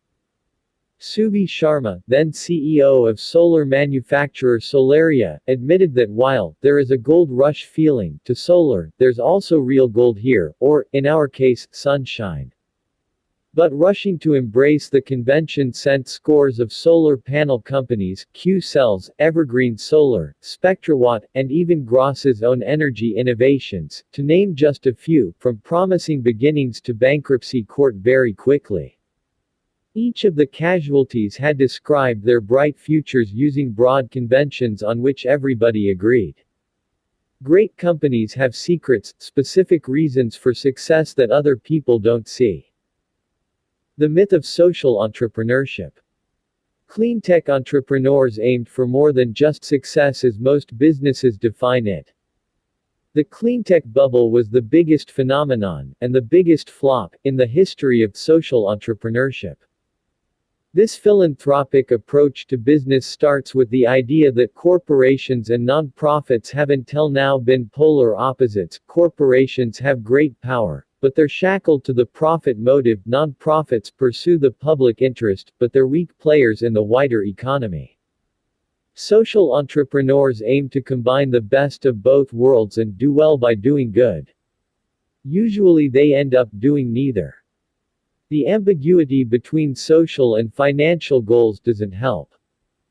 Subi Sharma, then CEO of solar manufacturer Solaria, admitted that while there is a gold rush feeling to solar, there's also real gold here, or, in our case, sunshine. But rushing to embrace the convention sent scores of solar panel companies, Q-Cells, Evergreen Solar, SpectraWatt, and even Gross's own energy innovations, to name just a few, from promising beginnings to bankruptcy court very quickly. Each of the casualties had described their bright futures using broad conventions on which everybody agreed. Great companies have secrets, specific reasons for success that other people don't see. The myth of social entrepreneurship. Cleantech entrepreneurs aimed for more than just success as most businesses define it. The cleantech bubble was the biggest phenomenon, and the biggest flop, in the history of social entrepreneurship. This philanthropic approach to business starts with the idea that corporations and nonprofits have until now been polar opposites. Corporations have great power, but they're shackled to the profit motive. Nonprofits pursue the public interest, but they're weak players in the wider economy. Social entrepreneurs aim to combine the best of both worlds and do well by doing good. Usually they end up doing neither. The ambiguity between social and financial goals doesn't help.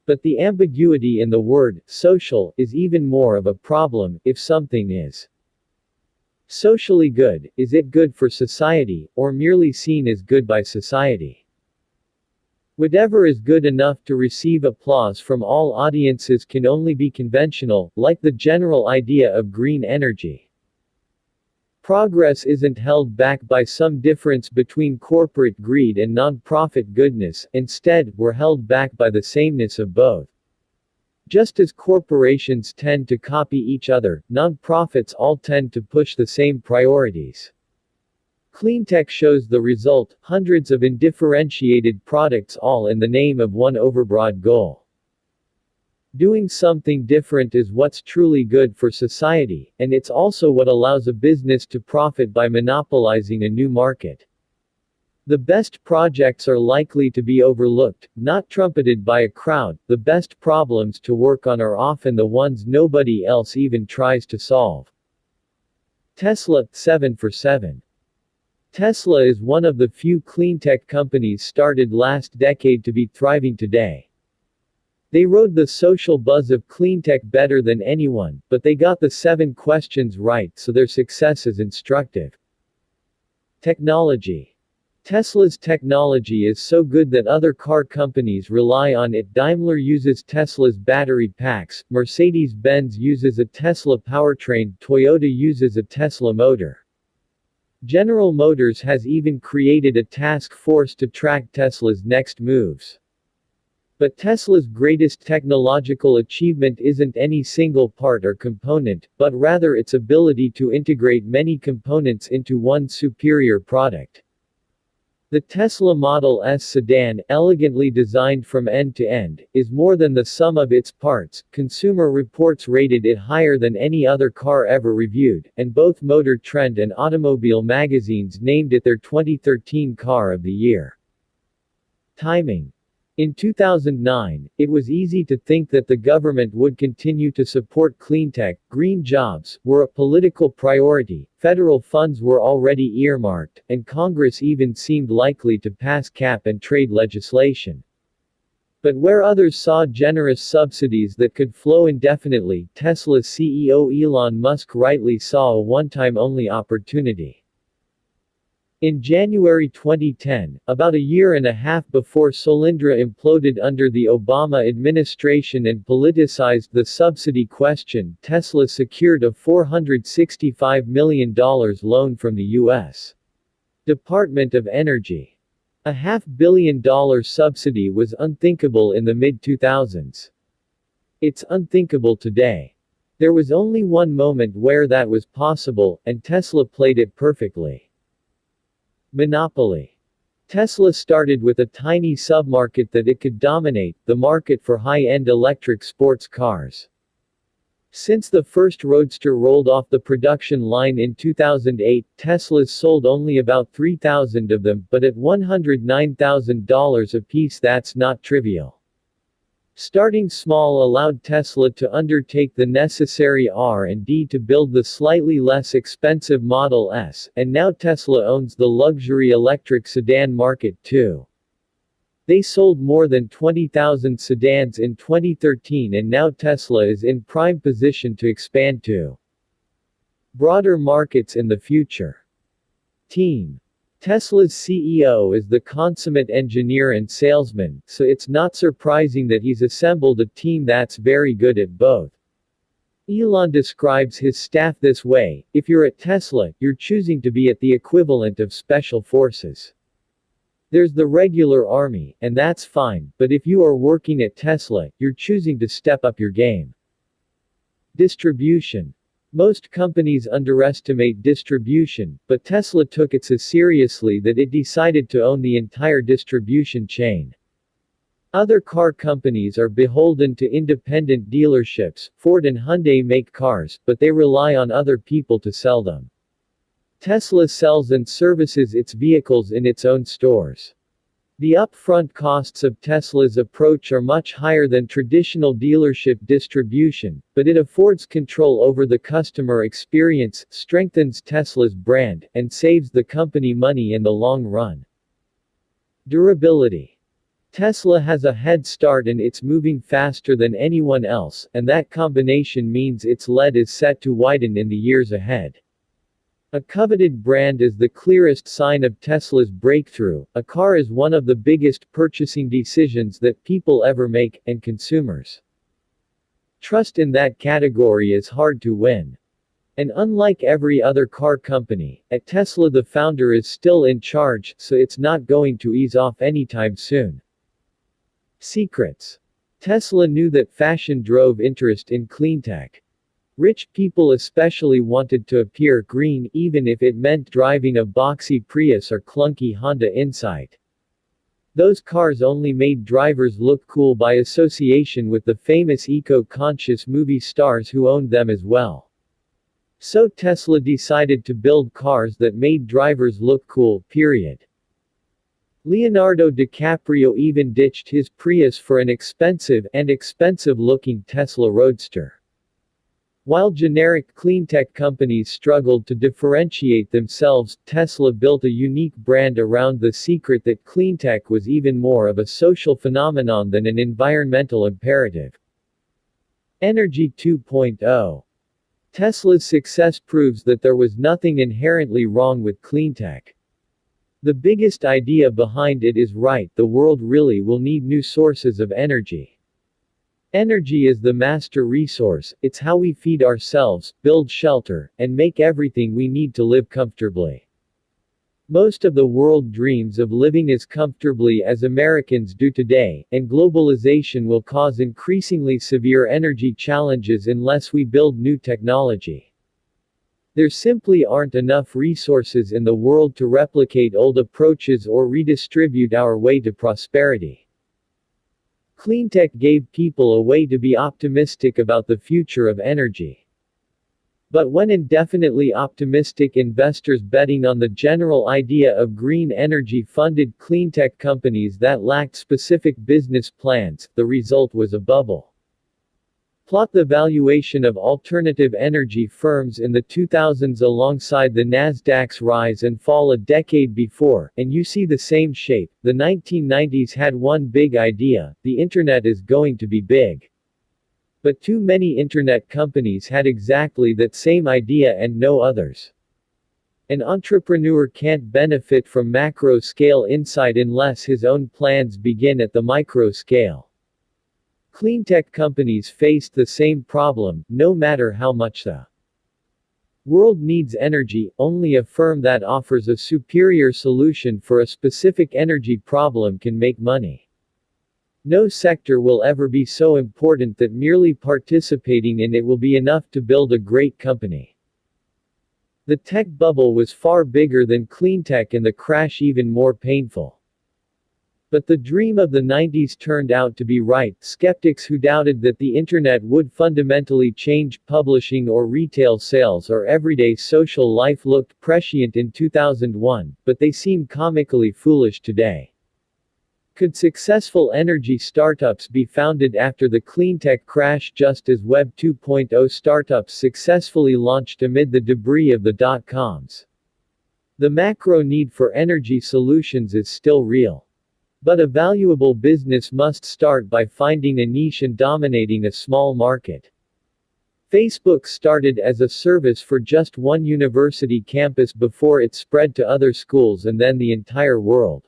But the ambiguity in the word, social, is even more of a problem. If something is socially good, is it good for society, or merely seen as good by society? Whatever is good enough to receive applause from all audiences can only be conventional, like the general idea of green energy. Progress isn't held back by some difference between corporate greed and non-profit goodness, instead, we're held back by the sameness of both. Just as corporations tend to copy each other, non-profits all tend to push the same priorities. Cleantech shows the result, hundreds of undifferentiated products all in the name of one overbroad goal. Doing something different is what's truly good for society, and it's also what allows a business to profit by monopolizing a new market. The best projects are likely to be overlooked, not trumpeted by a crowd. The best problems to work on are often the ones nobody else even tries to solve. Tesla, 7 for 7. Tesla is one of the few cleantech companies started last decade to be thriving today. They rode the social buzz of cleantech better than anyone, but they got the 7 questions right, so their success is instructive. Technology. Tesla's technology is so good that other car companies rely on it. Daimler uses Tesla's battery packs, Mercedes-Benz uses a Tesla powertrain, Toyota uses a Tesla motor. General Motors has even created a task force to track Tesla's next moves. But Tesla's greatest technological achievement isn't any single part or component, but rather its ability to integrate many components into one superior product. The Tesla Model S sedan, elegantly designed from end to end, is more than the sum of its parts. Consumer Reports rated it higher than any other car ever reviewed, and both Motor Trend and Automobile magazines named it their 2013 Car of the Year. Timing. In 2009, it was easy to think that the government would continue to support cleantech. Green jobs were a political priority, federal funds were already earmarked, and Congress even seemed likely to pass cap and trade legislation. But where others saw generous subsidies that could flow indefinitely, Tesla's CEO Elon Musk rightly saw a one-time only opportunity. In January 2010, about a year and a half before Solyndra imploded under the Obama administration and politicized the subsidy question, Tesla secured a $465 million loan from the U.S. Department of Energy. A $500 million subsidy was unthinkable in the mid-2000s. It's unthinkable today. There was only one moment where that was possible, and Tesla played it perfectly. Monopoly. Tesla started with a tiny submarket that it could dominate, the market for high-end electric sports cars. Since the first Roadster rolled off the production line in 2008, Tesla's sold only about 3,000 of them, but at $109,000 apiece that's not trivial. Starting small allowed Tesla to undertake the necessary R&D to build the slightly less expensive Model S, and now Tesla owns the luxury electric sedan market too. They sold more than 20,000 sedans in 2013, and now Tesla is in prime position to expand to broader markets in the future. Team. Tesla's CEO is the consummate engineer and salesman, so it's not surprising that he's assembled a team that's very good at both. Elon describes his staff this way: if you're at Tesla, you're choosing to be at the equivalent of special forces. There's the regular army, and that's fine, but if you are working at Tesla, you're choosing to step up your game. Distribution. Most companies underestimate distribution, but Tesla took it so seriously that it decided to own the entire distribution chain. Other car companies are beholden to independent dealerships. Ford and Hyundai make cars, but they rely on other people to sell them. Tesla sells and services its vehicles in its own stores. The upfront costs of Tesla's approach are much higher than traditional dealership distribution, but it affords control over the customer experience, strengthens Tesla's brand, and saves the company money in the long run. Durability. Tesla has a head start and it's moving faster than anyone else, and that combination means its lead is set to widen in the years ahead. A coveted brand is the clearest sign of Tesla's breakthrough. A car is one of the biggest purchasing decisions that people ever make, and consumers' trust in that category is hard to win. And unlike every other car company, at Tesla the founder is still in charge, so it's not going to ease off anytime soon. Secrets. Tesla knew that fashion drove interest in cleantech. Rich people especially wanted to appear green, even if it meant driving a boxy Prius or clunky Honda Insight. Those cars only made drivers look cool by association with the famous eco-conscious movie stars who owned them as well. So Tesla decided to build cars that made drivers look cool, period. Leonardo DiCaprio even ditched his Prius for an expensive-looking Tesla Roadster. While generic cleantech companies struggled to differentiate themselves, Tesla built a unique brand around the secret that cleantech was even more of a social phenomenon than an environmental imperative. Energy 2.0. Tesla's success proves that there was nothing inherently wrong with cleantech. The biggest idea behind it is right: the world really will need new sources of energy. Energy is the master resource. It's how we feed ourselves, build shelter, and make everything we need to live comfortably. Most of the world dreams of living as comfortably as Americans do today, and globalization will cause increasingly severe energy challenges unless we build new technology. There simply aren't enough resources in the world to replicate old approaches or redistribute our way to prosperity. Cleantech gave people a way to be optimistic about the future of energy. But when indefinitely optimistic investors betting on the general idea of green energy funded cleantech companies that lacked specific business plans, the result was a bubble. Plot the valuation of alternative energy firms in the 2000s alongside the Nasdaq's rise and fall a decade before, and you see the same shape. The 1990s had one big idea: the internet is going to be big. But too many internet companies had exactly that same idea and no others. An entrepreneur can't benefit from macro-scale insight unless his own plans begin at the micro-scale. Cleantech companies faced the same problem, no matter how much the world needs energy. Only a firm that offers a superior solution for a specific energy problem can make money. No sector will ever be so important that merely participating in it will be enough to build a great company. The tech bubble was far bigger than cleantech and the crash even more painful. But the dream of the 90s turned out to be right. Skeptics who doubted that the internet would fundamentally change publishing or retail sales or everyday social life looked prescient in 2001, but they seem comically foolish today. Could successful energy startups be founded after the cleantech crash just as Web 2.0 startups successfully launched amid the debris of the dot-coms? The macro need for energy solutions is still real. But a valuable business must start by finding a niche and dominating a small market. Facebook started as a service for just one university campus before it spread to other schools and then the entire world.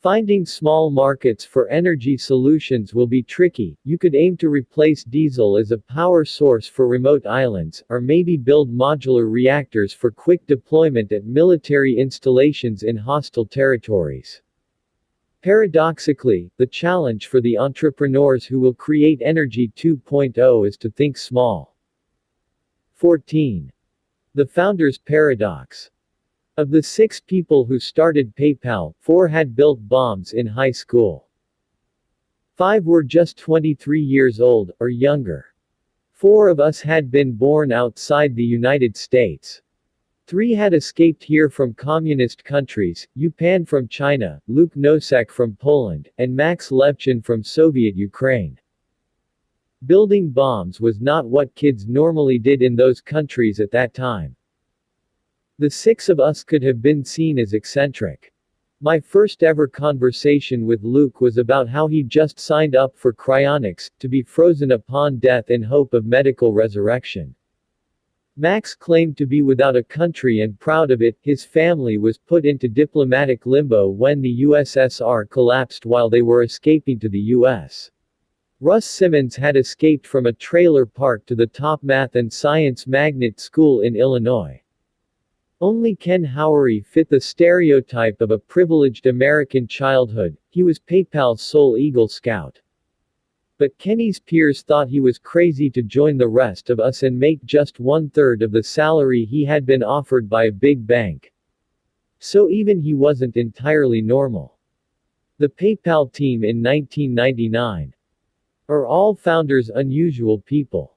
Finding small markets for energy solutions will be tricky. You could aim to replace diesel as a power source for remote islands, or maybe build modular reactors for quick deployment at military installations in hostile territories. Paradoxically, the challenge for the entrepreneurs who will create Energy 2.0 is to think small. 14. The Founder's Paradox. Of the 6 people who started PayPal, 4 had built bombs in high school. 5 were just 23 years old, or younger. 4 of us had been born outside the United States. 3 had escaped here from communist countries, Yupan from China, Luke Nosek from Poland, and Max Levchin from Soviet Ukraine. Building bombs was not what kids normally did in those countries at that time. The 6 of us could have been seen as eccentric. My first ever conversation with Luke was about how he just signed up for cryonics, to be frozen upon death in hope of medical resurrection. Max claimed to be without a country and proud of it. His family was put into diplomatic limbo when the USSR collapsed while they were escaping to the US. Russ Simmons had escaped from a trailer park to the top math and science magnet school in Illinois. Only Ken Howery fit the stereotype of a privileged American childhood. He was PayPal's sole Eagle Scout. But Kenny's peers thought he was crazy to join the rest of us and make just 1/3 of the salary he had been offered by a big bank. So even he wasn't entirely normal. The PayPal team in 1999. Are all founders unusual people?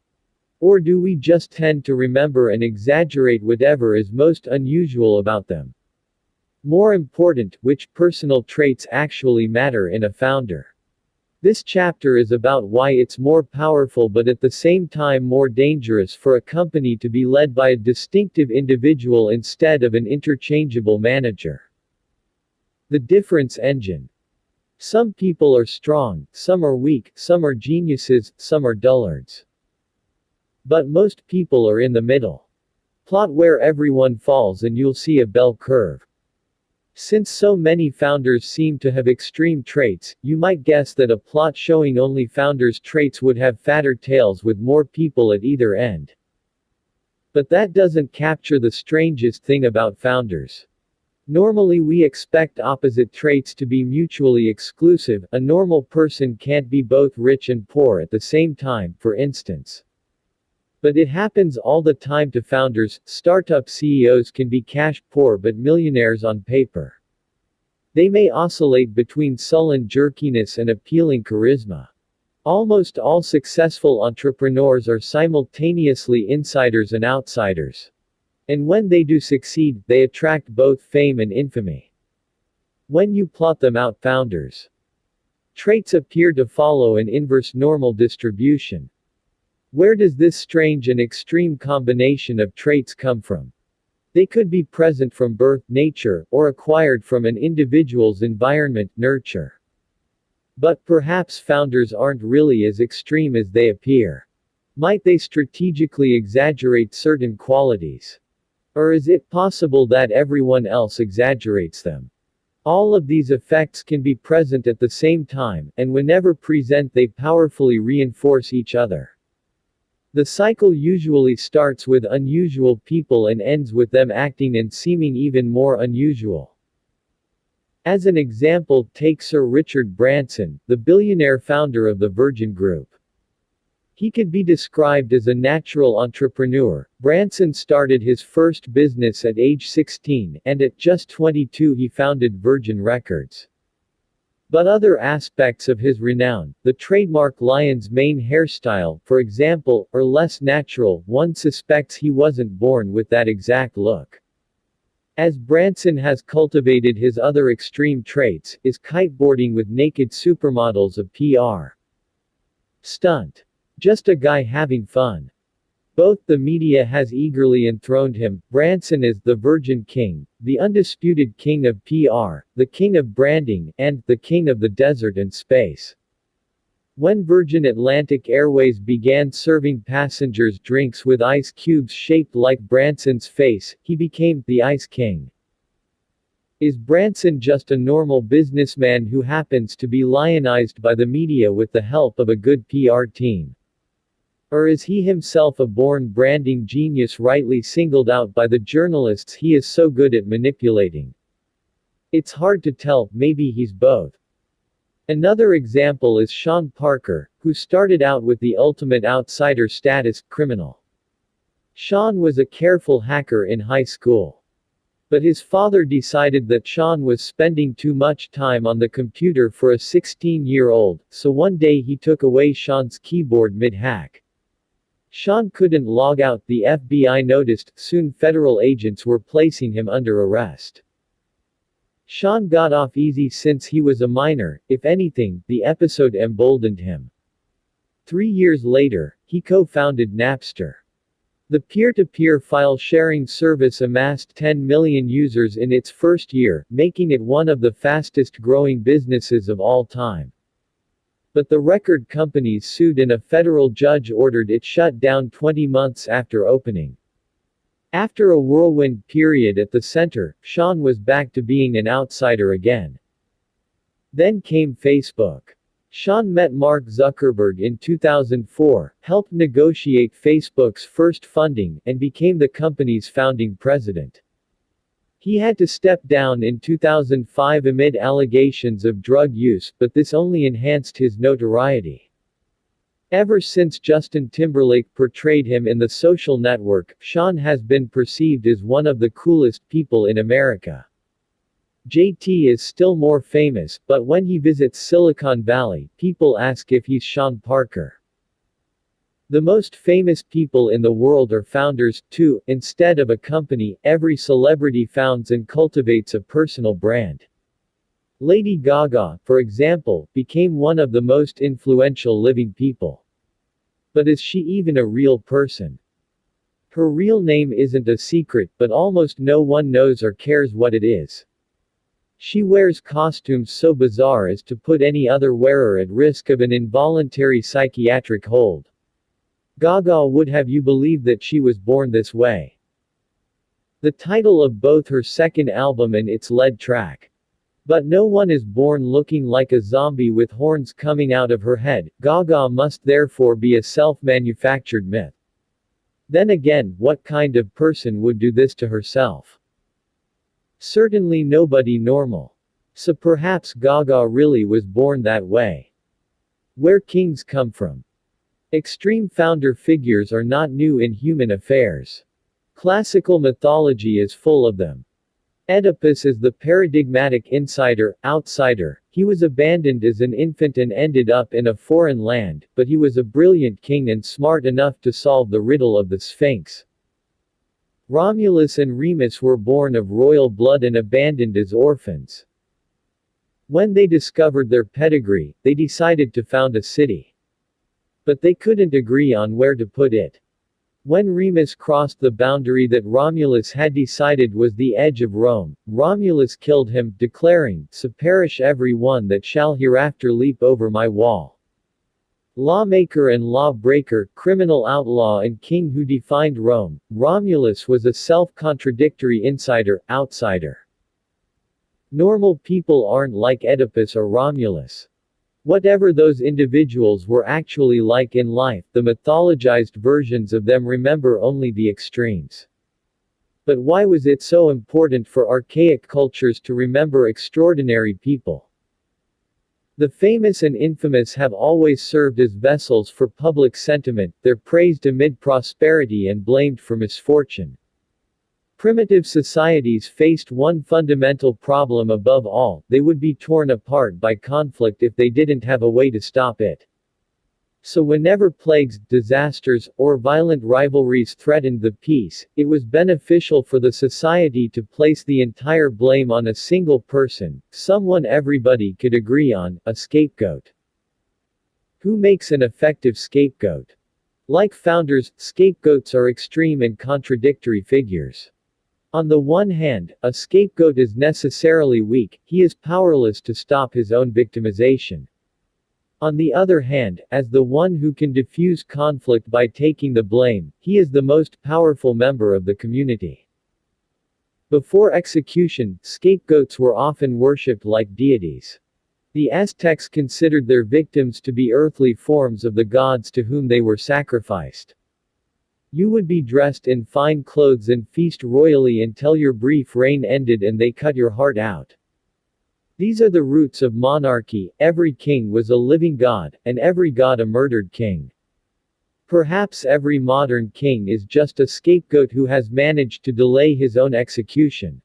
Or do we just tend to remember and exaggerate whatever is most unusual about them? More important, which personal traits actually matter in a founder? This chapter is about why it's more powerful but at the same time more dangerous for a company to be led by a distinctive individual instead of an interchangeable manager. The difference engine. Some people are strong, some are weak, some are geniuses, some are dullards. But most people are in the middle. Plot where everyone falls and you'll see a bell curve. Since so many founders seem to have extreme traits, you might guess that a plot showing only founders' traits would have fatter tails with more people at either end. But that doesn't capture the strangest thing about founders. Normally we expect opposite traits to be mutually exclusive. A normal person can't be both rich and poor at the same time, for instance. But it happens all the time to founders. Startup CEOs can be cash poor but millionaires on paper. They may oscillate between sullen jerkiness and appealing charisma. Almost all successful entrepreneurs are simultaneously insiders and outsiders. And when they do succeed, they attract both fame and infamy. When you plot them out, founders' traits appear to follow an inverse normal distribution. Where does this strange and extreme combination of traits come from? They could be present from birth, nature, or acquired from an individual's environment, nurture. But perhaps founders aren't really as extreme as they appear. Might they strategically exaggerate certain qualities? Or is it possible that everyone else exaggerates them? All of these effects can be present at the same time, and whenever present they powerfully reinforce each other. The cycle usually starts with unusual people and ends with them acting and seeming even more unusual. As an example, take Sir Richard Branson, the billionaire founder of the Virgin Group. He could be described as a natural entrepreneur. Branson started his first business at age 16, and at just 22 he founded Virgin Records. But other aspects of his renown, the trademark lion's mane hairstyle, for example, are less natural. One suspects he wasn't born with that exact look. As Branson has cultivated his other extreme traits, is kiteboarding with naked supermodels a PR stunt? Just a guy having fun? Both the media has eagerly enthroned him. Branson is the Virgin King, the undisputed king of PR, the king of branding, and the king of the desert and space. When Virgin Atlantic Airways began serving passengers drinks with ice cubes shaped like Branson's face, he became the Ice King. Is Branson just a normal businessman who happens to be lionized by the media with the help of a good PR team? Or is he himself a born branding genius rightly singled out by the journalists he is so good at manipulating? It's hard to tell, maybe he's both. Another example is Sean Parker, who started out with the ultimate outsider status, criminal. Sean was a careful hacker in high school. But his father decided that Sean was spending too much time on the computer for a 16-year-old, so one day he took away Sean's keyboard mid-hack. Sean couldn't log out, the FBI noticed, soon federal agents were placing him under arrest. Sean got off easy since he was a minor. If anything, the episode emboldened him. 3 years later, he co-founded Napster. The peer-to-peer file-sharing service amassed 10 million users in its first year, making it one of the fastest-growing businesses of all time. But the record companies sued and a federal judge ordered it shut down 20 months after opening. After a whirlwind period at the center, Sean was back to being an outsider again. Then came Facebook. Sean met Mark Zuckerberg in 2004, helped negotiate Facebook's first funding, and became the company's founding president. He had to step down in 2005 amid allegations of drug use, but this only enhanced his notoriety. Ever since Justin Timberlake portrayed him in The Social Network, Sean has been perceived as one of the coolest people in America. JT is still more famous, but when he visits Silicon Valley, people ask if he's Sean Parker. The most famous people in the world are founders, too. Instead of a company, every celebrity founds and cultivates a personal brand. Lady Gaga, for example, became one of the most influential living people. But is she even a real person? Her real name isn't a secret, but almost no one knows or cares what it is. She wears costumes so bizarre as to put any other wearer at risk of an involuntary psychiatric hold. Gaga would have you believe that she was born this way. The title of both her second album and its lead track, "But No One Is Born Looking Like a Zombie with Horns Coming Out of Her Head," Gaga must therefore be a self-manufactured myth. Then again, what kind of person would do this to herself? Certainly nobody normal. So perhaps Gaga really was born that way. Where kings come from. Extreme founder figures are not new in human affairs. Classical mythology is full of them. Oedipus is the paradigmatic insider, outsider. He was abandoned as an infant and ended up in a foreign land, but he was a brilliant king and smart enough to solve the riddle of the Sphinx. Romulus and Remus were born of royal blood and abandoned as orphans. When they discovered their pedigree, they decided to found a city. But they couldn't agree on where to put it. When Remus crossed the boundary that Romulus had decided was the edge of Rome, Romulus killed him, declaring, "So perish every one that shall hereafter leap over my wall." Lawmaker and lawbreaker, criminal outlaw and king who defined Rome, Romulus was a self-contradictory insider, outsider. Normal people aren't like Oedipus or Romulus. Whatever those individuals were actually like in life, the mythologized versions of them remember only the extremes. But why was it so important for archaic cultures to remember extraordinary people? The famous and infamous have always served as vessels for public sentiment. They're praised amid prosperity and blamed for misfortune. Primitive societies faced one fundamental problem above all: they would be torn apart by conflict if they didn't have a way to stop it. So whenever plagues, disasters, or violent rivalries threatened the peace, it was beneficial for the society to place the entire blame on a single person, someone everybody could agree on, a scapegoat. Who makes an effective scapegoat? Like founders, scapegoats are extreme and contradictory figures. On the one hand, a scapegoat is necessarily weak, he is powerless to stop his own victimization. On the other hand, as the one who can diffuse conflict by taking the blame, he is the most powerful member of the community. Before execution, scapegoats were often worshipped like deities. The Aztecs considered their victims to be earthly forms of the gods to whom they were sacrificed. You would be dressed in fine clothes and feast royally until your brief reign ended and they cut your heart out. These are the roots of monarchy. Every king was a living god, and every god a murdered king. Perhaps every modern king is just a scapegoat who has managed to delay his own execution.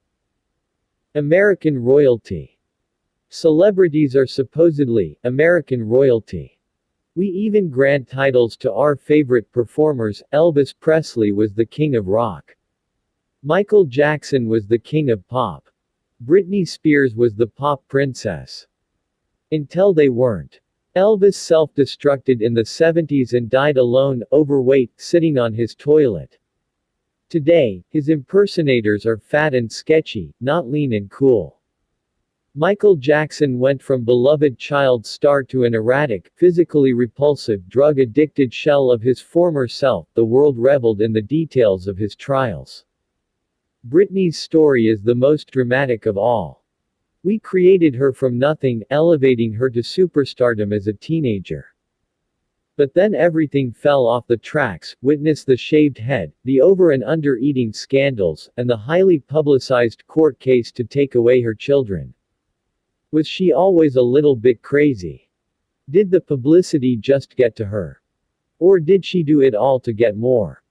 American royalty. Celebrities are supposedly American royalty. We even grant titles to our favorite performers. Elvis Presley was the king of rock. Michael Jackson was the king of pop. Britney Spears was the pop princess. Until they weren't. Elvis self-destructed in the 70s and died alone, overweight, sitting on his toilet. Today, his impersonators are fat and sketchy, not lean and cool. Michael Jackson went from beloved child star to an erratic, physically repulsive, drug-addicted shell of his former self. The world reveled in the details of his trials. Britney's story is the most dramatic of all. We created her from nothing, elevating her to superstardom as a teenager. But then everything fell off the tracks. Witness the shaved head, the over and under eating scandals, and the highly publicized court case to take away her children. Was she always a little bit crazy? Did the publicity just get to her? Or did she do it all to get more?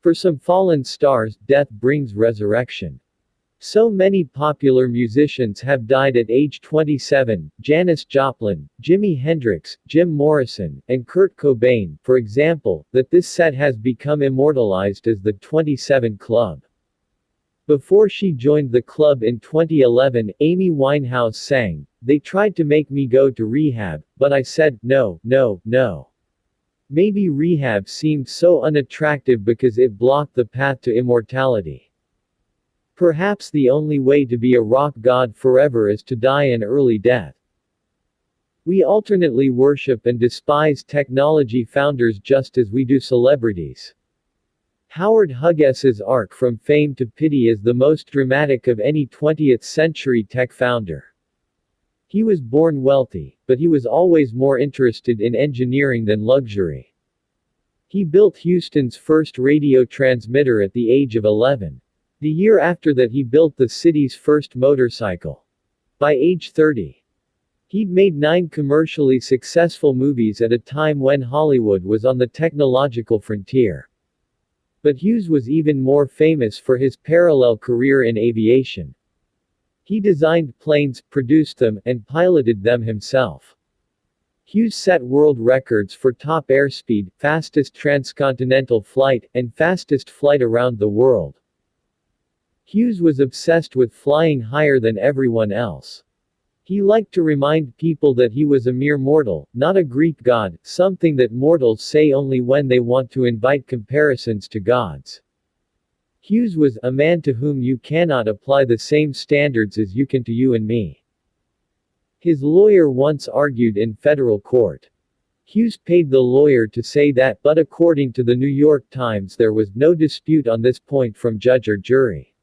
For some fallen stars, death brings resurrection. So many popular musicians have died at age 27, Janis Joplin, Jimi Hendrix, Jim Morrison, and Kurt Cobain, for example, that this set has become immortalized as the 27 Club. Before she joined the club in 2011, Amy Winehouse sang, "They tried to make me go to rehab, but I said, no, no, no." Maybe rehab seemed so unattractive because it blocked the path to immortality. Perhaps the only way to be a rock god forever is to die an early death. We alternately worship and despise technology founders just as we do celebrities. Howard Huggies's arc from fame to pity is the most dramatic of any 20th century tech founder. He was born wealthy, but he was always more interested in engineering than luxury. He built Houston's first radio transmitter at the age of 11. The year after that he built the city's first motorcycle. By age 30. He'd made 9 commercially successful movies at a time when Hollywood was on the technological frontier. But Hughes was even more famous for his parallel career in aviation. He designed planes, produced them, and piloted them himself. Hughes set world records for top airspeed, fastest transcontinental flight, and fastest flight around the world. Hughes was obsessed with flying higher than everyone else. He liked to remind people that he was a mere mortal, not a Greek god, something that mortals say only when they want to invite comparisons to gods. Hughes was a man to whom you cannot apply the same standards as you can to you and me. His lawyer once argued in federal court. Hughes paid the lawyer to say that, but according to the New York Times there was no dispute on this point from judge or jury.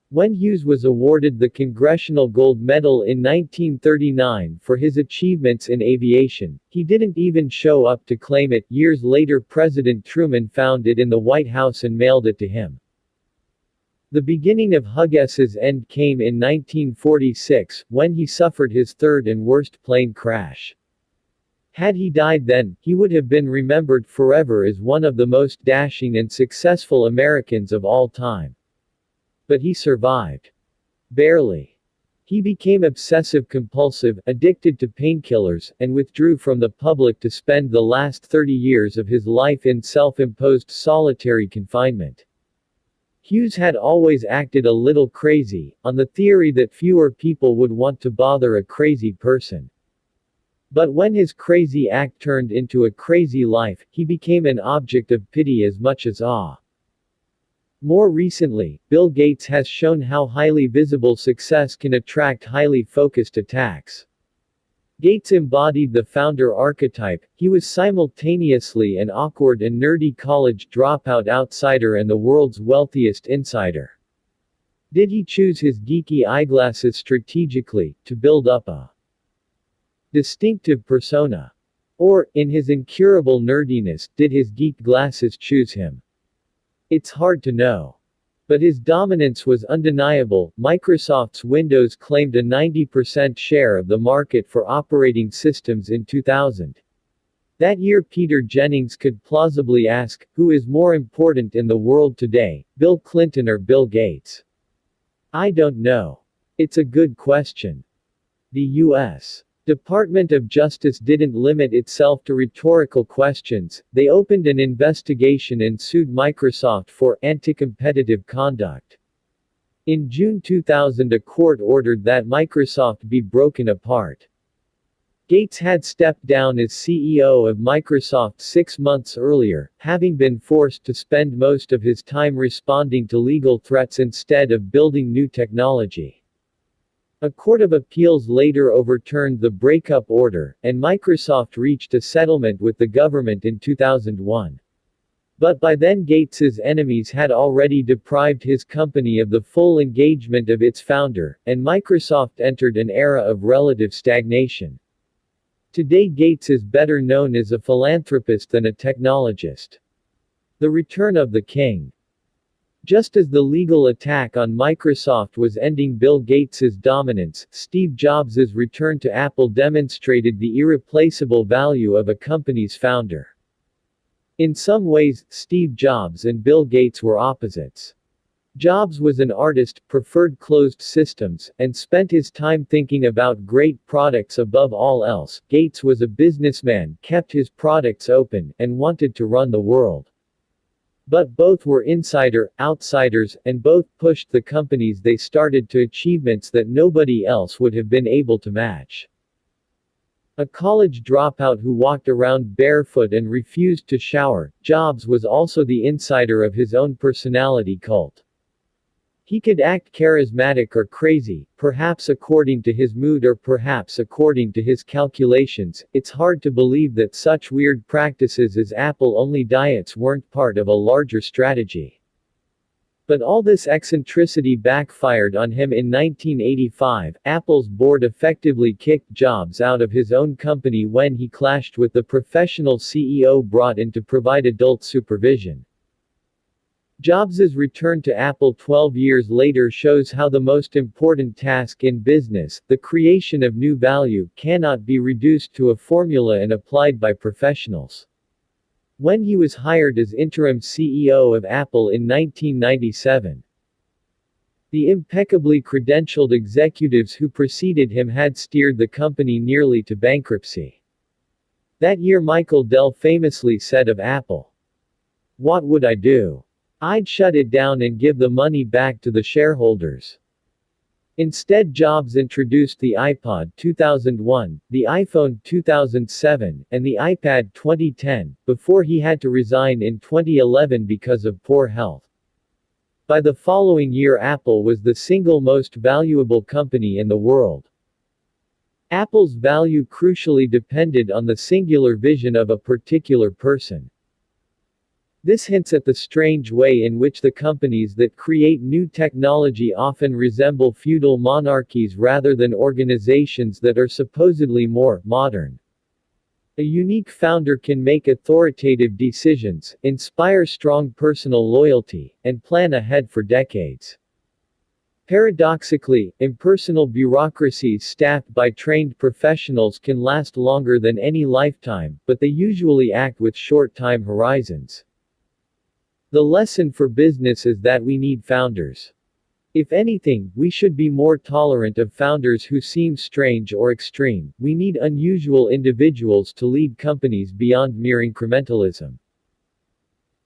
When Hughes was awarded the Congressional Gold Medal in 1939 for his achievements in aviation, he didn't even show up to claim it. Years later President Truman found it in the White House and mailed it to him. The beginning of Huggies's end came in 1946, when he suffered his third and worst plane crash. Had he died then, he would have been remembered forever as one of the most dashing and successful Americans of all time. But he survived. Barely. He became obsessive-compulsive, addicted to painkillers, and withdrew from the public to spend the last 30 years of his life in self-imposed solitary confinement. Hughes had always acted a little crazy, on the theory that fewer people would want to bother a crazy person. But when his crazy act turned into a crazy life, he became an object of pity as much as awe. More recently, Bill Gates has shown how highly visible success can attract highly focused attacks. Gates embodied the founder archetype. He was simultaneously an awkward and nerdy college dropout outsider and the world's wealthiest insider. Did he choose his geeky eyeglasses strategically, to build up a distinctive persona? Or, in his incurable nerdiness, did his geek glasses choose him? It's hard to know. But his dominance was undeniable. Microsoft's Windows claimed a 90% share of the market for operating systems in 2000. That year Peter Jennings could plausibly ask, who is more important in the world today, Bill Clinton or Bill Gates? I don't know. It's a good question. The U.S. Department of Justice didn't limit itself to rhetorical questions. They opened an investigation and sued Microsoft for anti-competitive conduct. In June 2000, a court ordered that Microsoft be broken apart. Gates had stepped down as CEO of Microsoft 6 months earlier, having been forced to spend most of his time responding to legal threats instead of building new technology. A court of appeals later overturned the breakup order, and Microsoft reached a settlement with the government in 2001. But by then Gates's enemies had already deprived his company of the full engagement of its founder, and Microsoft entered an era of relative stagnation. Today Gates is better known as a philanthropist than a technologist. The return of the king. Just as the legal attack on Microsoft was ending Bill Gates's dominance, Steve Jobs's return to Apple demonstrated the irreplaceable value of a company's founder. In some ways, Steve Jobs and Bill Gates were opposites. Jobs was an artist, preferred closed systems, and spent his time thinking about great products above all else. Gates was a businessman, kept his products open, and wanted to run the world. But both were outsiders, and both pushed the companies they started to achievements that nobody else would have been able to match. A college dropout who walked around barefoot and refused to shower, Jobs was also the insider of his own personality cult. He could act charismatic or crazy, perhaps according to his mood or perhaps according to his calculations. It's hard to believe that such weird practices as Apple-only diets weren't part of a larger strategy. But all this eccentricity backfired on him in 1985. Apple's board effectively kicked Jobs out of his own company when he clashed with the professional CEO brought in to provide adult supervision. Jobs's return to Apple 12 years later shows how the most important task in business, the creation of new value, cannot be reduced to a formula and applied by professionals. When he was hired as interim CEO of Apple in 1997, the impeccably credentialed executives who preceded him had steered the company nearly to bankruptcy. That year Michael Dell famously said of Apple, "What would I do? I'd shut it down and give the money back to the shareholders." Instead Jobs introduced the iPod 2001, the iPhone 2007, and the iPad 2010, before he had to resign in 2011 because of poor health. By the following year Apple was the single most valuable company in the world. Apple's value crucially depended on the singular vision of a particular person. This hints at the strange way in which the companies that create new technology often resemble feudal monarchies rather than organizations that are supposedly more modern. A unique founder can make authoritative decisions, inspire strong personal loyalty, and plan ahead for decades. Paradoxically, impersonal bureaucracies staffed by trained professionals can last longer than any lifetime, but they usually act with short time horizons. The lesson for business is that we need founders. If anything, we should be more tolerant of founders who seem strange or extreme. We need unusual individuals to lead companies beyond mere incrementalism.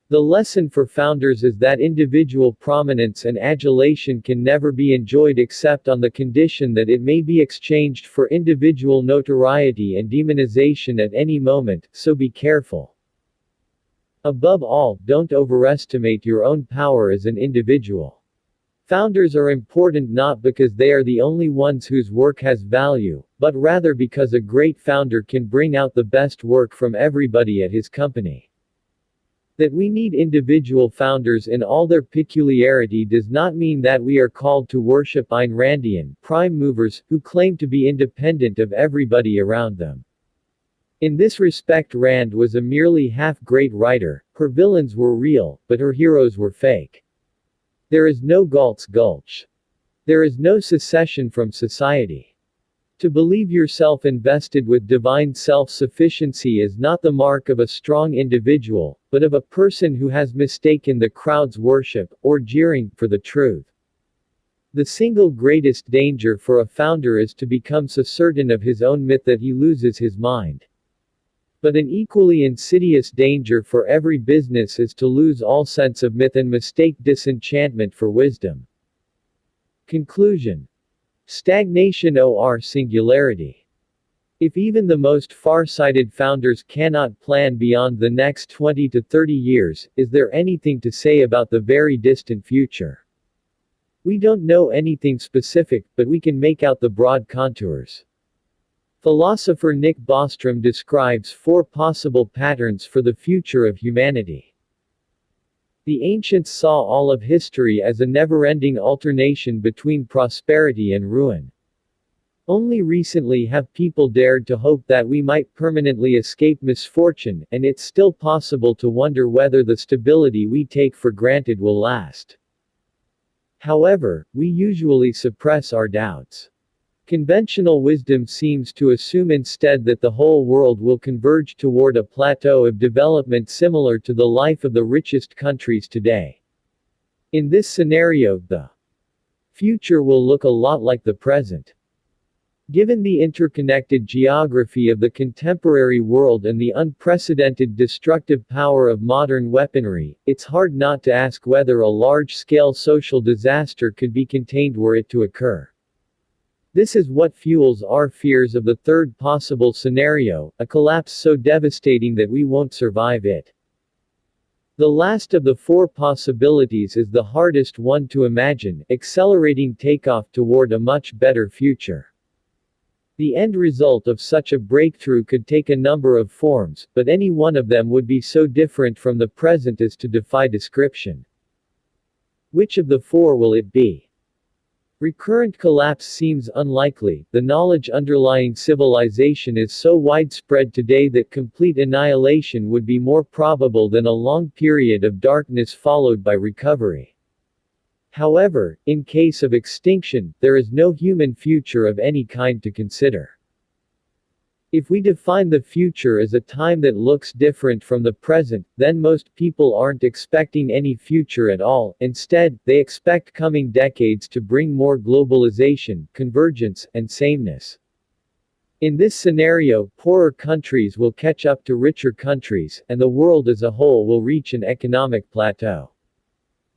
The lesson for founders is that individual prominence and adulation can never be enjoyed except on the condition that it may be exchanged for individual notoriety and demonization at any moment, so be careful. Above all, don't overestimate your own power as an individual. Founders are important not because they are the only ones whose work has value, but rather because a great founder can bring out the best work from everybody at his company. That we need individual founders in all their peculiarity does not mean that we are called to worship Ayn Randian prime movers who claim to be independent of everybody around them. In this respect, Rand was a merely half-great writer. Her villains were real, but her heroes were fake. There is no Galt's Gulch. There is no secession from society. To believe yourself invested with divine self-sufficiency is not the mark of a strong individual, but of a person who has mistaken the crowd's worship, or jeering, for the truth. The single greatest danger for a founder is to become so certain of his own myth that he loses his mind. But an equally insidious danger for every business is to lose all sense of myth and mistake disenchantment for wisdom. Conclusion. Stagnation or singularity. If even the most far-sighted founders cannot plan beyond the next 20 to 30 years, is there anything to say about the very distant future? We don't know anything specific, but we can make out the broad contours. Philosopher Nick Bostrom describes 4 possible patterns for the future of humanity. The ancients saw all of history as a never-ending alternation between prosperity and ruin. Only recently have people dared to hope that we might permanently escape misfortune, and it's still possible to wonder whether the stability we take for granted will last. However, we usually suppress our doubts. Conventional wisdom seems to assume instead that the whole world will converge toward a plateau of development similar to the life of the richest countries today. In this scenario, the future will look a lot like the present. Given the interconnected geography of the contemporary world and the unprecedented destructive power of modern weaponry, it's hard not to ask whether a large-scale social disaster could be contained were it to occur. This is what fuels our fears of the third possible scenario, a collapse so devastating that we won't survive it. The last of the 4 possibilities is the hardest one to imagine, accelerating takeoff toward a much better future. The end result of such a breakthrough could take a number of forms, but any one of them would be so different from the present as to defy description. Which of the 4 will it be? Recurrent collapse seems unlikely. The knowledge underlying civilization is so widespread today that complete annihilation would be more probable than a long period of darkness followed by recovery. However, in case of extinction, there is no human future of any kind to consider. If we define the future as a time that looks different from the present, then most people aren't expecting any future at all. Instead, they expect coming decades to bring more globalization, convergence, and sameness. In this scenario, poorer countries will catch up to richer countries, and the world as a whole will reach an economic plateau.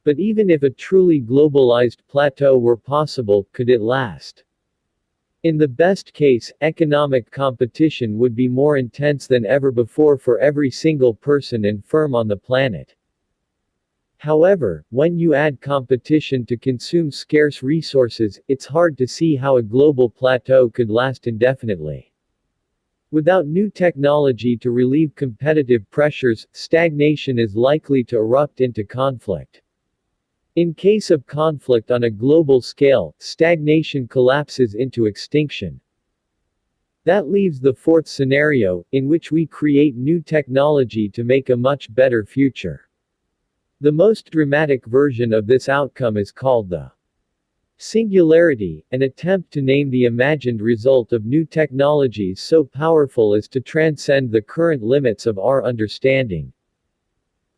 But even if a truly globalized plateau were possible, could it last? In the best case, economic competition would be more intense than ever before for every single person and firm on the planet. However, when you add competition to consume scarce resources, it's hard to see how a global plateau could last indefinitely. Without new technology to relieve competitive pressures, stagnation is likely to erupt into conflict. In case of conflict on a global scale, stagnation collapses into extinction. That leaves the 4th scenario, in which we create new technology to make a much better future. The most dramatic version of this outcome is called the singularity, an attempt to name the imagined result of new technologies so powerful as to transcend the current limits of our understanding.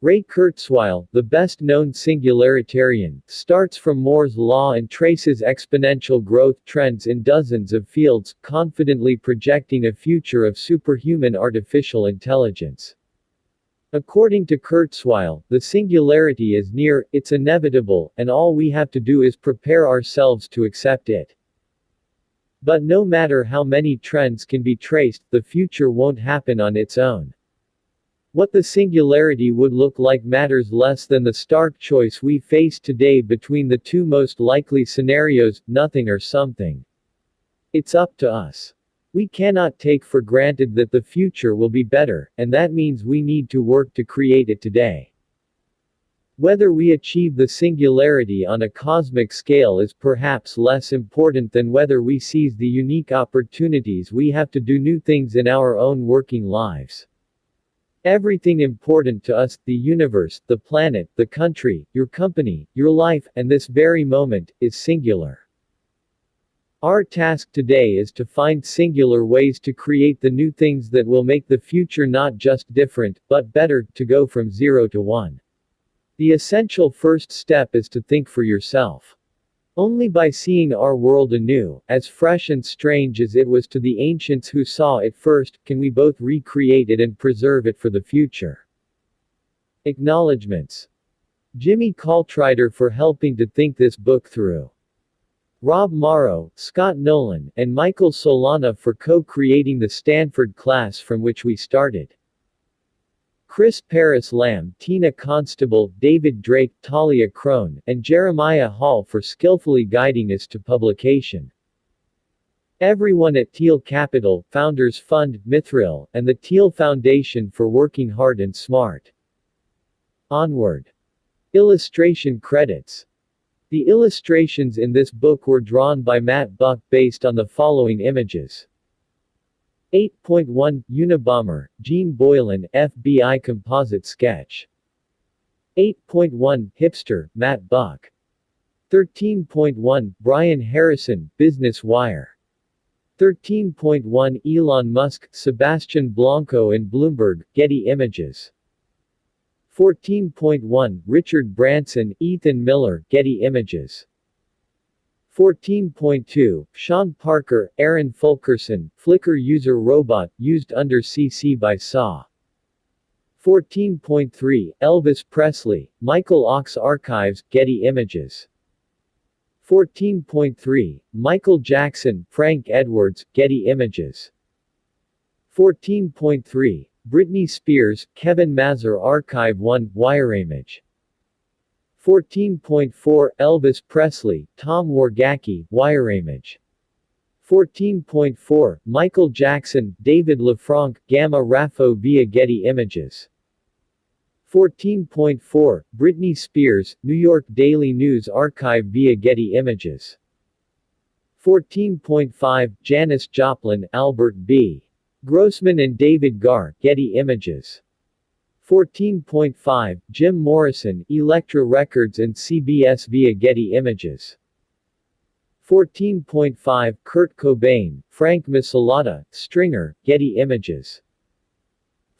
Ray Kurzweil, the best-known singularitarian, starts from Moore's law and traces exponential growth trends in dozens of fields, confidently projecting a future of superhuman artificial intelligence. According to Kurzweil, the singularity is near, it's inevitable, and all we have to do is prepare ourselves to accept it. But no matter how many trends can be traced, the future won't happen on its own. What the singularity would look like matters less than the stark choice we face today between the two most likely scenarios, nothing or something. It's up to us. We cannot take for granted that the future will be better, and that means we need to work to create it today. Whether we achieve the singularity on a cosmic scale is perhaps less important than whether we seize the unique opportunities we have to do new things in our own working lives. Everything important to us, the universe, the planet, the country, your company, your life, and this very moment, is singular. Our task today is to find singular ways to create the new things that will make the future not just different, but better, to go from 0 to 1. The essential first step is to think for yourself. Only by seeing our world anew, as fresh and strange as it was to the ancients who saw it first, can we both recreate it and preserve it for the future. Acknowledgements. Jimmy Caltrider for helping to think this book through. Rob Morrow, Scott Nolan, and Michael Solana for co-creating the Stanford class from which we started. Chris Paris Lamb, Tina Constable, David Drake, Talia Crone, and Jeremiah Hall for skillfully guiding us to publication. Everyone at Thiel Capital, Founders Fund, Mithril, and the Thiel Foundation for working hard and smart. Onward. Illustration credits. The illustrations in this book were drawn by Matt Buck based on the following images. 8.1 Unabomber, Gene Boylan, FBI composite sketch. 8.1 Hipster, Matt Buck. 13.1 Brian Harrison, Business Wire. 13.1 Elon Musk, Sebastian Blanco and Bloomberg, Getty Images. 14.1 Richard Branson, Ethan Miller, Getty Images. 14.2 Sean Parker, Aaron Fulkerson, Flickr user robot, used under CC by SAW. 14.3 Elvis Presley, Michael Ox Archives, Getty Images. 14.3 Michael Jackson, Frank Edwards, Getty Images. 14.3 Britney Spears, Kevin Mazur Archive 1, Wireimage. 14.4 Elvis Presley, Tom Wargacki, Wireimage. 14.4 Michael Jackson, David LaFranc, Gamma Raffo via Getty Images. 14.4 Britney Spears, New York Daily News Archive via Getty Images. 14.5 Janis Joplin, Albert B. Grossman and David Garr, Getty Images. 14.5 Jim Morrison, Elektra Records and CBS via Getty Images. 14.5 Kurt Cobain, Frank Misolata, Stringer, Getty Images.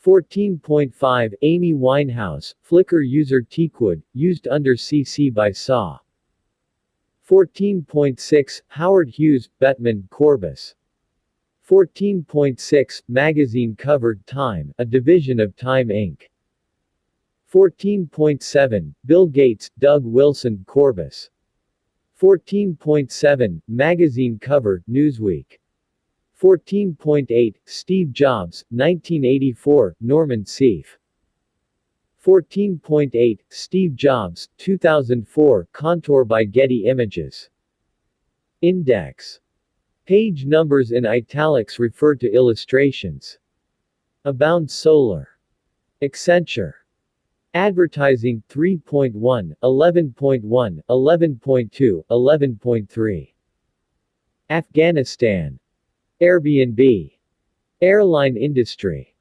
14.5 Amy Winehouse, Flickr user Teakwood, used under CC by SAW. 14.6 Howard Hughes, Bettman, Corbis. 14.6 Magazine cover Time, a division of Time Inc. 14.7 Bill Gates, Doug Wilson, Corbis. 14.7 Magazine cover Newsweek. 14.8 Steve Jobs, 1984, Norman Seeff. 14.8 Steve Jobs, 2004, Contour by Getty Images. Index. Page numbers in italics refer to illustrations. Abound Solar. Accenture. Advertising 3.1, 11.1, 11.2, 11.3. Afghanistan. Airbnb. Airline industry.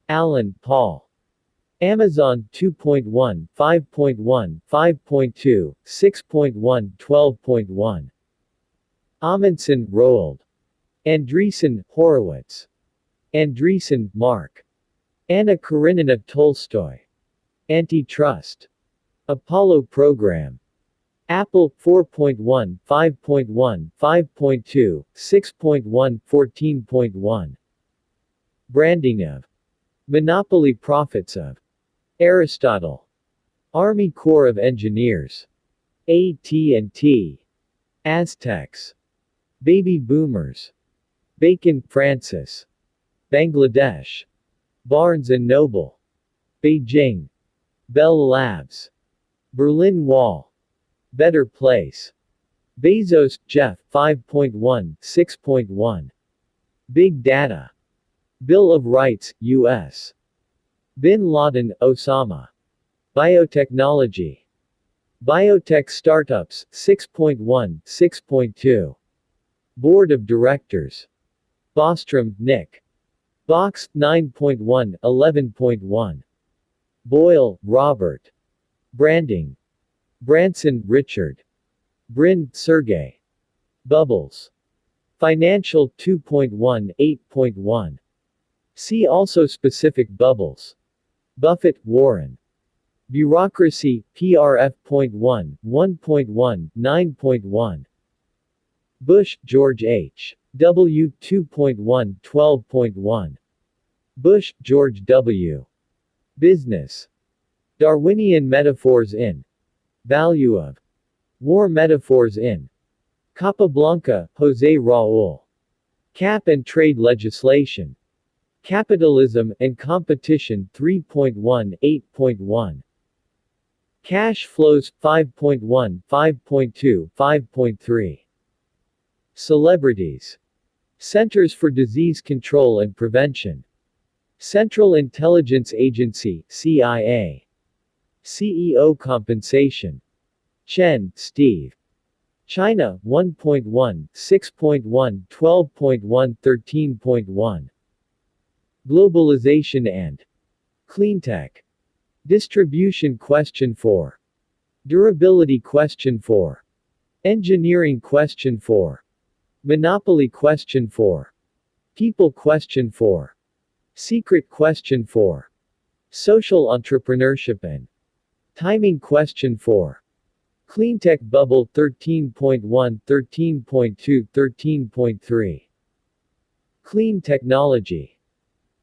Allen, Paul. Amazon 2.1, 5.1, 5.2, 6.1, 12.1. Amundsen, Roald. Andreessen, Horowitz. Andreessen, Mark. Anna Karenina Tolstoy. Antitrust. Apollo program. Apple 4.1, 5.1, 5.2, 6.1, 14.1. Branding of. Monopoly profits of. Aristotle. Army Corps of Engineers. AT&T. Aztecs. Baby boomers. Bacon, Francis. Bangladesh. Barnes & Noble. Beijing. Bell Labs. Berlin Wall. Better Place. Bezos, Jeff, 5.1, 6.1. Big Data. Bill of Rights, U.S. Bin Laden, Osama. Biotechnology. Biotech Startups, 6.1, 6.2. Board of Directors. Bostrom, Nick. Box, 9.1, 11.1. Boyle, Robert. Branding. Branson, Richard. Brin, Sergey. Bubbles. Financial 2.1, 8.1. See also specific bubbles. Buffett, Warren. Bureaucracy, PRF.1, 1.1, 9.1. Bush, George H. W. 2.1, 12.1. Bush, George W. Business. Darwinian metaphors in. Value of. War metaphors in. Capablanca, Jose Raul. Cap and trade legislation. Capitalism and competition 3.1, 8.1. Cash flows 5.1, 5.2, 5.3. Celebrities. Centers for Disease Control and Prevention. Central Intelligence Agency, CIA. CEO compensation. Chen, Steve. China, 1.1, 6.1, 12.1, 13.1. Globalization and Cleantech. Distribution question 4. Durability question 4. Engineering question 4. Monopoly question 4. People question 4. Secret question 4. Social entrepreneurship and timing question 4. Cleantech bubble 13.1, 13.2, 13.3. Clean technology.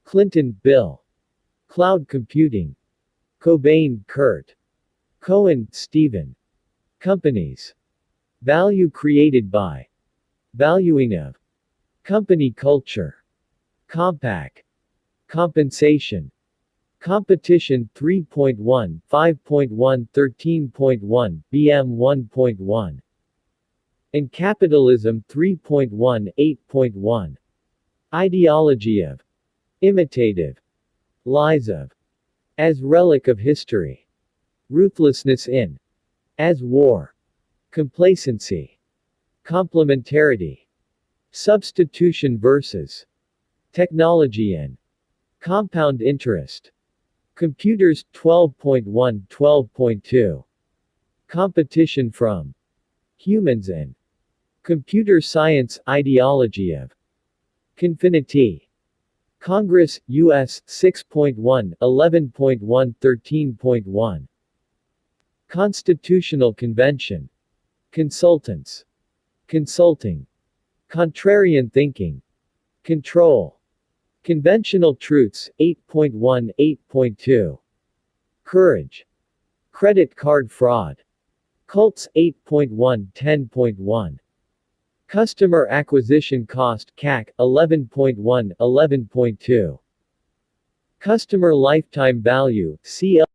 Clinton, Bill. Cloud computing. Cobain, Kurt. Cohen, Stephen. Companies. Value created by. Valuing of. Company culture. Compaq. Compensation. Competition 3.1, 5.1, 13.1, BM 1.1. And capitalism 3.1, 8.1. Ideology of. Imitative. Lies of. As relic of history. Ruthlessness in. As war. Complacency. Complementarity. Substitution versus. Technology and. Compound interest. Computers 12.1, 12.2. Competition from. Humans and. Computer science ideology of. Confinity. Congress, U.S. 6.1, 11.1, 13.1. Constitutional Convention. Consultants. Consulting. Contrarian thinking. Control. Conventional truths 8.1, 8.2. Courage. Credit card fraud. Cults 8.1, 10.1. Customer acquisition cost CAC 11.1, 11.2. Customer lifetime value CL